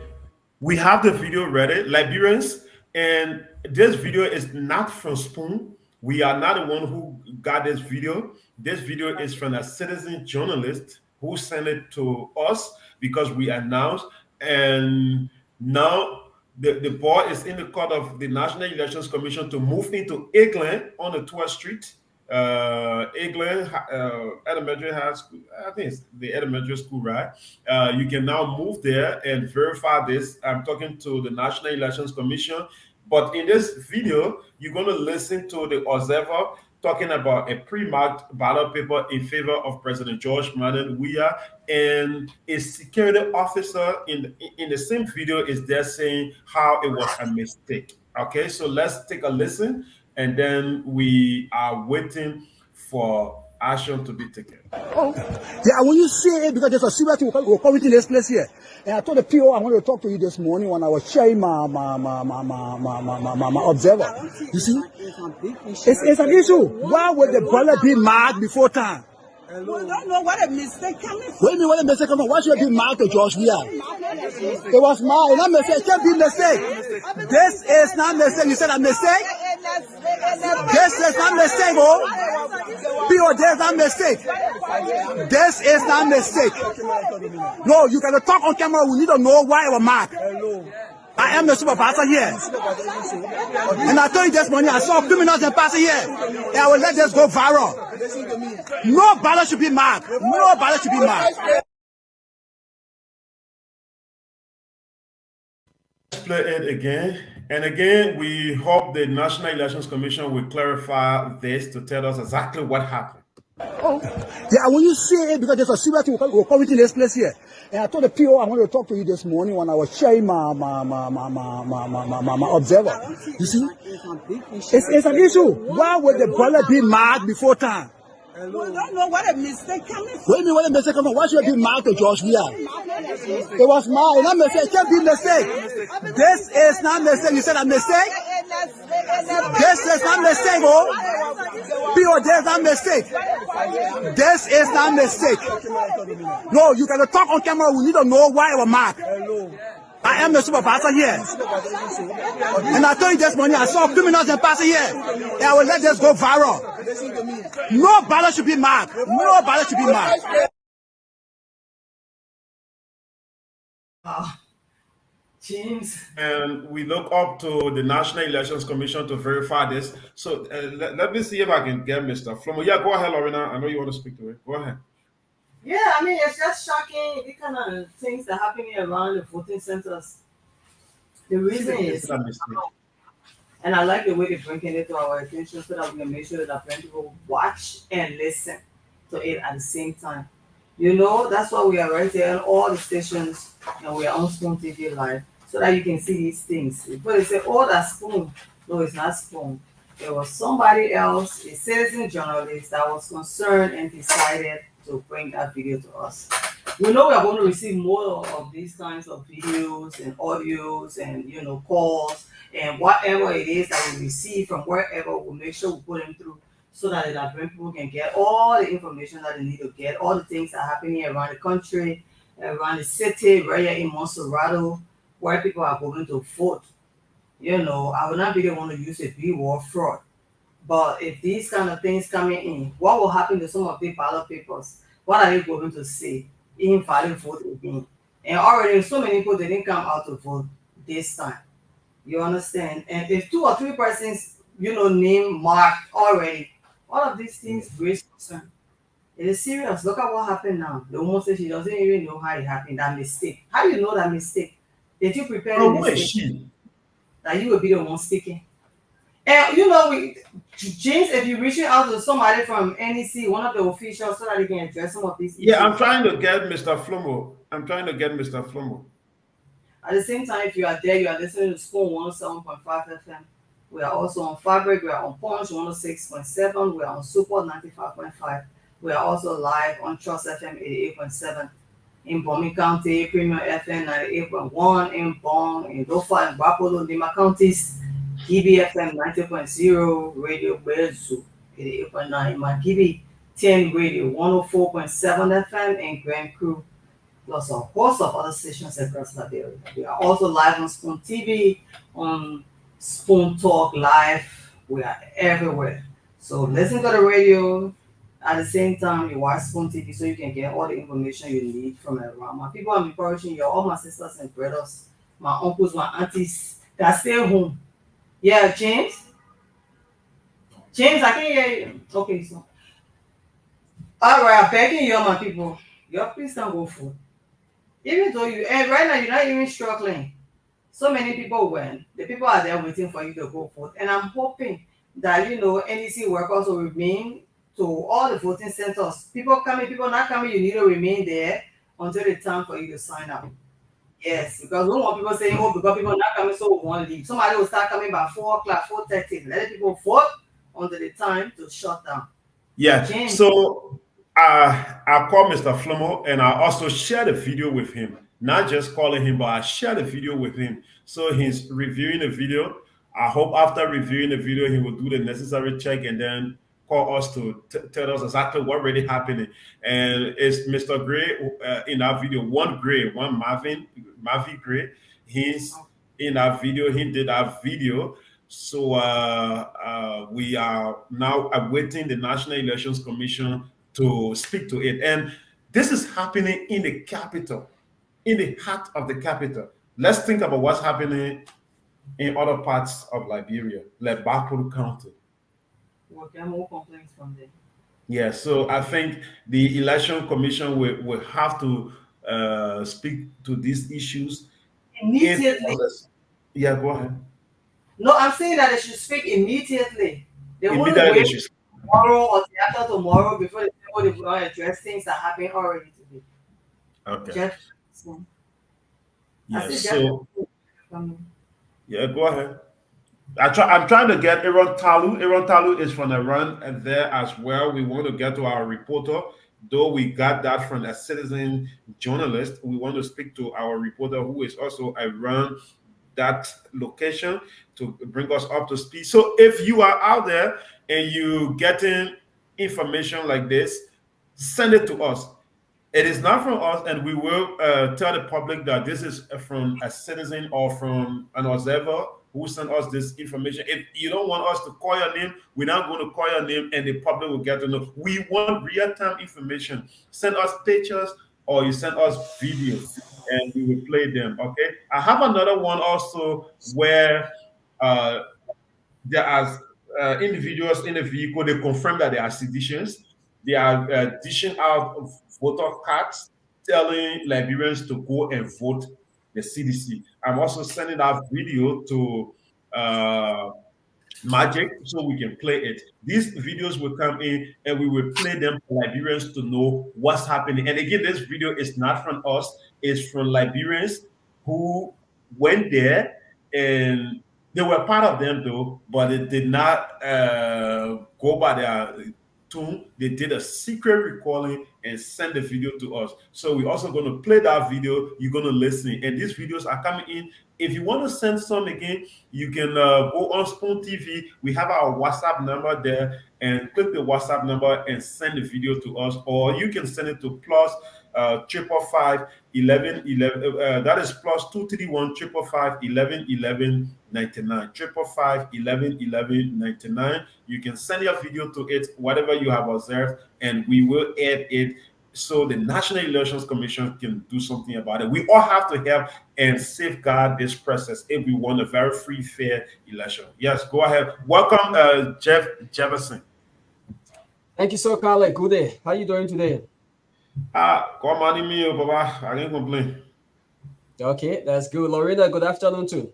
We have the video ready, Liberians, and this video is not from Spoon. We are not the one who got this video. This video is from a citizen journalist who sent it to us because we announced. And now the ball is in the court of the National Elections Commission to move into Eggland on the 12th Street. Eggland Elementary High School, I think it's the elementary school, right? You can now move there and verify this. I'm talking to the National Elections Commission, but in this video, you're going to listen to the observer talking about a pre-marked ballot paper in favor of President George Madden Weah, and a security officer in the same video is there saying how it was a mistake. Okay, so let's take a listen. And then we are waiting for action to be taken. Oh, yeah, when you say it, because there's a serious thing we're coming to this place here. And I told the PO I wanted to talk to you this morning when I was sharing my observer. You see? It's an issue. Why would the ballot be marked before time? We don't know what a mistake coming from. What do you mean what a mistake coming from? Why should it be marked to George Weah? It was marked. It's not mistake. It can't be mistake. This is not mistake. You said a mistake? This is not mistake, oh. P.O. This is not mistake. This is not mistake. No, you cannot talk on camera. We need to know why it was marked. I am the supervisor here. And I told you this morning, I saw criminals and passing here. And I will let this go viral. No ballot should be marked. No ballot should be marked. Let's play it again. And again, we hope the National Elections Commission will clarify this to tell us exactly what happened. Oh, yeah, when you say it, because there's a serious thing we're coming to this place here. And I told the PO I wanted to talk to you this morning when I was sharing my observer. You see? It's an issue. Why would the ballot be marked before time? We don't know what a mistake coming from. What do you mean what a mistake coming from? Why should it be marked to George Weah? It was marked. It's not mistake. It can't be mistake. This is not mistake. You said a mistake? This is not mistake, oh. P.O. This is not mistake. This is not mistake. No, you cannot talk on camera. We need to know why it was marked. I am the supervisor here. And I told you this morning, I saw criminals and passing here. And I will let this go viral. No ballot should be marked. No ballot should be marked. James. And we look up to the National Elections Commission to verify this. So let me see if I can get Mr. Flomo. Yeah, go ahead, Lorena. I know you want to speak to it. Go ahead. Yeah, I mean, it's just shocking, the kind of things that are happening around the voting centers. The reason is, and I like the way they're bringing it to our attention so that we can make sure that people watch and listen to it at the same time. That's why we are right there on all the stations, and we are on Spoon TV Live, so that you can see these things. Before they say, oh, that's Spoon. No, it's not Spoon. There was somebody else, a citizen journalist, that was concerned and decided to bring that video to us. We know we are going to receive more of these kinds of videos and audios and calls and whatever it is that we receive from wherever. We'll make sure we put them through so that people can get all the information that they need to get, all the things that are happening around the country, around the city, right here in Montserrado, where people are going to vote. You know, I will not be the one to use a big word fraud. But if these kind of things coming in, what will happen to some of the ballot papers? What are they going to say in valid vote again? And already so many people didn't come out to vote this time. You understand? And if 2 or 3 persons, name marked already, all of these things raise concern. It is serious. Look at what happened now. The woman says she doesn't even know how it happened, that mistake. How do you know that mistake? Did you prepare the Who is mistake she? that you will be the one speaking? And James, if you're reaching out to somebody from NEC, one of the officials, so that they can address some of these issues. Yeah, I'm trying to get Mr. Flomo. At the same time, if you are there, you are listening to Spoon 107.5 FM. We are also on Fabric, we are on Punch 106.7, we are on Support 95.5. We are also live on Trust FM 88.7. In Bong County, Premium FM 98.1, in Bong, in Lofa, and Wapolo, Nimba counties, GBFM 90.0, Radio Bezu 88.9, Makibi 10 Radio 104.7 FM, and Grand Crew, plus a host of other stations across Liberia. We are also live on Spoon TV, on Spoon Talk Live. We are everywhere. So listen to the radio. At the same time, you watch Spoon TV so you can get all the information you need from around. My people, I'm encouraging you, all my sisters and brothers, my uncles, my aunties, that stay home. Yeah, James? James, I can hear you. Okay, so. All right, I'm begging you, my people. Your please don't go food. Even though and right now you're not even struggling. So many people went. The people are there waiting for you to go vote. And I'm hoping that, NEC workers will remain to all the voting centers. People coming, people not coming, you need to remain there until the time for you to sign up. Yes, because we don't want people saying, because people not coming, so we want to leave. Somebody will start coming by 4 o'clock, 4:30. Let the people vote until the time to shut down. Yeah. James. So I called Mr. Flomo and I also shared a video with him. Not just calling him, but I shared a video with him. So he's reviewing the video. I hope after reviewing the video, he will do the necessary check and then call us to tell us exactly what really happening. And it's Mr. Gray in that video, one Marvin Gray. He's in that video. He did that video. So we are now awaiting the National Elections Commission to speak to it. And this is happening in the capital, in the heart of the capital. Let's think about what's happening in other parts of Liberia, like Lofa County. We'll get more complaints from them. Yeah, so I think the Election Commission will have to speak to these issues immediately. Yeah, go ahead. No, I'm saying that they should speak immediately. They wouldn't wait tomorrow or the after tomorrow before they say, they will address things that happen already today. Okay. Yeah, go ahead. I'm trying to get Aaron Talu. Aaron Talu is from Iran and there as well. We want to get to our reporter. Though we got that from a citizen journalist, we want to speak to our reporter who is also around that location to bring us up to speed. So if you are out there and you getting information like this, send it to us. It is not from us, and we will tell the public that this is from a citizen or from an observer who sent us this information. If you don't want us to call your name, we're not going to call your name, and the public will get to know. We want real-time information. Send us pictures or you send us videos, and we will play them, okay? I have another one also where there are individuals in the vehicle, they confirm that they are seditions. They are dishing out voter cards, telling Liberians to go and vote the CDC. I'm also sending out video to Magic so we can play it. These videos will come in and we will play them for Liberians to know what's happening. And again, this video is not from us, it's from Liberians who went there, and they were part of them though, but it did not go by their tune. They did a secret recording and send the video to us. So we're also going to play that video. You're going to listen. And these videos are coming in If you want to send some again, you can go on Spoon TV. We have our WhatsApp number there, and click the WhatsApp number and send the video to us, or you can send it to plus 555 11 11. That is plus 231 555 11 11 99. 555 11 11 99. You can send your video to it, whatever you have observed, and we will add it so the National Elections Commission can do something about it. We all have to help and safeguard this process if we want a very free, fair election. Yes, go ahead. Welcome, Jeff Jefferson. Thank you so kindly. Good day. How are you doing today? Come on me, Baba. I can't complain. Okay, that's good. Lorena, good afternoon too.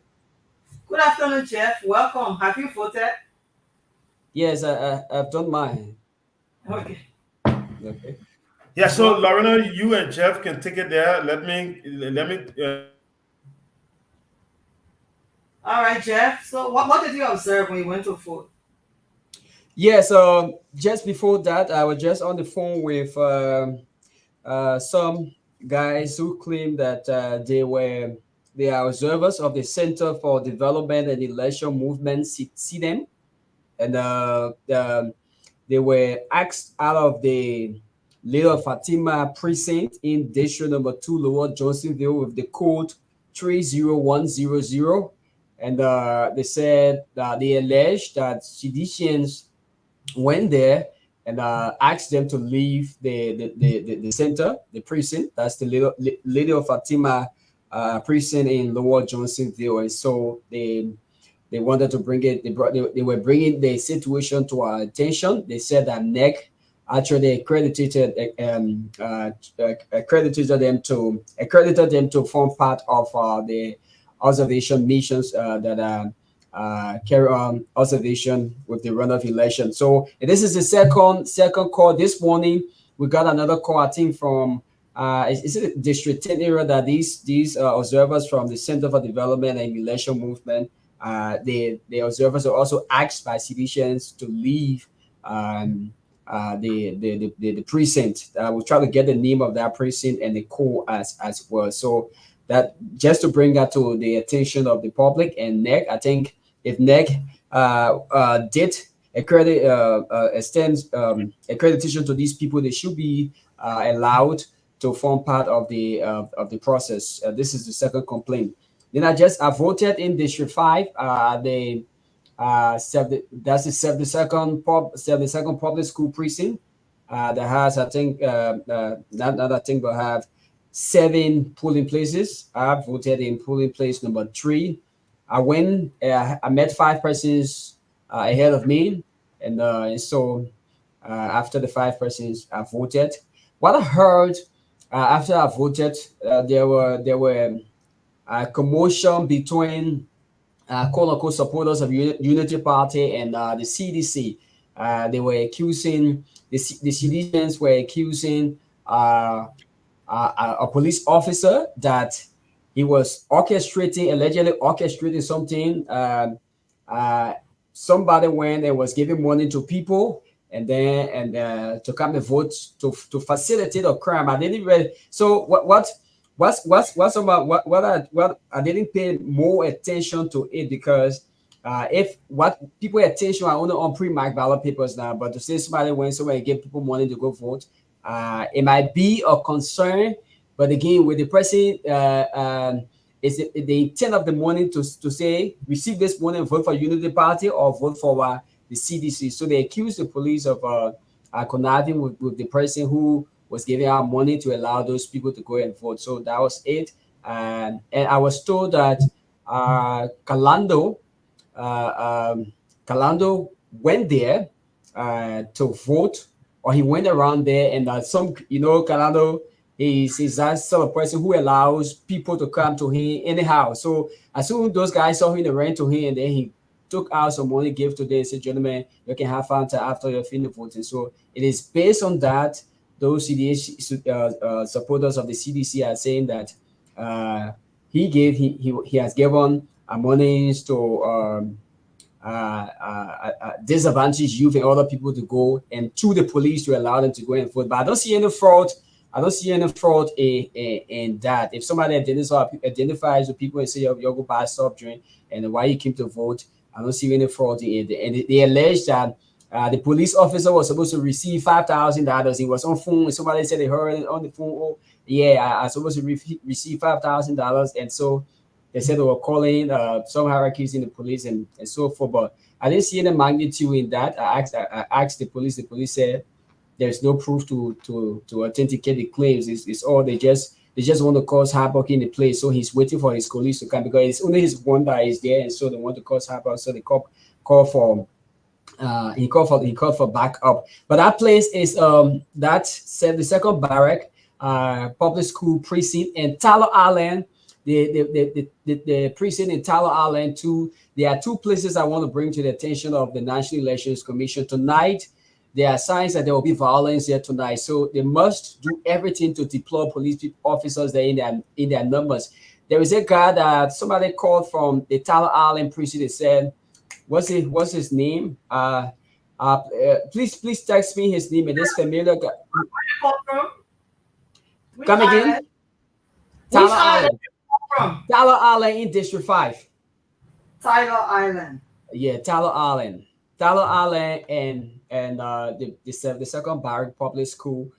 Good afternoon, Jeff. Welcome. Have you voted? Yes, I've done mine. Okay. Okay. Yeah, so Lorena, you and Jeff can take it there. Let me. All right, Jeff. So what did you observe when you went to vote? Yes, just before that, I was just on the phone with some guys who claim that they are observers of the Center for Development and Election Movement, CDEM, and they were asked out of the Little Fatima precinct in district number 2, Lower Johnsonville, with the code 30100, and they said that they alleged that seditionists went there and asked them to leave the center, the precinct. That's the Little Fatima precinct in Lower Johnsonville, and so they wanted to bring it. They were bringing the situation to our attention. They said that NEC actually accredited them to form part of the observation missions that carry on observation with the runoff election. So this is the second call. This morning we got another call, I think from is it District 10 area, that these observers from the Center for Development and Election Movement, the observers are also asked by seditionists to leave the precinct. We'll try to get the name of that precinct and the call as well. So that just to bring that to the attention of the public and NEC. I think if NEC did extend accreditation to these people, they should be allowed to form part of the process. This is the second complaint. Then I voted in District 5. That's the 72nd public school precinct that has, I think, but have 7 polling places. I voted in polling place number 3. I met 5 persons ahead of me, and so after the 5 persons I voted, what I heard after I voted, there were commotion between quote unquote supporters of Unity Party and the CDC. They were accusing the citizens were accusing a police officer that he was allegedly orchestrating something. Somebody went and was giving money to people and to come and vote to facilitate a crime. I didn't really. So what I didn't pay more attention to it, because if what people attention are only on pre-marked ballot papers now, but to say somebody went somewhere and give people money to go vote, it might be a concern. But again, with the person, is the intent of the money to say receive this money and vote for Unity Party or vote for the CDC. So they accused the police of conniving with the person who was giving out money to allow those people to go and vote. So that was it. And I was told that Calando went there to vote, or he went around there, and Calando is that sort of person who allows people to come to him anyhow. So as soon as those guys saw him, they ran to him, and then he took out some money, gave to them, and said, "Gentlemen, you can have fun after you're finished voting." So it is based on that. Those supporters of the CDC are saying that he has given monies to disadvantaged youth and other people to go, and to the police to allow them to go and vote. But I don't see any fraud I don't see any fraud in that. If somebody identifies with people and say, you go buy soft drink and why you came to vote, I don't see any fraud in it. And they allege that the police officer was supposed to receive $5,000. He was on phone and somebody said they heard it on the phone. Oh, yeah, I supposed to receive $5,000. And so they said they were calling some hierarchies in the police and so forth. But I didn't see any magnitude in that. I asked the police. The police said there's no proof to authenticate the claims. It's all they just want to cause havoc in the place. So he's waiting for his colleagues to come because it's only his one that is there, and so they want to cause havoc. So they call for he called for backup. But that place is that 72nd Barrack public school precinct in Talo Island. The precinct in Talo Island too. There are two places I want to bring to the attention of the National Elections Commission tonight. There are signs that there will be violence here tonight, so they must do everything to deploy police officers there in their numbers. There is a guy that somebody called from the Talo Island precinct. They said, "What's his name? Please text me his name." And this familiar guy. Where you come from? Come again? Talo Island. From? Talo Island in District 5. Talo Island. Yeah, Talo Island. Talo Island and the second Barrack Public School.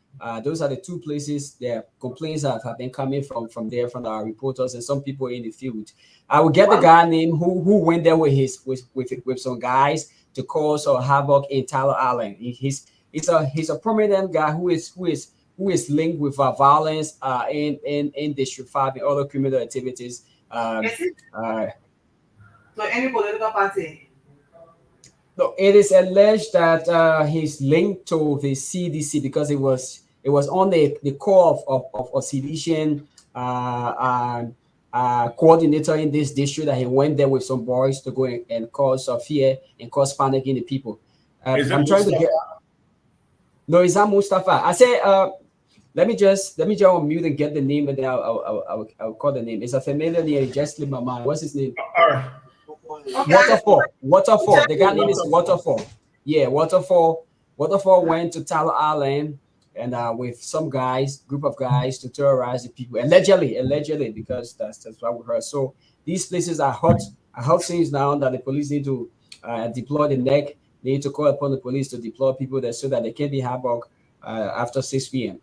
Those are the two places that complaints have been coming from there, from our reporters and some people in the field. I will get the guy name who went there with some guys to cause havoc in Talo Island. He's a prominent guy who is linked with violence in District 5 and other criminal activities. So any political party? No, it is alleged that he's linked to the CDC because it was on the core of a seditious coordinator in this district that he went there with some boys to go and cause fear and cause panic in the people. I'm trying to get. No, it's not Mustafa. I say, let me just unmute and get the name, and then I'll call the name. It's a familiar name. Just leave my mind. What's his name? All right. Waterfall. The guy name is Waterfall. Yeah, Waterfall went to Talo Island and with some group of guys to terrorize the people. Allegedly, because that's what we heard. So these places are hot scenes now that the police need to deploy the neck. They need to call upon the police to deploy people there so that they can be havoc after 6 p.m.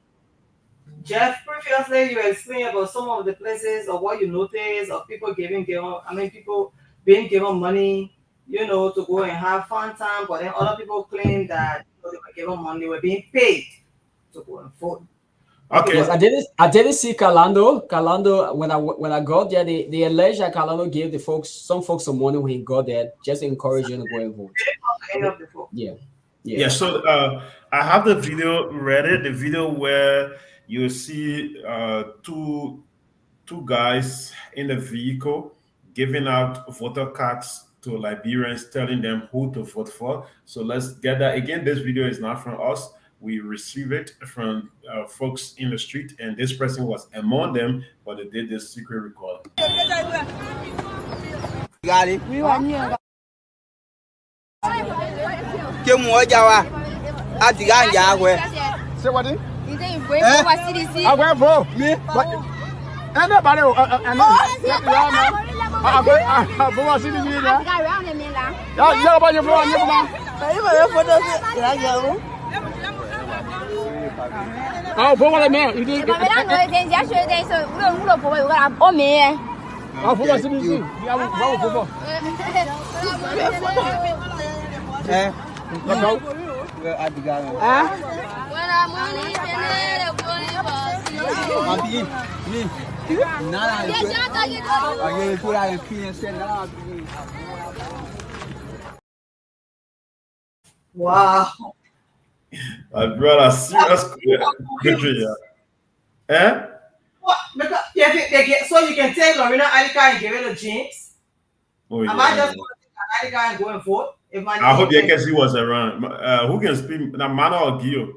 Jeff, previously you explained about some of the places or what you noticed of people people being given money, to go and have fun time, but then other people claim that they were given money, they were being paid to go and vote. Okay. Yes, I didn't see Calando. Calando, when I got there, they allege that Calando gave some folks some money when he got there, just to encourage them to go and vote. Yeah. So I have the video ready. The video where you see two guys in a vehicle giving out voter cards to Liberians, telling them who to vote for. So let's get that. Again, this video is not from us. We received it from folks in the street, and this person was among them, but they did this secret recording. Got it. Say what? I went for me. Anybody? Oh, for what I meant. You did. Wow. My brother, serious country, yeah. What? So you can take Lorena Alika and give it to James? Oh, Am I just going to take Alika and go and vote? I hope you can see what's around. Who can speak? Now, Mana or Gio?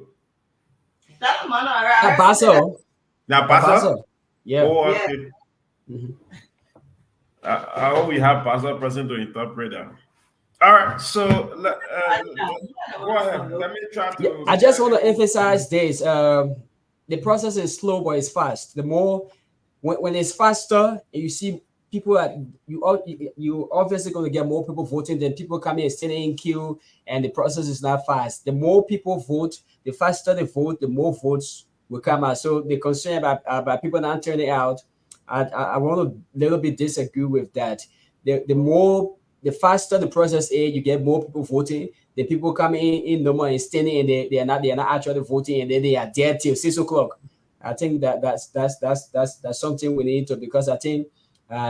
That's Mana, right? Paso. Now, Paso? Yeah. Oh, okay. Yeah. I hope we have Paso present to interpret that. All right, so go ahead. Let me try to. I just want to emphasize this. the process is slow, but it's fast. The more when it's faster, and you see people that you obviously going to get more people voting than people coming and standing in queue, and the process is not fast. The more people vote, the faster they vote, the more votes will come out. So the concern about people not turning out, I want to little bit disagree with that. The faster the process is, you get more people voting. The people coming in normal and standing, and they are not actually voting, and then they are there till 6 o'clock. I think that's something we need to, because I think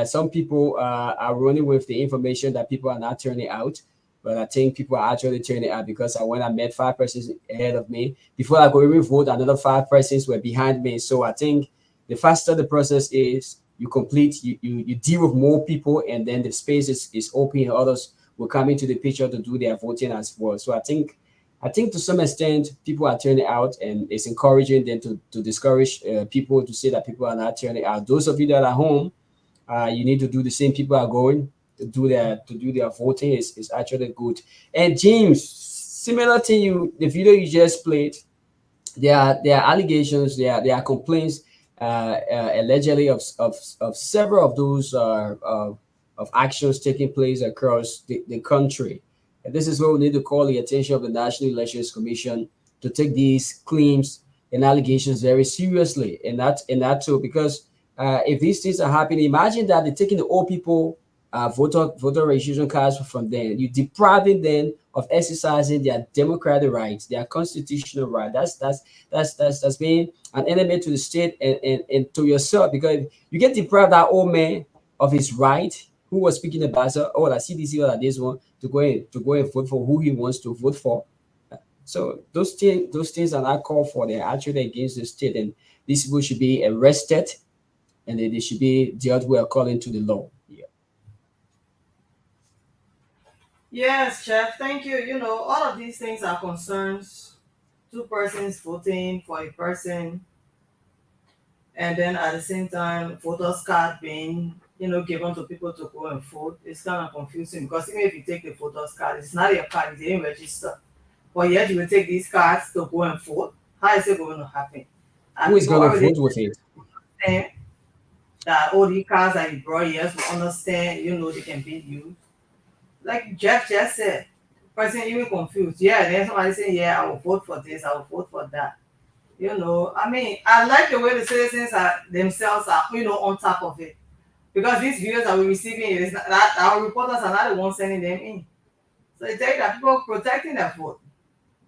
some people are running with the information that people are not turning out, but I think people are actually turning out, because when I met 5 persons ahead of me, before I could even vote, another 5 persons were behind me. So I think the faster the process is, you complete, you deal with more people, and then the space is open, and others will come into the picture to do their voting as well. So I think to some extent people are turning out, and it's encouraging them to discourage people to say that people are not turning out. Those of you that are at home, you need to do the same. People are going to do their voting is actually good. And James, similar to you, the video you just played, there are allegations, there are complaints allegedly of several of those of actions taking place across the country. And this is where we need to call the attention of the National Elections Commission to take these claims and allegations very seriously. And that too, because if these things are happening, imagine that they're taking the old people voter registration cards from them. You're depriving them of exercising their democratic rights, their constitutional right. That's being an enemy to the state and to yourself, because you get deprived that old man of his right, who was speaking about the CDC or this one, to go and vote for who he wants to vote for. So those things are not called for. They're actually against the state, and these people should be arrested, and they should be dealt with according to the law. Yes, Chef, thank you. You know, all of these things are concerns. 2 persons voting for a person, and then at the same time, voters card being, given to people to go and vote. It's kind of confusing, because even if you take the voters card, it's not your card, you didn't register. But yet you will take these cards to go and vote. How is it going to happen? And who is going to vote with it? That all the cards that you brought here to understand, they can be used. Like Jeff just said, person even confused. Yeah, there's somebody saying, yeah, I will vote for this, I will vote for that. I mean, I like the way the citizens themselves are, on top of it. Because these videos that we're receiving, it is not, that our reporters are not the ones sending them in. So they tell you that people are protecting their vote.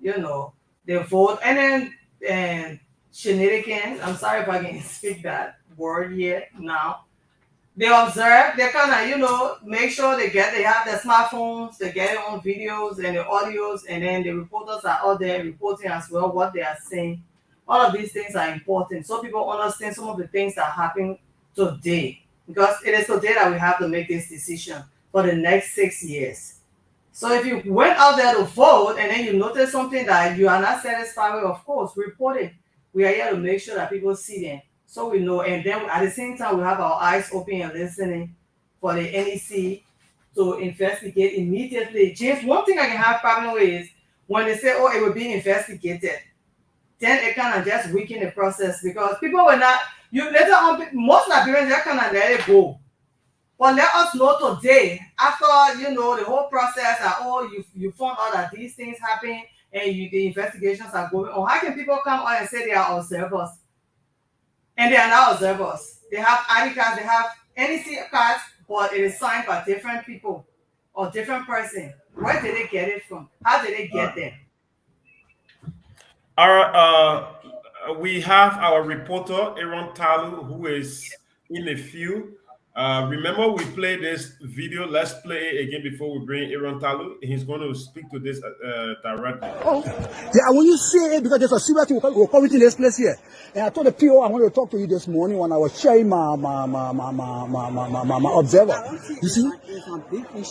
They vote, and then shenanigans, I'm sorry if I can speak that word here now. They observe, they kind of, make sure they have their smartphones, they get it on videos and the audios, and then the reporters are out there reporting as well what they are saying. All of these things are important, so people understand some of the things that happen today, because it is today that we have to make this decision for the next 6 years. So if you went out there to vote and then you notice something that you are not satisfied with, of course, report it. We are here to make sure that people see them, so we know. And then at the same time, we have our eyes open and listening for the NEC to investigate immediately. James, one thing I can have problem with is when they say, oh, it will be investigated, then it kind of just weaken the process, because people will not, later on, most Liberians, they kind of let it go. But let us know today, after, the whole process, that, oh, you found out that these things happen and the investigations are going on. How can people come out and say they are observers? And they are not observers. They have ID cards, they have NEC cards, but it is signed by different people or different person. Where did they get it from? How did they get there? We have our reporter, Aaron Talu, who is in a few. Remember, we played this video. Let's play it again before we bring Aaron Talu. He's going to speak to this directly. Oh, yeah, when you see it, because there's a serious thing we're coming to this place here. And I told the PO I wanted to talk to you this morning when I was sharing my observer. You see?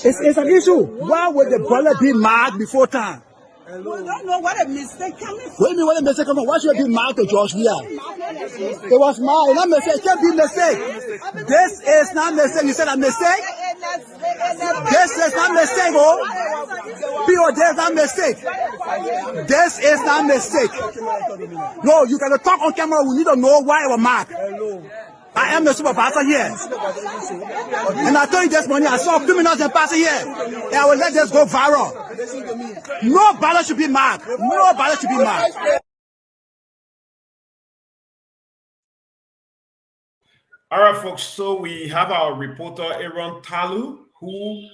It's an issue. Why would the ballot be marked before time? We don't know what a mistake coming from. What do you mean what a mistake coming from? Why should it be marked to George Weah? It was marked. It's not a mistake. It can't be a mistake. This is not a mistake. You said a mistake? This is not mistake, oh. People, this is not mistake. This is not mistake. No, you cannot talk on camera. We need to know why it was marked. I am the supervisor here. And I told you this morning, I saw criminals and passing here. And I will let this go viral. No ballot should be marked. No ballot should be marked. All right, folks. So we have our reporter, Aaron Talu, who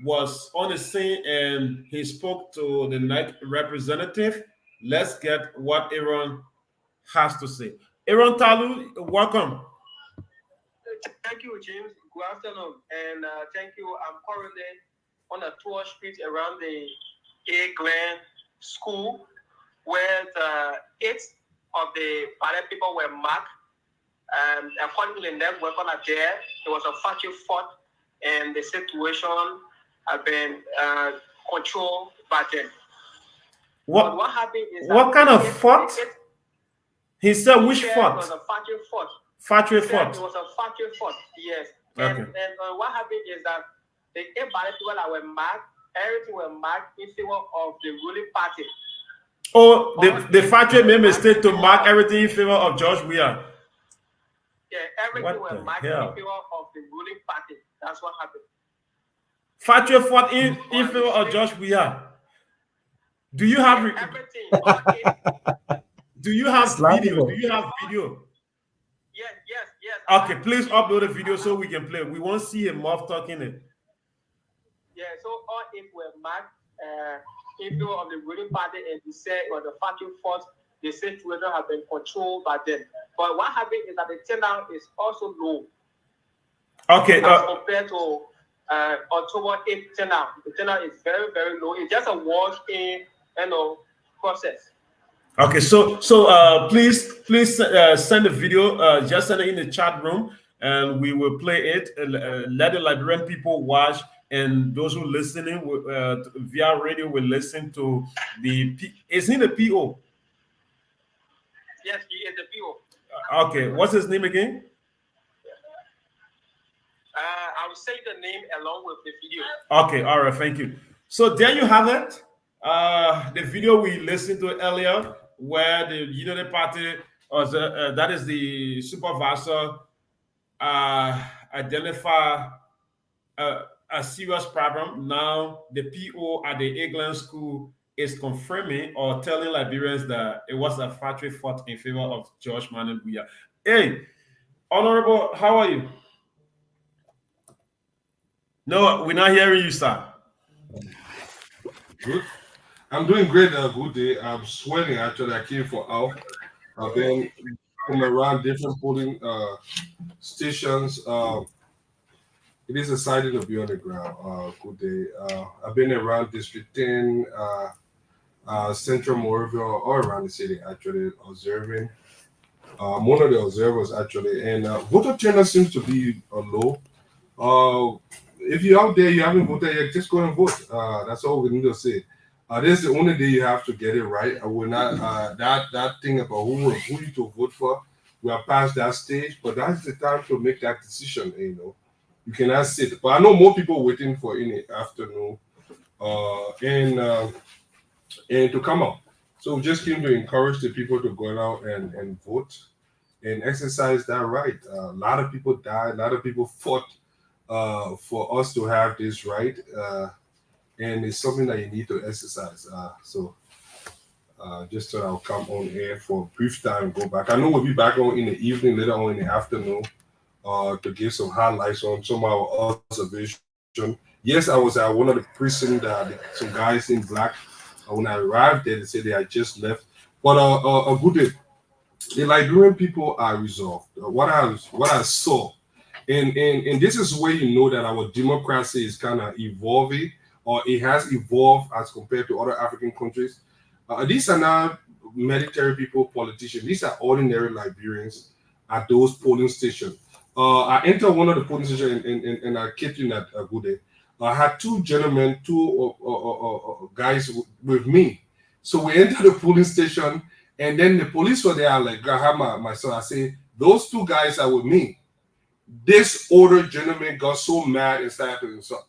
was on the scene and he spoke to the night representative. Let's get what Aaron has to say. Aaron Talu, welcome. Thank you, James. Good afternoon, and thank you. I'm currently on a tour street around the A. Glen School, where 8 of the ballot people were marked. According to the network on there, there was a factory fault, and the situation had been controlled by them. What happened is what kind of fault? He said which fault? It was a factory fault. Factory fault. It was a factory fault, yes. Okay. And what happened is that the 8 ballot people that were marked, everything were marked in favor of the ruling party. Oh, the factory made mistake to mark everything in favor of George Weah. Yeah, everything were marked in favor of the ruling party. That's what happened. Factory fault in favor of George Weah. Do you have everything? Do you have video? Do you have video? Yes. Okay, please upload a video so we can play. We won't see a mob talking it. Yeah, so all 8 were marked in favor of the ruling party, and they said it was the factory fault. The situation have been controlled by them. But what happened is that the turnout is also low. Okay. As compared to October 8th turnout. The turnout is very, very low. It's just a wash-in, process. Okay, so please send the video. Just send it in the chat room, and we will play it. Let the Liberian people watch, and those who listening via radio will listen to the. Is he the PO? Yes, he is the PO. Okay, what's his name again? I will say the name along with the video. Okay, all right, thank you. So there you have it. The video we listened to earlier, where the Unity Party, that is the supervisor, identify a serious problem. Now the PO at the England school is confirming or telling Liberians that it was a factory fault in favor of George Manuel Weah. Hey, Honorable, how are you? No, we're not hearing you, sir. Good. I'm doing great. Good day. I'm sweating. Actually, I came for out. I've been around different polling stations. It is exciting to be on the ground. Good day. I've been around District 10, Central Moorville, all around the city, actually, observing. I'm one of the observers, actually, and voter turnout seems to be low. If you're out there, you haven't voted yet, just go and vote. That's all we need to say. This is the only day you have to get it right. We're not that thing about who you to vote for. We are past that stage, but that's the time to make that decision. You cannot sit. But I know more people waiting for in the afternoon, and to come out. So we just came to encourage the people to go out and vote and exercise that right. A lot of people died. A lot of people fought for us to have this right, and it's something that you need to exercise. Just so I'll come on air for a brief time, go back. I know we'll be back on in the evening, later on in the afternoon, to give some highlights on some of our observation. Yes, I was at one of the precincts, some guys in black. When I arrived there, they said they had just left. But a good day. The Liberian people are resolved. What I saw, and this is where you know that our democracy is kind of evolving, or it has evolved as compared to other African countries. These are not military people, politicians. These are ordinary Liberians at those polling stations. I entered one of the polling stations and I kept in that good day. I had two gentlemen, guys with me. So we entered the polling station, and then the police were there. Like, I have my son. I say, those two guys are with me. This older gentleman got so mad and started doing something.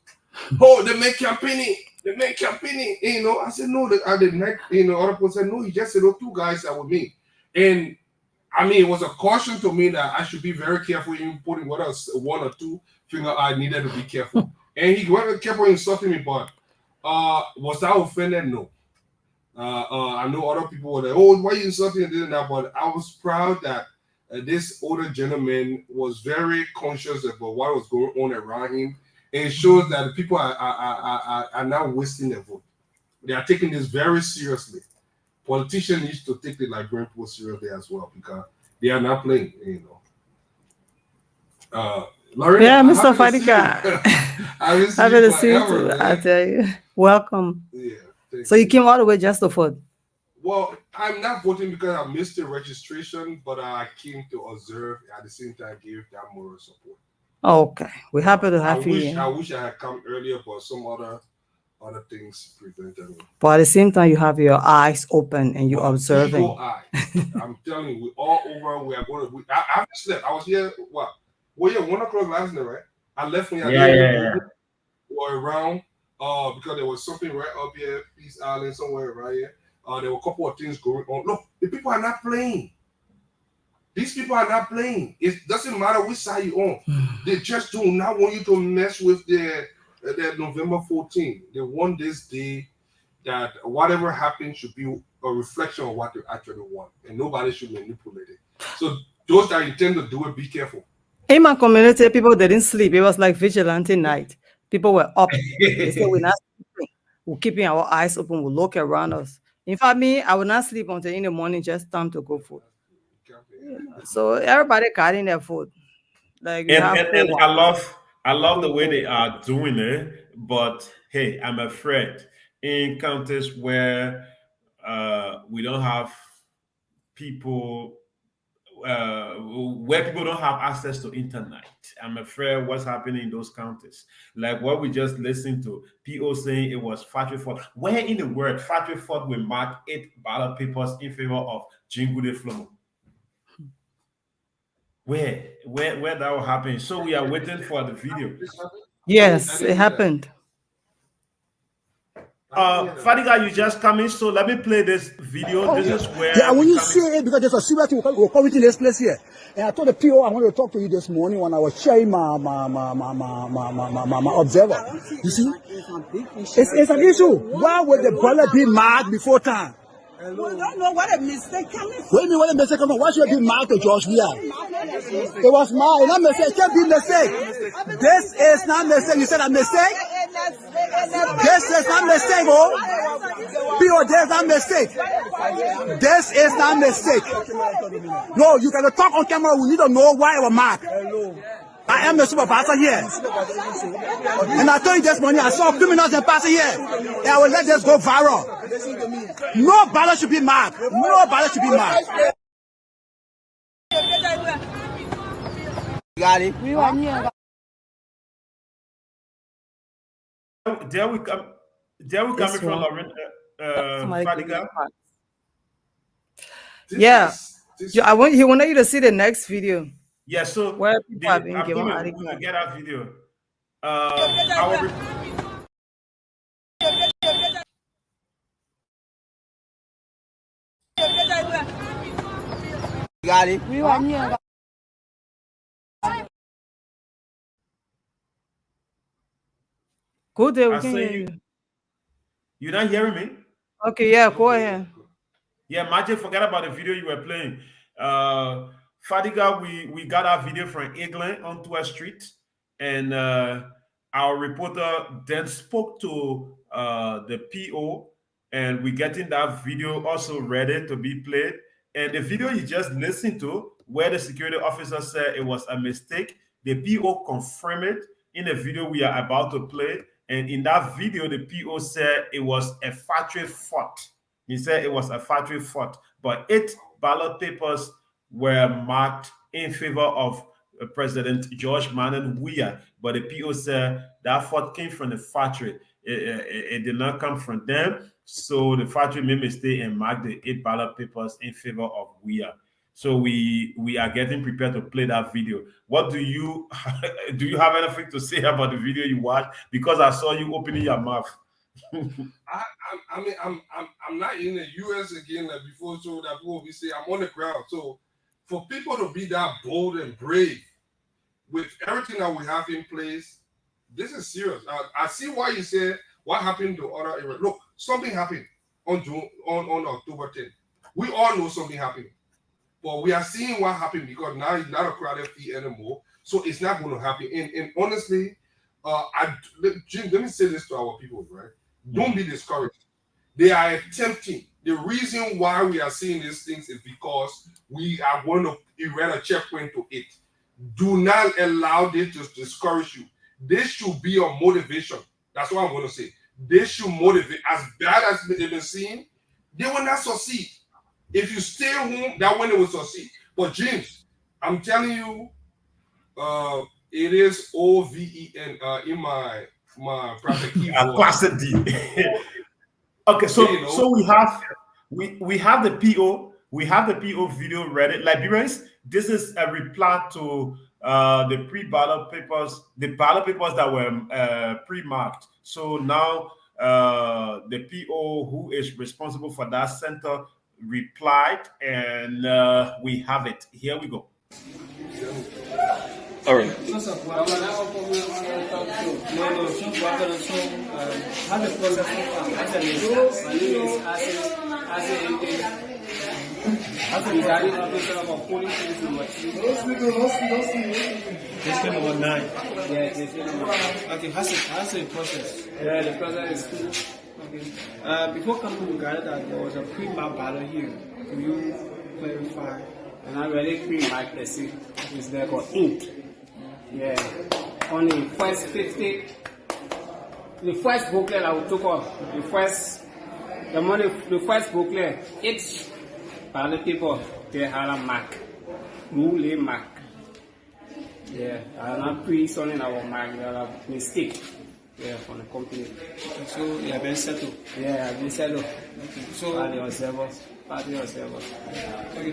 Oh, they make campaigning. They make campaigning. You know, I said, no, I didn't. You know, other people said, no, he just said, those two guys that were me. And I mean, it was a caution to me that I should be very careful in putting what else, one or two finger. I needed to be careful. And he kept on insulting me, but was I offended? No. I know other people were like, oh, why are you insulting this and that? But I was proud that this older gentleman was very conscious about what was going on around him. And it shows that the people are not wasting their vote. They are taking this very seriously. Politicians need to take the Liberian people seriously as well because they are not playing, you know. Lauren, yeah, Mr. Fadika. Happy to see you too, I tell you. Welcome. Yeah. So you came all the way just to vote? Well, I'm not voting because I missed the registration, but I came to observe at the same time give that moral support. Okay, we're happy to have you here. I wish I had come earlier, but some other things prevented me. But at the same time, you have your eyes open and you're observing. I'm telling you, we all over. We are going to. I haven't slept. I was here. What? Well, yeah, 1 o'clock last night, right? I left when I were around. Because there was something right up here, Peace Island, somewhere right here. There were a couple of things going on. Look, the people are not playing. These people are not playing. It doesn't matter which side you're on. They just do not want you to mess with their November 14th. They want this day that whatever happens should be a reflection of what they actually want. And nobody should manipulate it. So those that intend to do it, be careful. In my community, people didn't sleep. It was like vigilante night. People were up. They said we're not sleeping. We're keeping our eyes open. We'll look around us. In fact, me, I will not sleep until in the morning, just time to go food. So everybody carrying their food. Like and I love the way they are doing it, but hey, I'm afraid in counties where we don't have people where people don't have access to internet. I'm afraid what's happening in those counties, like what we just listened to, people saying it was factory fault. Where in the world factory fault will mark 8 ballot papers in favor of Gedeh Flomo? Where that will happen? So we are waiting for the video. Yes, it happened. Fadiga, you just come in, so let me play this video. This is where. Yeah, when you see it, because there's a serious thing we're coming to this place here. And I told the PO I wanted to talk to you this morning when I was sharing my observer. You see? It's an issue. Why would the ballot be marked before time? We don't know what a mistake coming from. What do you mean what a mistake coming from? Why should it be marked to George Weah? It was marked. Not mistake. It can't be mistake. This is not mistake. You said a mistake? This is not mistake, oh. P.O. This is not mistake. This is not mistake. No, you gotta talk on camera. We need to know why it was marked. I am the supervisor here. And I told you this morning, I saw criminals and passing here. And I will let this go viral. No ballot should be marked. No ballot should be marked. Got it. We want here. There we come. There we coming from Lauren Fadiga. Yeah. He wanted you to see the next video. Yeah, so where people have been given we get our video. Got it. We want here. Go there, we can hear you. You're not hearing me? Okay, yeah, go ahead. Yeah, Magic, forget about the video you were playing. Fadiga, we got our video from England on 12th Street, and our reporter then spoke to the PO, and we're getting that video also ready to be played. And the video you just listened to, where the security officer said it was a mistake, the PO confirmed it in the video we are about to play. And in that video, the PO said it was a factory fault. He said it was a factory fault, but 8 ballot papers were marked in favor of President George Mannen Weah. But the PO said that fault came from the factory. It did not come from them. So the factory made a mistake and marked the 8 ballot papers in favor of Weah. So we are getting prepared to play that video. What do you do? You have anything to say about the video you watched? Because I saw you opening your mouth. I mean, I'm not in the U.S. again like before, so that people will be saying I'm on the ground. So for people to be that bold and brave with everything that we have in place, this is serious. I see why you say what happened to other areas. Look, something happened on October 10th. We all know something happened, but we are seeing what happened because now it's not a crowded field anymore. So it's not going to happen. And honestly, Jim, let me say this to our people, right? Don't be discouraged. They are attempting. The reason why we are seeing these things is because we are going to erect a checkpoint to it. Do not allow this to discourage you. This should be a motivation. That's what I'm going to say. This should motivate. As bad as they've been seen, they will not succeed. If you stay home, that when they will succeed. But James, I'm telling you, it is OVEN in my private keyboard. Classic D. Okay, so we have the PO. We have the PO video ready. Liberians, this is a reply to the pre-ballot papers, the ballot papers that were pre-marked. So now the PO who is responsible for that center replied, and we have it. Here we go. All right. District number 9. Yeah, district number 9. Okay, how's the process? Yeah, the process is cool. Okay. Before coming to Ghana, there was a pre-map ballot here. Can you clarify? And I already pre-marked the seat. It's there called ink. Yeah. On the first 50, the first booklet I will took off. The first booklet, each ballot paper, they had a mark. Rule mark. Yeah, I'm not pre-signing our mark, there are mistake. Yeah, from the company. So you have been settled? Yeah, I've been settled. Okay. So party observers. Okay.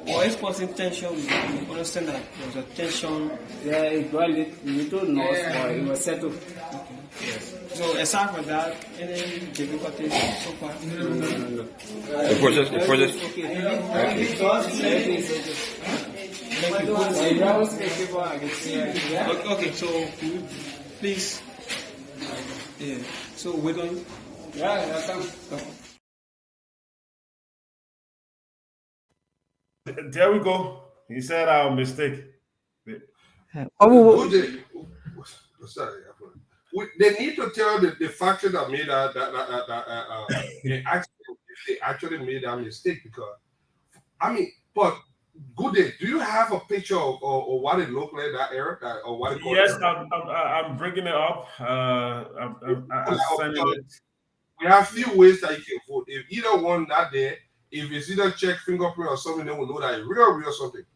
What is causing tension? We understand that there was a tension. Yeah, it got little noise, but it was settled. Okay. Yes. So aside from that, any difficulties so far? No. The process. Okay, so please. Yeah. So we're going. Yeah, that's fine. There we go. He said our mistake. Sorry. They need to tell the faction that made that they actually made that mistake because but Gedeh, do you have a picture of or what it looked like that era or what it Yes, I'm bringing it up. I'm sending it. We have a few ways that you can vote. If either one not there, if it's either check fingerprint or something, they will know that it's real something.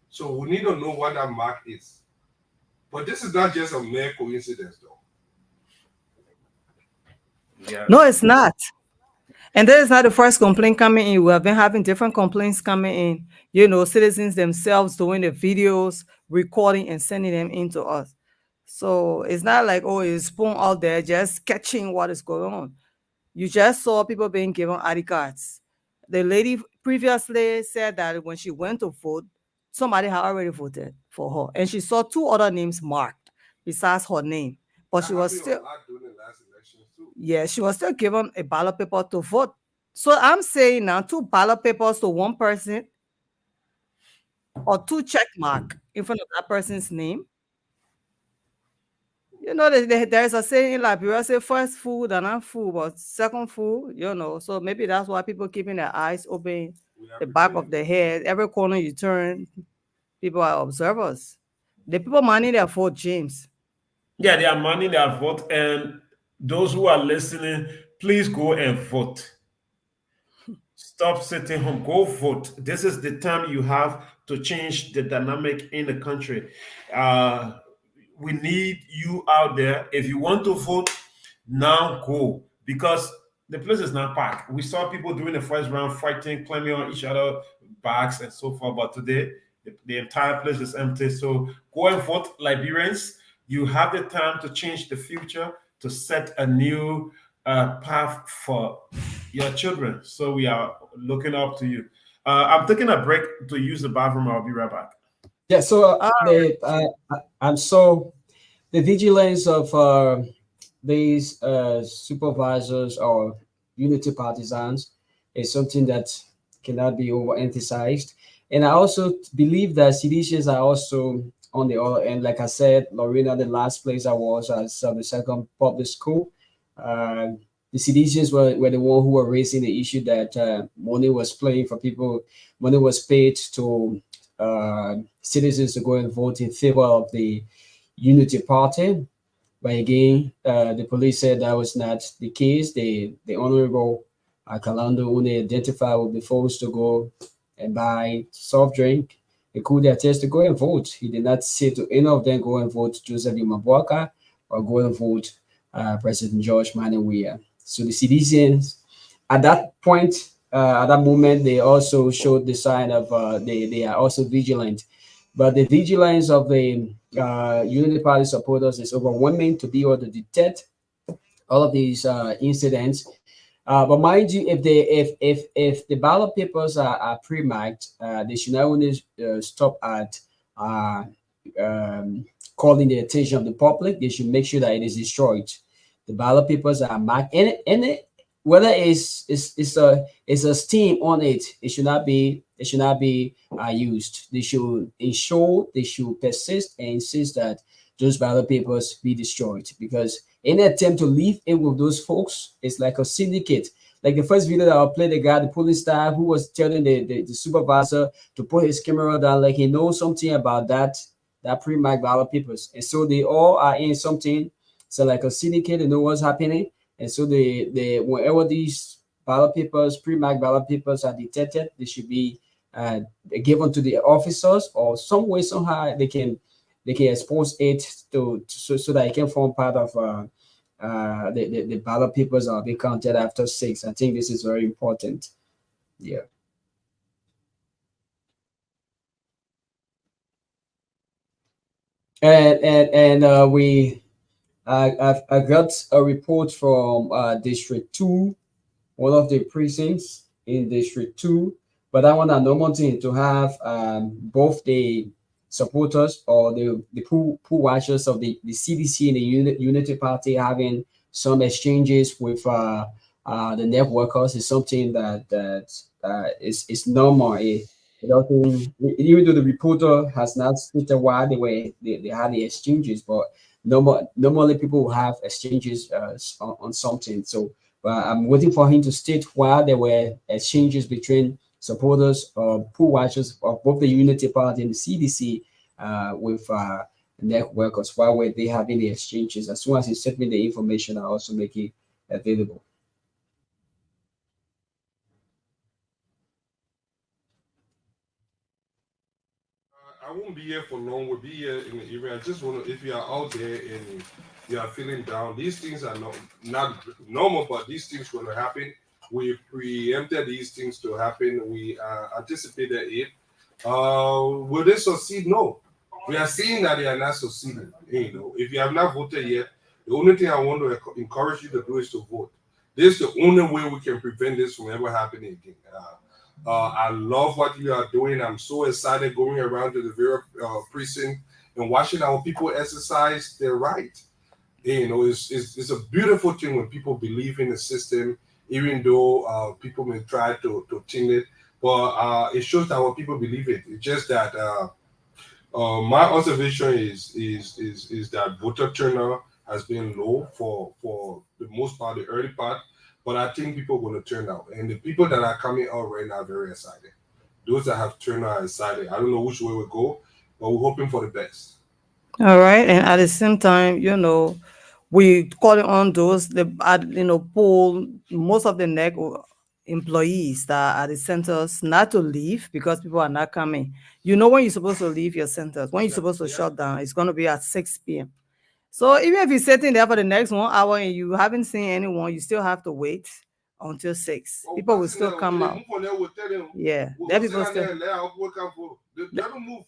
So we need to know what that mark is. But this is not just a mere coincidence, though. Yeah. No, it's not. And that is not the first complaint coming in. We have been having different complaints coming in. You know, citizens themselves doing the videos, recording and sending them in to us. So it's not like, oh, it's spoon out there just catching what is going on. You just saw people being given ID cards. The lady previously said that when she went to vote, somebody had already voted for her. And she saw 2 other names marked besides her name. But she was still... Yeah, she was still given a ballot paper to vote. So I'm saying now 2 ballot papers to one person or 2 check mark in front of that person's name. You know, there's a saying in Liberia, say first food and not food, but second food, you know. So maybe that's why people keeping their eyes open, the back of their head. Every corner you turn, people are observers. The people minding their vote, James. Yeah, they are minding their vote. And those who are listening, please go and vote. Stop sitting home. Go vote. This is the time you have to change the dynamic in the country. We need you out there. If you want to vote, now go. Because the place is not packed. We saw people during the first round fighting, climbing on each other backs and so forth. But today, the entire place is empty. So go and vote, Liberians. You have the time to change the future, to set a new path for your children. So we are looking up to you. I'm taking a break to use the bathroom. I'll be right back. Yeah, so I'm so the vigilance of these supervisors or unity partisans is something that cannot be overemphasized. And I also believe that CDCs are also on the other end. Like I said, Lorena, the last place I was as the second public school. The CDCs were the one who were raising the issue that money was playing for people, money was paid to citizens to go and vote in favor of the Unity Party. But again, the police said that was not the case. The Honorable Kalando only identified with the folks to go and buy soft drink. He could attest to go and vote. He did not say to any of them go and vote Joseph Boakai or go and vote President George Weah. So the citizens at that point, at that moment, they also showed the sign of they are also vigilant. But the vigilance of the Unity Party supporters is overwhelming to be able to detect all of these incidents. But mind you, if the ballot papers are pre-marked, they should not only stop at calling the attention of the public. They should make sure that it is destroyed. The ballot papers are marked, and whether it's a stamp on it, it should not be used. They should ensure, they should persist and insist that those ballot papers be destroyed, because any attempt to leave it with those folks is like a syndicate. Like the first video that I'll play, the guy, the police staff who was telling the supervisor to put his camera down, like he knows something about that pre-marked ballot papers. And so they all are in something. So like a syndicate, they know what's happening. And so they whenever these ballot papers, pre-marked ballot papers are detected, they should be given to the officers, or some way, somehow they can expose it so that it can form part of the ballot papers are being counted after 6. I think this is very important. Yeah. And I got a report from District 2, one of the precincts in District 2. But I want a normal thing to have both the supporters or the pool watchers of the CDC and the Unity Party having some exchanges with the networkers is something that is normal. Even though the reporter has not stated why they had the exchanges, but normally people will have exchanges on something. So I'm waiting for him to state why there were exchanges between supporters or pool watchers of both the Unity Party and the CDC with networkers. Why were they having the exchanges? As soon as he sent me the information, I also make it available. I won't be here for long. We'll be here in the area. I just want to, if you are out there and you are feeling down, these things are not normal, but these things going to happen. We preempted these things to happen. We anticipated it. Will they succeed? No. We are seeing that they are not succeeding. You know, if you have not voted yet, the only thing I want to encourage you to do is to vote. This is the only way we can prevent this from ever happening again. I love what you are doing. I'm so excited going around to the various precinct and watching our people exercise their right. You know, it's a beautiful thing when people believe in the system, even though people may try to change it. But it shows that our people believe it. It's just that my observation is that voter turnout has been low for the most part, the early part. But I think people are going to turn out. And the people that are coming out right now are very excited. Those that have turned out are excited. I don't know which way we'll go, but we're hoping for the best. All right. And at the same time, you know, we calling on those, poll most of the NEC employees that are at the centers not to leave because people are not coming. You know when you're supposed to leave your centers, when you're supposed to shut down, it's going to be at 6 p.m. So even if you're sitting there for the next 1 hour and you haven't seen anyone, you still have to wait until 6. People will still come out. Yeah, let people still.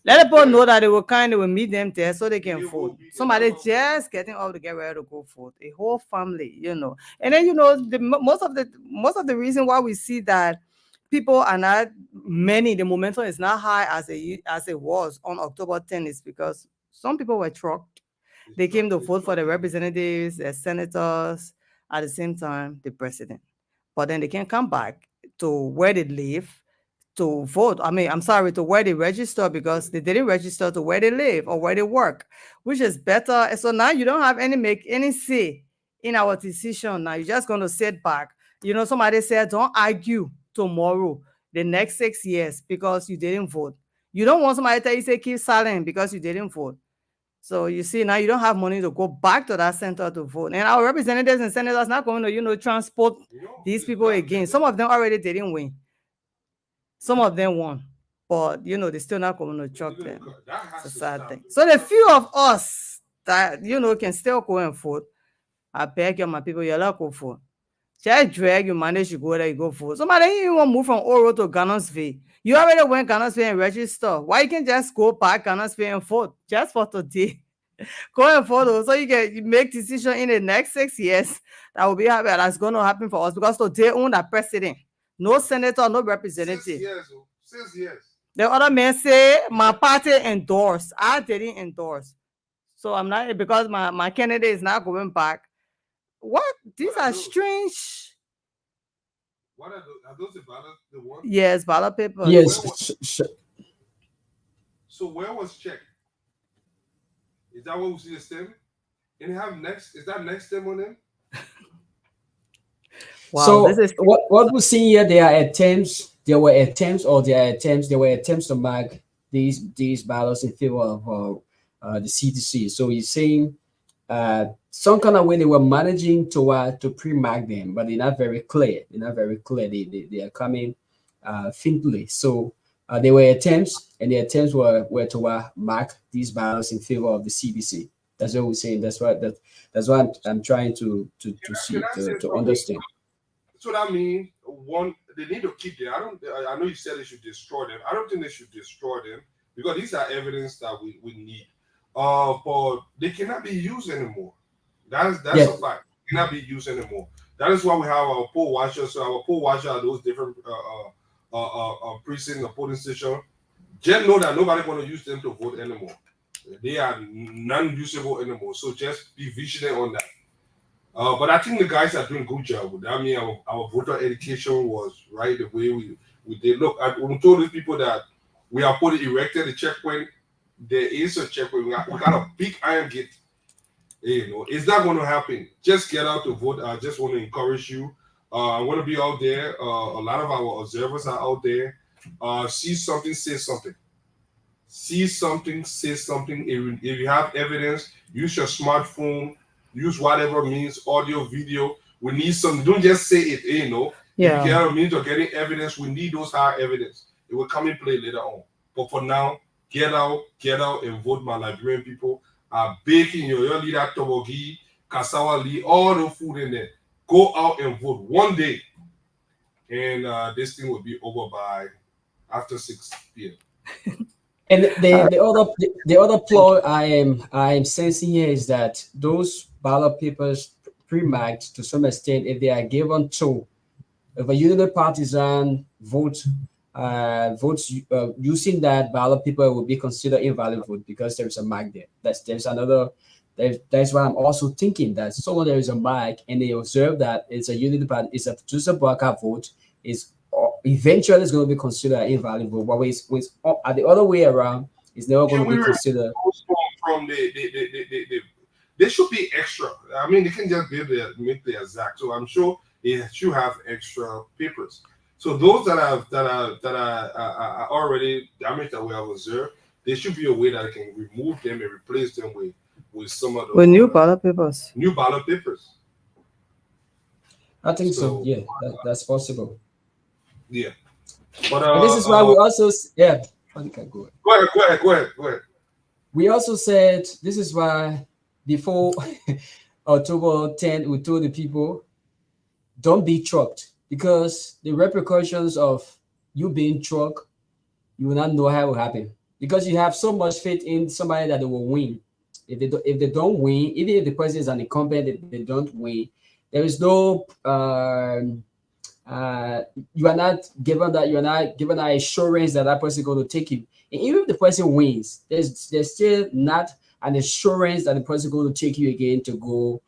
Let people know that they will meet them there so they can vote. Somebody just getting up to get ready to go vote. A whole family, you know. And then most of the reason why we see that people are not many, the momentum is not high as it was on October 10th is because some people were trucked. They came to vote for the representatives, the senators, at the same time, the president. But then they can come back to where they live to vote. I mean, I'm sorry, to where they register because they didn't register to where they live or where they work, which is better. And so now you don't have make any say in our decision. Now you're just going to sit back. You know, somebody said, don't argue tomorrow, the next 6 years, because you didn't vote. You don't want somebody to tell you, say, keep silent because you didn't vote. So you see, now you don't have money to go back to that center to vote. And our representatives and senators not going to, transport these people again. Some of them already didn't win. Some of them won. But, they're still not going to chuck them. It's a sad thing. So the few of us that, can still go and vote, I beg you, my people, you're not go vote. Just drag, you manage to go there, you go vote. Somebody even want to move from Oro to Gannonsville. You already went Gannonsville and register. Why you can just go back Gannonsville and vote just for today? Go and vote so you can make decision in the next 6 years. That will be happy. That's going to happen for us because today own that president, no senator, no representative. 6 years. 6 years. The other man say my party endorsed. I didn't endorse, so I'm not because my candidate is not going back. What? These are strange. What are those the ballot? The one? Yes, ballot papers. Yes. So where was check? Is that what we see the stem? And they have next. Is that next stem on them? Wow, so what we see here, there were attempts to mark these ballots in favor of the CTC. So he's saying some kind of way they were managing to pre-mark them, but they're not very clear. They are coming faintly. So there were attempts, and the attempts were to mark these ballots in favor of the CBC. That's what we're saying. That's what I'm trying to understand. So that means they need to keep them. I know you said they should destroy them. I don't think they should destroy them because these are evidence that we need. But they cannot be used anymore. That's a fact. They cannot be used anymore. That is why we have our poll watchers. So our poll watchers are those different precinct or polling station. Just know that nobody going to use them to vote anymore. They are non-usable anymore. So just be vigilant on that. But I think the guys are doing a good job with that. I mean, our voter education was right the way we did. Look, we told these people that we are erected a checkpoint. There is a checkpoint. We got a big iron gate. It's not going to happen. Just get out to vote. I just want to encourage you. I want to be out there. A lot of our observers are out there. See something, say something. See something, say something. If you have evidence, use your smartphone. Use whatever means, audio, video. We need some. Don't just say it. Yeah. If you get a means of getting evidence, we need those hard evidence. It will come in play later on. But for now, get out and vote, my Liberian people. Baking your leader, Tobogi, Kasawa Lee, all the food in there. Go out and vote one day. And this thing will be over by after 6 p.m. And the other plot I am sensing here is that those ballot papers pre-marked to some extent, if they are given to if a unity partisan votes using that ballot paper will be considered invalid vote because there is a mark there. That's why I'm also thinking that someone there is a mark and they observe that it's a unity party, it's a Boakai vote, is eventually it's going to be considered an invalid vote. But it's at the other way around, it's never going to be considered. From they should be extra. I mean, they can just make the exact. So I'm sure it should have extra papers. So those that are already damaged that we have observed, there should be a way that I can remove them and replace them with some of the new ballot papers. New ballot papers. I think so. Yeah, that's possible. Yeah, but this is why we also Go ahead. We also said this is why before October 10th we told the people don't be shocked because the repercussions of you being struck, you will not know how it will happen because you have so much faith in somebody that they will win. If they don't win, even if the person is an incumbent, they don't win. There is no you are not given that assurance that that person is going to take you. And even if the person wins, there's still not an assurance that the person is going to take you again to go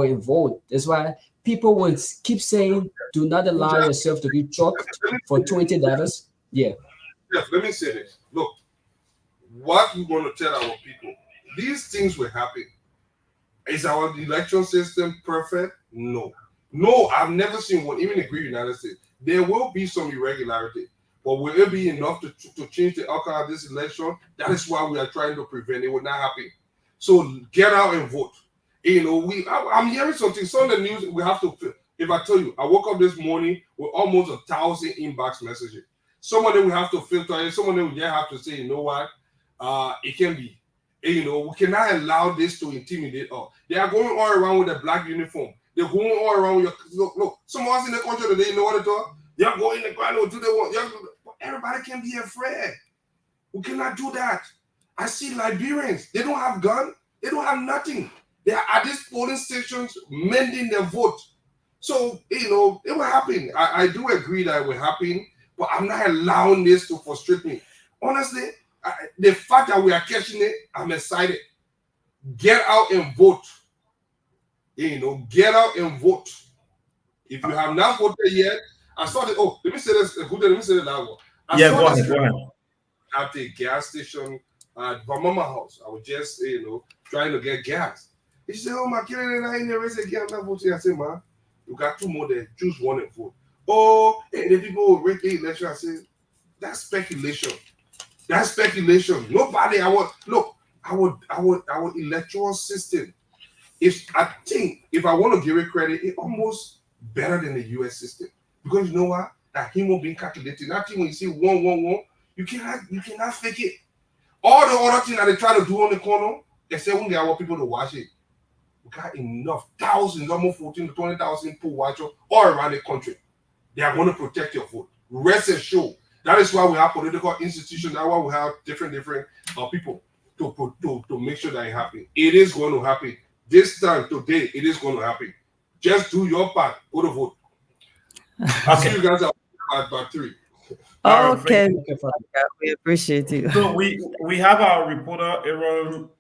and vote. That's why people will keep saying, do not allow yourself to be choked for $20. Yeah. Yes, let me say this. Look, what we want to tell our people, these things will happen. Is our election system perfect? No. No, I've never seen one, even in the great United States. There will be some irregularity, but will it be enough to change the outcome of this election? That is why we are trying to prevent it. Will not happen. So get out and vote. You know, I'm hearing something. Some of the news we have to. If I tell you, I woke up this morning with almost 1,000 inbox messages. Some of them we have to filter, and some of them we have to say, you know what, it can be. You know, we cannot allow this to intimidate us. They are going all around with a black uniform. They're going all around with look. Some of us in the country today, you know what to do? They're going in the ground or do they want. Everybody can be afraid. We cannot do that. I see Liberians. They don't have gun. They don't have nothing. They are at these polling stations mending their vote. So, you know, it will happen. I do agree that it will happen, but I'm not allowing this to frustrate me. Honestly, the fact that we are catching it, I'm excited. Get out and vote. You know, get out and vote. If you have not voted yet, I saw the. Oh, let me say this. Let me say that one. Go ahead. At the gas station at my mama's house. I was just, you know, trying to get gas. He said, "Oh my kid, and I ain't never said get out voting." I said, "Man, you got 2 more there. Choose one and vote." Oh, and the people will rake the election. I said, "That's speculation. That's speculation. Nobody. Our electoral system. I think if I want to give it credit, it's almost better than the U.S. system because you know what? That human being calculated. That thing when you see 111, you cannot fake it. All the other things that they try to do on the corner, they say when they want people to watch it. We got enough thousands, almost 14 to 20,000 people watching all around the country. They are going to protect your vote. Rest assured. That is why we have political institutions. That's why we have different people to make sure that it happens. It is going to happen. This time, today, it is going to happen. Just do your part. Go to vote. I'll see you guys at about 3. Okay, we appreciate you. So we have our reporter, Aaron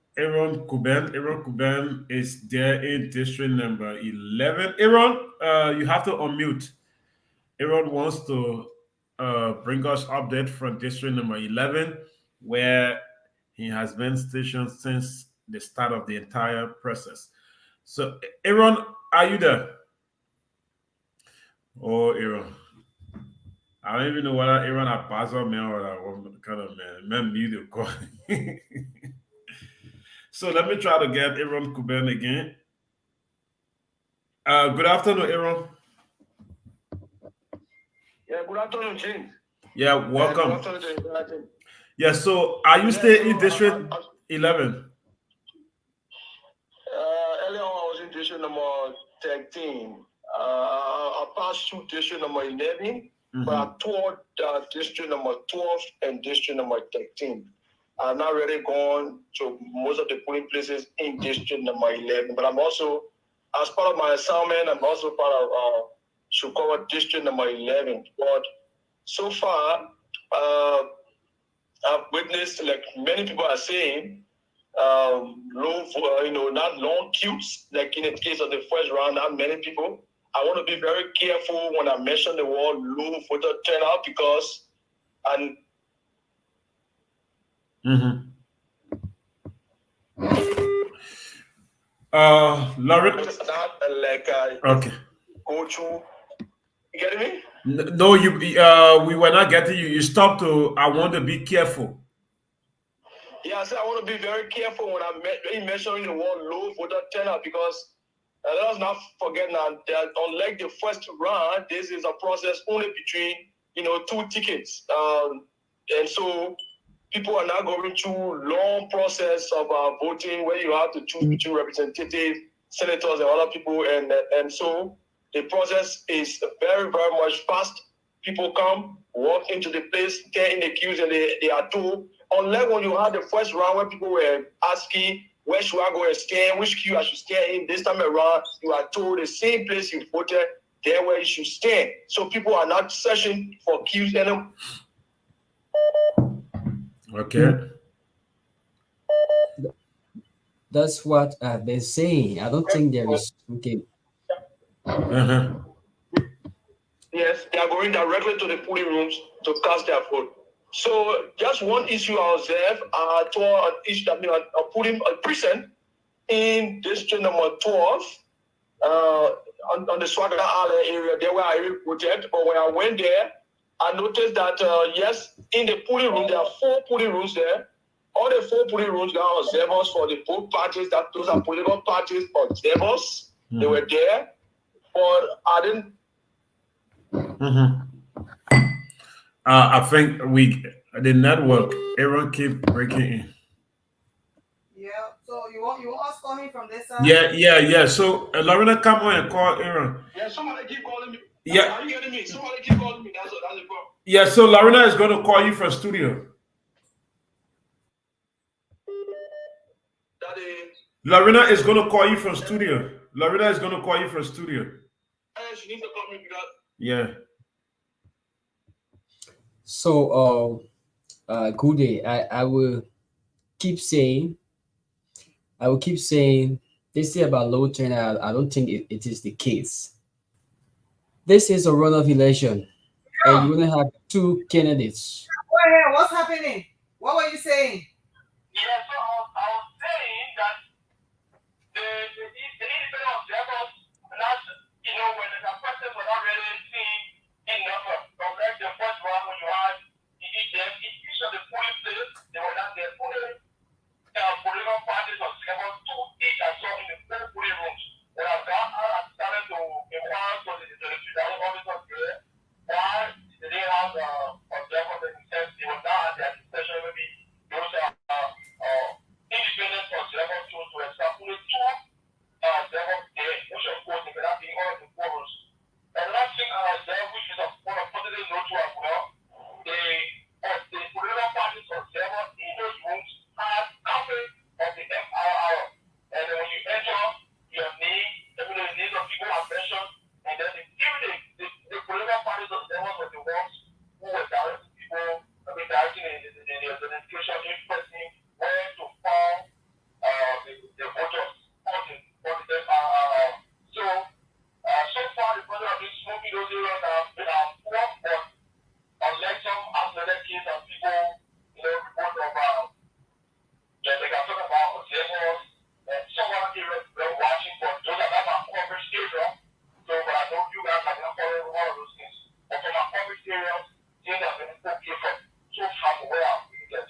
Kuben. Aaron Kuben is there in district number 11. Aaron, you have to unmute. Aaron wants to bring us update from district number 11, where he has been stationed since the start of the entire process. So, Aaron, are you there? Oh, Aaron. I don't even know whether Aaron a pastor man or what kind of man mute the call. So let me try to get Aaron Kuben again. Good afternoon, Aaron. Yeah, good afternoon, James. Yeah, welcome. Good afternoon. Yeah, so are you still in District 11? Earlier on, I was in District number 13. I passed through District number 11, but I toured District number 12 and District number 13. I've not really gone to most of the polling places in District number 11, but I'm also, as part of my assignment, I'm also part of to cover District number 11. But so far, I've witnessed, like many people are saying, not long queues, like in the case of the first round, not many people. I want to be very careful when I mention the word low voter turnout because Lauren? Okay. Go through. You getting me? No, we were not getting you. You stopped to, I want to be careful. Yeah, I said I want to be very careful when I'm mentioning the word low voter turnout because let us not forget now that unlike the first round, this is a process only between 2 tickets, and so people are now going through long process of voting where you have to choose between representatives, senators, and other people, and so the process is very, very much fast. People come, walk into the place, stand in the queues, and they are told. Unlike when you had the first round where people were asking, where should I go and stand, which queue I should stand in, this time around, you are told the same place you voted, there where you should stand. So people are not searching for queues anymore. Okay. That's what I've been saying. I don't think there is okay. Yes, they are going directly to the polling rooms to cast their vote. So just one issue I observed, a polling precinct in district number 12 on the Swagger Island area, there where I voted. But when I went there, I noticed that yes, in the polling room there are 4 polling rooms there. All the 4 polling rooms are observers for the both parties. That those are political parties observers. They were there, but I didn't. I think the network, everyone keep breaking in. Yeah. So you want us calling from this side? Yeah. So Lorena, come on and call Aaron. Yeah, somebody keep calling me. Yeah. Are you getting me? Somebody keep calling me. That's the problem. Yeah. So Lorena is going to call you from studio. Lorena is going to call you from studio. Lorena is going to call you from studio. She needs to call me because. Yeah. So, Gedeh, I will keep saying, they say about low turnout. I don't think it is the case. This is a runoff election, and you're going to have 2 candidates. What's happening? What were you saying? Yeah, so I was saying that the independent observers, not, when the person was not really seen in number, from like the first one when you had each of the polling places, they were not there polling political parties observers to each and so in the 4 polling rooms. And I started to inquire to the presiding officers there, why did they have observers that said they were not at their discretion, maybe those independent observers to establish 2 observers there, which of course they cannot be all the forums. And last thing I observed, which is of course a positive note to as well, the political parties observers in those rooms have copies of the MRR. And then when you enter your name, the names of people are mentioned, and then the political parties observers were the ones who were directing people, directing the identification interesting where to find the voters on the MRR. So far, the brother have been smoking those areas have been poor, but unlike some athletic kids and people, report of they can talk about observers and some other areas they're watching, but those are not my coverage area. So, but I know you guys have not followed one of those things. But for my coverage areas, things have been okay from so far where I'm going to get.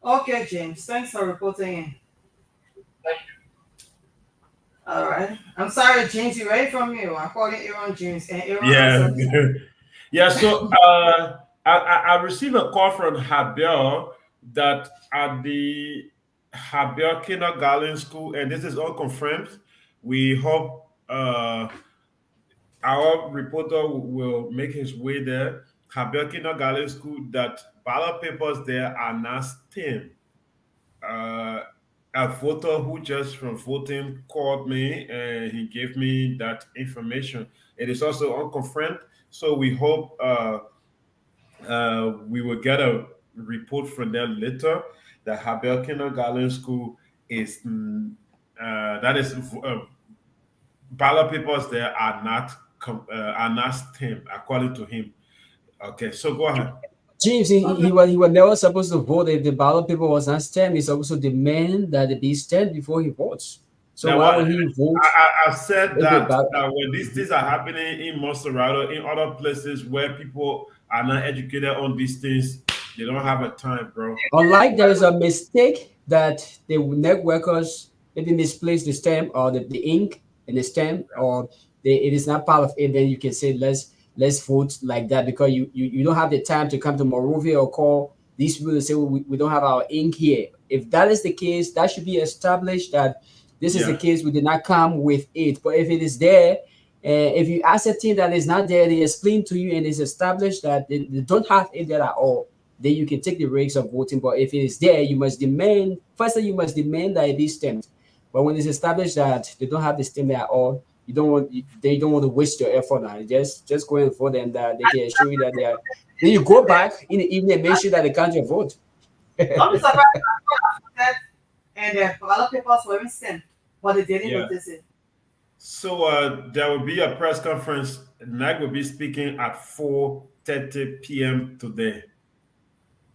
Okay, James. Thanks for reporting in. Thank you. All right. I'm sorry, James. You ready from you? I'm calling Aaron James. And Aaron Yeah. So I received a call from Habel that at the Habel Kindergarten School, and this is unconfirmed. We hope our reporter will make his way there. Habel Kindergarten School, that ballot papers there are not stamped. A voter who just from voting called me and he gave me that information. It is also unconfirmed, so we hope we will get a report from them later. The Habel Kindergarten School is ballot papers there are not stamped according to him. Okay, so go ahead. James, he was never supposed to vote if the ballot paper was not stamped. He's supposed to demand that it be stamped before he votes. So now, why would he vote? I said that when these things are happening in Montserrado, in other places where people are not educated on these things, they don't have a time, bro. Unlike there is a mistake that the networkers maybe misplaced the stamp or the ink in the stamp, or it is not part of it, then you can say let's vote like that, because you don't have the time to come to Monrovia or call these people to say we don't have our ink here. If that is the case, that should be established that this is the case. We did not come with it. But if it is there And if you ascertain that it's not there, they explain to you and it's established that they don't have it there at all, then you can take the risks of voting. But if it is there, you must demand, firstly, you must demand that it be stamped. But when it's established that they don't have the stamp there at all, they don't want to waste your effort now. Just go and vote, and they can assure you that they are. Then you go back in the evening and make sure that they count your vote. Don't be surprised that and the ballot papers were even sent, but they didn't notice it. So there will be a press conference. NAG will be speaking at 4:30 p.m. today.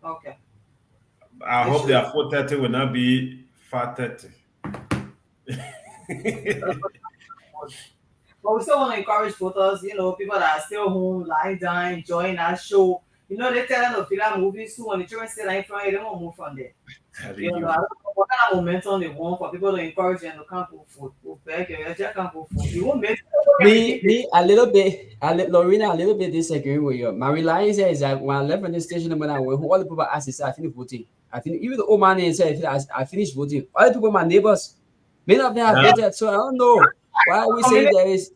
Okay. I hope that 4:30 will not be 5:30. But we still want to encourage voters, people that are still home, lying down, enjoying our show. They tell them to feel that movies too. When the children sit in front of you, they won't move from there. I don't know what kind of momentum they want for people to encourage them to come for food. You won't make me a little bit, Lorena, a little bit disagree with you. My reliance is that when I left from the station, when I went, all the people asked, I finished voting. Even the old man said, I finished voting. All the people, my neighbors, many of them have voted. So I don't know why we say there is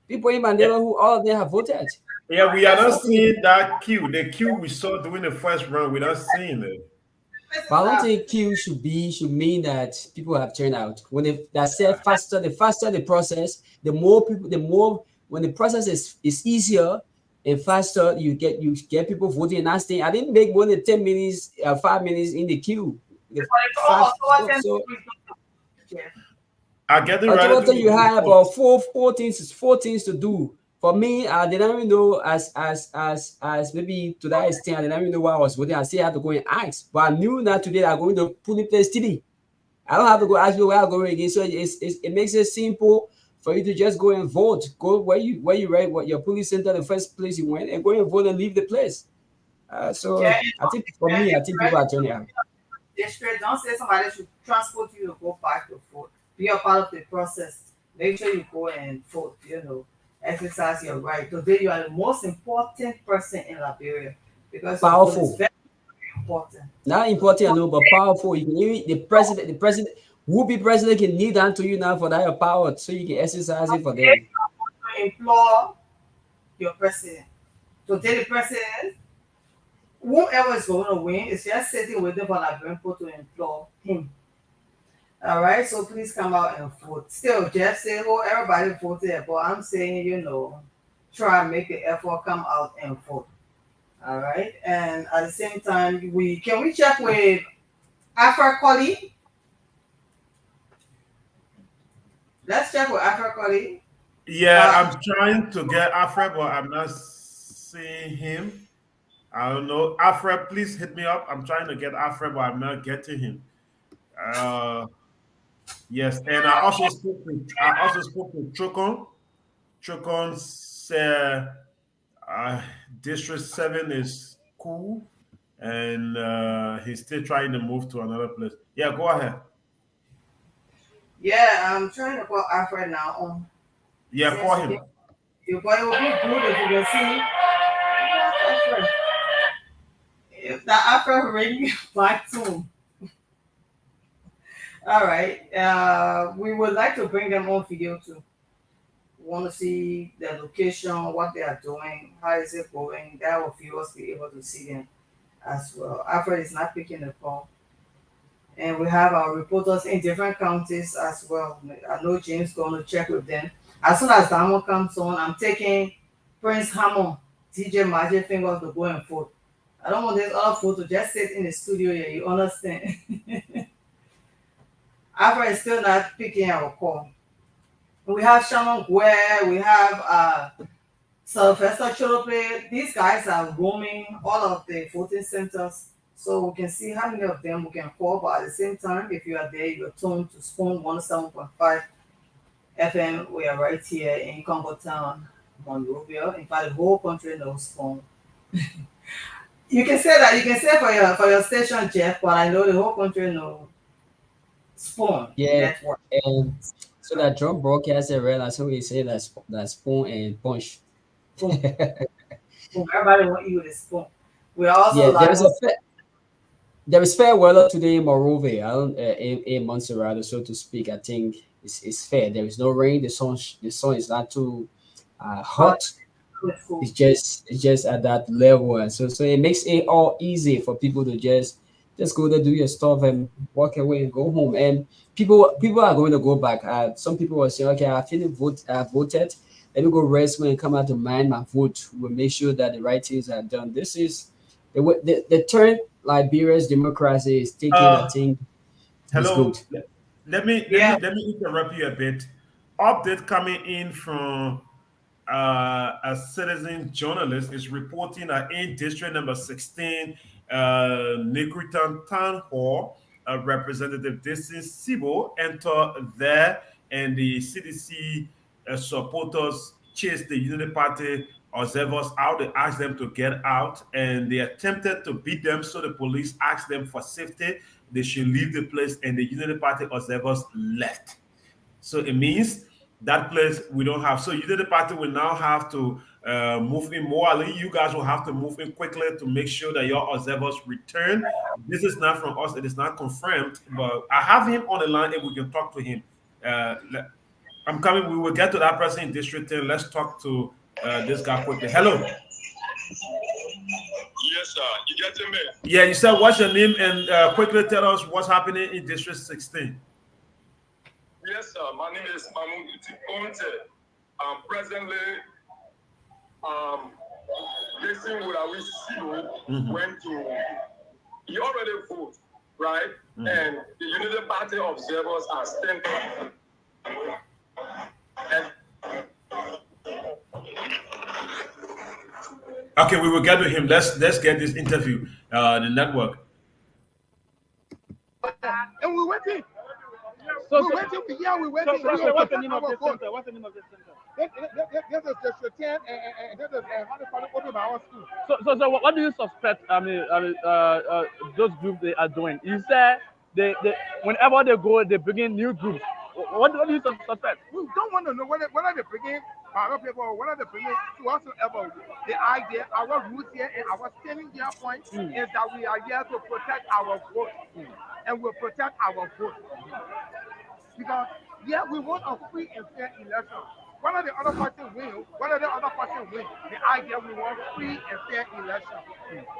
people in my neighborhood who all of them have voted. Yeah, we are not seeing that queue. The queue we saw during the first round, we're not seeing it. But I don't think queue should mean that people have turned out. When they say faster, the faster the process, the more people, when the process is easier and faster, you get people voting. And that's thing. I didn't make more than 10 minutes, 5 minutes in the queue. I get it right. Right. You have about four things to do. For me, I didn't even know as maybe to that extent, I didn't even know why I was voting. I still had to go and ask. But I knew that today I'm going to put in place TV. I don't have to go ask you where I'm going again. So it makes it simple for you to just go and vote. Go where you read what your police center, the first place you went, and go and vote and leave the place. I think for me, I think people are turning out. District, don't say somebody should transport you to go back to vote. Be a part of the process. Make sure you go and vote, exercise your right. Today you are the most important person in Liberia because powerful. Very important. Not important, no, but powerful. You can even the president who be president can kneel down to you now for that power, so you can exercise it for them. Implore your president. Today the president, whoever is going to win, is just sitting with them for Liberian people to implore him. All right, so please come out and vote. Still, Jeff said, everybody voted, but I'm saying, try and make the effort, come out and vote. All right, and at the same time, can we check with Afra-Collie? Let's check with Afra-Collie. Yeah, I'm trying to get Afra, but I'm not seeing him. I don't know. Afra, please hit me up. I'm trying to get Afra, but I'm not getting him. Yes, and I also spoke with Chokon. Chokon said District 7 is cool, and he's still trying to move to another place. Yeah, go ahead. Yeah, I'm trying to call Alfred now. Yeah, call him. But it would be good if you can see Alfred. If the Alfred ring back soon. All right. We would like to bring them on video too. We want to see their location, what they are doing, how is it going. That will viewers be able to see them as well. Alfred is not picking the call. And we have our reporters in different counties as well. I know James is going to check with them. As soon as Diamond comes on, I'm taking Prince Hammond, DJ Magic Fingers to go and vote. I don't want this other photo to just sit in the studio here. You understand? Alfred is still not picking our call. We have Shannon Weah, we have Sylvester Cholope. These guys are roaming all of the voting centers, so we can see how many of them we can call. But at the same time, if you are there, you're tuned to Spoon 107.5 FM. We are right here in Congo Town, Monrovia. In fact, the whole country knows Spoon. You can say that. You can say for your station, Jeff, but I know the whole country knows Spoon. Yeah, Network. and so that drum broadcaster realized so we say that Spoon and Punch. Everybody want you with a spoon. We also there is fair weather today in Monrovia, in Montserrado, so to speak. I think it's fair. There is no rain. The sun is not too hot. It's just at that level, and so it makes it all easy for people to just go there, do your stuff, and walk away and go home. And people are going to go back. Some people will say, okay, I voted. Let me go rest when I come out to mind my vote. We'll make sure that the right things are done. This is the turn Liberia's democracy is taking. I think is Hello. good. Let me interrupt you a bit. Update coming in from a citizen journalist is reporting that in district number 16, Negritan Town Hall, Representative Dixon Sibo entered there, and the CDC supporters chased the Unity Party observers out. They asked them to get out, and they attempted to beat them. So the police asked them for safety. They should leave the place, and the Unity Party observers left. So it means that place we don't have. So Unity Party will now have to move in morally. You guys will have to move in quickly to make sure that your observers return. This is not from us. It is not confirmed, but I have him on the line if we can talk to him. I'm coming. We will get to that person in District 10. Let's talk to this guy quickly. Hello. Yes, sir. You getting me? Yeah, you said what's your name, and quickly tell us what's happening in District 16. Yes, sir. My name is Mahmoud Ponte. Presently, Jason Wulawi went to, he already voted, right? And the Unity Party observers are standing. Okay, we will get to him. Let's get this interview. The network. And we waiting. So, we waiting. Yeah, we waiting. What's the name of this center? What's the name of this center? This is District 10, and this is how to call it, open by our school. So what do you suspect? Those groups they are doing. You said they whenever they go, they bring in new groups. What do you suspect? We don't want to know whether they bring in other people or whether they bring in whatsoever. The idea, our roots here, and our standing here point is that we are here to protect our vote, and we'll protect our vote. Because we want a free and fair election. Whether the other person win, the idea we want free and fair election.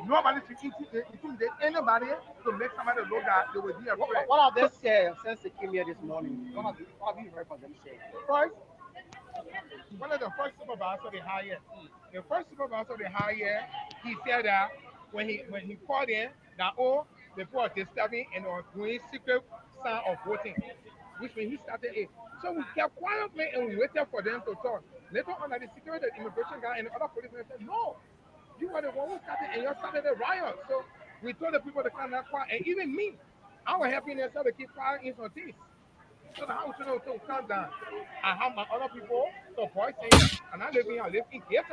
Nobody should intimidate anybody to make somebody look that they will be a threat. What have they said since they came here this morning? What have you heard from them say? First, one of the first supervisor they hired, he said that when he called in, that the people are disturbing and are doing secret sign of voting, which means he started it. So we kept quietly and we waited for them to talk. Later on, the security, the immigration guy, and the other policemen said, "No, you were the one who started, and you started the riot." So we told the people to come that quiet, and even me, I was helping them to keep quiet in some things. So the house to calm down. I have my other people, so boys saying, and I live in Gedeh,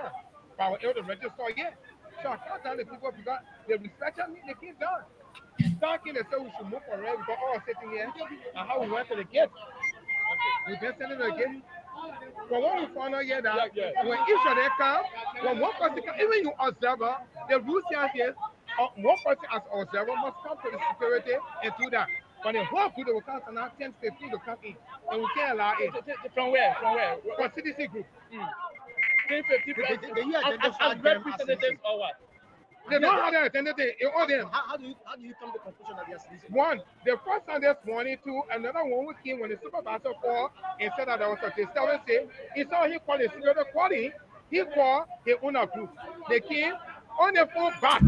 but I was able to register yet. So I calmed down the people because they respected me, they came down. Talking, they said we should move for red because all sitting here, and how we went to the gate. We've been sending the gate. But what we found out here that when each of them come, when one person come, even you observer, the rules here is one person as observer must come to the security and do that. But the whole group will come and now 10, 15 to come in. And we can't allow it. From where? For CDC group. 10, 15 as representatives or what? They don't have that attended all them. How do you come to the conclusion that they are citizens? One, the first time this morning, two, another one who came when the supervisor called and said that there was a disturbance. He saw he called the security calling. He called the owner group. They came on the phone back.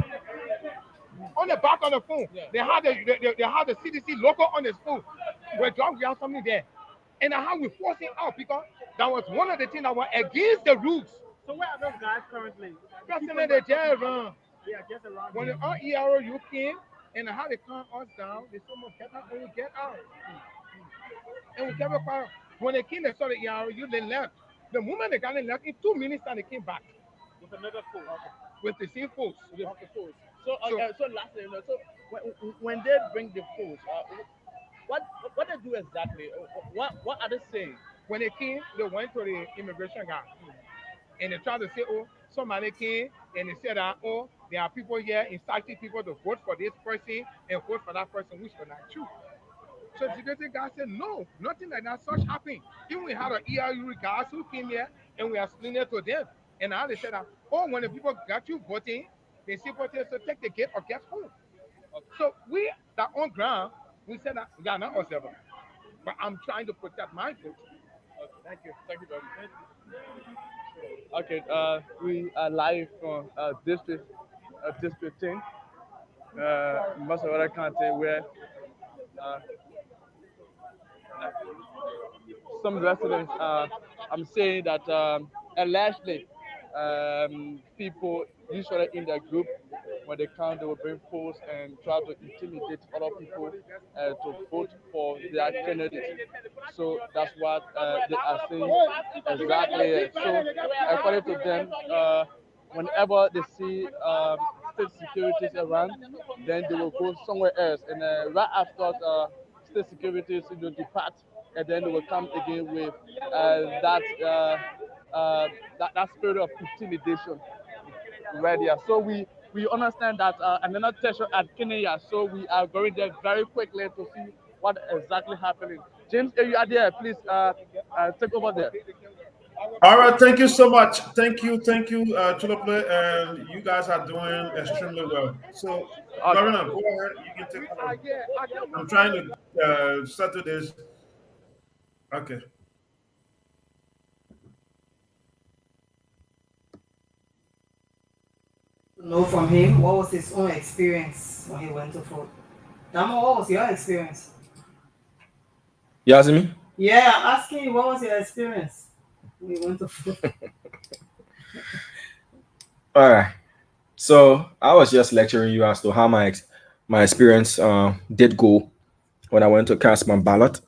On the back of the phone, they had the CDC logo on the phone. We have something there, and how we forced it out because that was one of the things that were against the rules. So where are those guys currently? President, they just around. Yeah, just around. When the ERO you came and how they calm us down, they said, "Get out," and we get out. And we kept it quiet. When they came, they saw the ERO, they left. The moment they got left, in 2 minutes, and they came back. With another force. Okay. With the same force. Force. So lastly, so when they bring the force, what they do exactly? What are they saying? When they came, they went to the immigration guy. And they tried to say, somebody came and they said that, there are people here inciting people to vote for this person and vote for that person, which was not true. So security guard said, no, nothing like that such happened. Even we had an ERU guards who came here and we explained it to them. And now they said that, oh, when the people got you voting, they say, so take the gate or get home. So we, that on ground, we said that we are not observers. But I'm trying to protect my vote. Thank you. Thank you very much. Okay, we are live from District 10, Montserrado County, where some residents I'm saying that allegedly people usually in their group when they come they will bring force and try to intimidate other people to vote for their candidates. So that's what they are saying exactly. So according to them, whenever they see state securities around, then they will go somewhere else. And right after state securities depart, and then they will come again with that spirit of intimidation right there. So we understand that another session at Kenya. So we are going there very quickly to see what exactly happening. James, if you are there, please take over there. All right, thank you so much. Thank you, Chulople, and you guys are doing extremely well. So, Governor, go ahead. You can take over. I'm trying to settle this. Okay. Know from him what was his own experience when he went to vote. Damo, what was your experience? You asking me? Yeah, I'm asking you what was your experience when you went to vote. All right. So I was just lecturing you as to how my experience did go when I went to cast my ballot.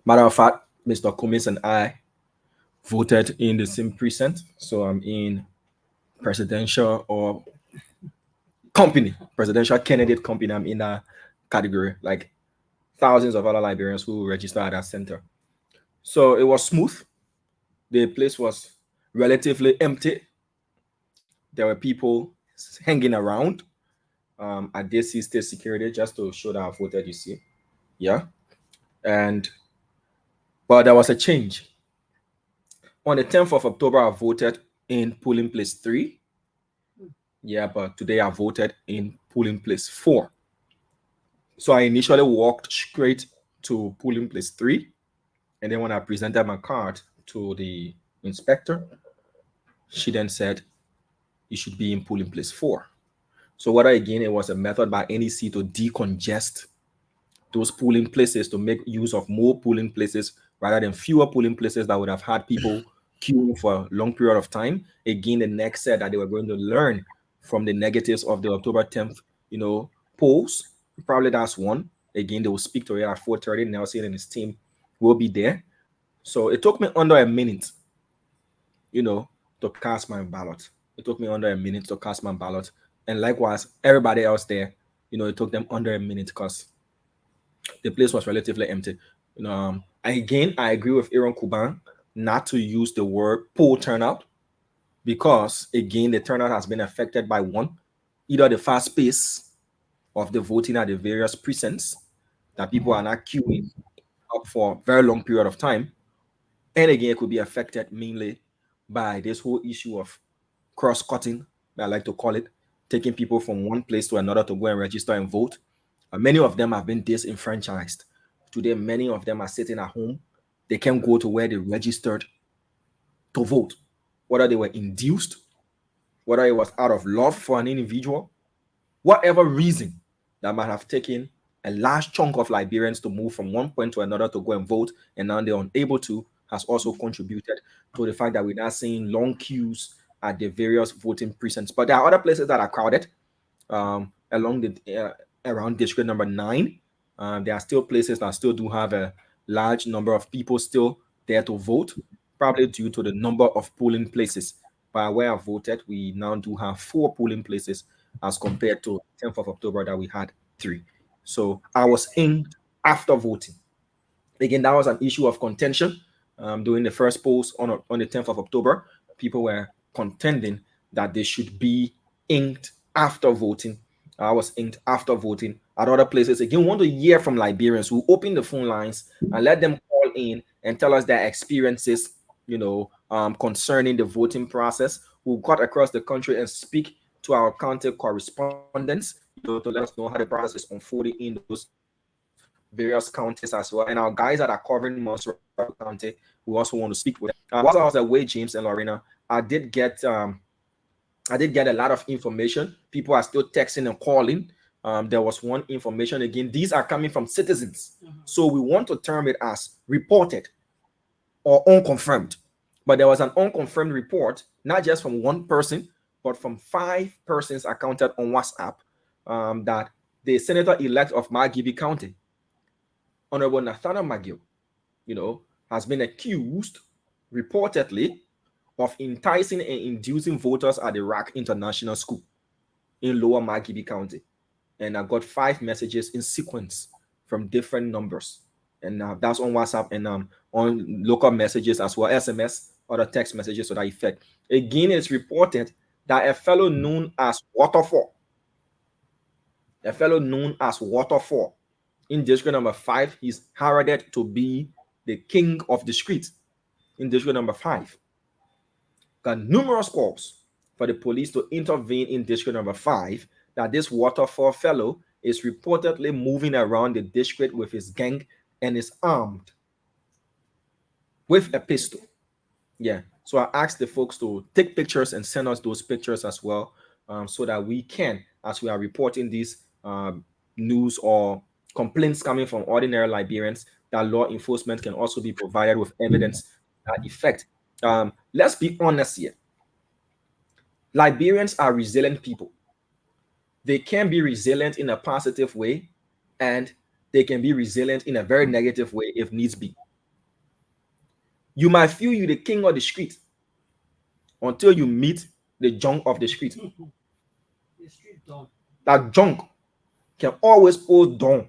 Matter of fact, Mr. Cummings and I voted in the same precinct. So I'm in presidential or presidential candidate company. I'm in that category, like thousands of other Liberians who registered at that center. So it was smooth. The place was relatively empty. There were people hanging around. I did see state security just to show that I voted, you see. Yeah. But there was a change. On the 10th of October, I voted in polling place 3. Yeah, but today I voted in polling place 4. So I initially walked straight to polling place 3. And then when I presented my card to the inspector, she then said, you should be in polling place 4. So whether again it was a method by NEC to decongest those polling places, to make use of more polling places rather than fewer polling places that would have had people queuing for a long period of time. Again, the next said that they were going to learn from the negatives of the October 10th, polls. Probably that's one. Again, they will speak to it at 4:30. Nelson and his team will be there. So it took me under a minute, to cast my ballot. It took me under a minute to cast my ballot. And likewise, everybody else there, it took them under a minute because the place was relatively empty. Again, I agree with Aaron Kuban not to use the word poll turnout because, again, the turnout has been affected by either the fast pace of the voting at the various precincts, that people are not queuing up for a very long period of time. And again, it could be affected mainly by this whole issue of cross-cutting, I like to call it, taking people from one place to another to go and register and vote. Many of them have been disenfranchised. Today, many of them are sitting at home. They can't go to where they registered to vote, whether they were induced, whether it was out of love for an individual, whatever reason that might have taken a large chunk of Liberians to move from one point to another to go and vote, and now they're unable to, has also contributed to the fact that we're now seeing long queues at the various voting precincts. But there are other places that are crowded along around district number 9. There are still places that still do have a large number of people still there to vote, probably due to the number of polling places. By where I voted, we now do have 4 polling places as compared to 10th of October that we had 3. So I was in after voting. Again, that was an issue of contention. During the first polls on the 10th of October, people were contending that they should be inked after voting. was inked after voting. At other places, again, we want to hear from Liberians who open the phone lines and let them call in and tell us their experiences, concerning the voting process. Who got across the country and speak to our county correspondents, to let us know how the process is unfolding in those various counties as well. And our guys that are covering Montserrado County, we also want to speak with them. While I was away, James and Lorena, I did get a lot of information. People are still texting and calling. There was one information again. These are coming from citizens, so we want to term it as reported or unconfirmed. But there was an unconfirmed report, not just from one person, but from 5 persons accounted on WhatsApp, that the senator-elect of Margibi County, Honorable Nathaniel Magio, has been accused, reportedly, of enticing and inducing voters at the RAC International School in Lower Margibi County. And I got 5 messages in sequence from different numbers. And that's on WhatsApp and on local messages as well, SMS, other text messages to that effect. Again, it's reported that a fellow known as Waterfall in district number 5, he's heralded to be the king of the street in district number 5. Got numerous calls for the police to intervene in district number 5, that this Waterfall fellow is reportedly moving around the district with his gang and is armed with a pistol. Yeah, so I asked the folks to take pictures and send us those pictures as well, so that we can, as we are reporting these news or complaints coming from ordinary Liberians, that law enforcement can also be provided with evidence that effect. Let's be honest here. Liberians are resilient people. They can be resilient in a positive way, and they can be resilient in a very negative way if needs be. You might feel you're the king of the street until you meet the junk of the street. That junk can always pull down.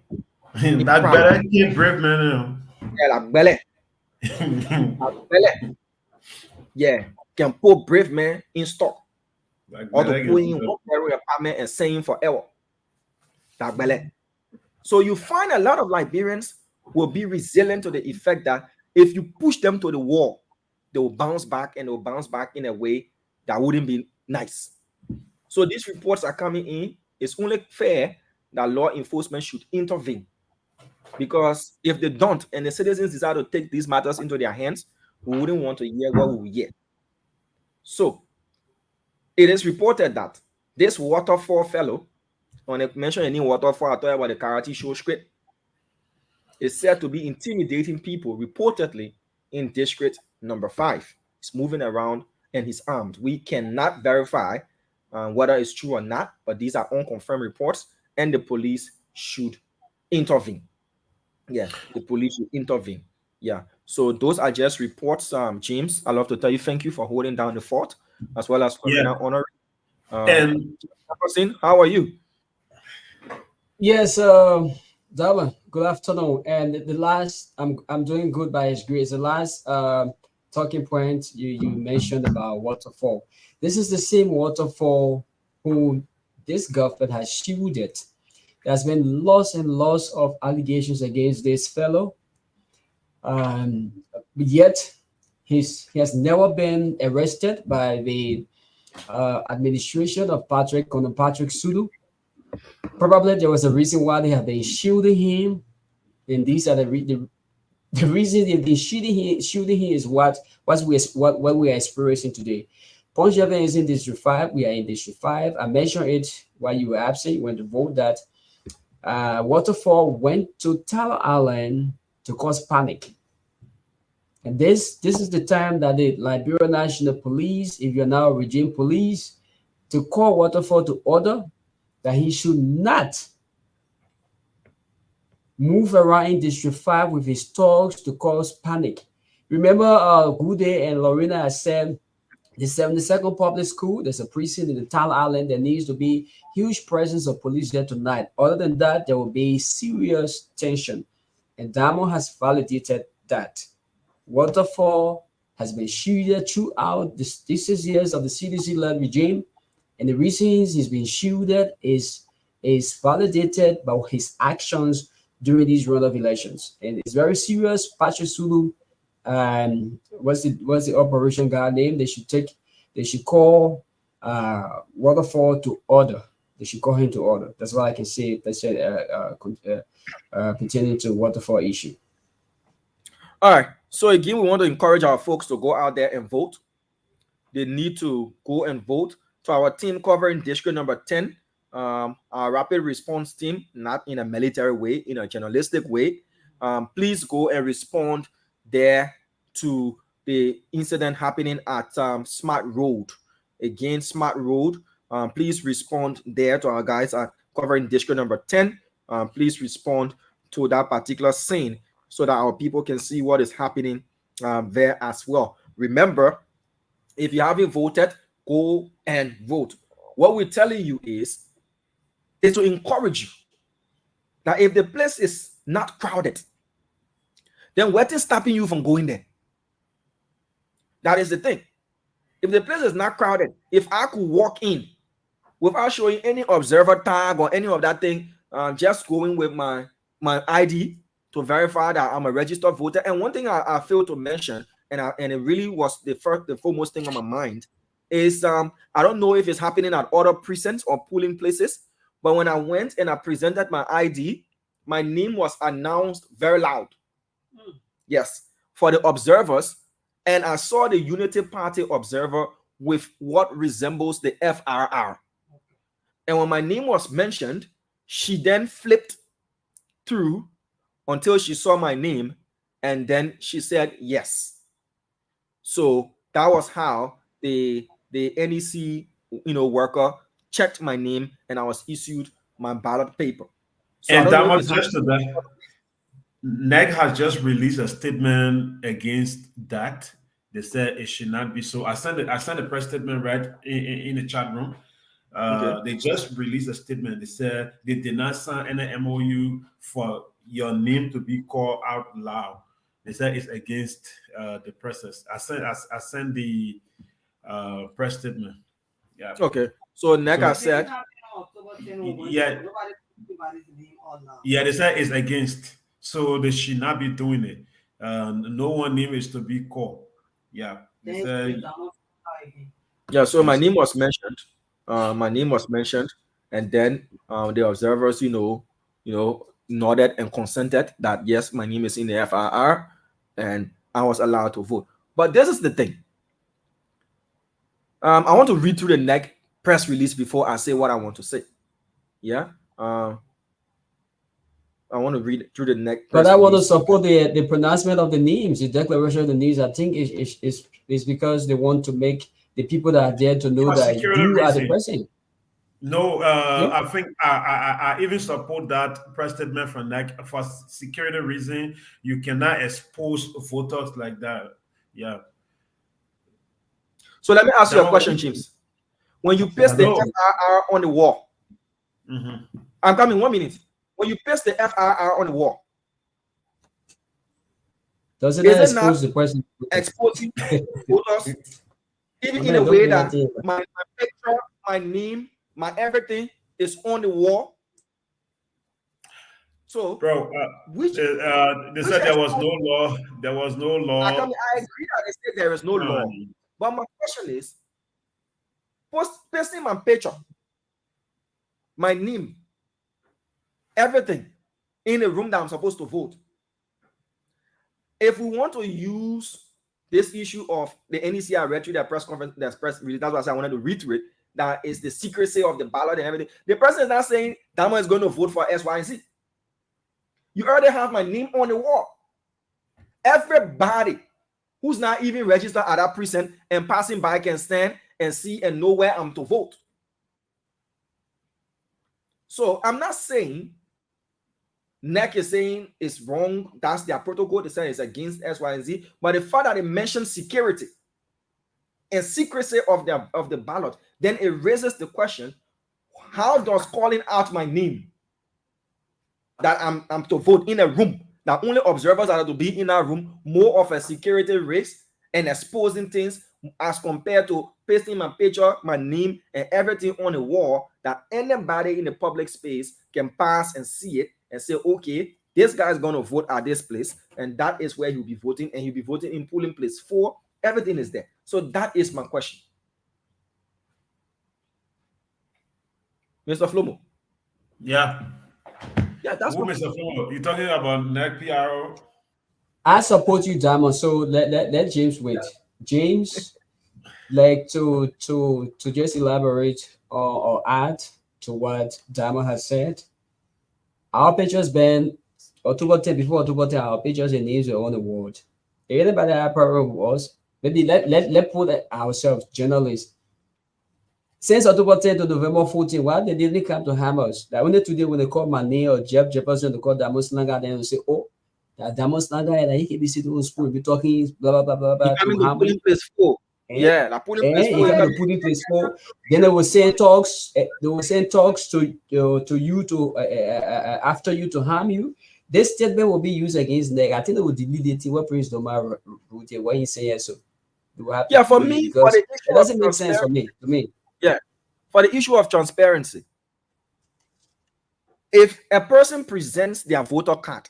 That better keep brave man. Yeah, like belly. Belly. Yeah, can pull brave man in stock. Or to put in one very apartment and saying forever. That belly. So you find a lot of Liberians will be resilient to the effect that if you push them to the wall, they will bounce back, and they'll bounce back in a way that wouldn't be nice. So these reports are coming in. It's only fair that law enforcement should intervene, because if they don't and the citizens decide to take these matters into their hands, we wouldn't want to hear what we hear. So it is reported that this Waterfall fellow, when I mention any Waterfall, I thought about the karate show script, is said to be intimidating people reportedly in district number 5. He's moving around and he's armed. We cannot verify whether it's true or not, but these are unconfirmed reports, and the police should intervene. Yeah, the police should intervene. Yeah, so those are just reports. James, I'd love to tell you thank you for holding down the fort, as well as honor. And how are you? Yes, Darwin, good afternoon. And the last, I'm doing good by His grace. The last talking point you mentioned about Waterfall. This is the same Waterfall who this government has shielded. There's been lots and lots of allegations against this fellow. Yet he has never been arrested by the administration of Patrick Sulu. Probably there was a reason why they have been shielding him, and these are the reason they've been shielding him is what we are experiencing today. Ponchevin is in District 5. We are in District 5. I mentioned it while you were absent. You went to vote that Waterfall went to Tala Island to cause panic. And this is the time that the Liberia National Police, if you're now regime police, to call Waterfall to order that he should not move around in District 5 with his talks to cause panic. Remember, Gedeh and Lorena had said the 72nd Public School, there's a precinct in the Tala Island. There needs to be huge presence of police there tonight. Other than that, there will be serious tension. And Diamond has validated that. Waterfall has been shielded throughout the 6 years of the CDC-led regime. And the reasons he's been shielded is is validated by his actions during these runoff elections. And it's very serious. Patrick Sulu, what's the operation guy name? They should call Waterfall to order. They should call him to order. That's what I can say. That's pertaining to Waterfall issue. All right. So again, we want to encourage our folks to go out there and vote. They need to go and vote. To our team covering district number 10, our rapid response team, not in a military way, in a journalistic way, please go and respond there to the incident happening at Smart Road. Again, Smart Road. Please respond there to our guys at covering district number 10. Please respond to that particular scene so that our people can see what is happening there as well. Remember, if you haven't voted, go and vote. What we're telling you is to encourage you that if the place is not crowded, then what is stopping you from going there? That is the thing. If the place is not crowded, if I could walk in without showing any observer tag or any of that thing, just going with my ID to verify that I'm a registered voter. And one thing I failed to mention, and it really was the foremost thing on my mind, is I don't know if it's happening at other precincts or polling places, but when I went and I presented my ID, my name was announced very loud. Yes, for the observers, and I saw the Unity Party observer with what resembles the FRR. And when my name was mentioned, she then flipped through until she saw my name, and then she said yes. So that was how the NEC worker checked my name, and I was issued my ballot paper. So and that was just that. NEC has just released a statement against that. They said it should not be so. I sent a press statement right in the chat room. Okay. They just released a statement. They said they did not sign any MOU for your name to be called out loud. They said it's against the process. I sent the press statement. Yeah. Okay. So NEC has said, yeah, they said it's against. So they should not be doing it. No one name is to be called. Yeah. They said, yeah. So my name was mentioned. My name was mentioned, and then the observers, nodded and consented that yes, my name is in the FRR, and I was allowed to vote. But this is the thing. I want to read through the NEC press release before I say what I want to say. Yeah. I want to read through the NEC. But I want to support the pronouncement of the names, the declaration of the names. I think is because they want to make the people that are there to know that you are the person. No, I think I even support that press statement from NEC for security reason. You cannot expose voters like that. Yeah. So let me ask you a question, James. When you paste the FRR on the wall, I'm coming 1 minute. When you paste the FRR on the wall, doesn't it expose the person? Exposing voters, even in a way that my picture, my name, my everything is on the wall. So, bro, they said there was no law. There was no law. I agree that they said there is no law. But my question is, pasting my picture, my name, everything in a room that I'm supposed to vote. If we want to use this issue of the NEC, I read through their press conference, their press release, that's why I said I wanted to read through it. That is the secrecy of the ballot and everything. The president is not saying Dama is going to vote for S, Y, and Z. You already have my name on the wall. Everybody who's not even registered at that precinct and passing by can stand and see and know where I'm to vote. So I'm not saying NEC is saying it's wrong. That's their protocol. They say it's against S, Y, and Z. But the fact that they mention security and secrecy of the ballot, then it raises the question: how does calling out my name that I'm to vote in a room that only observers are to be in that room more of a security risk and exposing things as compared to pasting my picture, my name, and everything on the wall that anybody in the public space can pass and see it and say, okay, this guy is going to vote at this place, and that is where he'll be voting, and he'll be voting in polling place 4. Everything is there. So that is my question. Mr. Flomo. Yeah. Yeah, that's what Mr. Flomo. You're talking about NEC PRO? I support you, Diamond. So let James wait. James, like to just elaborate or add to what Diamond has said. Our pictures been October 10, before October 10, our pictures and names were on the wall. If anybody had a problem with us, maybe let put ourselves, journalists. Since October 10 to November 14, why they didn't come to harm us? Like only today when they call my name or Jeff Jefferson to call Diamond Slanga, then they say, oh, that Diamond Slanga, that he can be sitting on school, be talking, blah, blah, blah, blah, to harm me. Place 4. Yeah, la polling place 4. The polling place 4. Then they will send talks. They will send talks to you to after you to harm you. This statement will be used against NEC. I think they will delete it. What Prince Doma wrote it. Why you saying so? Yeah, for me, for the it doesn't make sense for me. To me, yeah, for the issue of transparency, if a person presents their voter card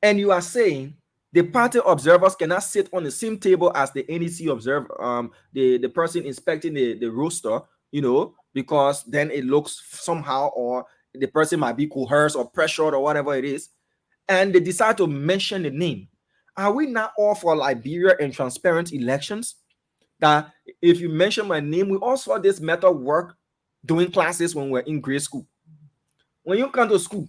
and you are saying the party observers cannot sit on the same table as the NEC observer, the person inspecting the roster, you know, because then it looks somehow, or the person might be coerced or pressured or whatever it is, and they decide to mention the name. Are we not all for Liberia and transparent elections? That if you mention my name, we all saw this method work doing classes when we're in grade school. When you come to school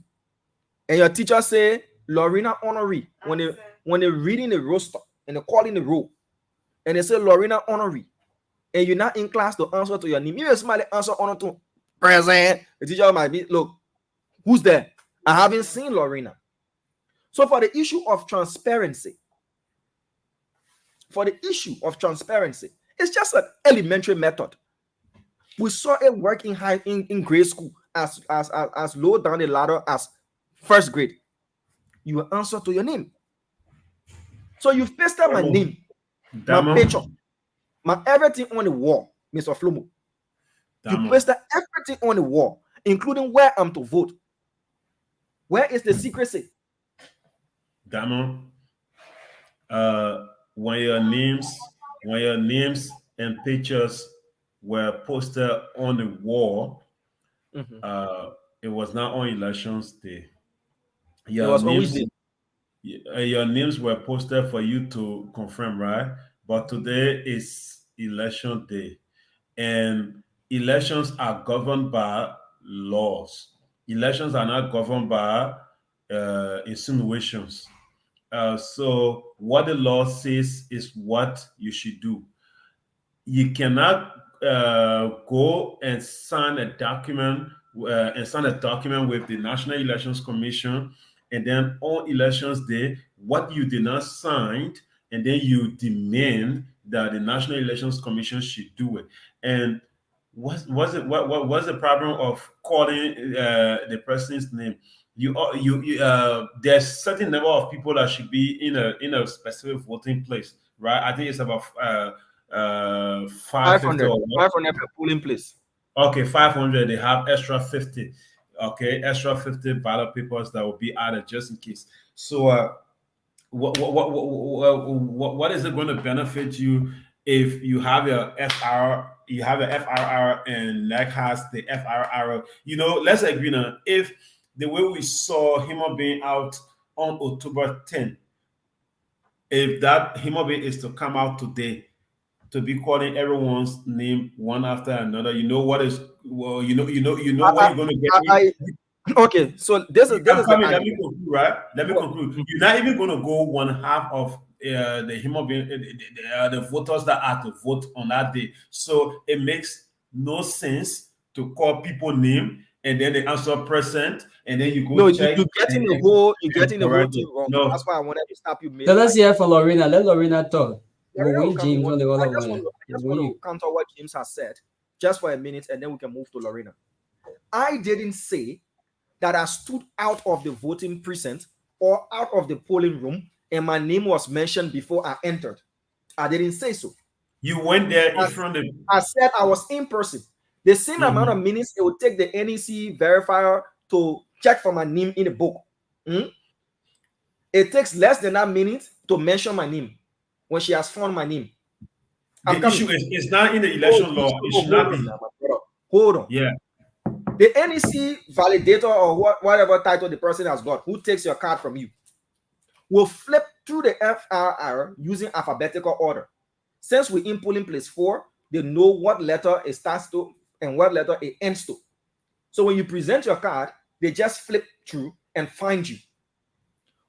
and your teacher say Lorena Honoree, when they're reading the roster and they're calling the roll, and they say Lorena Honoree, and you're not in class to answer to your name, you somebody answer honor to present. The teacher might be, look, who's there? I haven't seen Lorena. So for the issue of transparency, it's just an elementary method. We saw it work in grade school as low down the ladder as first grade. You will answer to your name. So you've pasted my name, my picture, my everything on the wall, Mr. Flomo. You pasted everything on the wall, including where I'm to vote. Where is the secrecy? Damo, when your names and pictures were posted on the wall, it was not on elections day. Your names were posted for you to confirm, right? But today is election day, and elections are governed by laws. Elections are not governed by insinuations. So what the law says is what you should do. You cannot go and sign a document with the National Elections Commission, and then on elections day, what you did not sign, and then you demand that the National Elections Commission should do it. And what was the problem of calling the person's name? There's certain number of people that should be in a specific voting place, right? I think it's about 500 per polling place. Okay, 500. They have extra 50. Okay, extra 50 ballot papers that will be added just in case. So, what is it going to benefit you if you have your FR? You have an FRR and NEC has the FRR. You know, let's agree now. If the way we saw human being out on October 10, if that human being is to come out today to be calling everyone's name one after another, you know what is what you're going to get. Okay, so this is let me conclude, right? Let me conclude. You're not even going to go one half of the human being, the voters that are to vote on that day. So it makes no sense to call people name and then they answer present, and then you go check. You're getting the whole thing wrong. No. That's why I wanted to stop you. So let's hear from Lorena. Let Lorena talk. I just want to counter what James has said just for a minute, and then we can move to Lorena. I didn't say that I stood out of the voting precinct or out of the polling room and my name was mentioned before I entered. I didn't say so. You went there in I, front of. I said I was in person. The same amount of minutes it would take the NEC verifier to check for my name in the book. It takes less than that minute to mention my name when she has found my name. The issue is not in the election law. It should not be. Hold on. Yeah. The NEC validator or whatever title the person has got, who takes your card from you, will flip through the FRR using alphabetical order. Since we in polling place 4, they know what letter it starts to and what letter it ends to. So when you present your card, they just flip through and find you.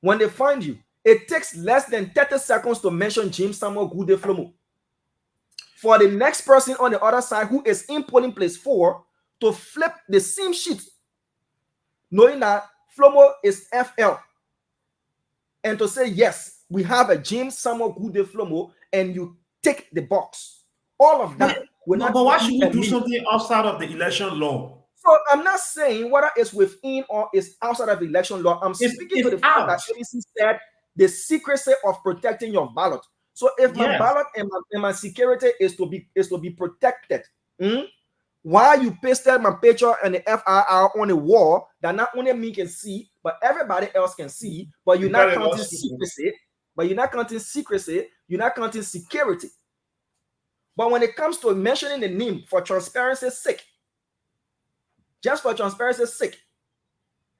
When they find you, it takes less than 30 seconds to mention James Samuel Gedeh Flomo. For the next person on the other side who is in polling place 4 to flip the same sheet, knowing that Flomo is FL, and to say, yes, we have a James Samuel Gedeh Flomo, and you tick the box. All of that. But why should we do something outside of the election law? So I'm not saying whether it's within or it's outside of election law. I'm speaking to the fact that NEC said the secrecy of protecting your ballot. So if my ballot and my security is to be protected, why you pasted my picture and the FRR on the wall that not only me can see, but everybody else can see, but you're not counting secrecy, you're not counting security. But when it comes to mentioning the name for transparency's sake, just for transparency's sake,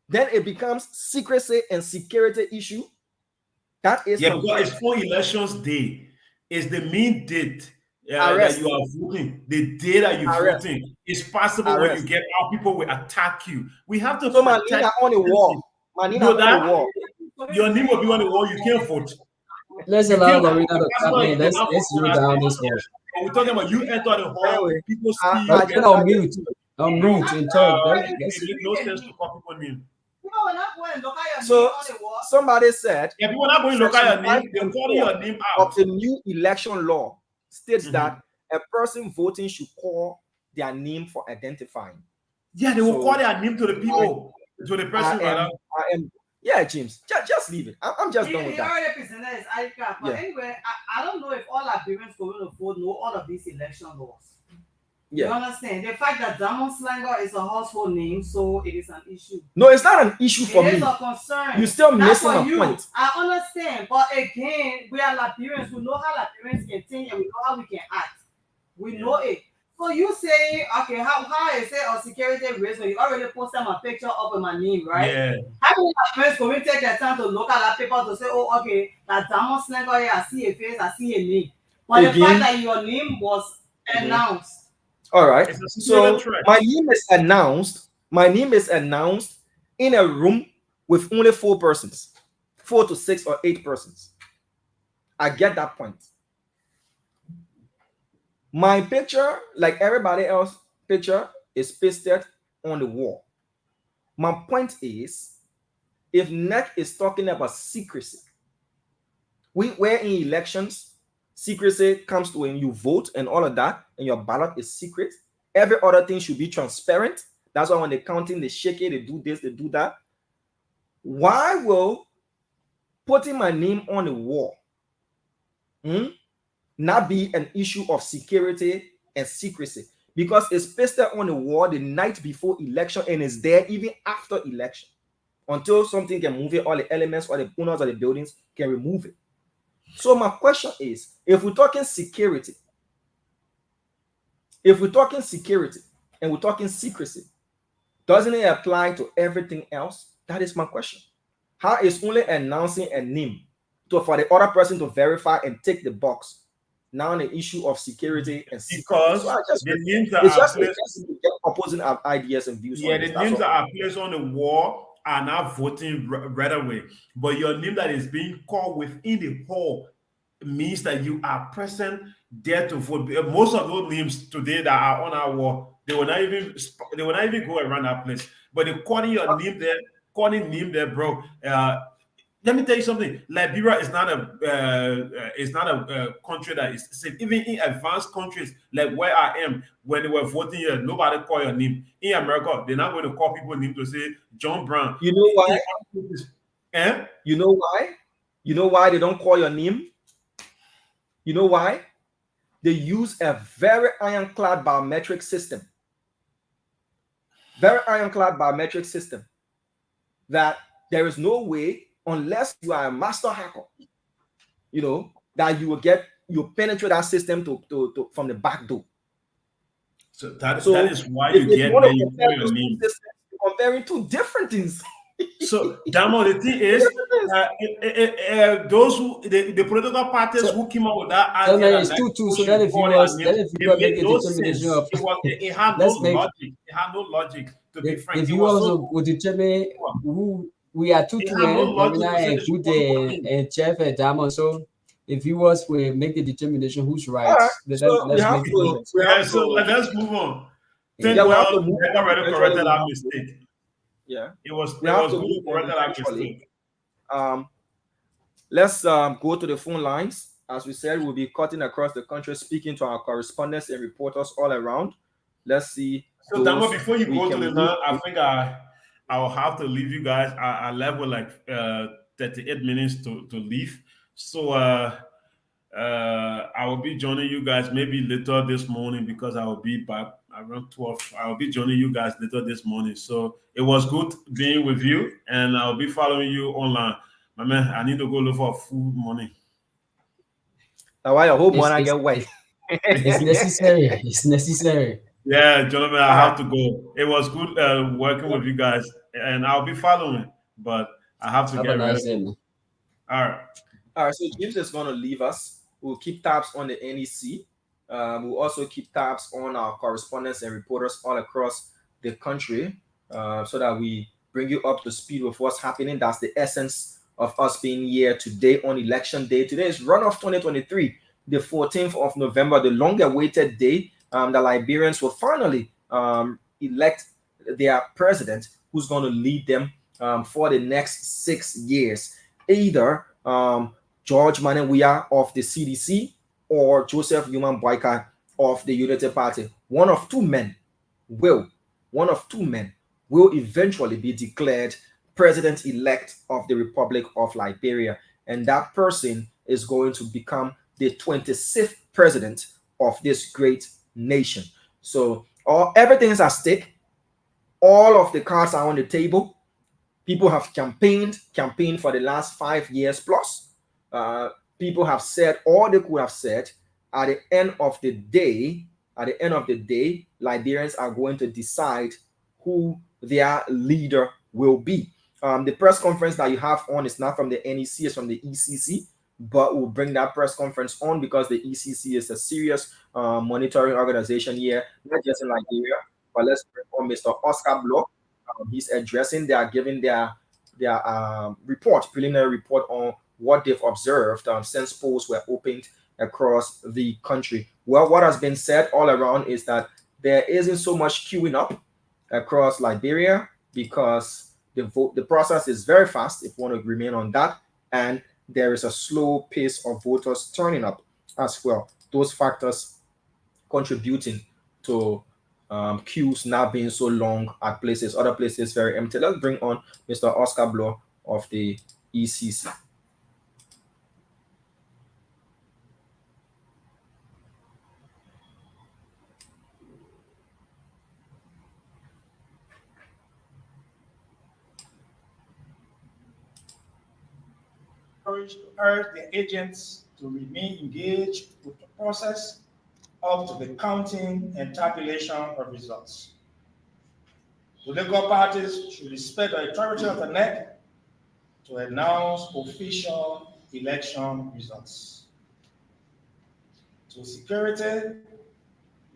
then it becomes secrecy and security issue. That is because it's for elections day. It's the mean date that you are voting. The day that you're voting. It's possible when you get out, people will attack you. We have to. So my name on the wall. My name on the wall. Your name will be on the wall. You can't vote. Let's allow Lorena to come in. Let's slow down this one. We're talking about you enter the hall. People see you. I'll mute. I'm mute and talk. It no sense to call people name. So somebody said, if you are not going to look at your name, they're calling your name out. Of the new election law states that a person voting should call their name for identifying. Yeah, they will call their name to the people, to the person. Yeah, James, just leave it. I'm just done with that. Already presented his ID card. But anyway, I don't know if all Liberians going to vote know all of these election laws. You understand? The fact that Diamond Slanger is a household name, so it is an issue. No, it's not an issue for me. It is a concern. You're still missing a point. I understand, but again, we are Liberians. We know how Liberians can think and we know how we can act. We know it. So you say, okay, how is it a security risk when you already posted my picture up with my name, right? Yeah. How many Liberians can we take the time to look at that paper to say, oh, okay, that Diamond Slanger here, I see a face, I see a name. But the fact that your name was announced. All right. So my name is announced. My name is announced in a room with only 4 persons, 4 to 6 or 8 persons. I get that point. My picture, like everybody else's picture, is pasted on the wall. My point is, if NEC is talking about secrecy, we're in elections. Secrecy comes to when you vote and all of that, and your ballot is secret. Every other thing should be transparent. That's why when they're counting, they shake it, they do this, they do that. Why will putting my name on the wall not be an issue of security and secrecy? Because it's pasted on the wall the night before election and it's there even after election. Until something can move it, all the elements or the owners of the buildings can remove it. So my question is, if we're talking security, and we're talking secrecy, doesn't it apply to everything else? That is my question. How is only announcing a name for the other person to verify and take the box now the issue of security and secrecy? Because so the names that it's are just placed, opposing ideas and views. yeah, the names that are placed on the wall are not voting right away, but your name that is being called within the hall means that you are present there to vote. Most of those names today that are on our wall, they will not even go around that place. But they're calling your name there, bro. Let me tell you something. Liberia is not a country that is safe. Even in advanced countries like where I am, when they were voting here, nobody call your name. In America, they're not going to call people's name to say John Brown. You know why? You know why? You know why they don't call your name? You know why? they use a very ironclad biometric system. Very ironclad biometric system that there is no way, unless you are a master hacker, you know, that you penetrate that system to from the back door. So that is why you get there. you know your name. You're comparing two different things. So, Damo, the thing is, those who the political parties who came out with that idea, it's too. So let the viewers make a determination of. It had no logic. It had no logic. To be frank, the viewers will determine who we are two and Gedeh and Chef and Damo. So the viewers will make the determination who's right. Let's move on. Thank God they already corrected that mistake. Yeah, it was good to correct that mistake. Let's go to the phone lines. As we said, we'll be cutting across the country, speaking to our correspondents and reporters all around. Let's see. So, Damo, before you go to the line, I think I will have to leave you guys. I left with like 38 minutes to leave. So I will be joining you guys maybe later this morning because I will be back around 12. I will be joining you guys later this morning. So it was good being with you, and I'll be following you online. My man, I need to go look for food money. Why I hope when I get white. It's necessary. It's necessary. Yeah, gentlemen, I have to go. It was good working with you guys, and I'll be following, but I have to get ready. All right. All right, so James is going to leave us. We'll keep tabs on the NEC. We'll also keep tabs on our correspondents and reporters all across the country so that we bring you up to speed with what's happening. That's the essence of us being here today on election day. Today is Runoff 2023, the 14th of November, the long-awaited day. The Liberians will finally elect their president who's going to lead them for the next 6 years. Either George Weah of the CDC or Joseph Boakai of the Unity Party. One of two men will eventually be declared president-elect of the Republic of Liberia. And that person is going to become the 26th president of this great nation. So everything is at stake. All of the cards are on the table. People have campaigned for the last 5 years plus. People have said all they could have said. At the end of the day, Liberians are going to decide who their leader will be. The press conference that you have on is not from the NEC, it's from the ECC, but we'll bring that press conference on because the ECC is a serious monitoring organization here, not just in Liberia, but let's bring on Mr. Oscar Bloch. He's addressing, they are giving their preliminary report on what they've observed since polls were opened across the country. Well, what has been said all around is that there isn't so much queuing up across Liberia because the process is very fast, if you want to remain on that, and there is a slow pace of voters turning up as well. Those factors contributing to queues not being so long at places, other places very empty. Let's bring on Mr. Oscar Bloch of the ECC. Urge the agents to remain engaged with the process up to the counting and tabulation of results. Political parties should respect the authority of the NEC to announce official election results. To security,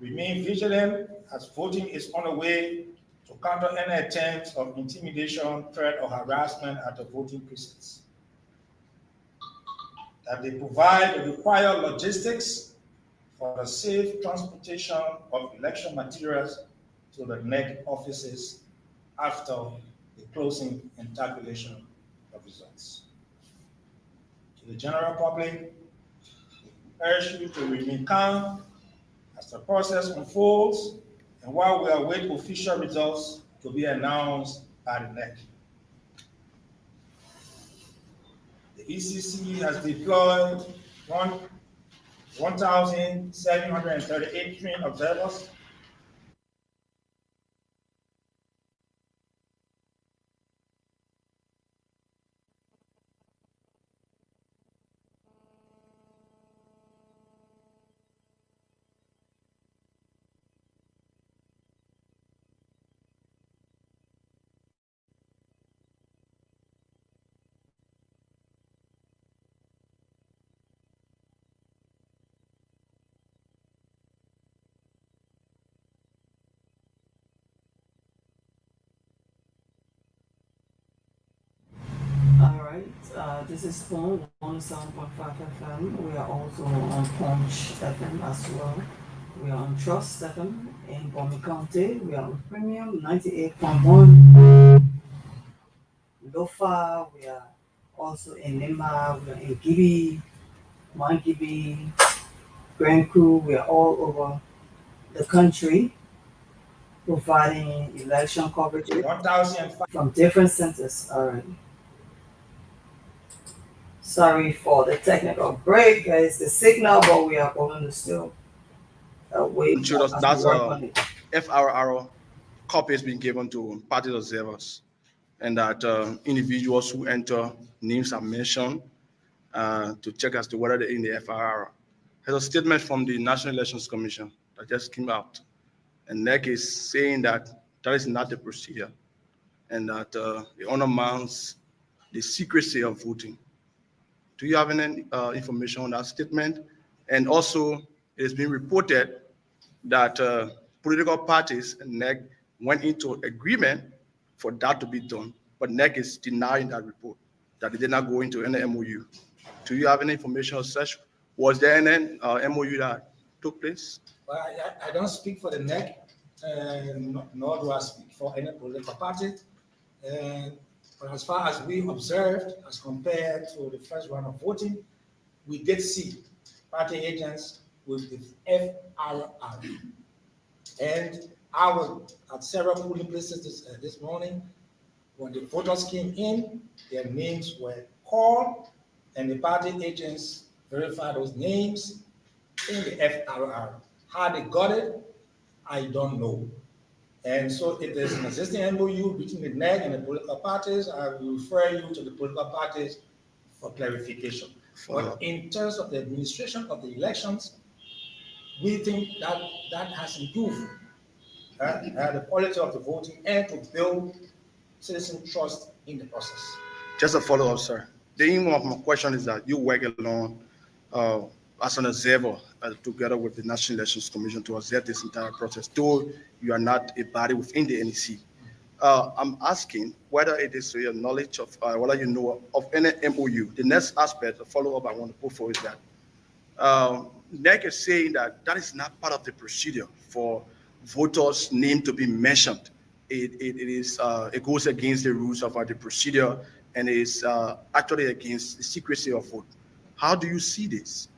remain vigilant as voting is on the way to counter any attempts of intimidation, threat, or harassment at the voting precincts. That they provide the required logistics for the safe transportation of election materials to the NEC offices after the closing and tabulation of results. To the general public, we urge you to remain calm as the process unfolds and while we await official results to be announced by the NEC. The ECC has deployed 1,738 trained observers. All right, this is Bong 107.5 FM. We are also on Punch FM as well. We are on Trust FM in Bong County. We are on Premium 98.1. Lofa. We are also in Nimba. We are in Gedeh, Gedeh, Grand Crew. We are all over the country providing election coverage 1,005. from different centers. All right. Sorry for the technical break. It's the signal, but we are going to still wait. That's FRR copy has been given to party observers, and that individuals who enter, names are mentioned to check as to whether they're in the FRR. There's a statement from the National Elections Commission that just came out, and NEC is saying that that is not the procedure, and that it undermines the secrecy of voting. Do you have any information on that statement? And also, it has been reported that political parties and NEC went into agreement for that to be done, but NEC is denying that report, that they did not go into any MOU. Do you have any information on such? Was there any MOU that took place? Well, I don't speak for the NEC, nor do I speak for any political party. But as far as we observed, as compared to the first round of voting, we did see party agents with the FRR. And I was at several polling places this morning. When the voters came in, their names were called, and the party agents verified those names in the FRR. How they got it, I don't know. And so if there's an existing MOU between the NEC and the political parties, I will refer you to the political parties for clarification. But in terms of the administration of the elections, we think that that has improved the quality of the voting and to build citizen trust in the process. Just a follow-up, sir. The aim of my question is that you work along as an observer together with the National Elections Commission to observe this entire process, though you are not a body within the NEC. I'm asking whether it is your knowledge of, whether you know of any MOU. The next aspect, the follow-up I want to put forward is that NEC is saying that that is not part of the procedure for voters' name to be mentioned. It goes against the rules of the procedure and is actually against the secrecy of vote. How do you see this?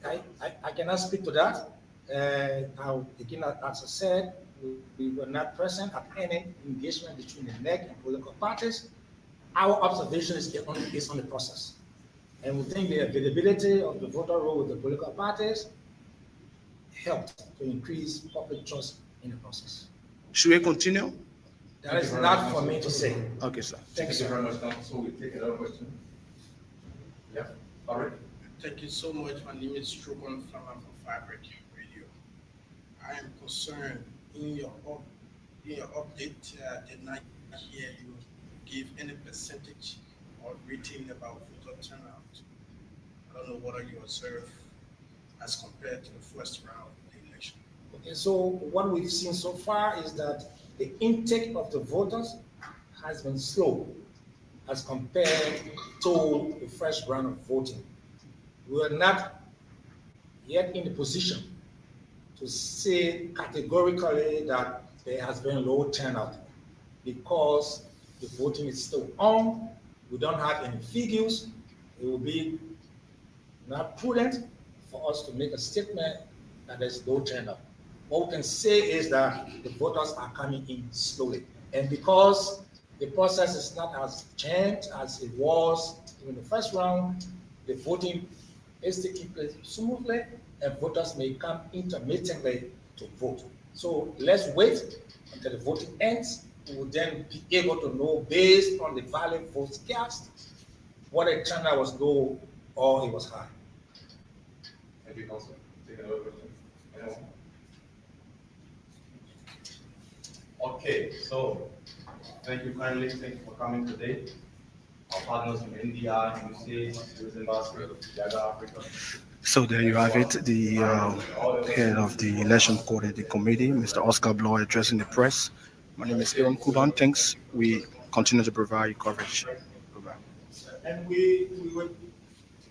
I cannot speak to that. Again, as I said, we were not present at any engagement between the NEC and political parties. Our observation is on the process. And we think the availability of the voter roll with the political parties helped to increase public trust in the process. Should we continue? That is not for me to say. Okay, sir. Thank you very much. So we take another question. Yeah, all right. Thank you so much. My name is Strugon from Fabric Radio. I am concerned in your update, did not hear you give any percentage or rating about voter turnout. I don't know what you observe as compared to the first round of the election. Okay, so what we've seen so far is that the intake of the voters has been slow as compared to the first round of voting. We are not yet in the position to say categorically that there has been low turnout because the voting is still on. We don't have any figures. It will be not prudent for us to make a statement that there's low turnout. What we can say is that the voters are coming in slowly. And because the process is not as changed as it was in the first round, the voting is to keep it smoothly and voters may come intermittently to vote. So let's wait until the voting ends. We will then be able to know based on the valid votes cast whether the turnout was low or it was high. Thank you, Council. Take another question. Anyone? Okay, so thank you kindly. Thank you for coming today. Our partners from India, USA, Zimbabwe, South Africa. So there you have it, the head of the election coordinating committee, Mr. Oscar Blow, addressing the press. My name is Aaron Kuban. Thanks. We continue to provide coverage. And we will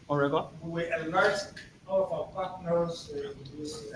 On record? we will alert all of our partners in this.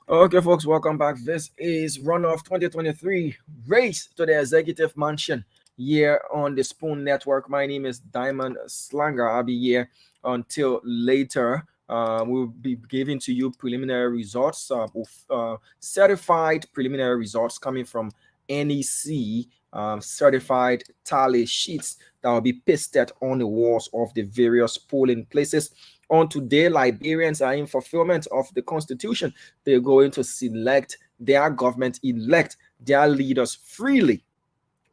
Okay, folks, welcome back. This is Runoff 2023 Race to the Executive Mansion here on the Spoon Network. My name is Diamond Slanger. I'll be here until later. We'll be giving to you preliminary results, certified preliminary results coming from NEC, certified tally sheets that will be pasted on the walls of the various polling places. On today, Liberians are in fulfillment of the Constitution. They're going to select their government elect their leaders freely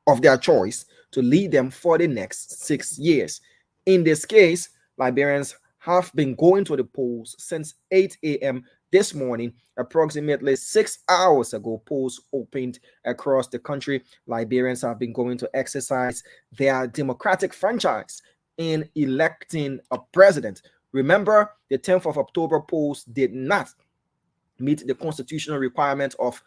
of their choice to lead them for the next 6 years. In this case, Liberians have been going to the polls since 8 a.m. this morning. Approximately 6 hours ago, polls opened across the country. Liberians have been going to exercise their democratic franchise in electing a president. Remember, the 10th of October polls did not meet the constitutional requirement of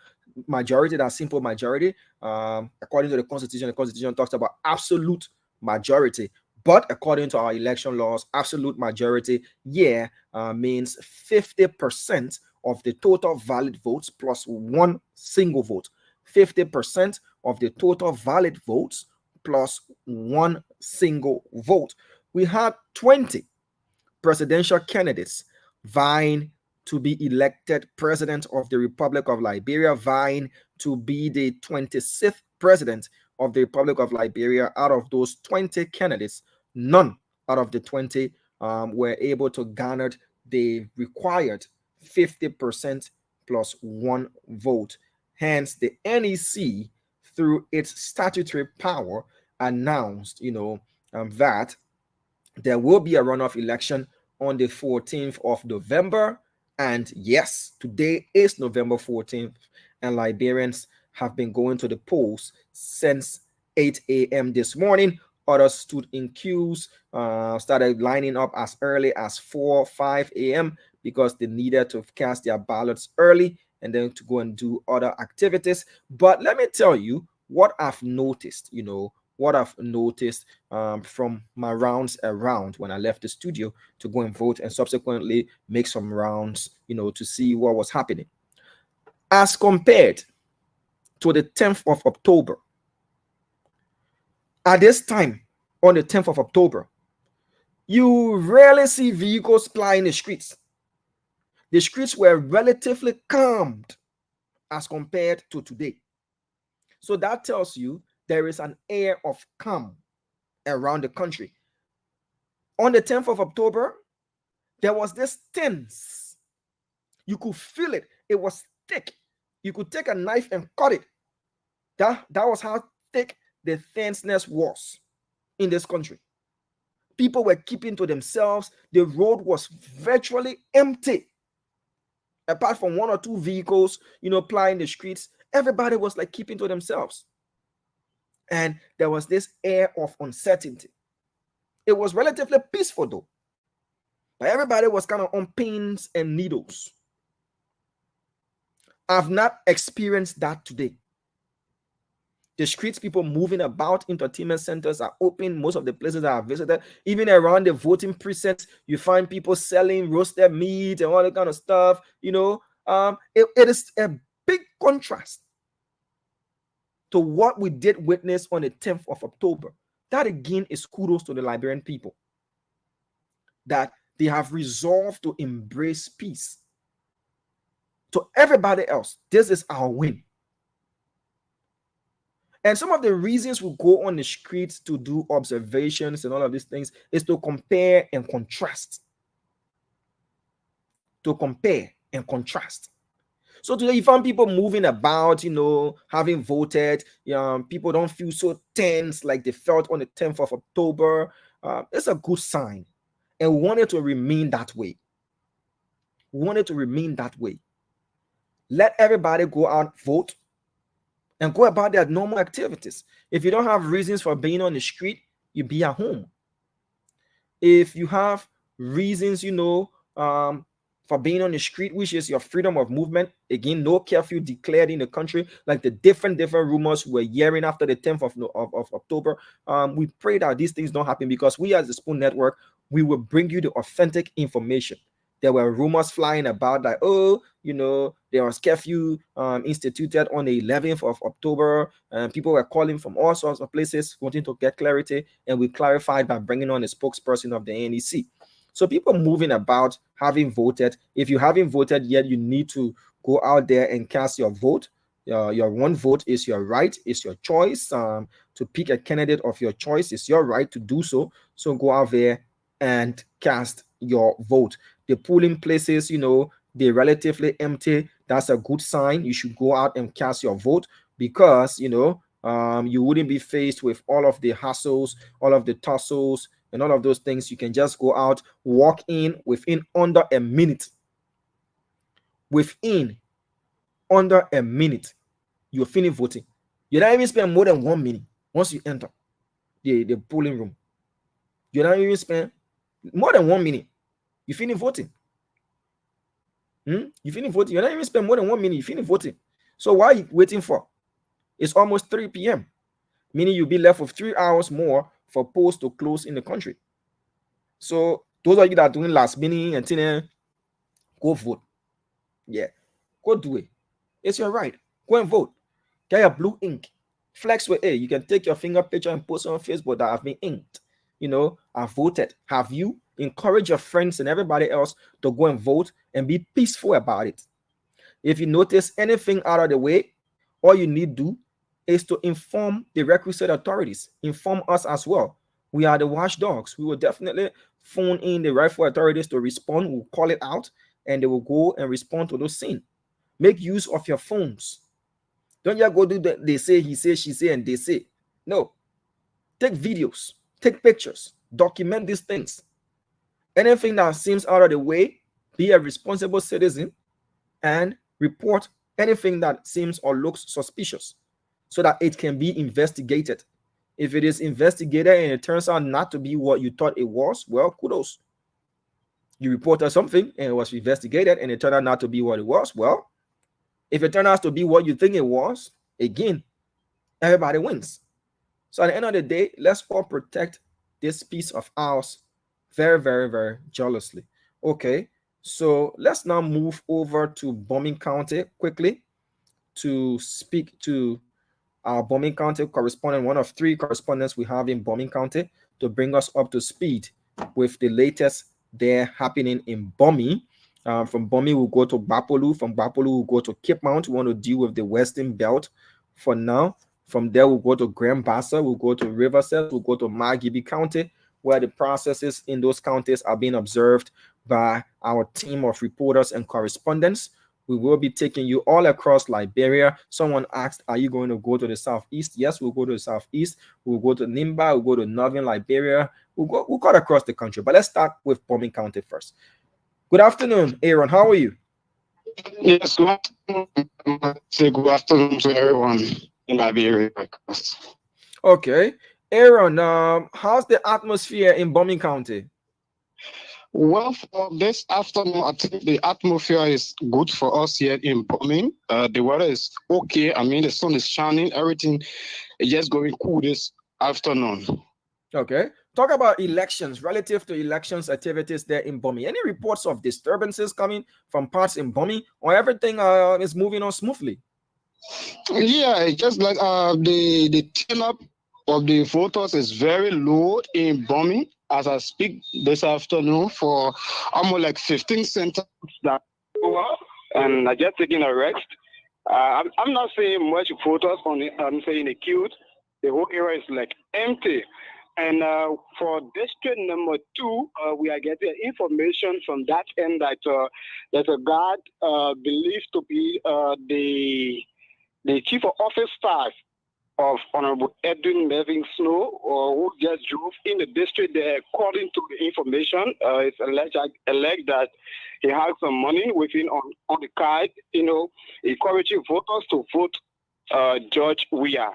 majority, that simple majority. According to the Constitution talks about absolute majority. But according to our election laws, absolute majority, means 50% of the total valid votes plus one single vote. 50% of the total valid votes plus one single vote. We had 20 presidential candidates vying to be elected president of the Republic of Liberia, vying to be the 26th president of the Republic of Liberia. Out of those 20 candidates, none out of the 20 were able to garner the required 50% plus one vote. Hence, the NEC, through its statutory power, announced, that there will be a runoff election on the 14th of November. And yes, today is November 14th, and Liberians have been going to the polls since 8 a.m. this morning. Others stood in queues, started lining up as early as 4, 5 a.m. because they needed to cast their ballots early and then to go and do other activities. But let me tell you what I've noticed, from my rounds around when I left the studio to go and vote and subsequently make some rounds, to see what was happening. As compared to the 10th of October, at this time, on the 10th of October, you rarely see vehicles plying the streets. The streets were relatively calmed as compared to today. So that tells you there is an air of calm around the country. On the 10th of October, there was this tense. You could feel it. It was thick. You could take a knife and cut it. That was how thick the tenseness was in this country. People were keeping to themselves. The road was virtually empty. Apart from one or two vehicles, plying the streets, everybody was like keeping to themselves. And there was this air of uncertainty. It was relatively peaceful though. But everybody was kind of on pins and needles. I've not experienced that today. The streets, people moving about, entertainment centers are open. Most of the places that I visited, even around the voting precincts, you find people selling roasted meat and all that kind of stuff. It is a big contrast to what we did witness on the 10th of October. That again is kudos to the Liberian people, that they have resolved to embrace peace. To everybody else, this is our win. And some of the reasons we go on the streets to do observations and all of these things is to compare and contrast. To compare and contrast. So today you found people moving about, having voted. People don't feel so tense like they felt on the 10th of October. It's a good sign. And we want it to remain that way. We want it to remain that way. Let everybody go out, vote, and go about their normal activities. If you don't have reasons for being on the street, you be at home. If you have reasons, for being on the street, which is your freedom of movement, again, no curfew declared in the country, like the different rumors we're hearing after the 10th of October. We pray that these things don't happen, because we as the Spoon Network, we will bring you the authentic information. There were rumors flying about that, there was curfew instituted on the 11th of October, and people were calling from all sorts of places wanting to get clarity, and we clarified by bringing on a spokesperson of the NEC. So people moving about, having voted. If you haven't voted yet, you need to go out there and cast your vote. Your one vote is your right, it's your choice. To pick a candidate of your choice is your right to do so. So go out there and cast your vote. The polling places, they're relatively empty. That's a good sign. You should go out and cast your vote because, you know, you wouldn't be faced with all of the hassles, all of the tussles, and all of those things. You can just go out, walk in within under a minute. Within under a minute, you're finished voting. You don't even spend more than 1 minute once you enter the polling room. You don't even spend more than 1 minute. You finish voting. You finish voting. You don't even spend more than 1 minute. You finish voting. So what are you waiting for? It's almost 3 p.m. Meaning you'll be left with 3 hours more for polls to close in the country. So those of you that are doing last minute and then go vote. Yeah, go do it. It's your right. Go and vote. Get your blue ink. Flex with it. You can take your finger picture and post on Facebook that I've been inked. You know, I voted. Have you? Encourage your friends and everybody else to go and vote and be peaceful about it. If you notice anything out of the way, all you need to do is to inform the requisite authorities. Inform us as well. We are the watchdogs. We will definitely phone in the rightful authorities to respond. We'll call it out and they will go and respond to those scenes. Make use of your phones. Don't just go do that. They say, he say, she say, and they say. No. Take videos. Take pictures. Document these things. Anything that seems out of the way, be a responsible citizen and report anything that seems or looks suspicious so that it can be investigated. If it is investigated and it turns out not to be what you thought it was, well, kudos. You reported something and it was investigated and it turned out not to be what it was, well, if it turns out to be what you think it was, again, everybody wins. So at the end of the day, let's all protect this piece of ours very, very, very jealously. Okay, so let's now move over to Bong County quickly to speak to our Bong County correspondent, one of 3 correspondents we have in Bong County, to bring us up to speed with the latest there happening in Bong. From Bong, we'll go to Bapolu. From Bapolu, we'll go to Cape Mount. We want to deal with the Western Belt for now. From there, we'll go to Grand Bassa. We'll go to Riverside. We'll go to Margibi County, where the processes in those counties are being observed by our team of reporters and correspondents. We will be taking you all across Liberia. Someone asked, are you going to go to the southeast? Yes, we'll go to the southeast. We'll go to Nimba. We'll go to northern Liberia. We'll cut across the country. But let's start with Bong County first. Good afternoon, Aaron. How are you? Yes, good afternoon. Say good afternoon to everyone in Liberia. Okay. Aaron, how's the atmosphere in Bong County? Well, for this afternoon, I think the atmosphere is good for us here in Bong. The weather is okay. I mean, the sun is shining. Everything is just going cool this afternoon. Okay. Talk about elections, relative to elections activities there in Bong. Any reports of disturbances coming from parts in Bong, or everything is moving on smoothly? Yeah, just like the turn-up of the voters is very low in Bong as I speak this afternoon for almost like 15 centers that over, and I just taking a rest. I'm not seeing much voters on it. I'm saying the queue. The whole area is like empty. And for district number 2, we are getting information from that end that there's a guard believed to be the chief of office staff of Honorable Edwin Melvin Snow, who just drove in the district there. According to the information, it's alleged that he has some money within on the card, you know, encouraging voters to vote George Weah.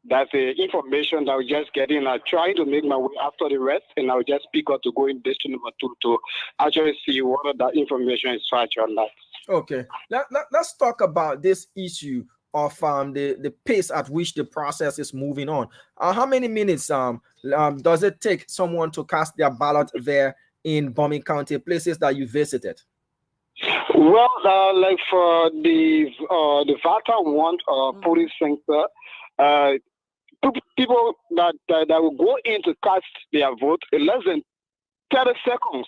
That's the information that we're just getting. I'm trying to make my way after the rest, and I'll just pick up to go in district number 2 to actually see whether that information is factual or not. Okay. Let's talk about this issue of the pace at which the process is moving on. How many minutes does it take someone to cast their ballot there in Bong County, places that you visited? Well, like for the Vata 1 police center, people that will go in to cast their vote in less than 30 seconds.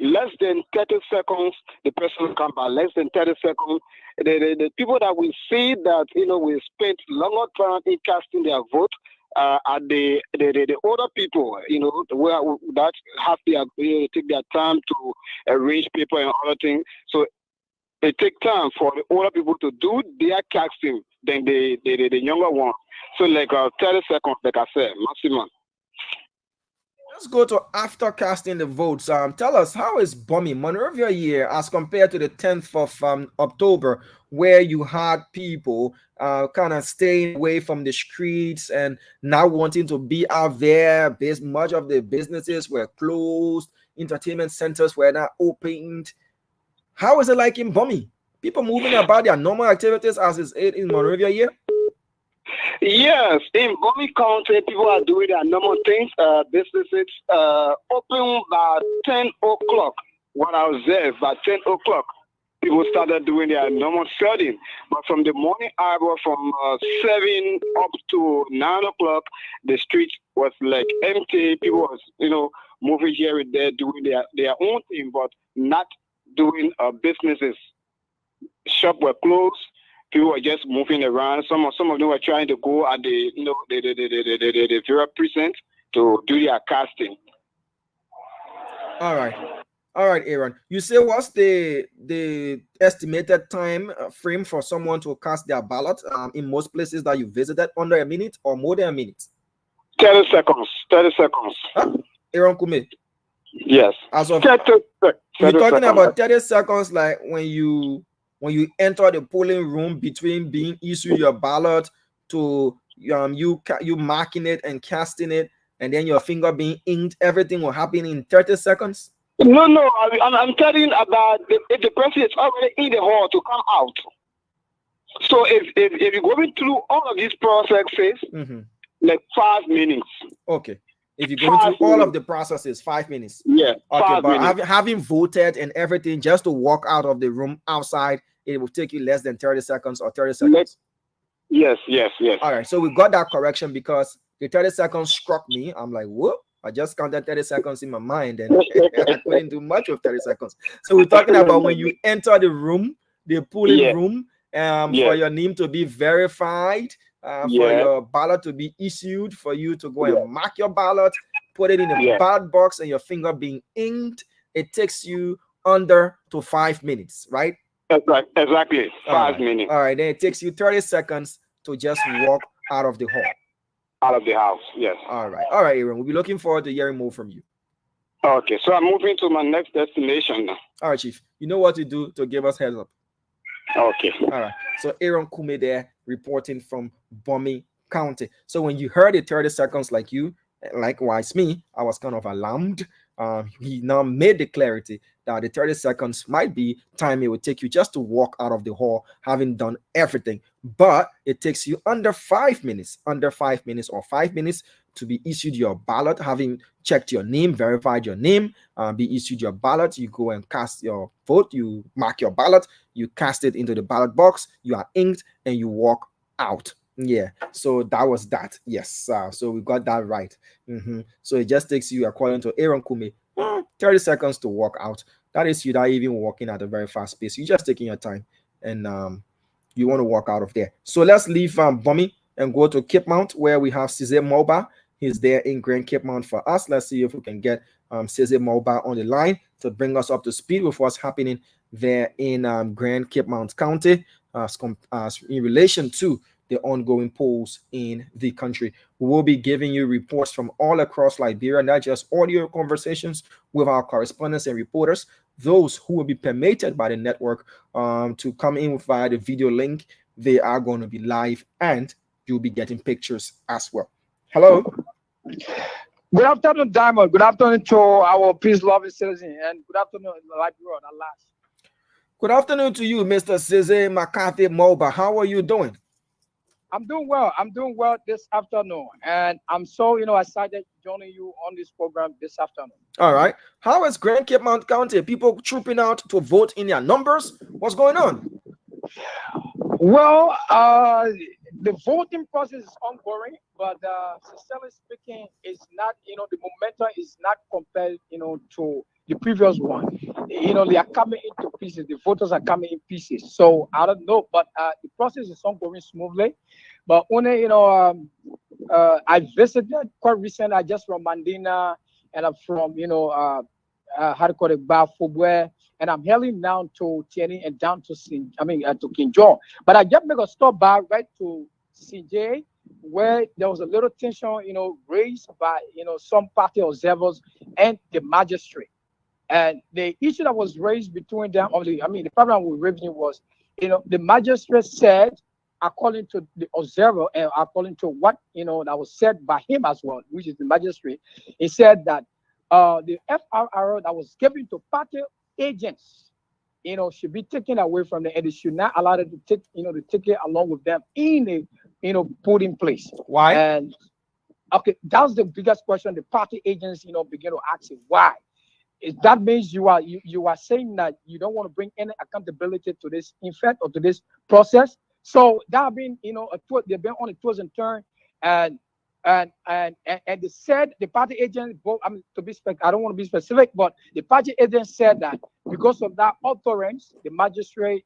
Less than 30 seconds, the person will come back. Less than 30 seconds, the people that we see that, you know, we spent longer time in casting their vote are the older people, you know, that have their, take their time to arrange paper and other things. So it takes time for the older people to do their casting than the younger one. So like 30 seconds, like I said, maximum. Let's go to after casting the votes. Tell us, how is Bomi Monrovia year as compared to the 10th of October, where you had people kind of staying away from the streets and not wanting to be out there? Much of the businesses were closed, entertainment centers were not opened. How is it like in Bomi? People moving about their normal activities as is it in Monrovia year? Yes, in Bong County, people are doing their normal things. Businesses open by 10 o'clock. What I was there, by 10 o'clock, people started doing their normal selling. But from the morning hour, from 7 up to 9 o'clock, the street was like empty. People was, moving here and there, doing their own thing, but not doing businesses. Shops were closed. People were just moving around. Some of them were trying to go at the Vera precinct to do their casting. All right, Aaron. You say what's the estimated time frame for someone to cast their ballot? In most places that you visited, under a minute or more than a minute? 30 seconds. 30 seconds. Huh? Aaron Kume. Yes. As of 30 you're talking seconds. about 30 seconds, like when you enter the polling room, between being issued your ballot to you marking it and casting it, and then your finger being inked, everything will happen in 30 seconds? No, I'm telling about if the person is already in the hall to come out. So if you're going through all of these processes, like 5 minutes. Okay. If you're going through all of the processes, 5 minutes. Yeah. Okay, but having voted and everything, just to walk out of the room outside, it will take you less than 30 seconds or 30 seconds. Yes. All right, so we got that correction because the 30 seconds struck me. I'm like, whoa, I just counted 30 seconds in my mind and I couldn't do much of 30 seconds. So we're talking about when you enter the room, the polling room, for your name to be verified, for your ballot to be issued, for you to go and mark your ballot, put it in a ballot box, and your finger being inked. It takes you under to 5 minutes, right? Exactly. 5 minutes. All right, then it takes you 30 seconds to just walk out of the hall. Out of the house, yes. All right, Aaron. We'll be looking forward to hearing more from you. Okay, so I'm moving to my next destination now. All right, Chief. You know what to do to give us heads up. Okay. All right. So Aaron Kume there reporting from Bong County. So when you heard it 30 seconds, likewise me, I was kind of alarmed. He now made the clarity that the 30 seconds might be time it would take you just to walk out of the hall, having done everything. But it takes you under 5 minutes or 5 minutes to be issued your ballot, having checked your name, verified your name, be issued your ballot. You go and cast your vote, you mark your ballot, you cast it into the ballot box, you are inked, and you walk out. Yeah, so that was that. Yes, so we got that right. So it just takes you, according to Aaron Kume, 30 seconds to walk out. That is you not even walking at a very fast pace. You're just taking your time, and you want to walk out of there. So let's leave Bong and go to Cape Mount, where we have Cesar Moba. He's there in Grand Cape Mount for us. Let's see if we can get Cesar Moba on the line to bring us up to speed with what's happening there in Grand Cape Mount County in relation to the ongoing polls in the country. We will be giving you reports from all across Liberia, not just audio conversations with our correspondents and reporters, those who will be permitted by the network to come in via the video link. They are going to be live, and you'll be getting pictures as well. Hello. Good afternoon, Diamond. Good afternoon to our peace-loving citizen, and good afternoon, Liberia at last. Good afternoon to you, Mr. Cesar McCarthy Moba. How are you doing? I'm doing well. I'm doing well this afternoon, and I'm so excited joining you on this program this afternoon. All right. How is Grand Cape Mount County? People trooping out to vote in their numbers? What's going on? Well, the voting process is ongoing, but sincerely speaking, it's not. The momentum is not compared, to the previous one. They are coming into pieces. The voters are coming in pieces. So I don't know, but the process is ongoing smoothly. But only, I visited quite recently. I just from Mandina, and I'm from, how to call it, Bafubwe, and I'm heading down to Tierney and down to to King John. But I just make a stop by right to CJ, where there was a little tension, raised by some party observers and the magistrate. And the issue that was raised between them, the problem with revenue was, the magistrate said, according to the observer and according to what that was said by him as well, which is the magistrate, he said that the FRR that was given to party agents, should be taken away from them, and they should not allow them to take, to take it along with them in a, put in place. Why? And okay, that's the biggest question the party agents, begin to ask it. Why? That means you are saying that you don't want to bring any accountability to this effect or to this process. So that have been, they've been on a twist and turn, and they said the party agent, I don't want to be specific, but the party agent said that because of that utterance, the magistrate,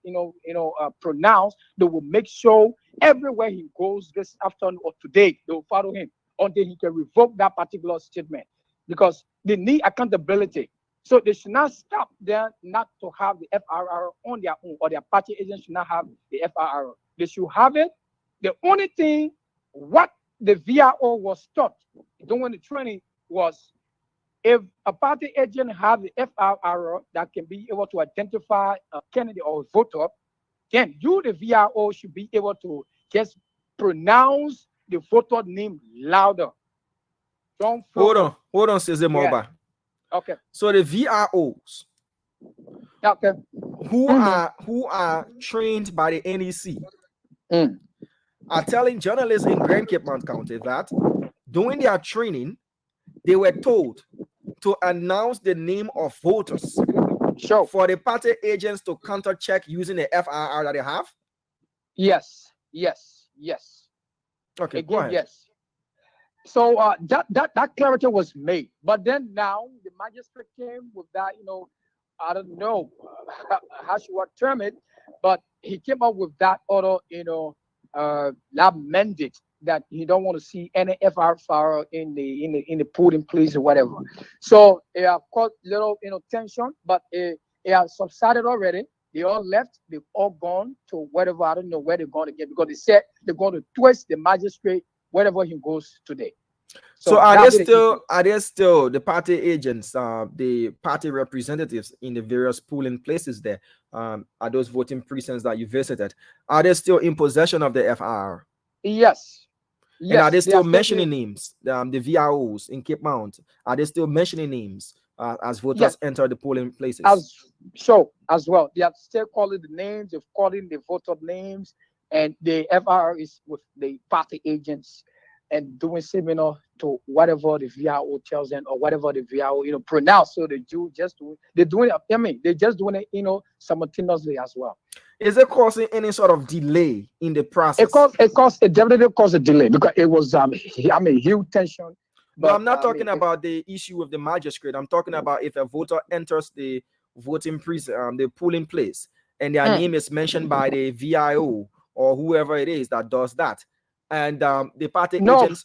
pronounced they will make sure everywhere he goes this afternoon or today, they will follow him until he can revoke that particular statement, because they need accountability. So they should not stop them not to have the FRR on their own, or their party agents should not have the FRR. They should have it. The only thing what the VRO was taught during the training was, if a party agent have the FRR that can be able to identify a candidate or a voter, then you, the VRO, should be able to just pronounce the voter name louder. Don't hold on, Cesar Moba. Okay. So the VROs, okay, who are trained by the NEC, are telling journalists in Grand Cape Mount County that during their training, they were told to announce the name of voters. Sure. For the party agents to counter check using the FRR that they have. Yes. Okay, again, go ahead. yes. So that clarity was made, but then now the magistrate came with that, I don't know how should I term it, but he came up with that other, that mandate that he don't want to see any FRR in the put in place or whatever. So it caused little tension, but it has subsided already. They all left. They've all gone to whatever. I don't know where they're going again, because they said they're going to twist the magistrate wherever he goes today. So are there still the party agents, the party representatives in the various polling places there, are those voting precincts that you visited, are they still in possession of the FRR? Yes. And are they still mentioning names? The VROs in Cape Mount, are they still mentioning names as voters enter the polling places? As well. They are still calling the names, they're calling the voter names, and the FRR is with the party agents and doing similar to whatever the VRO tells them or whatever the VRO pronounce. So they're just doing it. They're just doing it simultaneously as well. Is it causing any sort of delay in the process? It definitely caused a delay, because it was huge tension. But I'm not talking about the issue with the magistrate. I'm talking about if a voter enters the voting precinct, the polling place, and their name is mentioned by the VIO or whoever it is that does that, and the party agents.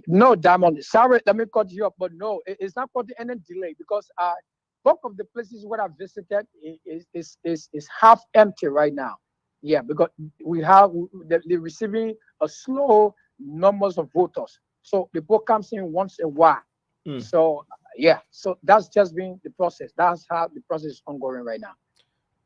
No, Diamond. Sorry, let me cut you up, but no, it's not causing any delay, because both of the places where I visited is half empty right now. Yeah, because they're receiving a slow numbers of voters. So the vote comes in once a while. So so that's just been the process. That's how the process is ongoing right now.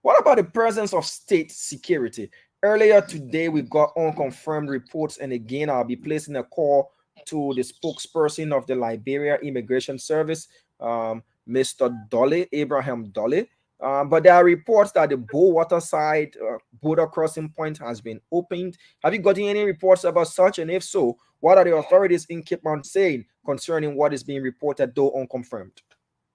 What about the presence of state security? Earlier today, we got unconfirmed reports, and again, I'll be placing a call to the spokesperson of the Liberia Immigration Service, Mr. Dolly, Abraham Dolly. But there are reports that the Bowater side border crossing point has been opened. Have you gotten any reports about such? And if so, what are the authorities in Cape Mount saying concerning what is being reported, though unconfirmed?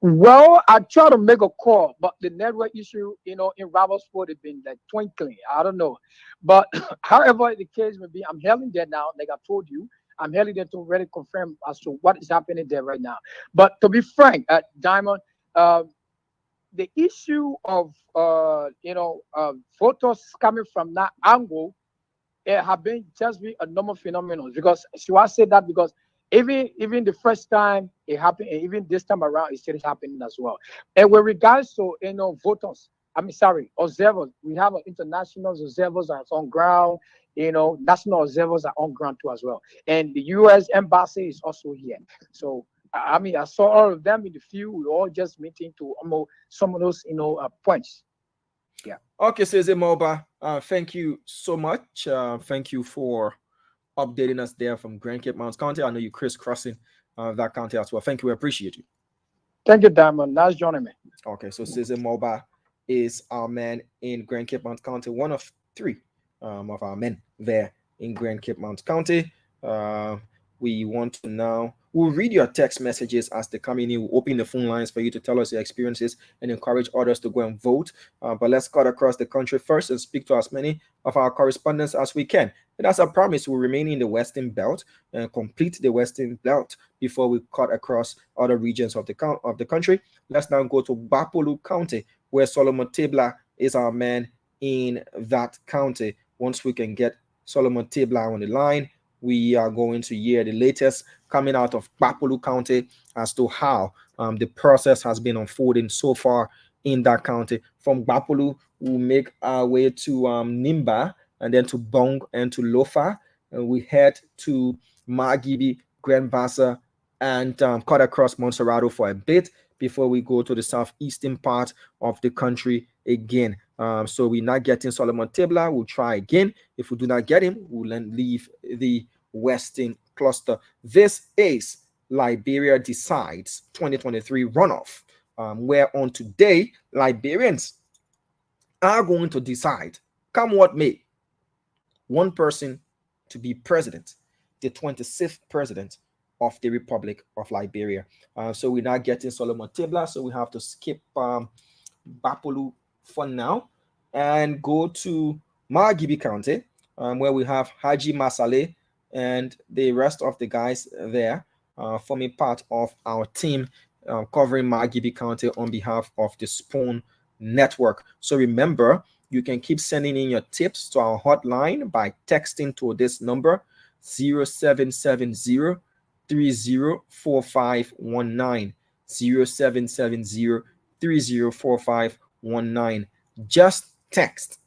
Well, I try to make a call, but the network issue, in Robertsport has been like twinkling. I don't know. But however the case may be, I'm heading there now, like I told you. I'm heading there to really confirm as to what is happening there right now. But to be frank, Diamond, the issue of photos coming from that angle, it have been just be a normal phenomenon. Because so I say that because Even the first time it happened, and even this time around, it's still happening as well. And with regards to voters, observers, we have international observers that's on ground. National observers are on ground too as well, and the U.S. embassy is also here. So I saw all of them in the field. We were all just meeting to some of those points. Yeah. Okay, Cesar Moba, thank you so much. Thank you for updating us there from Grand Cape Mounts County. I know you crisscrossing that county as well. Thank you. We appreciate you. Thank you, Diamond. Nice joining me. Okay, so Cesar Moba is our man in Grand Cape Mounts County, one of three of our men there in Grand Cape Mounts County. We want to now, we'll read your text messages as they come in. We'll open the phone lines for you to tell us your experiences and encourage others to go and vote. But let's cut across the country first and speak to as many of our correspondents as we can. And as I promised, we'll remain in the Western Belt and complete the Western Belt before we cut across other regions of the country. Let's now go to Bapolu County, where Solomon Tabla is our man in that county. Once we can get Solomon Tabla on the line, we are going to hear the latest coming out of Bapolu County as to how the process has been unfolding so far in that county. From Bapolu, we'll make our way to Nimba, and then to Bong and to Lofa. And we head to Margibi, Grand Bassa, and cut across Montserrado for a bit before we go to the southeastern part of the country again. So we're not getting Solomon Tabla. We'll try again. If we do not get him, we'll then leave the Western cluster. This is Liberia Decides 2023 runoff, where on today, Liberians are going to decide, come what may, one person to be president, the 26th president of the Republic of Liberia. So we're not getting Solomon Tabla, so we have to skip Bapolu for now and go to Margibi County, where we have Haji Masale and the rest of the guys there forming part of our team covering Margibi County on behalf of the Spoon Network. So remember, you can keep sending in your tips to our hotline by texting to this number 0770 304519 0770 304519. Just text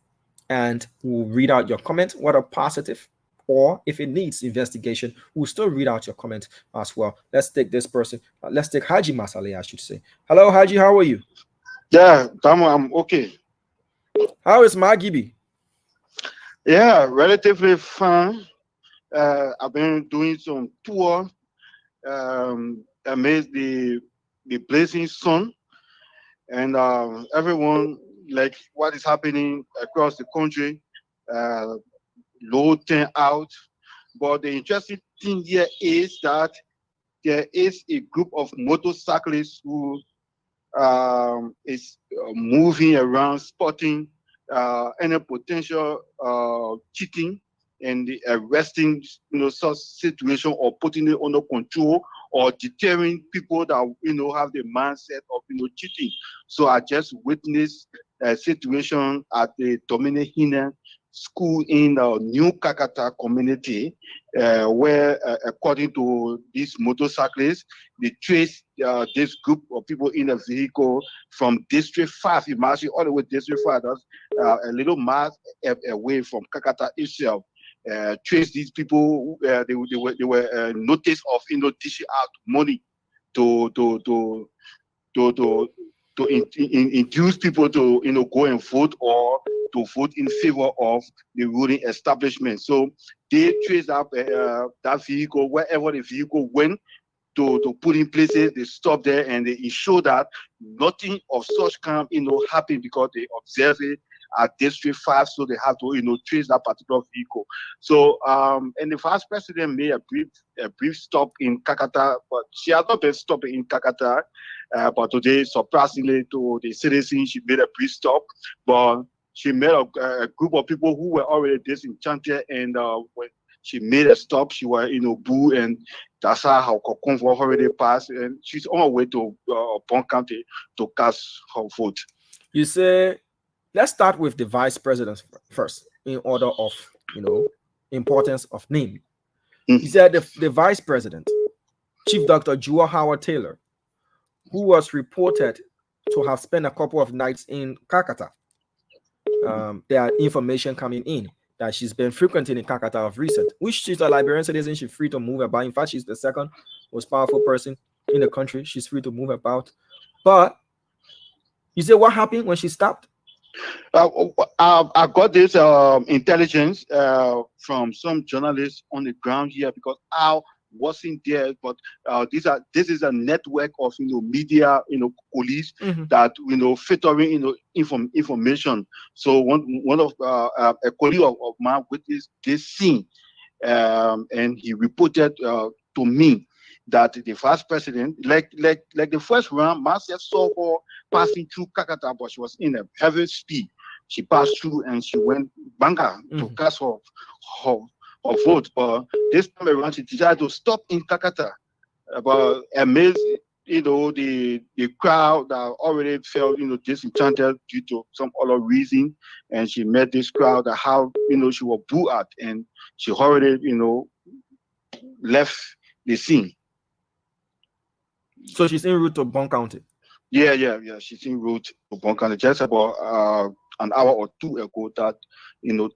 and we'll read out your comment, whether positive or if it needs investigation, we'll still read out your comment as well. Let's take this person. Let's take Haji Masale, I should say. Hello, Haji, how are you? Yeah, I'm okay. How is Margibi? Yeah, relatively fine. I've been doing some tour amidst the blazing sun, and everyone like what is happening across the country. Low turnout, but the interesting thing here is that there is a group of motorcyclists who is moving around, spotting any potential cheating and arresting, such situation or putting it under control or deterring people that have the mindset of cheating. So I just witnessed a situation at the Dominic Hina school in the New Kakata community, where according to these motorcyclists, they traced this group of people in a vehicle from District 5, imagine all the way District 5, that's a little mile away from Kakata itself. Trace these people, they were notice of dishing out money to induce people to go and vote or to vote in favor of the ruling establishment. So they traced up that vehicle wherever the vehicle went to put in places. They stopped there and they ensure that nothing of such kind happen because they observe it at District 5, so they have to trace that particular vehicle. So and the vice president made a brief stop in Kakata, but she has not been stopping in Kakata. But today, surprisingly to the citizens, she made a brief stop. But she met a group of people who were already disenchanted, and when she made a stop, she was boo, and that's how her convoy already passed, and she's on her way to Bong County to cast her vote. You say, let's start with the vice president first, in order of importance of name. You said the vice president. Chief Dr. Jua Howard Taylor, who was reported to have spent a couple of nights in Kakata. There are information coming in that she's been frequenting in Kakata of recent, which she's a Liberian citizen. She's free to move about. In fact, she's the second most powerful person in the country. She's free to move about. But you say what happened when she stopped? I got this intelligence from some journalists on the ground here, because I wasn't there, but this is a network of media police that filtering information. So one of a colleague of mine witnessed this scene, and he reported to me that the vice president, like the first round, myself saw her passing through Kakata, but she was in a heavy speed. She passed through and she went Banga to cast her vote. But this time around, she decided to stop in Kakata. But amazed, the crowd that already felt, disenchanted due to some other reason, and she met this crowd that how, she was booed at, and she already, left the scene. So she's en route to Bong County. Yeah. She's en route to Bong County. Just about an hour or two ago that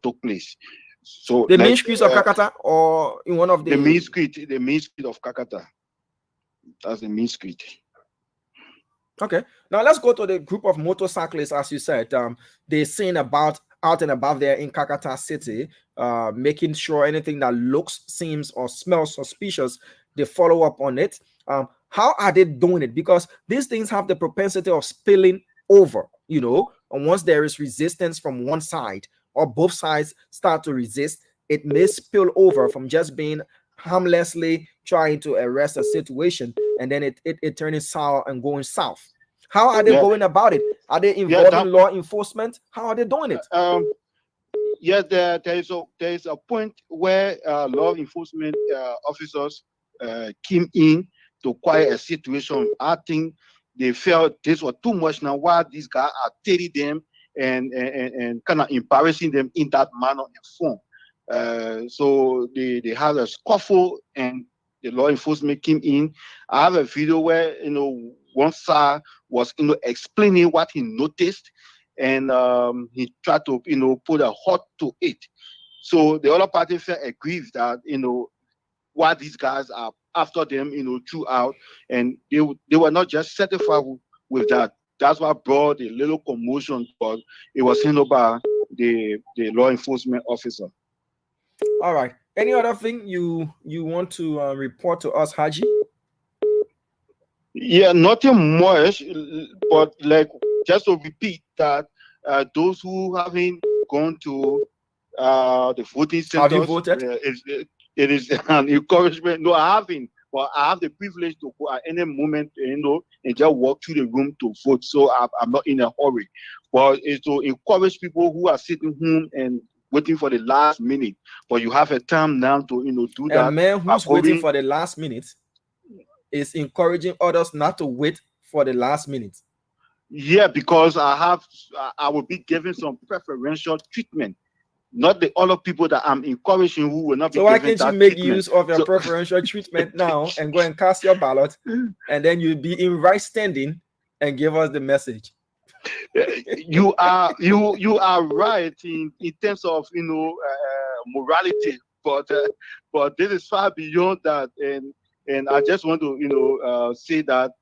took place. So the main streets of Kakata, or in one of the main street of Kakata. That's the main street. Okay. Now let's go to the group of motorcyclists, as you said. They're seen out and about there in Kakata City, making sure anything that looks, seems, or smells suspicious, they follow up on it. How are they doing it? Because these things have the propensity of spilling over, and once there is resistance from one side or both sides start to resist, it may spill over from just being harmlessly trying to arrest a situation, and then it turning sour and going south. How are they going about it? Are they involving law enforcement? How are they doing it? There is a point where law enforcement officers came in to quiet a situation. I think they felt this was too much now, while these guys are telling them and kind of embarrassing them in that manner and form. So they had a scuffle, and the law enforcement came in. I have a video where one side was explaining what he noticed, and he tried to put a halt to it. So the other party felt aggrieved that why these guys are after them throughout, and they were not just satisfied with that. That's what brought a little commotion, but it was handled by the law enforcement officer. All right. Any other thing you want to report to us, Haji? Yeah, nothing much, but just to repeat that those who haven't gone to the voting centers, have you voted? It is an encouragement. No, I haven't, but I have the privilege to go at any moment, and just walk through the room to vote. So I'm not in a hurry, but it's to encourage people who are sitting home and waiting for the last minute. But you have a time now to do that. A man who's waiting for the last minute is encouraging others not to wait for the last minute. Yeah, because I will be given some preferential treatment. Not the other people that I'm encouraging who will not be. So why given can't you make use of your preferential treatment now and go and cast your ballot, and then you'll be in right standing and give us the message? You are right in terms of morality, but this is far beyond that, and I just want to say that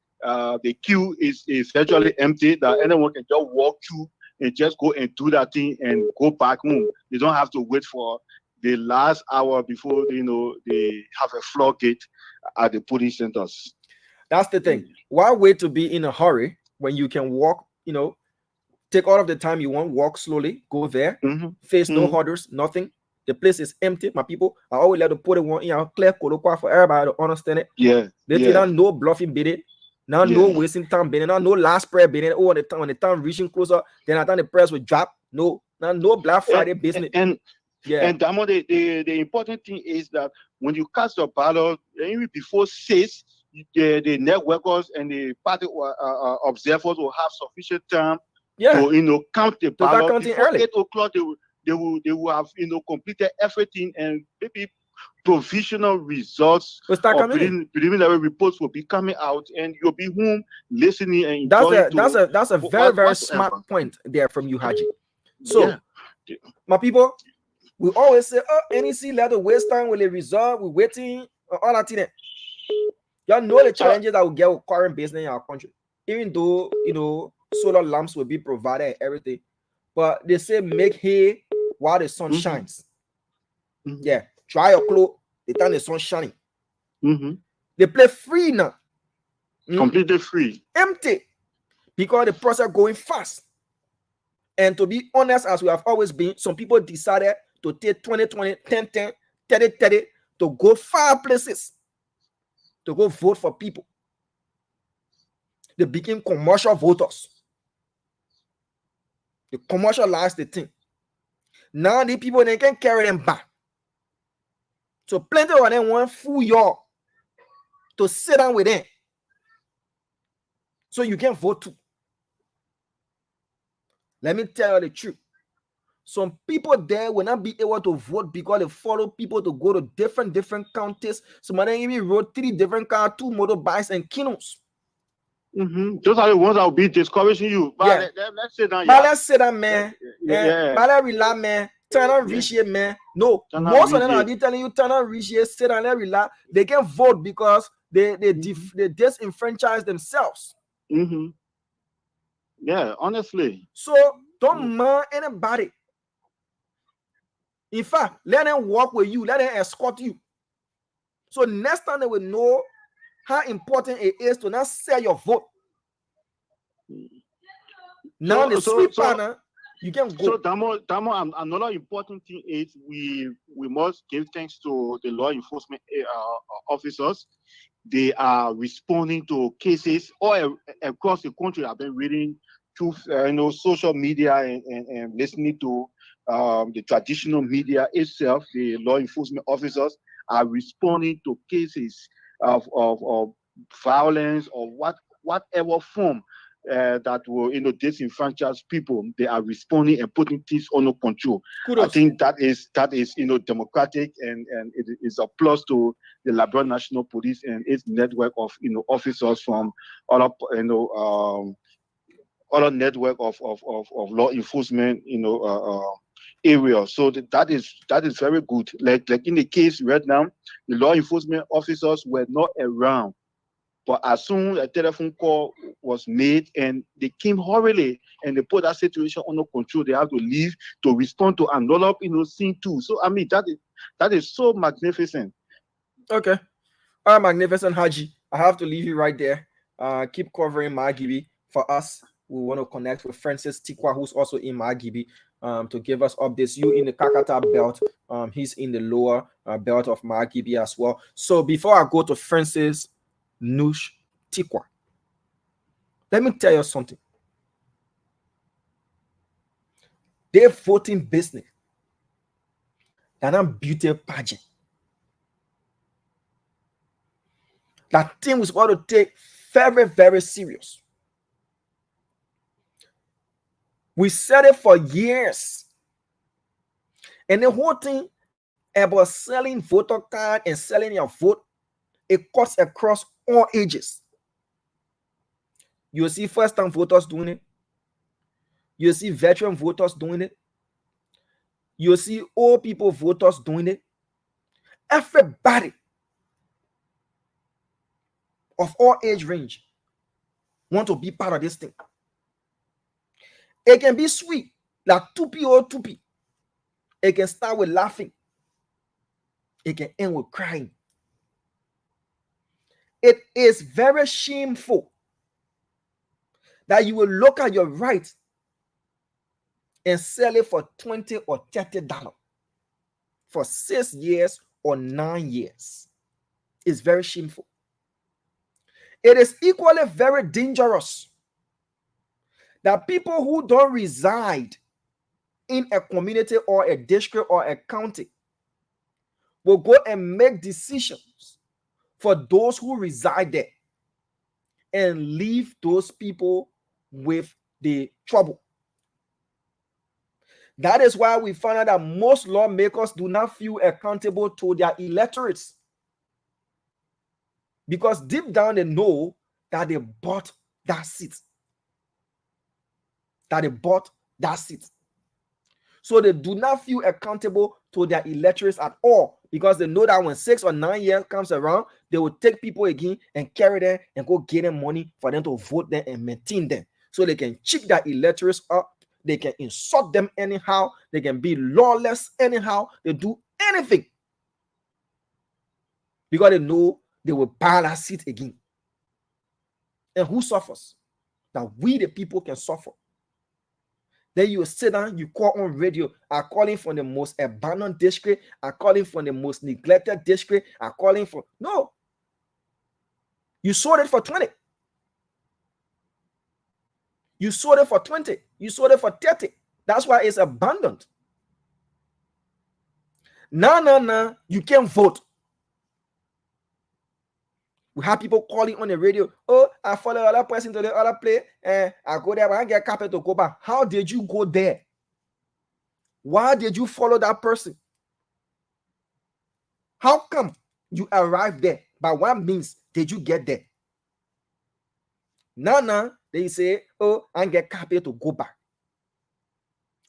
the queue is virtually empty, that anyone can just walk through and just go and do that thing and go back home. They don't have to wait for the last hour before they have a floodgate at the polling centers. That's the thing. Why wait to be in a hurry when you can walk? Take all of the time you want, walk slowly, go there, face no hurdles, nothing. The place is empty. My people, I always like to put it one in clear for everybody to understand it. Yeah. They don't no bluffing bid it. Now no wasting time bidding. Now no last prayer bidding. Oh, when the time reaching closer, then I think the prayers will drop. No Black Friday business. And Damo, the important thing is that when you cast your ballot, even before 6, the networkers and the party observers will have sufficient time to count the ballot. Before 8 o'clock, they will have completed everything, and maybe provisional results will start or coming in. preliminary reports will be coming out, and you'll be home listening and enjoying. That's a very, very smart point there from you, Haji. So, my people, we always say, oh, NEC let the waste time with a result, we're waiting, all that thing. Y'all know the challenges that we get with current business in our country. Even though, you know, solar lamps will be provided and everything, but they say make hay while the sun shines. Yeah, dry your clothes the time the sun shining. They play free now. Completely free. Empty. Because the process going fast. And to be honest, as we have always been, some people decided to take 2020, 10-10, 30-30 to go far places to go vote for people. They became commercial voters. They commercialize the thing. Now the people, they can carry them back. So plenty of them want fool y'all to sit down with them. So you can vote too. Let me tell you the truth. Some people there will not be able to vote because they follow people to go to different counties. Some of them even rode 3 different cars, 2 motorbikes, and kinos. Those are the ones that will be discouraging you. But let's sit down. But let's sit down, man. But let's relax, man. Turn on reach here, man. No, most of them are telling you turn on reach here, sit down, and relax. They can vote because they disenfranchise themselves. Yeah, honestly. So don't mind anybody. In fact, let them walk with you, let them escort you. So next time they will know how important it is to not sell your vote. Now the sweet partner, you can go. So Damo, another important thing is we must give thanks to the law enforcement officers. They are responding to cases all across the country. I've been reading through social media and listening to the traditional media itself. The law enforcement officers are responding to cases of violence or whatever form that will disenfranchise people. They are responding and putting things under control. Kudos. I think that is democratic, and it is a plus to the Liberia National Police and its network of officers from other other network of law enforcement areas. So that is very good. Like in the case right now, the law enforcement officers were not around. But as soon as a telephone call was made and they came hurriedly and they put that situation under control, they have to leave to respond to another scene too. So I mean that is so magnificent. Okay. All right, magnificent Haji. I have to leave you right there. Keep covering Magibi for us. We want to connect with Francis Tikwa, who's also in Magibi, to give us updates. You in the Kakata belt, he's in the lower belt of Magibi as well. So before I go to Francis Nush Tikwa, let me tell you something. They're voting business. They're not beauty pageant. That thing was going to take very, very serious. We said it for years. And the whole thing about selling voter card and selling your vote, it cuts across all ages. You see first-time voters doing it. You see veteran voters doing it. You see old people voters doing it. Everybody of all age range want to be part of this thing. It can be sweet, like 2p or 2p. It can start with laughing. It can end with crying. It is very shameful that you will look at your right and sell it for $20 or $30 for 6 years or 9 years. It's very shameful. It is equally very dangerous that people who don't reside in a community or a district or a county will go and make decisions for those who reside there and leave those people with the trouble. That is why we found out that most lawmakers do not feel accountable to their electorates. Because deep down they know that they bought that seat. So they do not feel accountable to their electorates at all, because they know that when 6 or 9 years comes around, they will take people again and carry them and go get them money for them to vote them and maintain them. So they can cheat their electorates up. They can insult them anyhow. They can be lawless anyhow. They do anything because they know they will buy that seat again. And who suffers? That we the people can suffer. Then you sit down, you call on radio, are calling for the most abandoned district, are calling for the most neglected district, are calling for... No. You sold it for 20. You sold it for 20. You sold it for 30. That's why it's abandoned. No, you can't vote. We have people calling on the radio. Oh, I follow other person to the other place, and I go there, but I get carpet to go back. How did you go there? Why did you follow that person? How come you arrived there? By what means did you get there? Now, they say, oh, I get carpet to go back.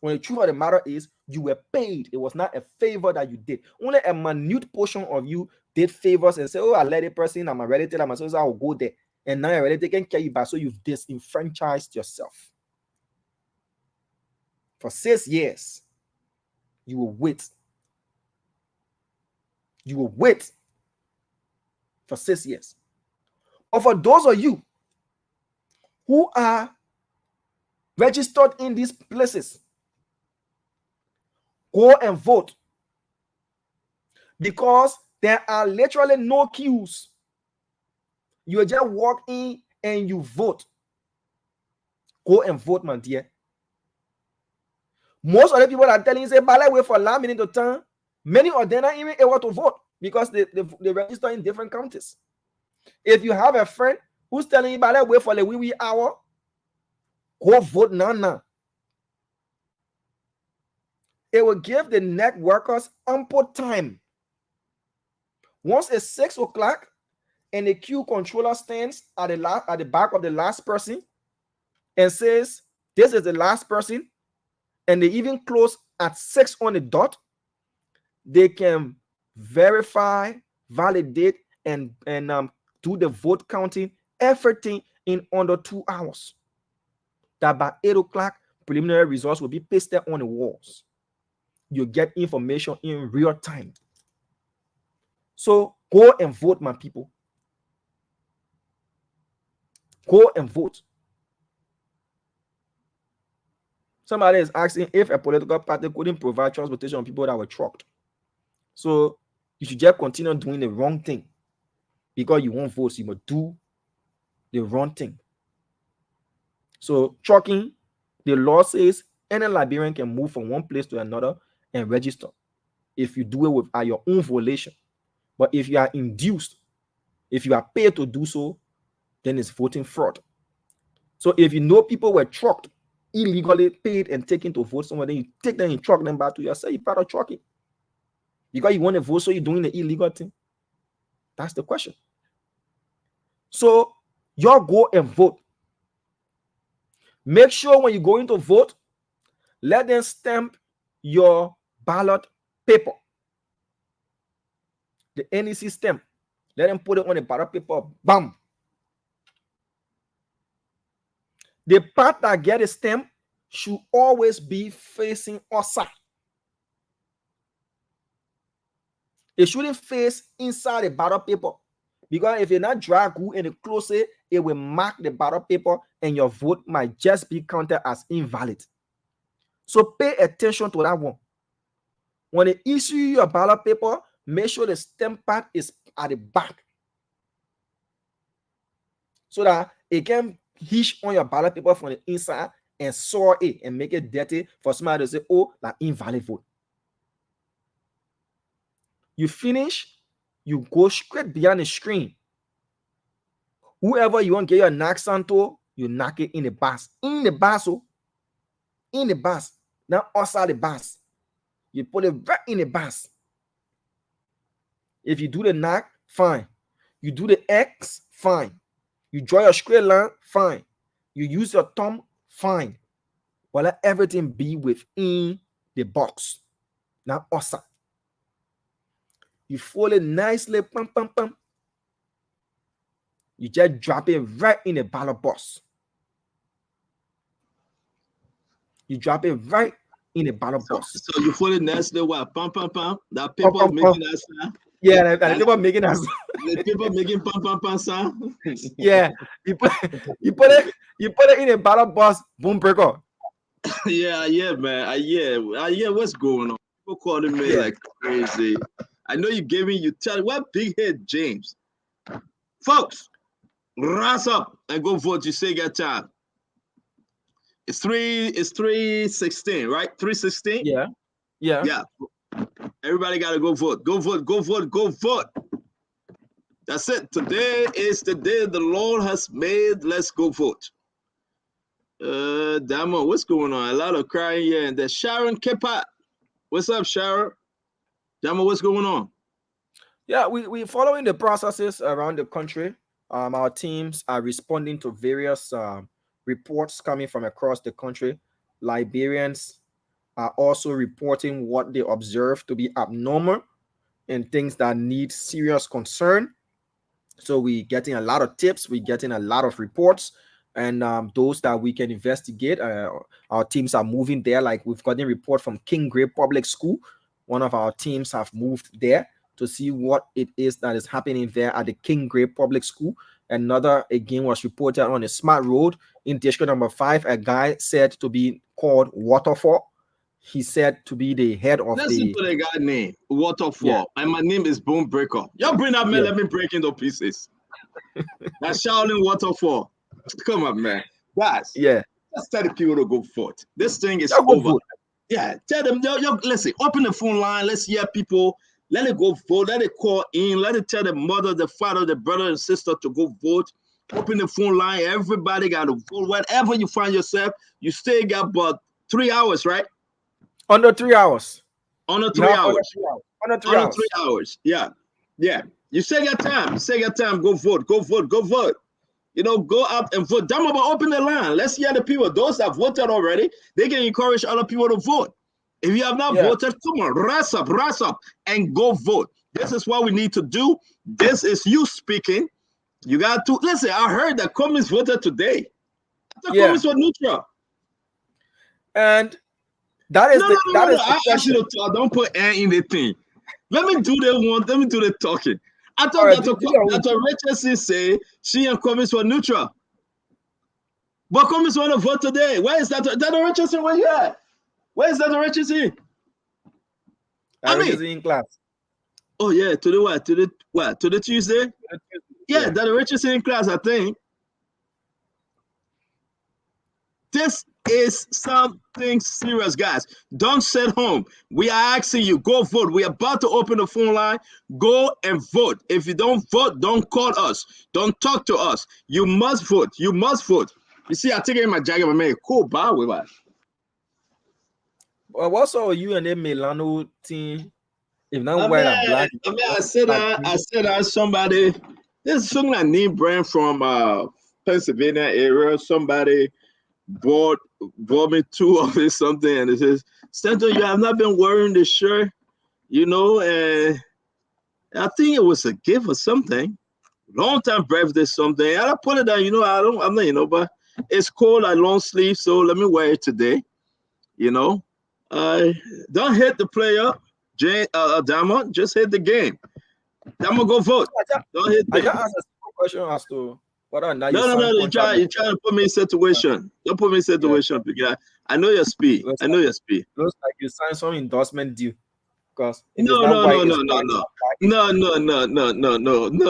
When the truth of the matter is, you were paid. It was not a favor that you did. Only a minute portion of you did favors and say, oh, I let a person, I'm a relative, I'm a sister, I will go there. And now your relative can carry you back. So you've disenfranchised yourself. For 6 years, you will wait. You will wait for 6 years. But for those of you who are registered in these places, go and vote, because there are literally no queues. You just walk in and you vote. Go and vote, my dear. Most of the people are telling you, say, ballot wait for last minute to turn. Many of them are even able to vote because they register in different counties. If you have a friend who's telling you, ballot wait for the wee hour, go vote now. It will give the net workers ample time. Once it's 6 o'clock and the queue controller stands at the back of the last person and says, this is the last person, and they even close at 6 on the dot, they can verify, validate, and do the vote counting, everything in under 2 hours. That by 8 o'clock, preliminary results will be pasted on the walls. You get information in real time. So go and vote, my people. Go and vote. Somebody is asking if a political party couldn't provide transportation on people that were trucked. So you should just continue doing the wrong thing. Because you won't vote, so you must do the wrong thing. So trucking, the law says any Liberian can move from one place to another and register if you do it with your own volition. But if you are induced, if you are paid to do so, then it's voting fraud. So if you know people were trucked, illegally paid and taken to vote somewhere, then you take them and truck them back to yourself. You're part of trucking. Because you want to vote, so you're doing the illegal thing. That's the question. So y'all go and vote. Make sure when you're going to vote, let them stamp your ballot paper. The NEC stamp. Let them put it on the ballot paper. Bam. The part that get a stamp should always be facing outside. It shouldn't face inside the ballot paper. Because if you're not dry glue and it close it will mark the ballot paper and your vote might just be counted as invalid. So pay attention to that one. When they issue your ballot paper, make sure the stamp part is at the back, so that it can hitch on your ballot paper from the inside and soil it and make it dirty for somebody to say, oh, that invalid vote. You finish, you go straight behind the screen. Whoever you want to get your knocks onto, you knock it in the bus. In the bus, oh. In the bus. Now outside the bus. You put it right in the bus. If you do the knock, fine. You do the X, fine. You draw your straight line, fine. You use your thumb, fine. But let everything be within the box. Now outside. You fold it nicely, pam, pam, pam. You just drop it right in the ballot box. You drop it right in the ballot box. So you fold it nicely, what? Pam, pam, pam. That paper Pam, pam, making pam. that sound. Yeah, and the paper making us. The paper making pam, pam, pam sound. Yeah, you put it in a ballot box, boom breaker. Yeah, man. I hear what's going on. People calling me like crazy. I know you gave me, you tell what big head James. Folks, rise up and go vote. You say get time. It's 3:16, right? 3:16? Yeah. Everybody gotta go vote. Go vote, go vote, go vote. That's it. Today is the day the Lord has made. Let's go vote. Damo, what's going on? A lot of crying here. And there's Sharon Kepa. What's up, Sharon? Damo, what's going on? Yeah, we're following the processes around the country. Our teams are responding to various reports coming from across the country. Liberians are also reporting what they observe to be abnormal and things that need serious concern. So we're getting a lot of tips, we're getting a lot of reports, and those that we can investigate. Our teams are moving there. Like we've gotten a report from King Gray Public School. One of our teams have moved there to see what it is that is happening there at the King Gray Public School. Another again was reported on a smart road in district number 5. A guy said to be called Waterfall. He said to be the head of Listen to the guy name Waterfall, Yeah. and my name is Bone Breaker. Y'all bring that man, let me break into pieces. That's Shaolin Waterfall. Come on, man, guys. Yeah, just tell the people to go vote. This thing is Y'all go over. vote. Yeah, tell them. Yo, listen, open the phone line. Let's hear people. Let it go vote. Let it call in. Let it tell the mother, the father, the brother, and sister to go vote. Open the phone line. Everybody got to vote. Wherever you find yourself, you still got about 3 hours, right? Under 3 hours. Under 3 hours. Under 3 hours. 3 hours. Yeah. You say your time. Say your time. Go vote. Go vote. Go vote. You know, go out and vote. Damn about open the line. Let's hear the people. Those that voted already, they can encourage other people to vote. If you have not voted, come on, rise up, and go vote. This is what we need to do. This is you speaking. You got to listen. I heard that Cummings voted today. I thought Cummings was neutral. And that is no, I asked you to talk. Don't put air in the thing. Let me do the one. Let me do the talking. I thought Dr. Richardson say she and Cummings were neutral. But Cummings want to vote today. Where is that? Dr. Richardson, where you at? Where is Dr. Richardson? Richardson in class. Oh yeah, to the what? To the Tuesday? Yeah, Dr. Richardson in class, I think. This is something serious, guys. Don't sit home. We are asking you, go vote. We are about to open the phone line. Go and vote. If you don't vote, don't call us. Don't talk to us. You must vote. You must vote. You see, I take it in my jacket, but man, cool, bye with us. Well, what's all you and the Milano team? If not white and black. I said that somebody, there's something like name brand from Pennsylvania area. Somebody bought me 2 of it, something, and it says, Stanton, you have not been wearing this shirt, you know, and I think it was a gift or something. Long time birthday, something. And I put it down, you know, I'm not, you know, but it's cold, I long sleeve, so let me wear it today, you know. Don't hit the player, Dama, just hit the game. Dama, go vote. Don't hit the I just asked a question as to whether or not No, you're trying to put me in situation. Don't put me in situation, because I know your speed. I know your speed. Looks like you signed some endorsement deal. Because No.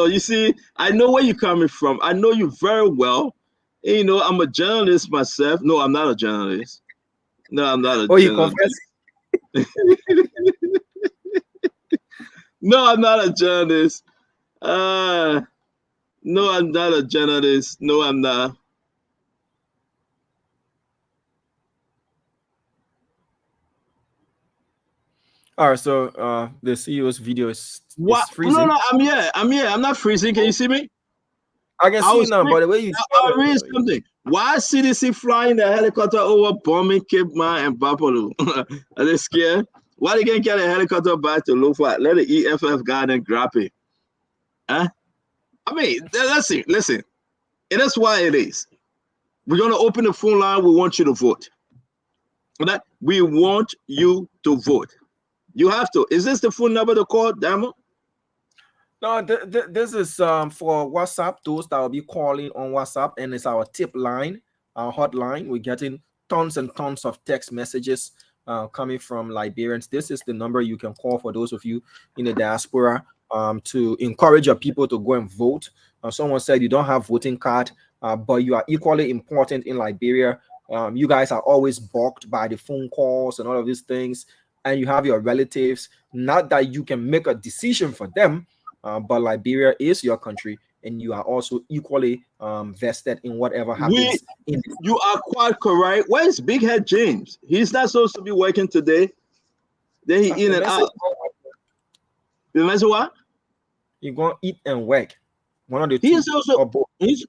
You see, I know where you're coming from. I know you very well. And, you know, I'm a journalist myself. No, I'm not a journalist. No, I'm not a journalist. You confess? No, I'm not a journalist. No, I'm not a journalist. No, I'm not. All right, so the CEO's video is What? freezing. No, I'm here. I'm not freezing. Can you see me? I can see you now, by the way you I'll read something. Why CDC flying the helicopter over bombing Cape Man and Bapalo? Are they scared? Why they can't get a helicopter back to Lofa? Let the EFF guy then grab it. Huh? I mean, listen. And that's why it is. We're gonna open the phone line. We want you to vote. That we want you to vote. You have to. Is this the phone number to call, Damo? No, this is for WhatsApp. Those that will be calling on WhatsApp, and it's our tip line, our hotline. We're getting tons and tons of text messages coming from Liberians. This is the number you can call for those of you in the diaspora to encourage your people to go and vote. Someone said you don't have voting card, but you are equally important in Liberia. You guys are always balked by the phone calls and all of these things, and you have your relatives. Not that you can make a decision for them. But Liberia is your country, and you are also equally vested in whatever happens. You are quite correct. Where is Big Head James? He's not supposed to be working today. Then he in and out. The message what? You're going to eat and work. One of the he's two. Also he's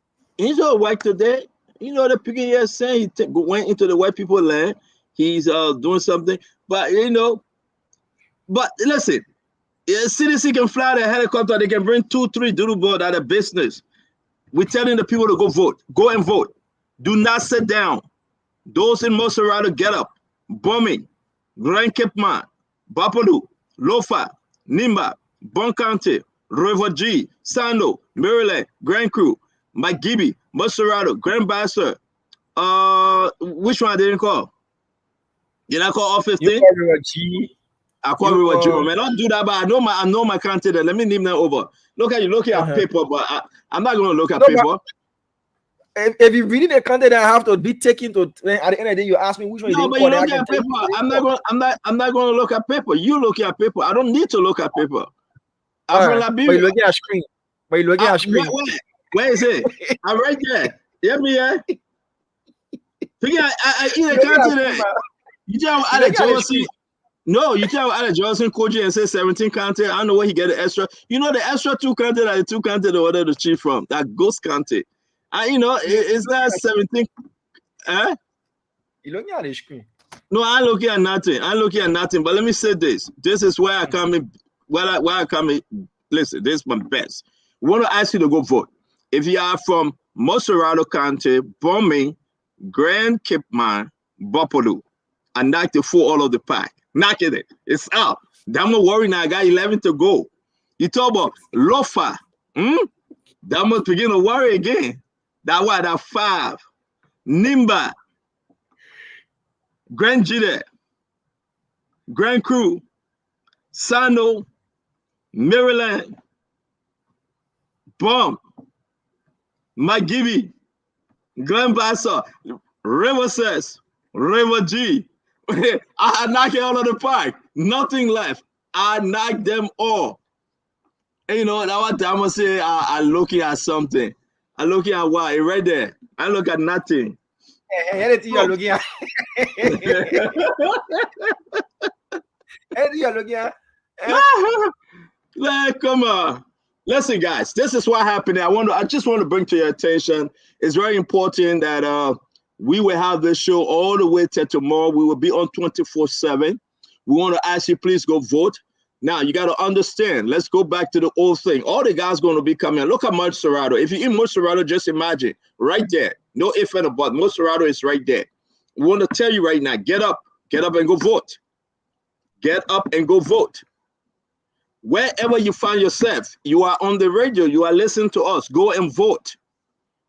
at work today. You know the picking here saying he went into the white people land. He's doing something, but listen. Yeah, CDC can fly the helicopter. They can bring 2-3 doodle board out of business. We're telling the people to go vote. Go and vote. Do not sit down. Those in Montserrado, get up. Bombing, Grand Cape Man, Bapolu, Lofa, Nimba, Bong County, River G, Sando, Maryland, Grand Crew, McGibby, Montserrado, Grand Bassa. Which one I didn't call? Did I call all 15? You call River G. I call River G. Man, don't do that, but I know my country there. Let me name that over. Look at paper, but I'm not going to look at paper. If you read the content, I have to be taken to. At the end of the day, you ask me which one. No, but you look at paper. I'm not going to look at paper. You look at paper. I don't need to look at paper. I'm from Liberia. But you're looking at screen. Where is it? I'm right there. Yeah, me. I eat a country there. You tell Alex Johnson. No, you tell Alex Johnson, Koji, and say 17 county. I don't know where he get the extra. You know, the extra 2 county are the 2 county they ordered the chief from. That ghost county. And you know, it's not 17. You looking at the screen? No, I'm looking at nothing. But let me say this. This is where I come in. Where I come in. Listen, this is my best. We want to ask you to go vote. If you are from Montserrado County, Bombing, Grand Cape Man, Bapolu, and knock the 4 all of the pack. Knocking it. It's up. That not worry now. I got 11 to go. You talk about Lofa. That must begin to worry again. That 5. Nimba. Grand Gedeh. Grand Crew. Sano. Maryland. Bong. McGibby. Glen Bassa. River Says. River G. I knocked it out of the park. Nothing left. I knocked them all. And you know, now what Damo say, I'm looking at something. I'm looking at what? Right there. I look at nothing. Anything you're looking at. Anything you're looking at. Come on. Listen, guys, this is what happened. I just want to bring to your attention. It's very important that we will have this show all the way till tomorrow. We will be on 24/7. We want to ask you, please go vote. Now, you got to understand. Let's go back to the old thing. All the guys going to be coming. Look at Montserrado. If you're in Montserrado, just imagine. Right there. No if and a but. Montserrado is right there. We want to tell you right now, get up and go vote. Get up and go vote. Wherever you find yourself, you are on the radio, you are listening to us. Go and vote.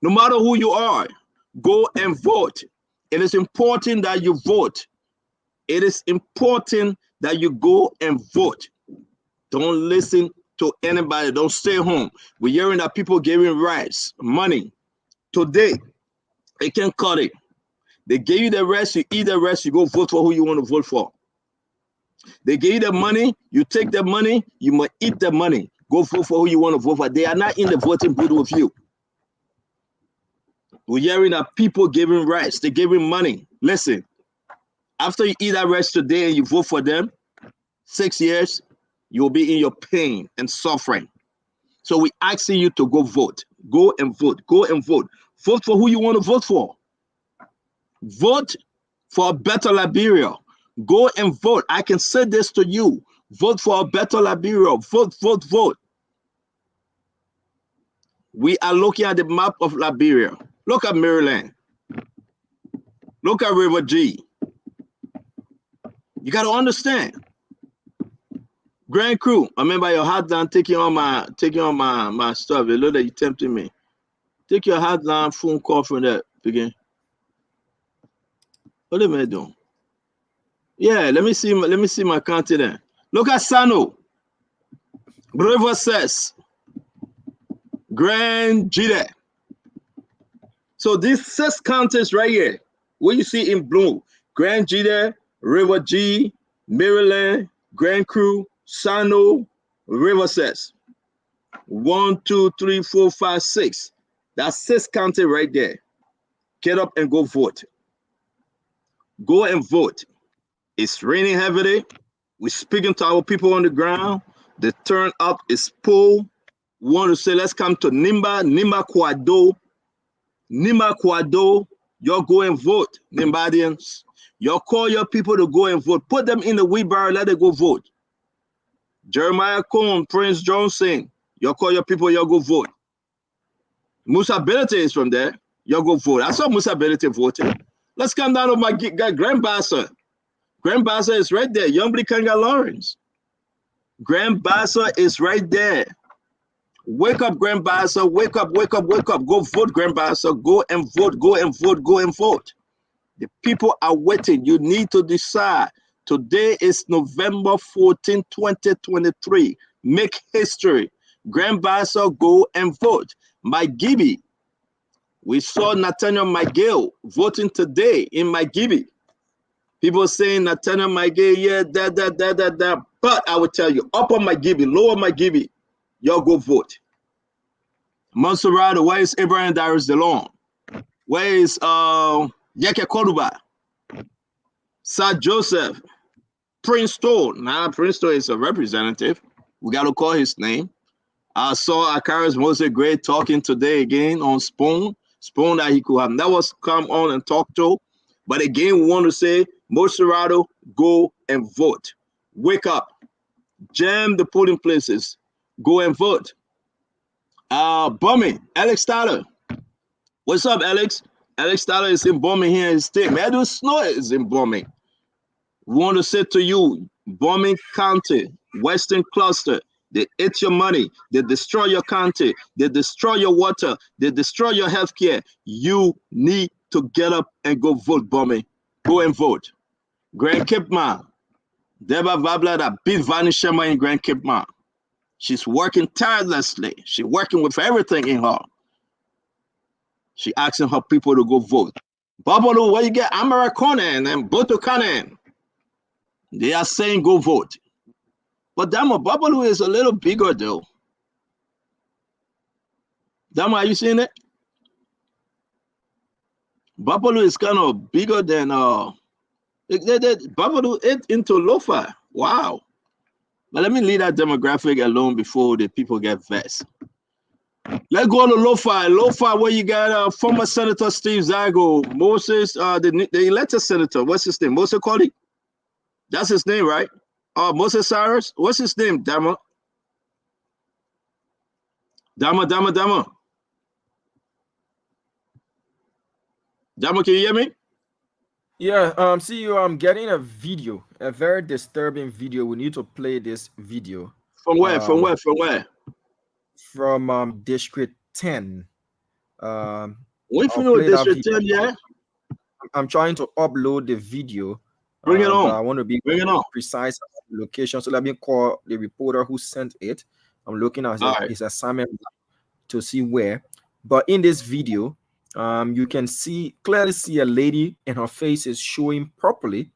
No matter who you are. Go and vote. It is important that you vote. It is important that you go and vote. Don't listen to anybody. Don't stay home. We're hearing that people giving rights, money. Today, they can cut it. They gave you the rest, you eat the rest, you go vote for who you want to vote for. They gave you the money, you take the money, you must eat the money. Go vote for who you want to vote for. They are not in the voting booth with you. We're hearing that people giving rights, they're giving money. Listen, after you eat that rice today and you vote for them, 6 years, you'll be in your pain and suffering. So we asking you to go vote. Go and vote. Go and vote. Vote for who you want to vote for. Vote for a better Liberia. Go and vote. I can say this to you. Vote for a better Liberia. Vote, vote, vote. We are looking at the map of Liberia. Look at Maryland. Look at River G. You got to understand. Grand Crew, I remember your hotline taking on my stuff. You know that you tempted me. Take your hotline phone call from that begin. What am I doing? Yeah, let me see my county there. Look at Sano. River says Grand Gedeh. So these 6 counties right here, what you see in blue, Grand Gedeh, River G, Maryland, Grand Crew, Sano, River says 1, 2, 3, 4, 5, 6. That's 6 counties right there. Get up and go vote. Go and vote. It's raining heavily. We're speaking to our people on the ground. The turn up is full. We want to say, let's come to Nimba Quado. Y'all go and vote, Nimbadians. Y'all call your people to go and vote. Put them in the wheelbarrow, let them go vote. Jeremiah Cone, Prince Johnson, y'all call your people, y'all go vote. Musa Ability is from there. Y'all go vote. I saw Musa Ability voting. Let's come down to my Grand Bassa. Grand Bassa is right there. Youngly Kanga Lawrence. Grand Bassa is right there. Wake up, Grand Bassa. Wake up, wake up, wake up. Go vote, Grand Bassa. Go and vote, go and vote, go and vote. The people are waiting. You need to decide. Today is November 14, 2023. Make history. Grand Bassa, go and vote. Mike Gibby. We saw Nathaniel Miguel voting today in Mike Gibby. People saying Nathaniel Miguel, yeah, that. But I will tell you, up on Mike Gibby, lower Mike Gibby, y'all go vote. Montserrado, where is Abraham Darius DeLong? Where is Yeke Koduba? Sir Joseph? Prince Stone. Now, Prince Stone is a representative. We got to call his name. I saw Akaris Moses Gray talking today again on Spoon that he could have never come on and talk to. But again, we want to say, Montserrado, go and vote. Wake up. Jam the polling places. Go and vote. Bumming, Alex Tyler. What's up, Alex? Alex Tyler is in Bumming here in state. Meadow Snow is in Bumming. We want to say to you, Bumming County, Western Cluster, they ate your money. They destroy your county. They destroy your water. They destroy your healthcare. You need to get up and go vote, Bumming. Go and vote. Grand Cape Man. Deba Vabla that beat Vani Shema in Grand Cape Man. She's working tirelessly. She's working with everything in her. She asking her people to go vote. Babalu, where you get Amara Conan and Boto Conan? They are saying go vote. But Dama, Babalu is a little bigger though. Dama, are you seeing it? Babalu is kind of bigger than Babalu ate into Lofa. Wow. But let me leave that demographic alone before the people get vexed. Let's go to Lofa. Lofa, where you got former Senator Steve Zago, Moses, the elected senator. What's his name? Moses Cody? That's his name, right? Moses Cyrus? What's his name? Dama. Dama, can you hear me? Yeah, see you. I'm getting a video, a very disturbing video. We need to play this video. From where? From where? From District 10. Wait for you, District 10, yeah? I'm trying to upload the video. Bring it on. I want to be precise about the location. So let me call the reporter who sent it. I'm looking at his assignment to see where. But in this video, you can clearly see a lady and her face is showing properly,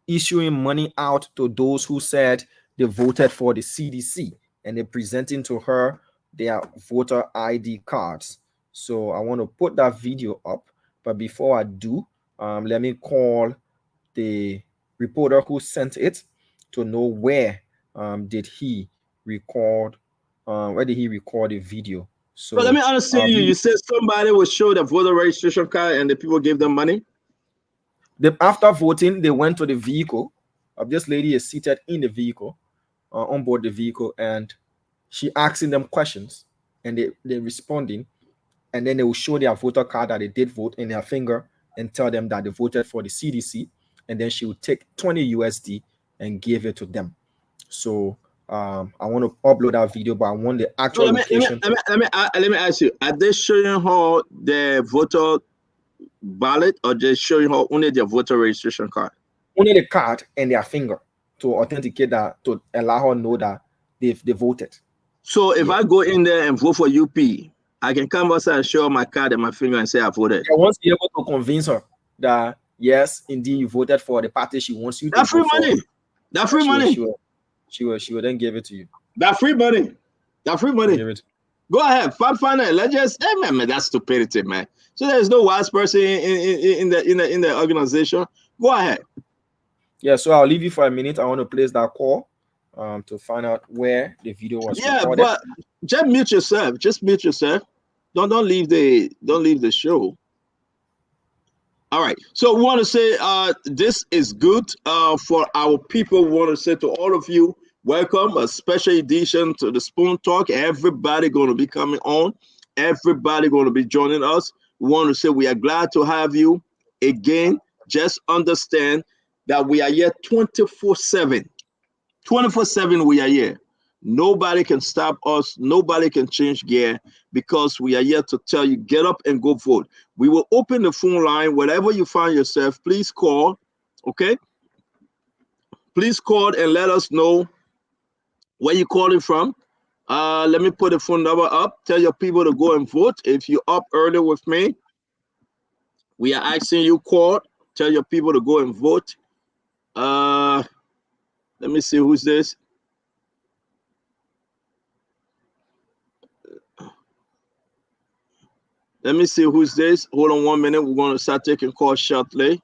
issuing money out to those who said they voted for the CDC, and they're presenting to her their voter ID cards. So I want to put that video up, but before I do, let me call the reporter who sent it. to know where did he record the video. So But let me understand you. You said somebody would show the voter registration card and the people gave them money? After voting, they went to the vehicle. This lady is seated in the vehicle, on board the vehicle, and she asking them questions, and they're responding, and then they will show their voter card that they did vote in their finger and tell them that they voted for the CDC, and then she would take 20 USD and give it to them. So I want to upload that video, but I want the actual location. Let me ask you: are they showing her the voter ballot, or just showing her only their voter registration card? Only the card and their finger to authenticate that, to allow her know that they voted. So if I go in there and vote for UP, I can come outside and show my card and my finger and say I voted. I want to be able to convince her that yes, indeed, you voted for the party she wants you to vote for. That free money. She will then give it to you. That free money. Go ahead, find it. Let's just, man, that's stupidity, man. So there's no wise person in the organization. Go ahead. Yeah, so I'll leave you for a minute. I want to place that call to find out where the video was recorded. But just mute yourself. Don't leave the show. All right. So we want to say this is good for our people. We want to say to all of you, welcome, a special edition to the Spoon Talk. Everybody going to be coming on. Everybody going to be joining us. We want to say we are glad to have you again. Just understand that we are here 24/7. 24/7 we are here. Nobody can stop us. Nobody can change gear, because we are here to tell you, get up and go vote. We will open the phone line. Wherever you find yourself, please call, okay? Please call and let us know where you're calling from. Let me put the phone number up. Tell your people to go and vote. If you're up early with me, we are asking you call. Tell your people to go and vote. Let me see who's this. Let me see who's this. Hold on 1 minute. We're going to start taking calls shortly.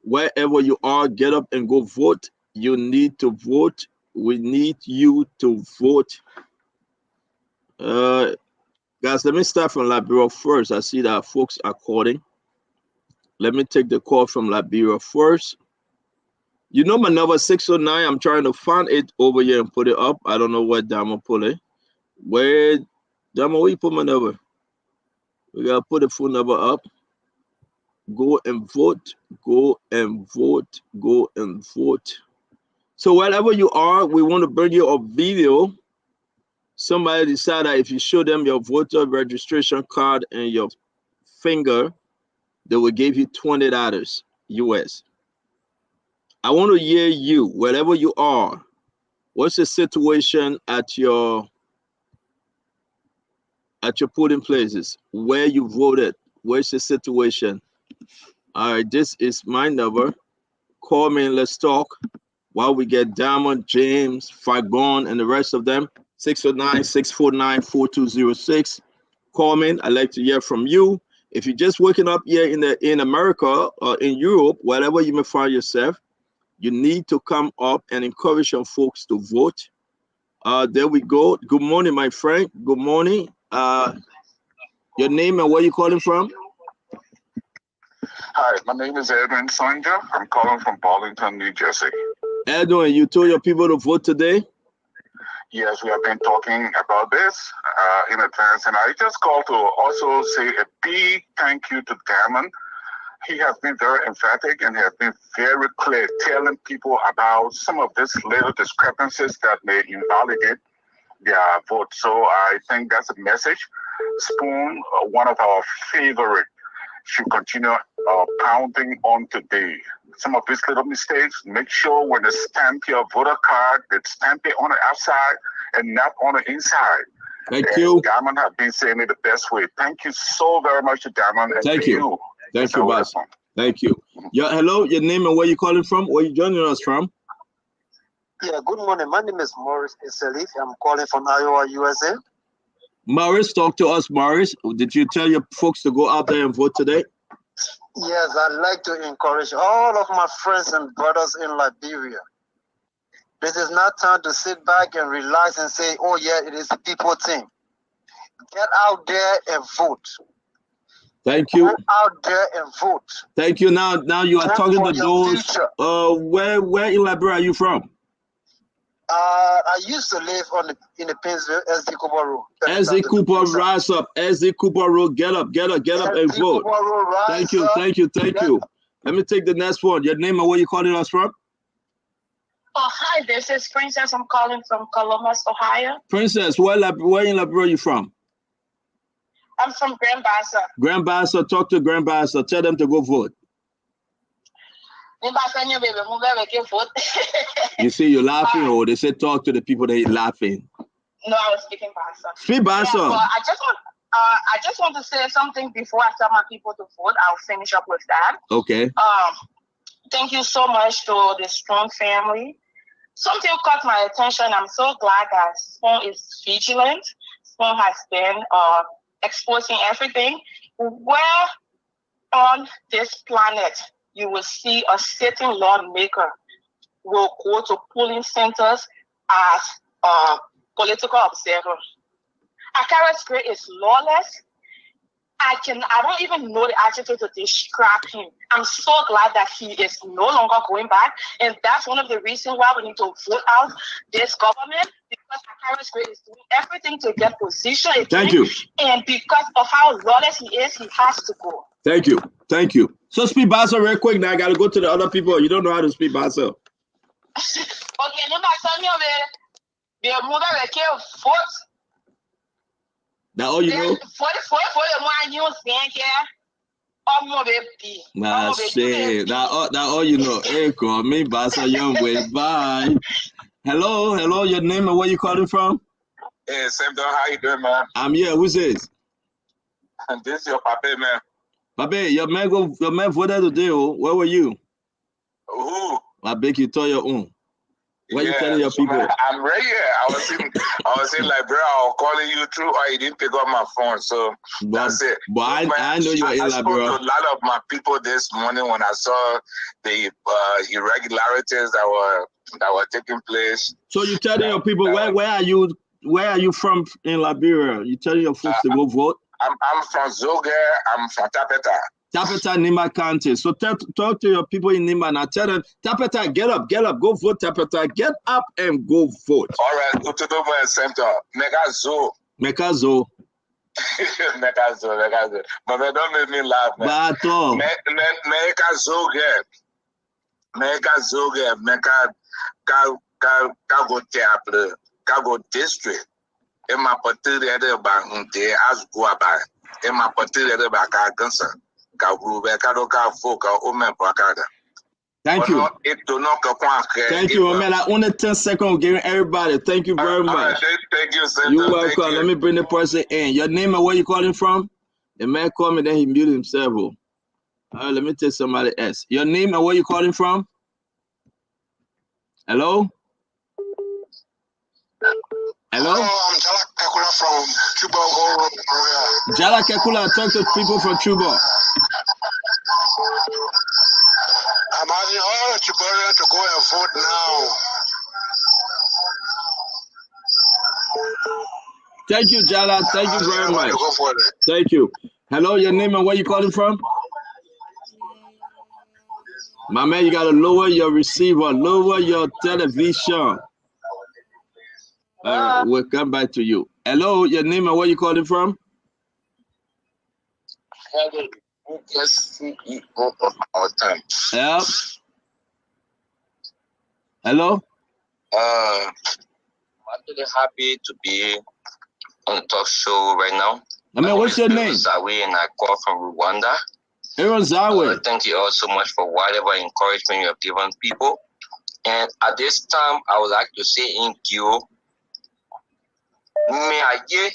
Wherever you are, get up and go vote. You need to vote. We need you to vote. Guys, let me start from Liberia first. I see that folks are calling. Let me take the call from Liberia first. You know my number 609. I'm trying to find it over here and put it up. I don't know where Damo put it. Where Damo, where you put my number? We gotta put the phone number up. Go and vote. Go and vote. Go and vote. So wherever you are, we want to bring you a video. Somebody decided that if you show them your voter registration card and your finger, they will give you $20 US. I want to hear you, wherever you are. What's the situation at your polling places? Where you voted? Where's the situation? All right, this is my number. Call me and let's talk while we get Diamond, James, Fagon, and the rest of them. 649-649-4206. Call me. I'd like to hear from you. If you're just waking up here in America or in Europe, wherever you may find yourself, you need to come up and encourage your folks to vote. There we go. Good morning, my friend. Good morning. Your name and where you calling from? Hi, my name is Edwin Sonja. I'm calling from Burlington, New Jersey. Edwin, you told your people to vote today? Yes, we have been talking about this in advance, and I just called to also say a big thank you to Damon. He has been very emphatic and has been very clear, telling people about some of these little discrepancies that may invalidate their vote. So I think that's a message. Spoon, one of our favorite, should continue pounding on today. Some of these little mistakes, make sure when they stamp your voter card, they stamp it on the outside and not on the inside. Thank you. Diamond has been saying it the best way. Thank you so very much to Diamond. And Thank to you. Thank you, boss. Thank you. Yeah, hello, your name and where you calling from? Where you joining us from? Yeah, good morning. My name is Morris Iselif. I'm calling from Iowa, USA. Morris, talk to us, Morris. Did you tell your folks to go out there and vote today? Yes, I'd like to encourage all of my friends and brothers in Liberia This is not time to sit back and relax and say, oh yeah, it is a people thing. Get out there and vote. Thank you. Go out there and vote. Thank you. Now you are Vote talking for to your those. future. Where in Liberia are you from? I used to live in the Pennsylvania, SD Cooper Road. SD Cooper, rise up. SD Cooper Road, get up and vote. Thank you. Let me take the next one. Your name and where you calling us from? Oh, hi, this is Princess. I'm calling from Columbus, Ohio. Princess, where in Liberia are you from? I'm from Grand Bassa. Grand Bassa, talk to Grand Bassa. Tell them to go vote. You see, you're laughing, or they say talk to the people that are laughing. No, I was speaking Bassa. Speak Bassa. Yeah, but I just want to say something before I tell my people to vote. I'll finish up with that. Okay. Thank you so much to the Strong family. Something caught my attention. I'm so glad that Spong is vigilant. Spong has been exposing everything. Where on this planet you will see a sitting lawmaker will go to polling centers as a political observer. Akara's Gray is lawless. I don't even know the adjective to describe him. I'm so glad that he is no longer going back. And that's one of the reasons why we need to vote out this government, because Akara's Gray is doing everything to get position again. Thank you. And because of how lawless he is, he has to go. Thank you. So speak Bassa real quick now. I got to go to the other people. You don't know how to speak Bassa. Okay, vote. That all you know? Nah, shit. That all you know. Hey, call me Bassa Young Way. Bye. Hello. Your name and where you calling from? Hey, Sam, how you doing, man? I'm here. Who's this? And this is your papa, man. Papa, your man voted today. Oh. Where were you? Who? I beg you, tell your own. What you telling your people? Man, I'm right here. I was in Liberia. I was calling you through, or you didn't pick up my phone. So that's it. But I know you're in Liberia. I spoke to a lot of my people this morning when I saw the irregularities that were taking place. So you telling your people where are you from in Liberia? You telling your folks to go vote? I'm from Zoge. I'm from Tapeta. Tapeta, Nimba County. So talk to your people in Nimba and tell them, Tapeta, get up, go vote, Tapeta. Get up and go vote. All right, go to the center. Mekazo. Mekazo. But don't make me laugh, man. Bato. Meka Kago Teaple, Kago District. Emma Patria de Bangunte as Guaba. Emma Patria de Bacagansa. Thank you. Thank you, man. Only 10 seconds giving everybody. Thank you very much. Thank you, sir. You're welcome. Let me bring the person in. Your name and where you calling from? The man called me, then he muted himself. All right, let me take somebody else. Your name and where you calling from? Hello? Hello? I'm Jala Kekula from Chuba. Jala Kekula, talk to people from Chuba. I'm asking all the Chubarians to go and vote now. Thank you, Jala. Thank you very much. Thank you. Hello, your name and where you calling from? My man, you gotta lower your receiver, lower your television. All right, we'll come back to you. Hello, your name and where you calling from? Yeah. Hello? I'm really happy to be on the talk show right now. I mean, what's your name? Zawi, and I call from Rwanda. Aaron Zawi. Thank you all so much for whatever encouragement you have given people. And at this time, I would like to say in you, me aye,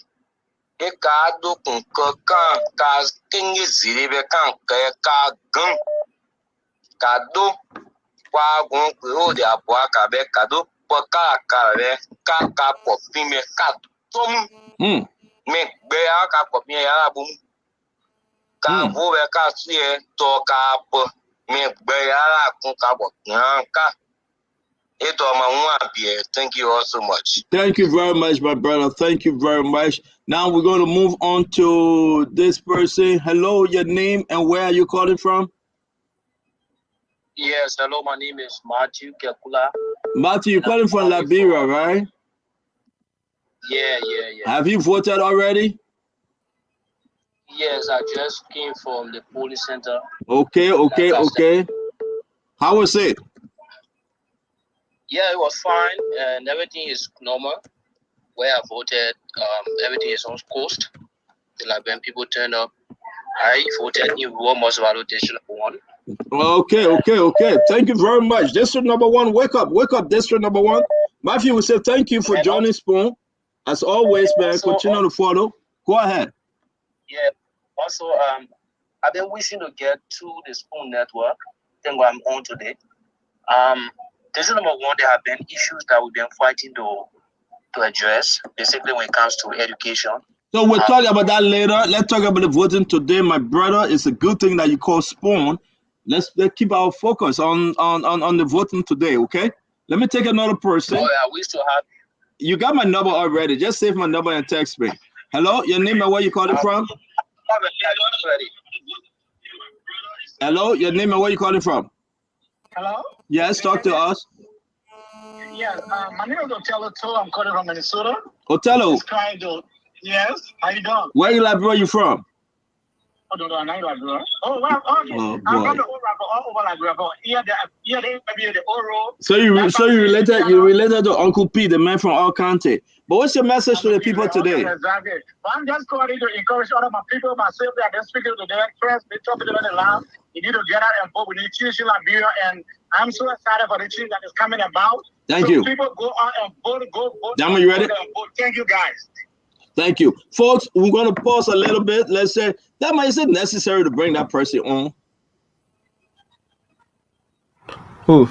e ka do kun ka kingi ziribe kan ka gun ka do kwa gun ko de aboa ka be ka do ka be ka kopi me ka tom me gbe ya ka kopi ya bum ka vo be ka sie to ka po me gbe ya kun ka bo ka Thank you all so much. Thank you very much, my brother. Thank you very much. Now we're going to move on to this person. Hello, your name and where are you calling from? Yes, hello, my name is Matthew Kekula. Matthew, you're calling from Liberia, right? Yeah. Have you voted already? Yes, I just came from the polling center. Okay. How was it? Yeah, it was fine, and everything is normal. Where I voted, everything is on coast. The Liberian people turned up. I voted in Montserrado District 1. Okay. Thank you very much. District number 1, wake up, District number 1. Matthew, we say thank you for joining Spoon. As always, man, continue to follow. Go ahead. Yeah. Also, I've been wishing to get to the Spoon network. I think I'm on today. District number 1, there have been issues that we've been fighting to address, basically when it comes to education. So we'll talk about that later. Let's talk about the voting today, my brother. It's a good thing that you call Spawn. Let's keep our focus on the voting today, okay? Let me take another person. Oh, yeah, we still have you. Got my number already. Just save my number and text me. Hello, your name and where you calling from? Hello, your name and where you calling from? Hello? Yes, talk to us. Yes, my name is Otello too. I'm calling from Minnesota. Otello. Yes, how you doing? Where in Liberia you from? Oh, no, I'm not Liberia. Oh, well, okay. Oh, I'm boy. from the old Liberia, all over Liberia, but maybe the old road. So you related to Uncle P, the man from All County. But what's your message to the people today? Exactly. But I'm just calling to encourage all of my people, myself, that I'm speaking to their friends, they talk to them in the line. You need to get out and vote. We need change in Liberia, and I'm so excited for the change that is coming about. Thank you. People go out and vote, go vote. Dama, you ready? Thank you, guys. Thank you. Folks, we're going to pause a little bit. Let's say, is it necessary to bring that person on? Who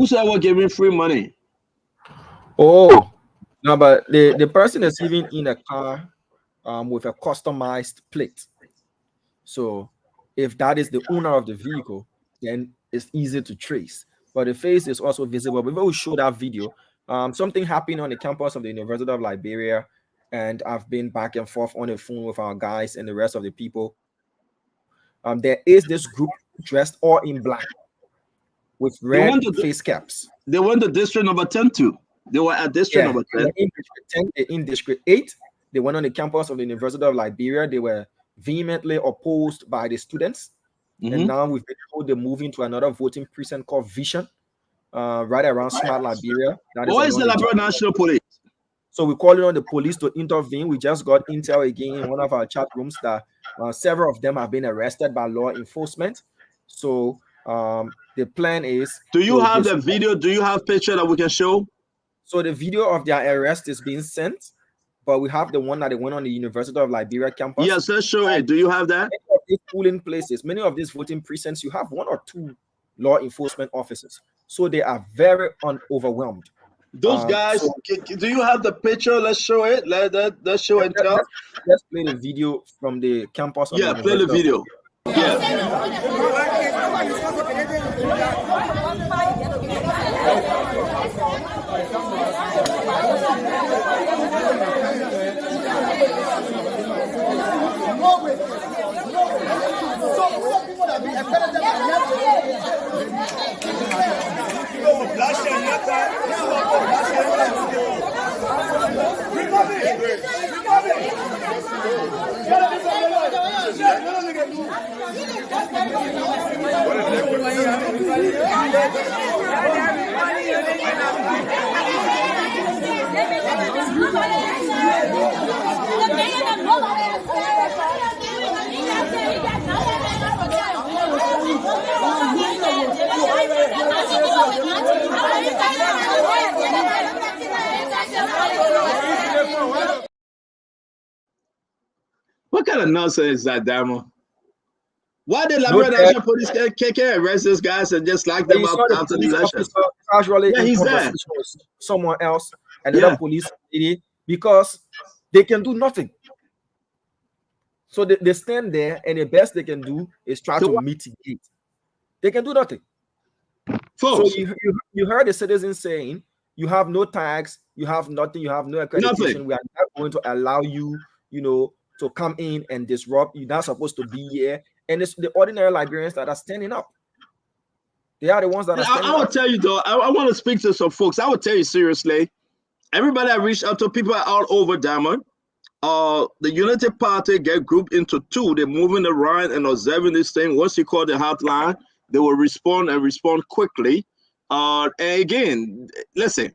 said we're giving free money? Oh, no, but the person is even in a car with a customized plate. So if that is the owner of the vehicle, then it's easy to trace. But the face is also visible. We will show that video. Something happened on the campus of the University of Liberia, and I've been back and forth on the phone with our guys and the rest of the people. There is this group dressed all in black with red face caps. They went to district number 10 too. They were at district number 10. In district 8, they went on the campus of the University of Liberia. They were vehemently opposed by the students. And now we've been told they're moving to another voting precinct called Vision, right around Smart Liberia. What is the Liberia National Police? So we're calling on the police to intervene. We just got intel again in one of our chat rooms that several of them have been arrested by law enforcement. So the plan is... Do you have the video? Do you have picture that we can show? So the video of their arrest is being sent, but we have the one that they went on the University of Liberia campus. Yes, let's show it. Do you have that? Many of these polling places, many of these voting precincts, you have 1 or 2 law enforcement officers. So they are very overwhelmed. Those guys, do you have the picture? Let's show it. Let's show it. Let's play the video from the campus. Yeah, play the video. Yeah. What kind of nonsense is that, Damo? Why did Liberia National Police can't arrest these guys and just lock them up after the election? Yeah, he's there. Someone else, another police lady, because they can do nothing. So they stand there, and the best they can do is try to mitigate. They can do nothing. folks. So you heard the citizens saying, you have no tags, you have nothing, you have no accreditation. Nothing. We are not going to allow you, to come in and disrupt. You're not supposed to be here. And it's the ordinary Liberians that are standing up. They are the ones that are standing I will up. tell you though, I want to speak to some folks. I will tell you seriously. Everybody I reached out to, people are all over Diamond. The United Party get grouped into two. They're moving around and observing this thing. Once you call the hotline, they will respond and respond quickly. And again, listen,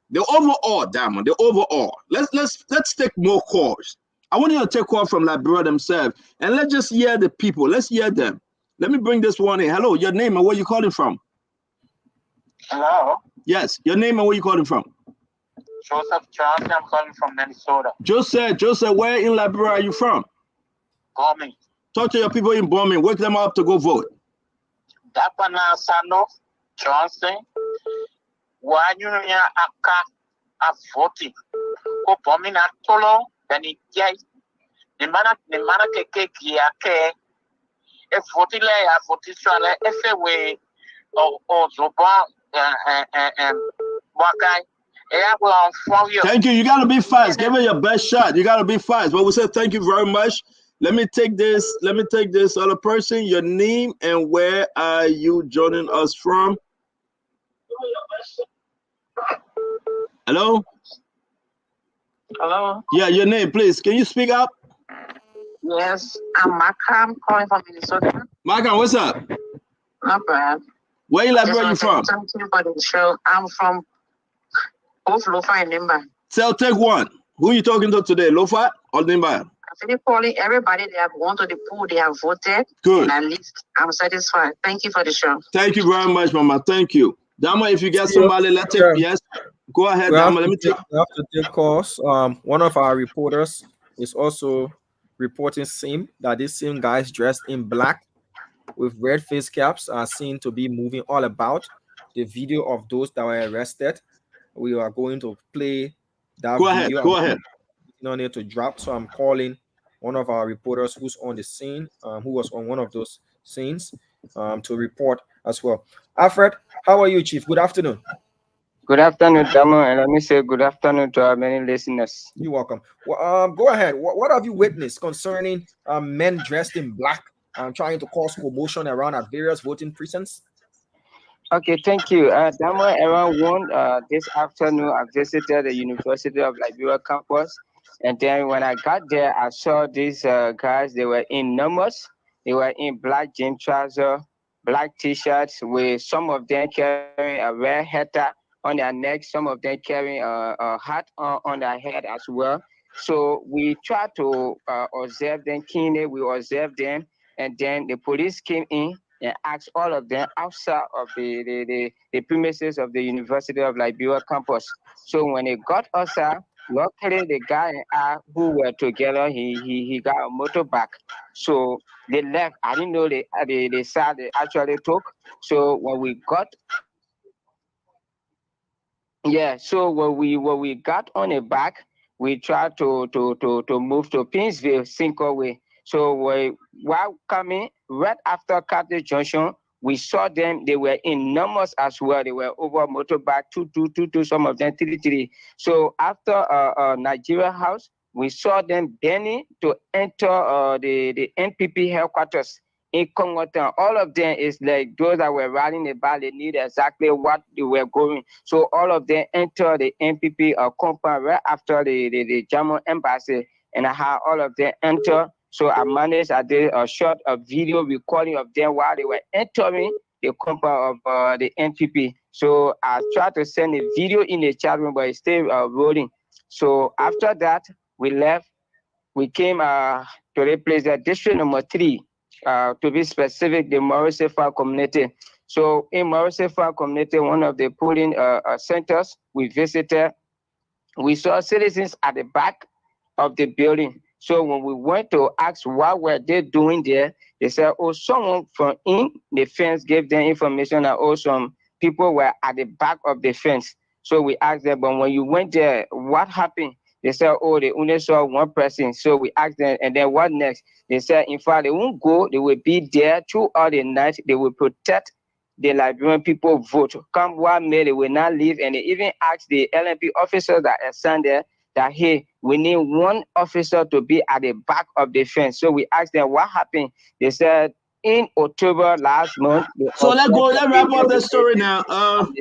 the overall, Diamond, the overall. Let's take more calls. I want you to take calls from Liberia themselves, and let's just hear the people. Let's hear them. Let me bring this one in. Hello, your name and where you calling from? Hello. Yes, your name and where you calling from? Joseph Johnson. I'm calling from Minnesota. Joseph, where in Liberia are you from? Cummings. Talk to your people in Bong, wake them up to go vote. Dapana Sano Johnson. Why you aka a voting? Ko Bombing at Tolo, then it gay. The mana ke ke. If voting a votation, if a way or Zoban and Boakai. Thank you. You gotta be fast. Give it your best shot. You gotta be fast. But we said thank you very much. Let me take this other person. Your name and where are you joining us from? Hello? Hello? Yeah, your name, please. Can you speak up? Yes, I'm Maka. I'm calling from Minnesota. Maka, what's up? Not bad. Where in Liberia are you from? Thank you for the show. I'm from both Lofa and Nimba. So take one. Who are you talking to today, Lofa or Nimba? I'm really calling everybody. They have gone to the pool. They have voted. Good. And at least I'm satisfied. Thank you for the show. Thank you very much, Mama. Thank you. Dama, if you get somebody, let's take. Yes. Go ahead, Dama. Let me take. We have to take calls. One of our reporters is also reporting that these same guys dressed in black with red face caps are seen to be moving all about. The video of those that were arrested. We are going to play that video. Go ahead. On it to drop. So I'm calling one of our reporters who's on the scene, who was on one of those scenes, to report as well. Alfred, how are you, Chief? Good afternoon. Good afternoon, Damo, and let me say good afternoon to our many listeners. You're welcome. Well, go ahead. What have you witnessed concerning men dressed in black trying to cause commotion around at various voting precincts? Okay, thank you. Damo, around 1 this afternoon, I visited the University of Liberia campus. And then when I got there, I saw these guys. They were in numbers. They were in black jean trousers, black T-shirts, with some of them carrying a red header on their neck, some of them carrying a hat on their head as well. So we tried to observe them keenly. We observed them, and then the police came in and asked all of them outside of the premises of the University of Liberia campus. So when they got outside, luckily the guy and I who were together, he got a motorbike. So they left. I didn't know the side they actually took. So when we got so when we got on the back, we tried to move to Pinsville, Cinco Way. So while coming right after Cathay Junction, we saw them. They were in numbers as well. They were over motorbike, two, some of them 3. So after Nigeria House, we saw them bending to enter the NPP headquarters in Congo Town. All of them is like those that were riding the ball. They knew exactly what they were going. So all of them enter the NPP compound right after the German embassy, and I had all of them enter. So I managed, I did a short video recording of them while they were entering the compound of the NPP. So I tried to send a video in the chat room, but it's still rolling. So after that, we left. We came to the place, district number 3, to be specific, the Morrissey Farm community. So in Morrissey Farm community, one of the polling centers we visited, we saw citizens at the back of the building. So when we went to ask what were they doing there, they said, oh, someone from in the fence gave them information that, oh, some people were at the back of the fence. So we asked them, but when you went there, what happened? They said, oh, they only saw one person. So we asked them, and then what next? They said, in fact, they won't go. They will be there throughout the night. They will protect the Liberian people vote. Come what may, they will not leave. And they even asked the LNP officers that are assigned there that, hey, we need one officer to be at the back of the fence. So we asked them what happened. They said in October last month. So let's wrap up the story now. So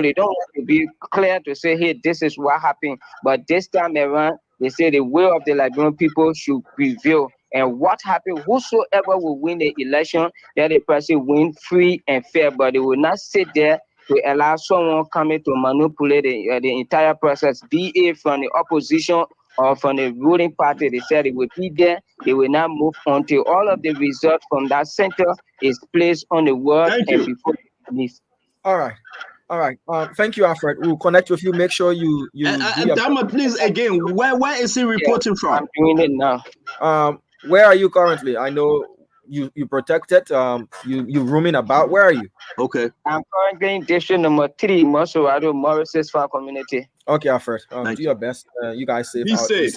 they don't want to be clear to say, hey, this is what happened. But this time around, they say the will of the Liberian people should prevail. And what happened, whosoever will win the election, that the person win free and fair, but they will not sit there to allow someone coming to manipulate the entire process, be it from the opposition or from the ruling party. They said it will be there. They will not move until all of the results from that center is placed on the world and before the police. All right. All right. Thank you, Alfred. We'll connect with you. Make sure you Dama, please again. Where is he reporting from? I'm doing it now. Where are you currently? I know you protected. You roaming about. Where are you? Okay. I'm currently in district number 3, Montserrado, Morris's farm community. Okay, Alfred. Do your best. You guys safe. Be safe.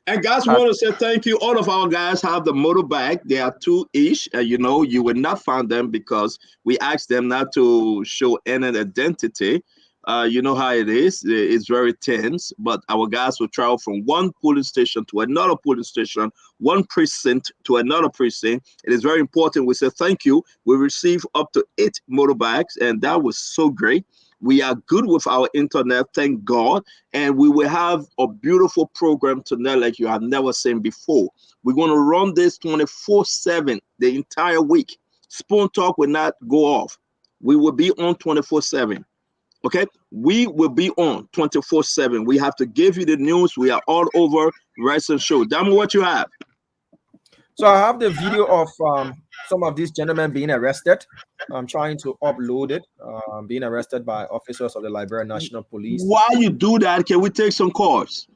And guys, we want to say thank you. All of our guys have the motor bag. They are 2 each. You know, you will not find them because we asked them not to show any identity. You know how it is. It's very tense. But our guys will travel from one police station to another police station, one precinct to another precinct. It is very important. We say thank you. We received up to 8 motorbags, and that was so great. We are good with our internet, thank God. And we will have a beautiful program tonight like you have never seen before. We're going to run this 24/7 the entire week. Spoon Talk will not go off. We will be on 24/7. Okay? We will be on 24/7. We have to give you the news. We are all over Rise and Show. Damo, what you have? So I have the video of some of these gentlemen being arrested. I'm trying to upload it. Being arrested by officers of the Liberian National Police. While you do that, can we take some calls?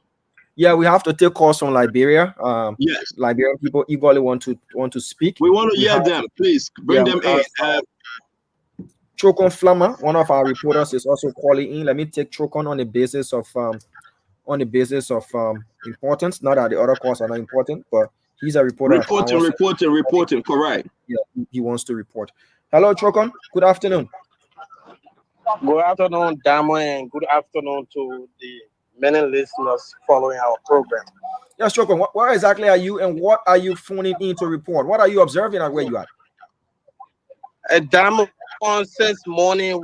Yeah, we have to take calls from Liberia. Yes, Liberian people eagerly want to speak. We want to hear them. Please bring them in. Chokon Flammer, one of our reporters, is also calling in. Let me take Chokon on the basis of importance. Not that the other calls are not important, but he's a reporter. Reporting. Correct. Yeah, he wants to report. Hello, Chokon. Good afternoon. Good afternoon, Damo, and good afternoon to the many listeners following our program. Yes, Chokon. Where exactly are you, and what are you phoning in to report? What are you observing and where you at? Damo, since morning,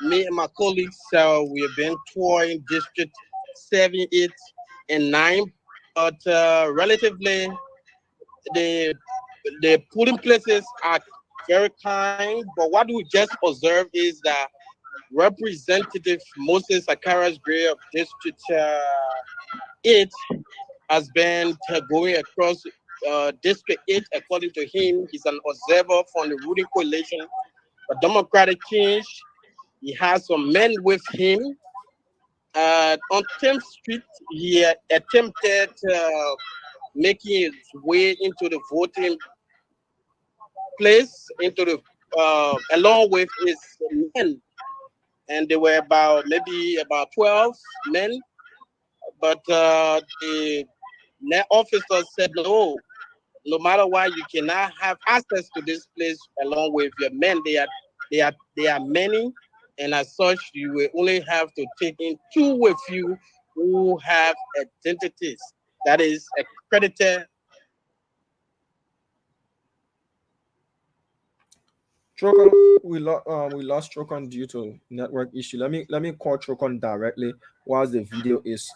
me and my colleagues, we have been touring District 7, 8, and 9, but relatively, the polling places are very kind. But what we just observed is that Representative Moses Akara's Gray of District 8 has been going across District 8. According to him, he's an observer from the ruling coalition for Democratic Change. He has some men with him. On 10th Street, he attempted making his way into the voting place, along with his men. And there were about 12 men. But the officer said, no matter what, you cannot have access to this place along with your men. They are many, and as such, you will only have to take in 2 with you who have identities. That is accredited. Trokon, we lost Trokon due to network issue. Let me call Trokon directly whilst the video is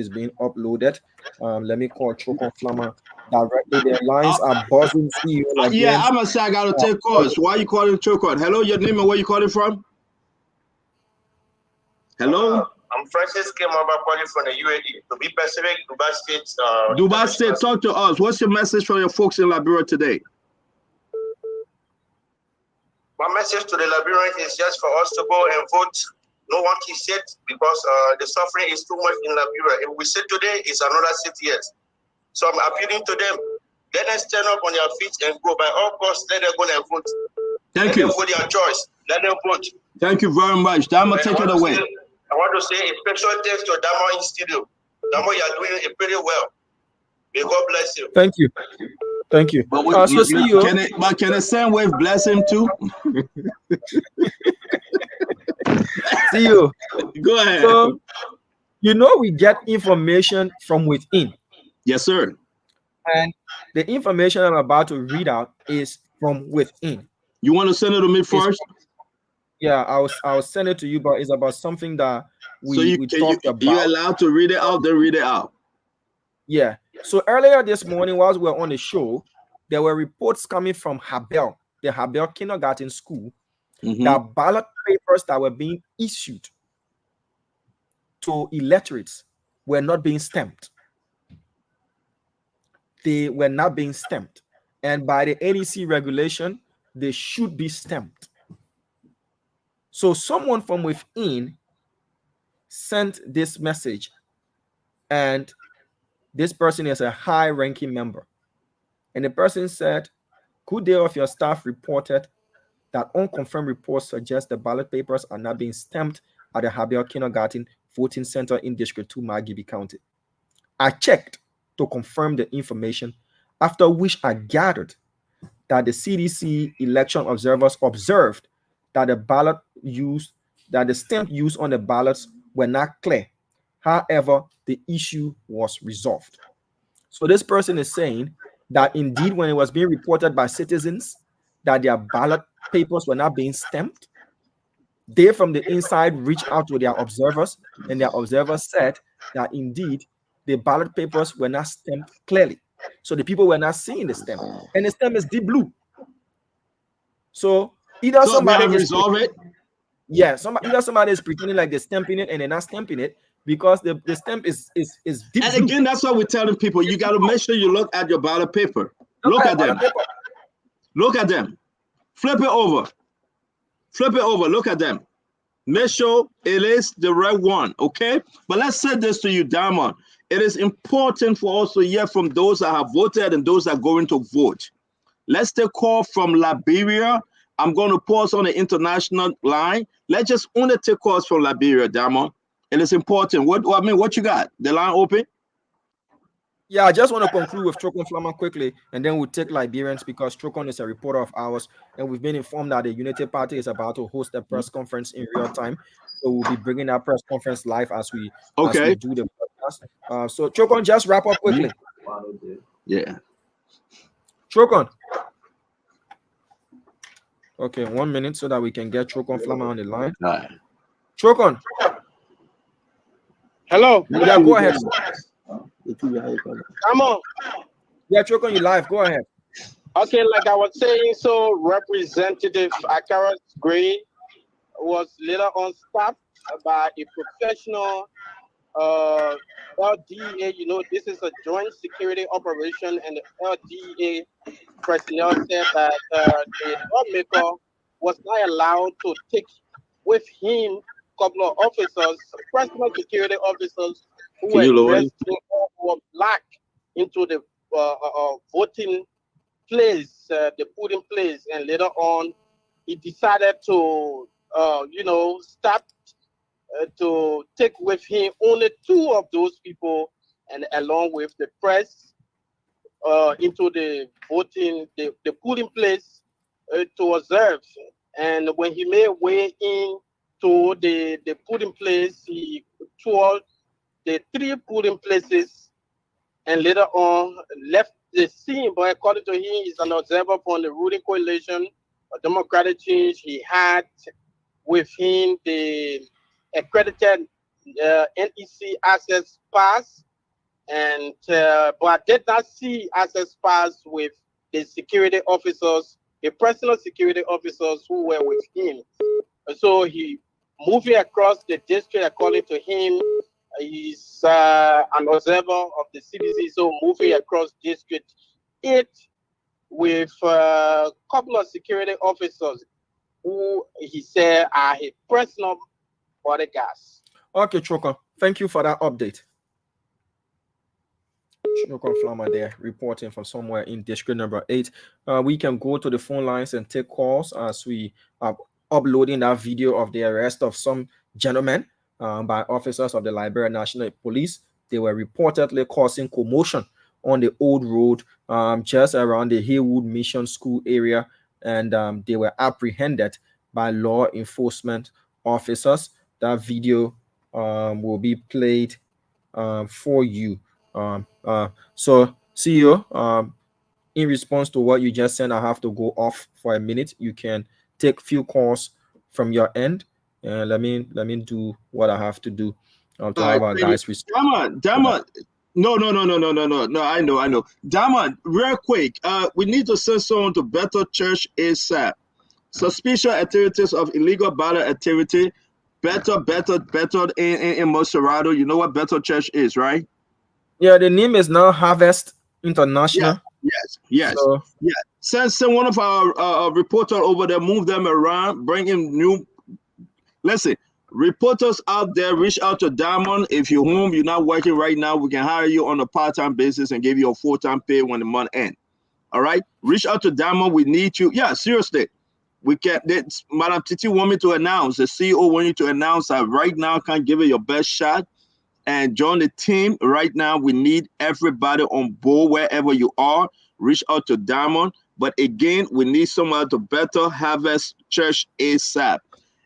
being uploaded. Let me call Trokon Flammer directly. Their lines are buzzing. See you again. Yeah, I'm gonna say I gotta take calls. Why are you calling Trokon? Hello, your name and where you calling from? Hello. I'm Francis Kemaba calling from the UAE. To be specific, Dubai State. Dubai State, talk to us. What's your message for your folks in Liberia today? My message to the Liberians is just for us to go and vote. No one can sit because the suffering is too much in Liberia. If we sit today, it's another 6 years. So I'm appealing to them. Let them stand up on their feet and go. By all costs, let them go and vote. Thank you. Let them vote their choice. Let them vote. Thank you very much. Dama, take it away. I want to say a special thanks to Damo in studio. Damo, you are doing it pretty well. May God bless you. Thank you. Thank you. But So CEO, can it send wave bless him too? CEO, go ahead. So we get information from within. Yes, sir. And the information I'm about to read out is from within. You want to send it to me first? I'll send it to you, but it's about something that we talked about. You're allowed to read it out, then read it out. Yeah. So earlier this morning, whilst we were on the show, there were reports coming from Habel, the Habel Kindergarten School, that ballot papers that were being issued to electorates were not being stamped. They were not being stamped. And by the ADC regulation, they should be stamped. So someone from within sent this message, and this person is a high-ranking member. And the person said, "Good day of your staff reported that unconfirmed reports suggest the ballot papers are not being stamped at the Habel Kindergarten voting center in District 2, Margibi County. I checked to confirm the information, after which I gathered that the CDC election observers observed that the stamp used on the ballots were not clear. However, the issue was resolved." So this person is saying that indeed, when it was being reported by citizens that their ballot papers were not being stamped, they from the inside reached out to their observers, and their observers said that indeed the ballot papers were not stamped clearly. So the people were not seeing the stamp, and the stamp is deep blue. So either somebody is resolve it. Yeah, either somebody is pretending like they're stamping it and they're not stamping it, because the stamp is deep And blue. again, that's what we're telling people. You got to make sure you look at your ballot paper. Look at them. Look at them. Flip it over. Flip it over. Look at them. Make sure it is the right one, okay? But let's say this to you, Diamond. It is important for us to hear from those that have voted and those that are going to vote. Let's take a call from Liberia. I'm going to pause on the international line. Let's just only take calls from Liberia, Diamond. It is important. What you got? The line open? Yeah, I just want to conclude with Trokon Flama quickly, and then we'll take Liberians, because Trokon is a reporter of ours, and we've been informed that the Unity Party is about to host a press conference in real time. So we'll be bringing that press conference live as we do the podcast. So Trokon, just wrap up quickly. Yeah. Trokon. Okay, 1 minute so that we can get Trokon Flama on the line. All right. Trokon. Hello. Yeah, go ahead. Come on. Yeah, Trokon, you live. Go ahead. Okay, like I was saying, so Representative Akaras Gray was later on staffed by a professional LDA. This is a joint security operation, and the LDA personnel said that the lawmaker was not allowed to take with him a couple of officers, personal security officers, who were dressed in or black into the voting place, the polling place, and later on, he decided to, stop to take with him only 2 of those people, and along with the press, into the voting, the polling place to observe. And when he made way in to the polling place, he toured the 3 polling places and later on left the scene. But according to him, he's an observer from the ruling coalition, a Democratic change. He had with him the accredited NEC access pass, and but I did not see access pass with the security officers, the personal security officers who were with him. So he moving across the district, according to him, he's an observer of the CDC, so moving across District 8 with a couple of security officers who he said are his personal bodyguards. Okay, Trokon, thank you for that update. Trokon Flama there, reporting from somewhere in District number 8. We can go to the phone lines and take calls as we are uploading that video of the arrest of some gentlemen by officers of the Liberia National Police. They were reportedly causing commotion on the old road, just around the Haywood Mission School area, and they were apprehended by law enforcement officers. That video will be played for you. So, CEO, in response to what you just said, I have to go off for a minute. You can take few calls from your end, and let me do what I have to do to have our guys respond. Damon. No. I know. Damon, real quick. We need to send someone to Bethel Church ASAP. Suspicious activities of illegal ballot activity. Bethel in Montserrado. You know what Bethel Church is, right? Yeah, the name is now Harvest International. Yes. So, yeah. Send one of our reporters over there, move them around, bring in new. Listen, reporters out there, reach out to Diamond. If you're home, you're not working right now, we can hire you on a part-time basis and give you a full-time pay when the month ends. All right? Reach out to Diamond. We need you. Yeah, seriously. We can't. Madam Titi want me to announce. The CEO want you to announce that right now. Can't give it your best shot and join the team right now. We need everybody on board wherever you are. Reach out to Diamond. But again, we need someone to Bethel Harvest Church ASAP.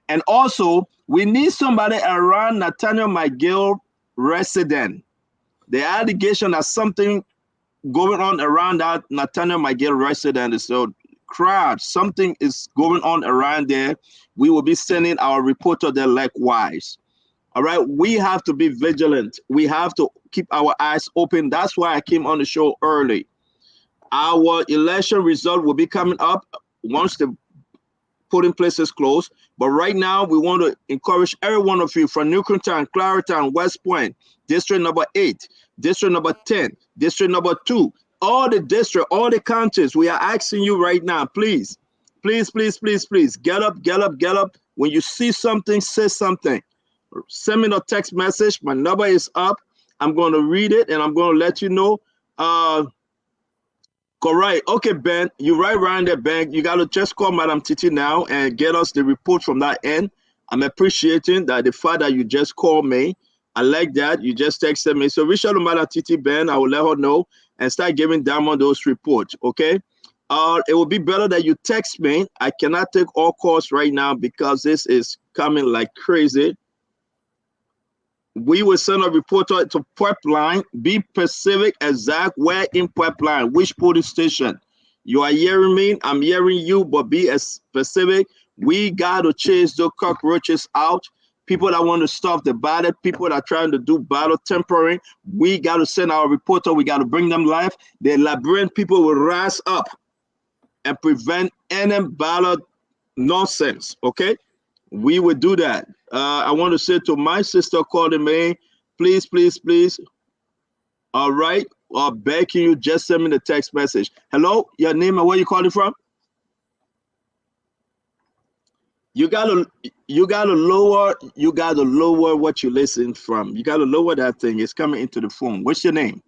And also, we need somebody around Nathaniel McGill resident. The allegation that something going on around that Nathaniel McGill resident is so crowd. Something is going on around there. We will be sending our reporter there likewise. All right, we have to be vigilant. We have to keep our eyes open. That's why I came on the show early. Our election result will be coming up once the polling places close. But right now, we want to encourage every one of you from Newcomtown, Clariton, West Point, District number 8, District number 10, District number 2, all the districts, all the counties. We are asking you right now, please, get up. When you see something, say something. Send me a text message. My number is up. I'm going to read it and I'm going to let you know. Correct. Okay, Ben, you right around there, Ben. You got to just call Madam Titi now and get us the report from that end. I'm appreciating that the fact that you just called me. I like that. You just texted me. So reach out to Madam Titi, Ben. I will let her know and start giving Diamond those reports, okay? It will be better that you text me. I cannot take all calls right now because this is coming like crazy. We will send a reporter to Pipeline. Be specific, exact where in Pipeline, which police station. You are hearing me, I'm hearing you, but be as specific. We got to chase the cockroaches out. People that want to stop the ballot, people that are trying to do ballot tampering. We got to send our reporter. We got to bring them live. The Liberian people will rise up and prevent any ballot nonsense, okay? We will do that. I want to say to my sister calling me, please. All right. Begging you, just send me the text message. Hello, your name and where you calling from? You gotta lower what you listen from. You gotta lower that thing. It's coming into the phone. What's your name?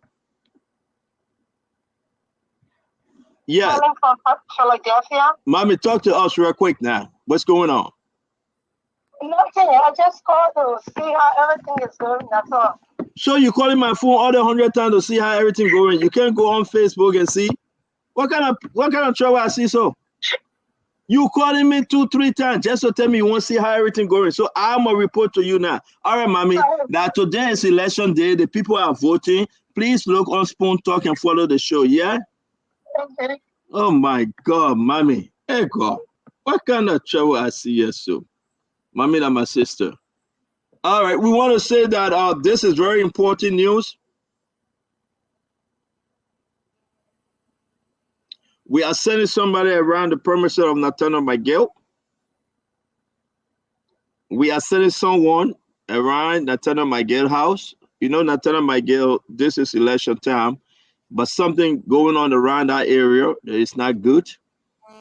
Yeah. Calling from Philadelphia. Mommy, talk to us real quick now. What's going on? Nothing. I just called to see how everything is going. That's all. So you calling my phone all the 100 times to see how everything going. You can't go on Facebook and see what kind of trouble I see. So you calling me 2-3 times just to tell me you want to see how everything going. So I'm gonna report to you now. All right, mommy. Now today is election day. The people are voting. Please look on Spoon Talk and follow the show. Yeah. Okay. Oh my God, mommy. Hey God, what kind of trouble I see here, so. Mommy and my sister. All right, we want to say that this is very important news. We are sending somebody around the premises of Nathaniel McGill. We are sending someone around Nathaniel McGill house. You know, Nathaniel McGill, this is election time, but something going on around that area is not good.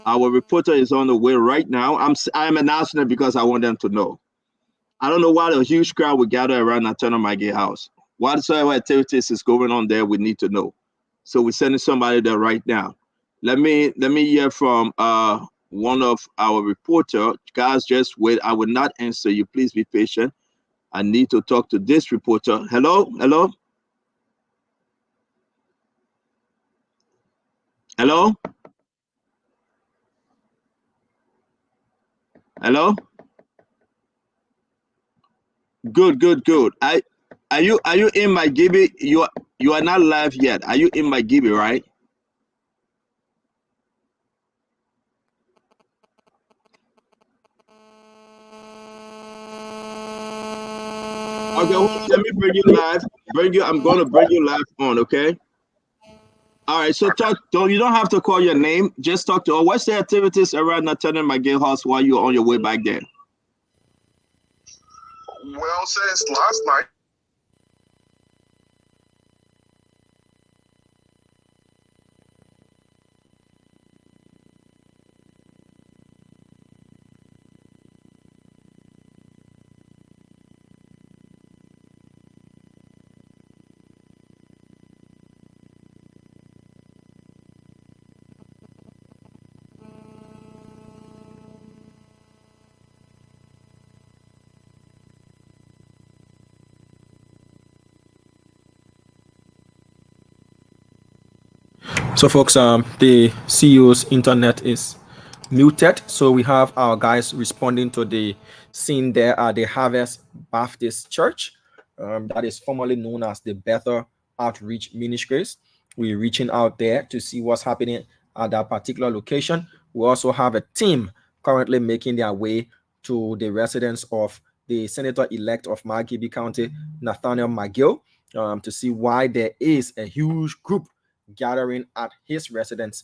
Our reporter is on the way right now. I'm announcing it because I want them to know. I don't know why a huge crowd will gather around Nathaniel McGill house. Whatsoever activities is going on there, we need to know. So we're sending somebody there right now. Let me hear from one of our reporters. Guys, just wait. I will not answer you. Please be patient. I need to talk to this reporter. Hello? Hello? Hello? Good. Are you in my Gibi? You are not live yet. Are you in my Gibi, right? Okay, let me bring you live. I'm gonna bring you live on, okay? All right, so you don't have to call your name, just talk to what's the activities around attending my gay house while you're on your way back there? Well, since last night. So folks, the CEO's internet is muted, so we have our guys responding to the scene there at the Harvest Baptist Church, that is formerly known as the Bethel Outreach Ministries. We're reaching out there to see what's happening at that particular location. We also have a team currently making their way to the residence of the Senator-elect of Margibi County, Nathaniel McGill, to see why there is a huge group gathering at his residence,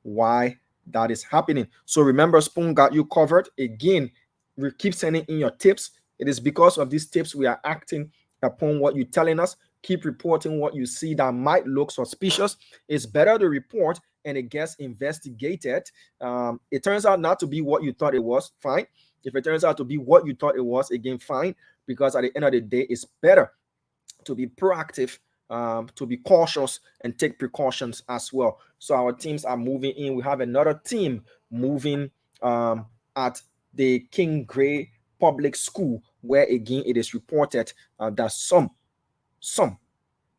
why that is happening. So remember, Spoon got you covered. Again, we keep sending in your tips. It is because of these tips we are acting upon what you're telling us. Keep reporting what you see that might look suspicious. It's better to report and it gets investigated. It turns out not to be what you thought it was, fine. If it turns out to be what you thought it was, again, fine, because at the end of the day, it's better to be proactive, to be cautious and take precautions as well. So our teams are moving in. We have another team moving at the King Gray Public School, where again it is reported that some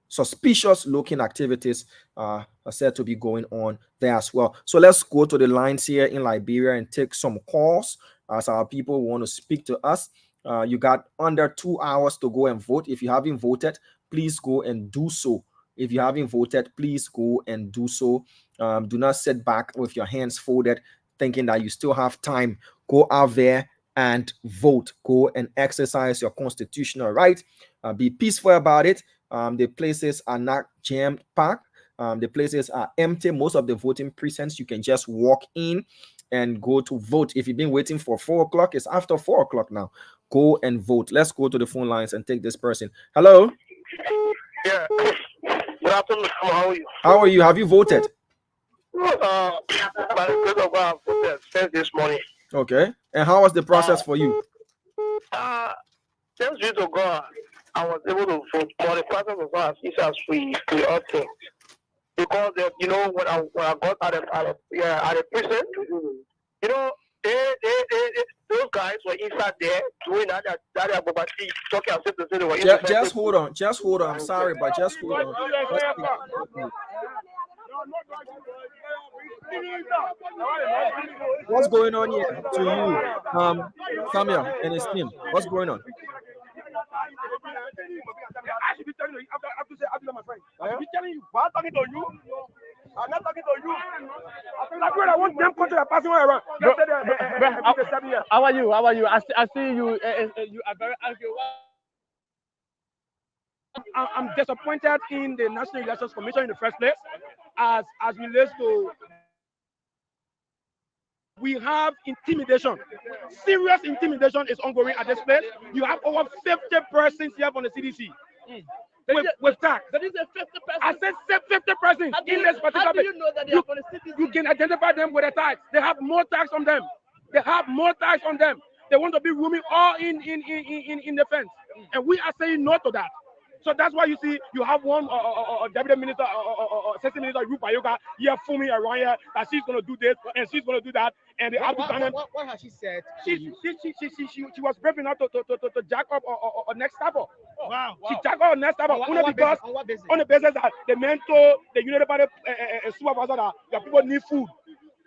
suspicious looking activities are said to be going on there as well. So let's go to the lines here in Liberia and take some calls as our people want to speak to us. You got under 2 hours to go and vote. If you haven't voted, please go and do so. If you haven't voted, please go and do so. Do not sit back with your hands folded, thinking that you still have time. Go out there and vote. Go and exercise your constitutional right. Be peaceful about it. The places are not jam-packed. The places are empty. Most of the voting precincts, you can just walk in and go to vote. If you've been waiting for 4 o'clock, it's after 4 o'clock now. Go and vote. Let's go to the phone lines and take this person. Hello? Yeah. Good afternoon. How are you? How are you? Have you voted? By the grace of God, I've voted since this morning. Okay. And how was the process for you? Thanks be to God, I was able to vote, but the process was not as easy as we all think. Because you know, when I got at the prison, you know, those guys were inside there doing that talking as if they were inside. Just hold on. I'm sorry, but just hold on. What's going on here to you, Samuel and his team? What's going on? I should be telling you, after my friend. I should be telling you, I'm talking to you. I'm not talking to you. I want them country passing around. How are you? I see you. You are very angry. I'm disappointed in the National Elections Commission in the first place, as relates to. We have intimidation. Serious intimidation is ongoing at this place. You have over 50 persons here from the CDC. With tax. That is a 50 person. I said 50 persons in this particular. How do you know that they are from the CDC? You can identify them with a tax. They have more tax on them. They want to be rooming all in the fence. And we are saying no to that. So that's why you see you have one deputy minister or assistant minister Rupa Yoga here fooling around here that she's gonna do this and she's gonna do that, and they have to kind of. What has she said? She was prepping up to jack up or next stepper. Wow. She jack up next stepper only because on the basis that the man told the unit party supervisor that your people need food.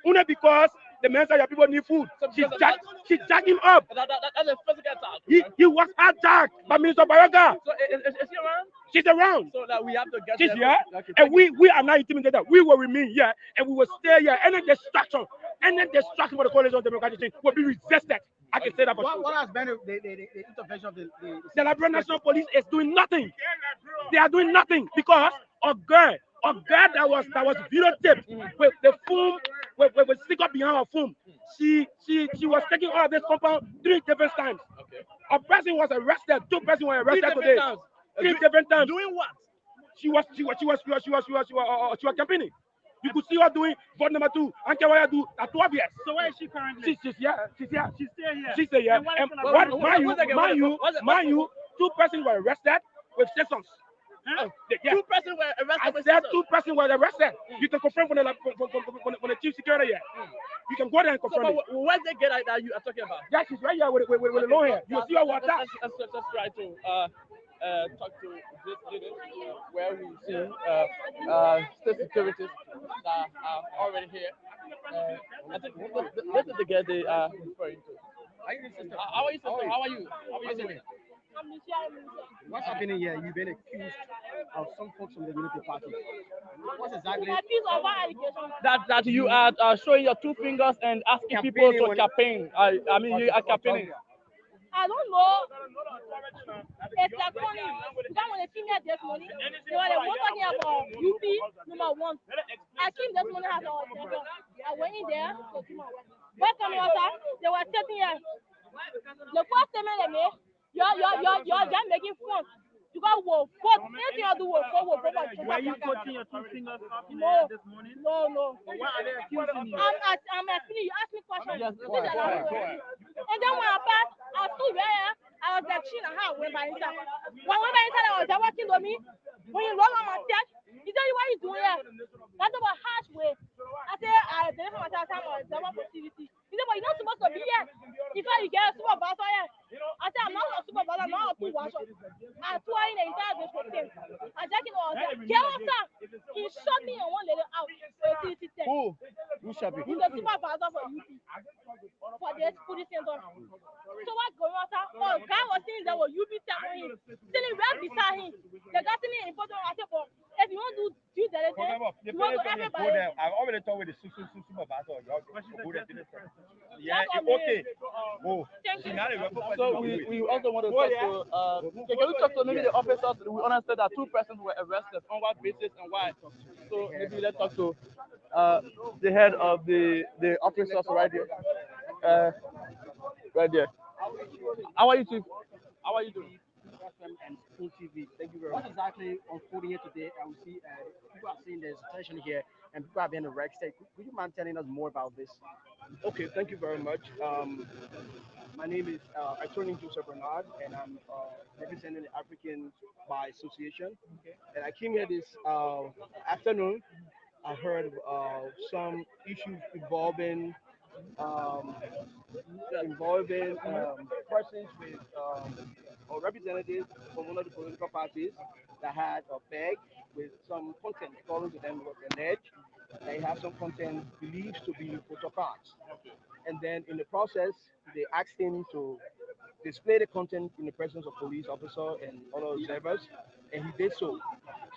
Only because the man said your people need food. She jacked him up. That's a physical attack. He was attacked by Minister Bayoga. So is she around? She's around. So that we have to get She's there. here. Okay, And we are not intimidated. We will remain here and we will stay here. Any destruction for the coalition of democratic change will be resisted. I can say that for sure. What has been the intervention of the Liberia National Police is doing nothing. They are doing nothing because a girl that was videotaped with the phone with stick up behind her phone. She was taking all of this compound 3 different times. Okay. A person was arrested. 2 persons were arrested today. 3 different times. Doing what? She was campaigning. You could see her doing vote number 2. And Kewaya do at 12 years. So where is she currently? She's here. She's here. She's still here. She's still here. And mind you, 2 persons were arrested with sections. Huh? Yes. 2 persons were arrested. I said 2 persons were arrested. You can confirm from the chief security here. You can go there and confirm. So where's the Gedeh that you are talking about? Yeah, she's right here with the long hair. You see her water. Let's try to talk to this unit where we see state securities that are already here. I think this is the Gedeh they are referring to. How are you, sister? How are you? How are you doing? What's happening here? You've been accused of some folks from the Unity Party. What's exactly? That you are showing your 2 fingers and asking people to campaign. I mean, you are campaigning. I don't know. It's like funny. That when they see me this morning, they were talking about UP number 1. I came this morning as I went in there to do my work. When coming outside, they were sitting here. The first statement they made, you're just making fun. You got wolf. But anything you do wolf. Were you putting your 2 fingers up in the air this morning? No. Why are they accusing you? I'm asking you. Ask me questions. Yes, Go ahead. And then when I passed, I stood there. I was like, China, how went by inside. When I went by inside, I was there watching me. When you roll on my chest, he tell you what he's doing here. That's about harsh way. I said, I didn't have my time on the for CVC. He said, but you're not supposed to be here. If you get a supervisor here. I said, I'm not a supervisor, I'm not a two washer. I threw her in the entire day for him. I just was there. Get what's up? He shot me and one lady out. Who? Who shot me? He's the supervisor for UP. For this police center. So what's going on, sir? Oh, guy was saying there was UP tapping him. Sitting right beside him. The guy sitting in front of him. I said, but if you want to do that, you want to everybody. I've already talked with the supervisor. Yeah, okay. Oh, so we also want to talk to, can we talk to maybe the officers? We understand that 2 persons were arrested. On what basis and why? So maybe let's talk to the head of the officers right there. Right there. How are you, Chief? How are you doing? And School TV. Thank you very much. What exactly unfolding here today? I will see people are saying there's tension here and people are being arrested. Could you mind telling us more about this? Okay, thank you very much. My name is Attorney Joseph Bernard, and I'm representing the African Bar Association. And I came here this afternoon. I heard some issues involving persons with or representatives from one of the political parties that had a bag with some content, according to them, was alleged. They have some content believed to be photo cards. And then in the process, they asked him to display the content in the presence of police officer and other observers, and he did so.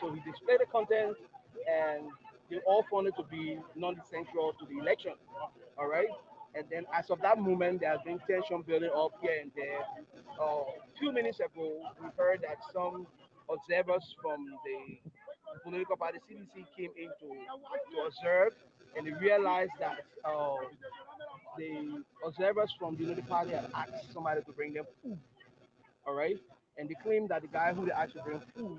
So he displayed the content, and they all found it to be non-essential to the election. All right. And then as of that moment, there has been tension building up here and there. A few minutes ago, we heard that some observers from the political party CDC came in to observe, and they realized that the observers from the Unity Party had asked somebody to bring them food. All right. And they claim that the guy who they asked to bring food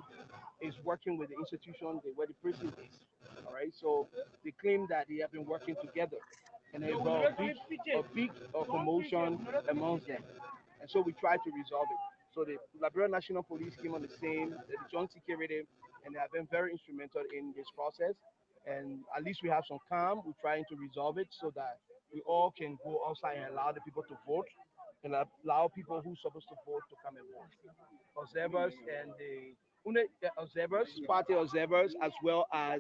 is working with the institution where the prison is. All right. So they claim that they have been working together. And there's a big commotion amongst them. And so we try to resolve it. So the Liberia National Police came on the scene, the joint security, and they have been very instrumental in this process. And at least we have some calm. We're trying to resolve it so that we all can go outside and allow the people to vote and allow people who's supposed to vote to come and vote. Observers and the observers, party observers, as well as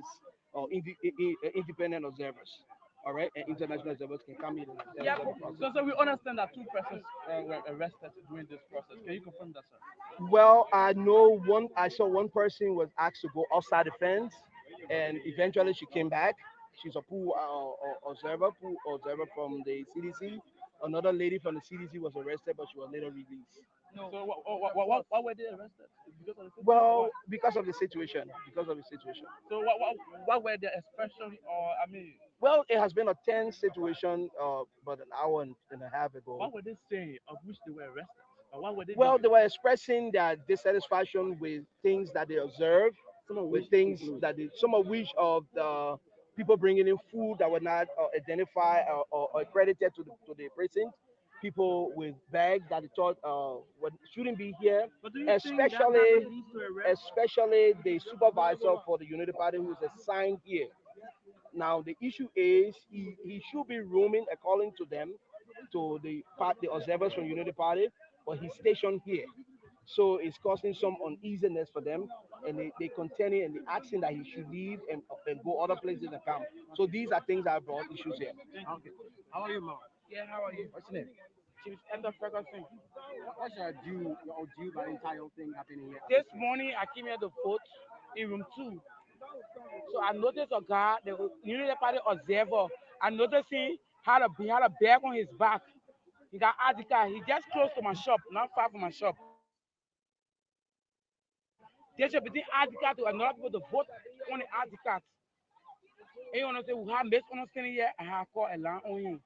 independent observers. All right, and international observers can come in and Yeah, observe the process. so we understand that 2 persons were arrested during this process. Can you confirm that, sir? Well, I know one. I saw one person was asked to go outside the fence, and eventually she came back. She's a pool observer from the CDC. Another lady from the CDC was arrested, but she was later released. No. So why were they arrested? Because of the situation? Well, because of the situation. Because of the situation. So what were they especially, or I mean? Well, it has been a tense situation, about an hour and a half ago. What were they saying of which they were arrested? Or what were they Well, doing? they were expressing their dissatisfaction with things that they observed, with things that some of which of the people bringing in food that were not identified or accredited to the precinct, people with bags that they thought shouldn't be here, But do you think that leads to arrest? especially the supervisor for the Unity Party who is assigned here. Now the issue is he should be roaming according to them, to the observers from Unity Party, but he's stationed here. So it's causing some uneasiness for them, and they contending and they asking that he should leave and go other places and come. So these are things that have brought issues here. Okay. How are you, Mom? Yeah, how are you? What's your name? Chief Ender Ferguson. What's your due by the entire thing happening here? This morning I came here to vote in room 2. So I noticed a guy, the Unity Party observer. I noticed he had a bag on his back. He got ID card. He just close to my shop, not far from my shop. They should be ID card to another people to vote on the ID card. And you want to say we have misunderstanding here, I have called a line on him.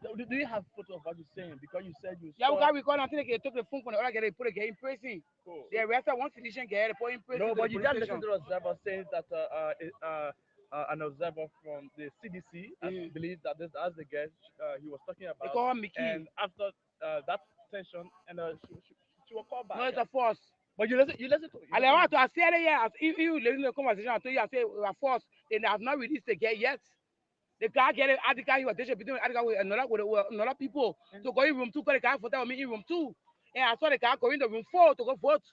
Do you have photo of what you're saying? Because you said you Yeah, saw... we got recording. I think they took the phone from the other guy, they put a guy in prison. Cool. They arrested one physician guy, they put him in prison. No, to but the you police just listened station. to the observer saying that an observer from the CDC, I believe that that's the guy he was talking about. They call him Mickey. And after that tension, and she was called back. No, it's a force. But you listen to it. I said it, yeah. If you listen to the conversation, I told you, I said we are forced. They have not released the guy yet. The guy get it, the guy he was between with another people to go in room 2, because the guy voted with me in room 2. And I saw the guy go in the room 4 to go vote.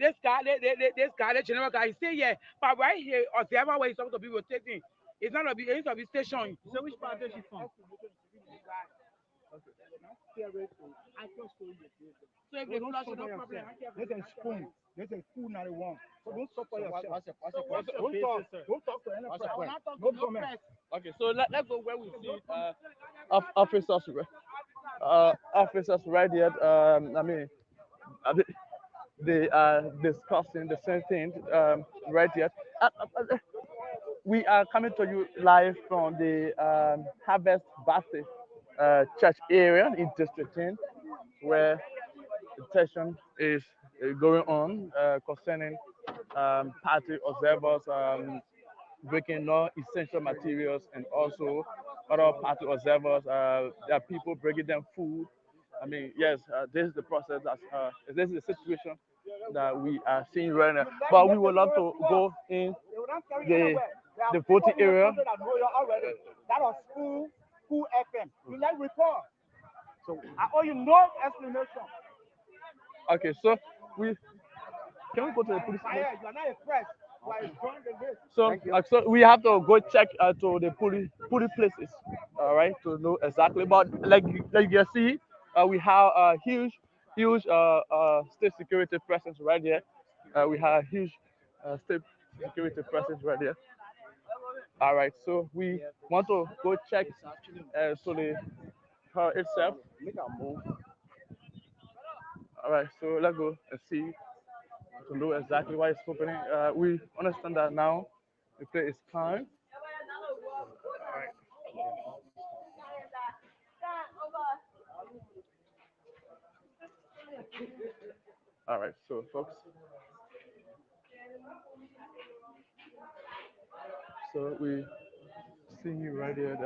This guy, the general guy, he say yeah, but right here, observer where he's supposed to be rotating, it's not he's supposed to be stationed. So which part is he from? So if they flush, no problem. There's a spoon. There's a spoon at the one. So don't suffer yourself. Don't talk to any press. No comment. Okay, so let's go where we see officers right here. I mean, they are discussing the same thing right here. We are coming to you live from the Harvest Baptist Church area in District 10, where the session is going on concerning party observers breaking non-essential materials, and also other party observers. There are people bringing them food. I mean, yes, this is the process. This is the situation that we are seeing right now. But we would love to go in the voting area. That was school FM. You like report. So I owe you no explanation. Okay, so can we go to the police station? You are not a press. You are a journalist. So we have to go check to the police places, all right, to know exactly. But like you can see, we have a huge state security presence right there. We have a huge state security presence right there. All right, so we want to go check so the car itself. All right, so let's go and see to know exactly why it's happening. We understand that now the place is calm. All right, so folks. So we see you right here.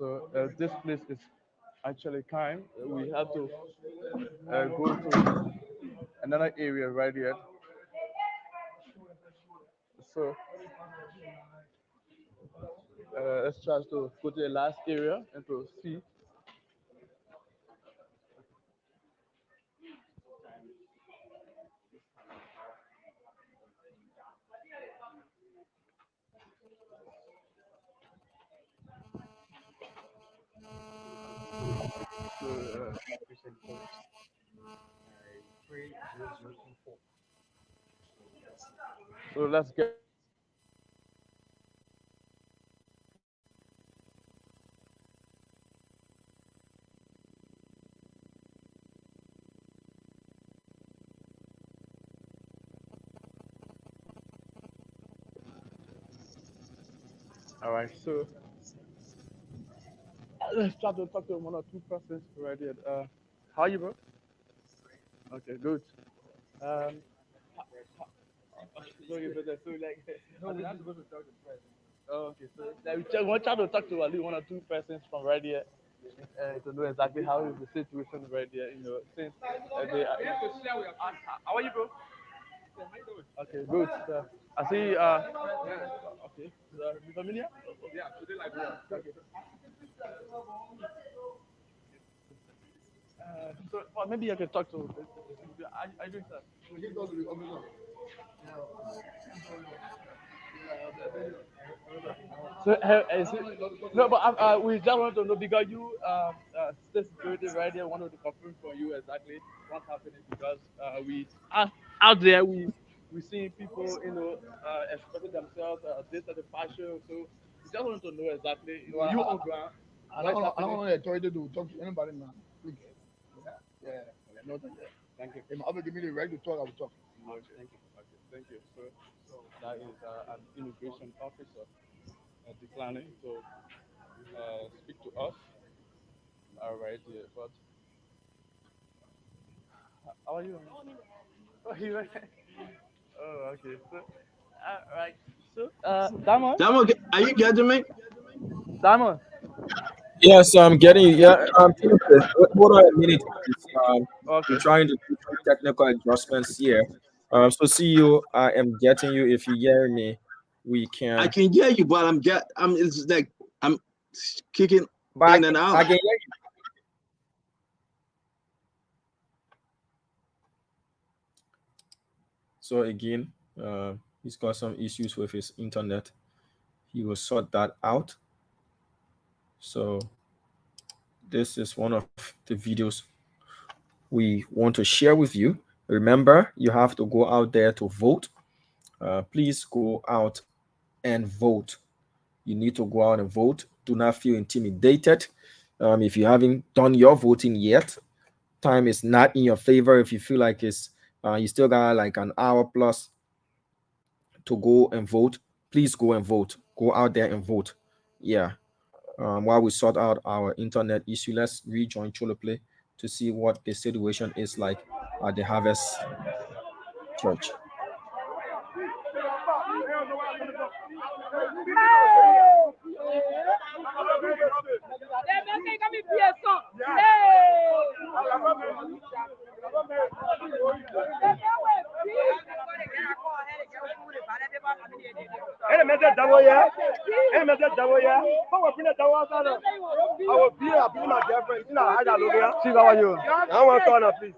So this place is actually kind. We have to go to another area right here. So let's try to go to the last area and to see. So let's get. All right, so let's try to talk to one or two persons right here. How are you, bro? Okay, good. Um, so you better so like no, we have to go to talk to the president. Oh, okay, so like, we try to talk to at least one or two persons from right here to know exactly how is the situation right here. You know, since they are. How are you, bro? Okay, good. I see. Okay, you familiar? Yeah, today like okay. So maybe I can talk to. I do that. So, no, but we just want to know because you, state security right there, wanted to confirm from you exactly what's happening because out there we seeing people, you know, expressing themselves, this at the fashion. So we just want to know exactly, you know, you on ground. I don't want the authority to talk to anybody now. Please. Yeah. No, thank you. Thank you. If my other give me the right to talk, I will talk. Okay, thank you. Okay, thank you. So that is an immigration officer declining to speak to us. All right, yeah, but how are you? Oh, you right? Oh, okay. So, all right. So, Diamond. Damo, are you getting me? Diamond. Yes, I'm getting you. Yeah, Timothy, hold on a minute, please. Okay. I'm trying to do some technical adjustments here. So see you. I am getting you. If you hear me, we I can. can hear you, but it's like I'm kicking But in and out. I can hear you. So again, he's got some issues with his internet. He will sort that out. So this is one of the videos we want to share with you. Remember, you have to go out there to vote. Please go out and vote. You need to go out and vote. Do not feel intimidated. If you haven't done your voting yet, time is not in your favor. If you feel like it's you still got like an hour plus to go and vote, please go and vote. Go out there and vote. Yeah. While we sort out our internet issue, let's rejoin Choloplay to see what the situation is like at the Harvest Church. Chief, how are you? I want to corner, please.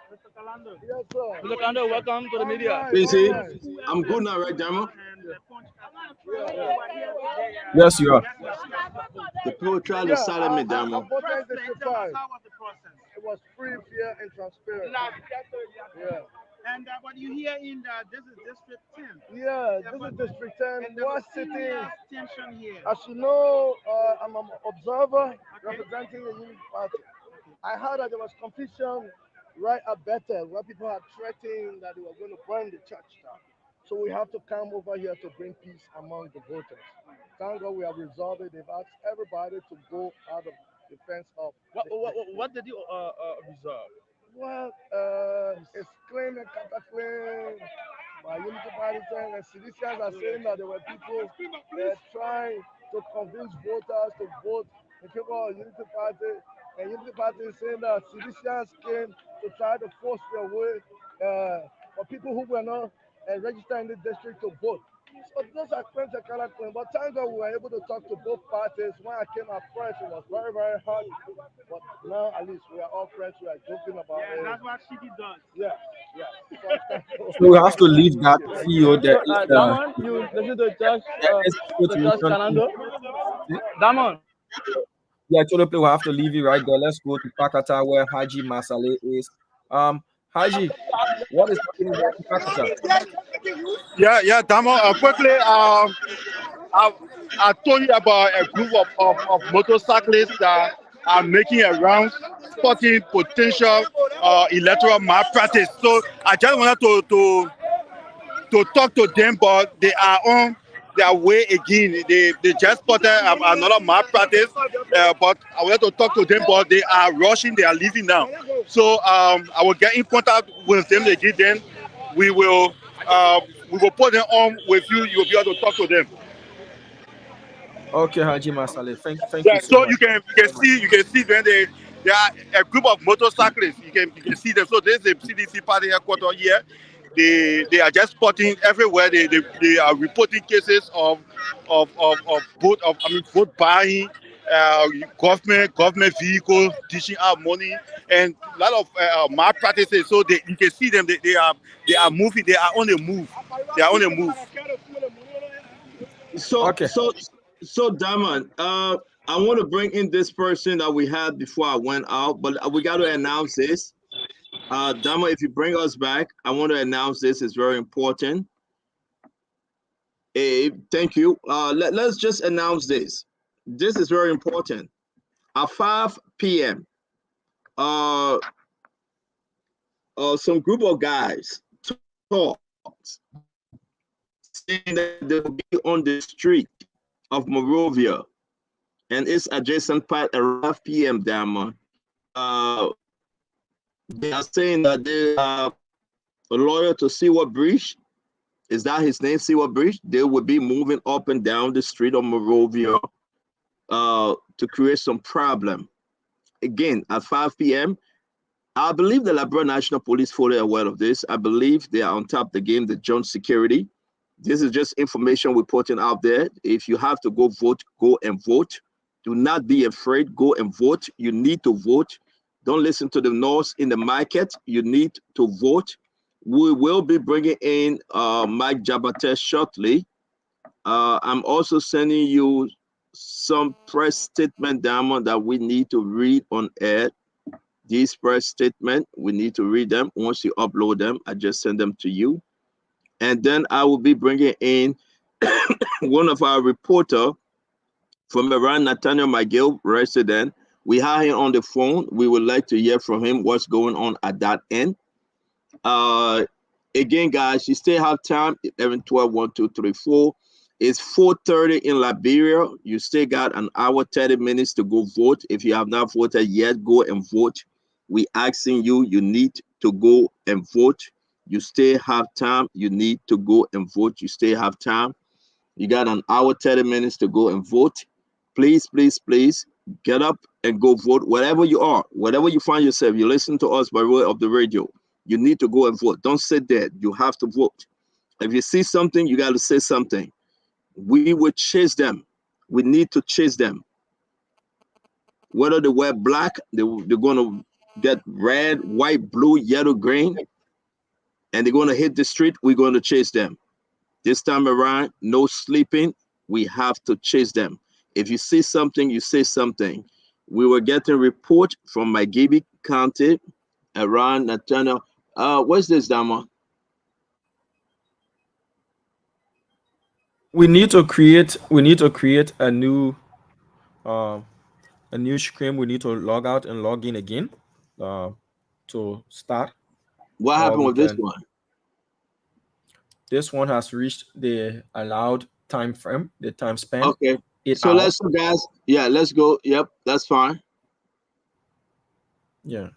Mr. Kalando, welcome to the media. PC, I'm good now, right, Damo? Yes, you are. The people try to silence me, Damo. I voted in District 5. It was free, fair, and transparent. Yeah. And but you hear in this is District 10. Yeah, this is District 10. And What there was city? tension here. As you know, I'm an observer representing the Unity Party. I heard that there was confusion right at Bethel, where people had threatened that they were going to burn the church down. So we have to come over here to bring peace among the voters. Thank God we have resolved it. They've asked everybody to go out of the fence of. What did you resolve? Well, it's claim and counterclaim by Unity Party saying, and citizens are saying that there were people trying to convince voters to vote in favor of Unity Party, and Unity Party is saying that citizens came to try to force their way for people who were not registered in the district to vote. So those are claims and counterclaims, but thank God we were able to talk to both parties. When I came at first, it was very, very hard, but now at least we are all friends. We are joking about it. That's what Shiki does. Yeah, yeah. So we have to leave that field. So, Damon, you listen to Judge Kalando. Damon. Yeah, totally. We'll have to leave it right there. Let's go to Pakata where Haji Masale is. Haji, what is happening in Pakata? Yeah, Damo. Quickly, I told you about a group of motorcyclists that are making a round, spotting potential electoral malpractice. So I just wanted to talk to them, but they are on their way again. They just spotted another malpractice, but I wanted to talk to them, but they are rushing. They are leaving now. So I will get in contact with them again. Then we will put them on with you. You will be able to talk to them. Okay, Haji Masale. Thank Yeah, you so so much. you can see when they are a group of motorcyclists. You can see them. So there's a CDC party headquarters here. They are just spotting everywhere. They are reporting cases of vote buying, government vehicles dishing out money, and a lot of malpractices. So you can see them. They are moving. They are on the move. They are on the move. So Damon, I want to bring in this person that we had before I went out, but we got to announce this. Damon, if you bring us back, I want to announce this. It's very important. Thank you. Let's just announce this. This is very important. At 5 p.m., some group of guys talked, saying that they will be on the street of Monrovia and its adjacent part at 5 p.m. Damon. They are saying that they are a lawyer to Seward Bridge. Is that his name, Seward Bridge? They will be moving up and down the street of Monrovia to create some problem. Again, at 5 p.m., I believe the Liberia National Police fully aware of this. I believe they are on top of the game, the joint security. This is just information we're putting out there. If you have to go vote, go and vote. Do not be afraid. Go and vote. You need to vote. Don't listen to the noise in the market. You need to vote. We will be bringing in Mike Jabate shortly. I'm also sending you some press statement, Diamond, that we need to read on air. These press statements, we need to read them. Once you upload them, I just send them to you. And then I will be bringing in one of our reporters from around Nathaniel McGill resident. We have him on the phone. We would like to hear from him what's going on at that end. Again, guys, you still have time. 11, 12, 1, 2, 3, 4. It's 4:30 in Liberia. You still got an hour, 30 minutes to go vote. If you have not voted yet, go and vote. We asking you, you need to go and vote. You still have time. You need to go and vote. You still have time. You got an hour, 30 minutes to go and vote. Please, please, please get up and go vote. Wherever you are, wherever you find yourself, you listen to us by way of the radio. You need to go and vote. Don't sit there. You have to vote. If you see something, you got to say something. We will chase them. We need to chase them. Whether they wear black, they're going to get red, white, blue, yellow, green, and they're going to hit the street. We're going to chase them. This time around, no sleeping. We have to chase them. If you see something, you say something. We were getting report from Nimba County around Nathaniel. What's this, Dama? We need to create a new screen. We need to log out and log in again to start. What happened with this one? This one has reached the allowed time frame, the time span. Okay. So let's go, guys. Yeah, let's go. Yep, that's fine. Yeah.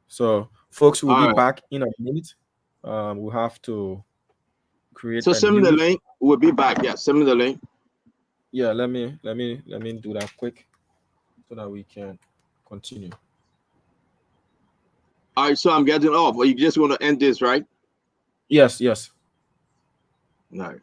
So folks will be back in a minute. We'll have to create. So send me the link. We'll be back. Yeah, send me the link. Yeah, let me do that quick so that we can continue. All right, so I'm getting off. Or you just want to end this, right? Yes, yes. All right.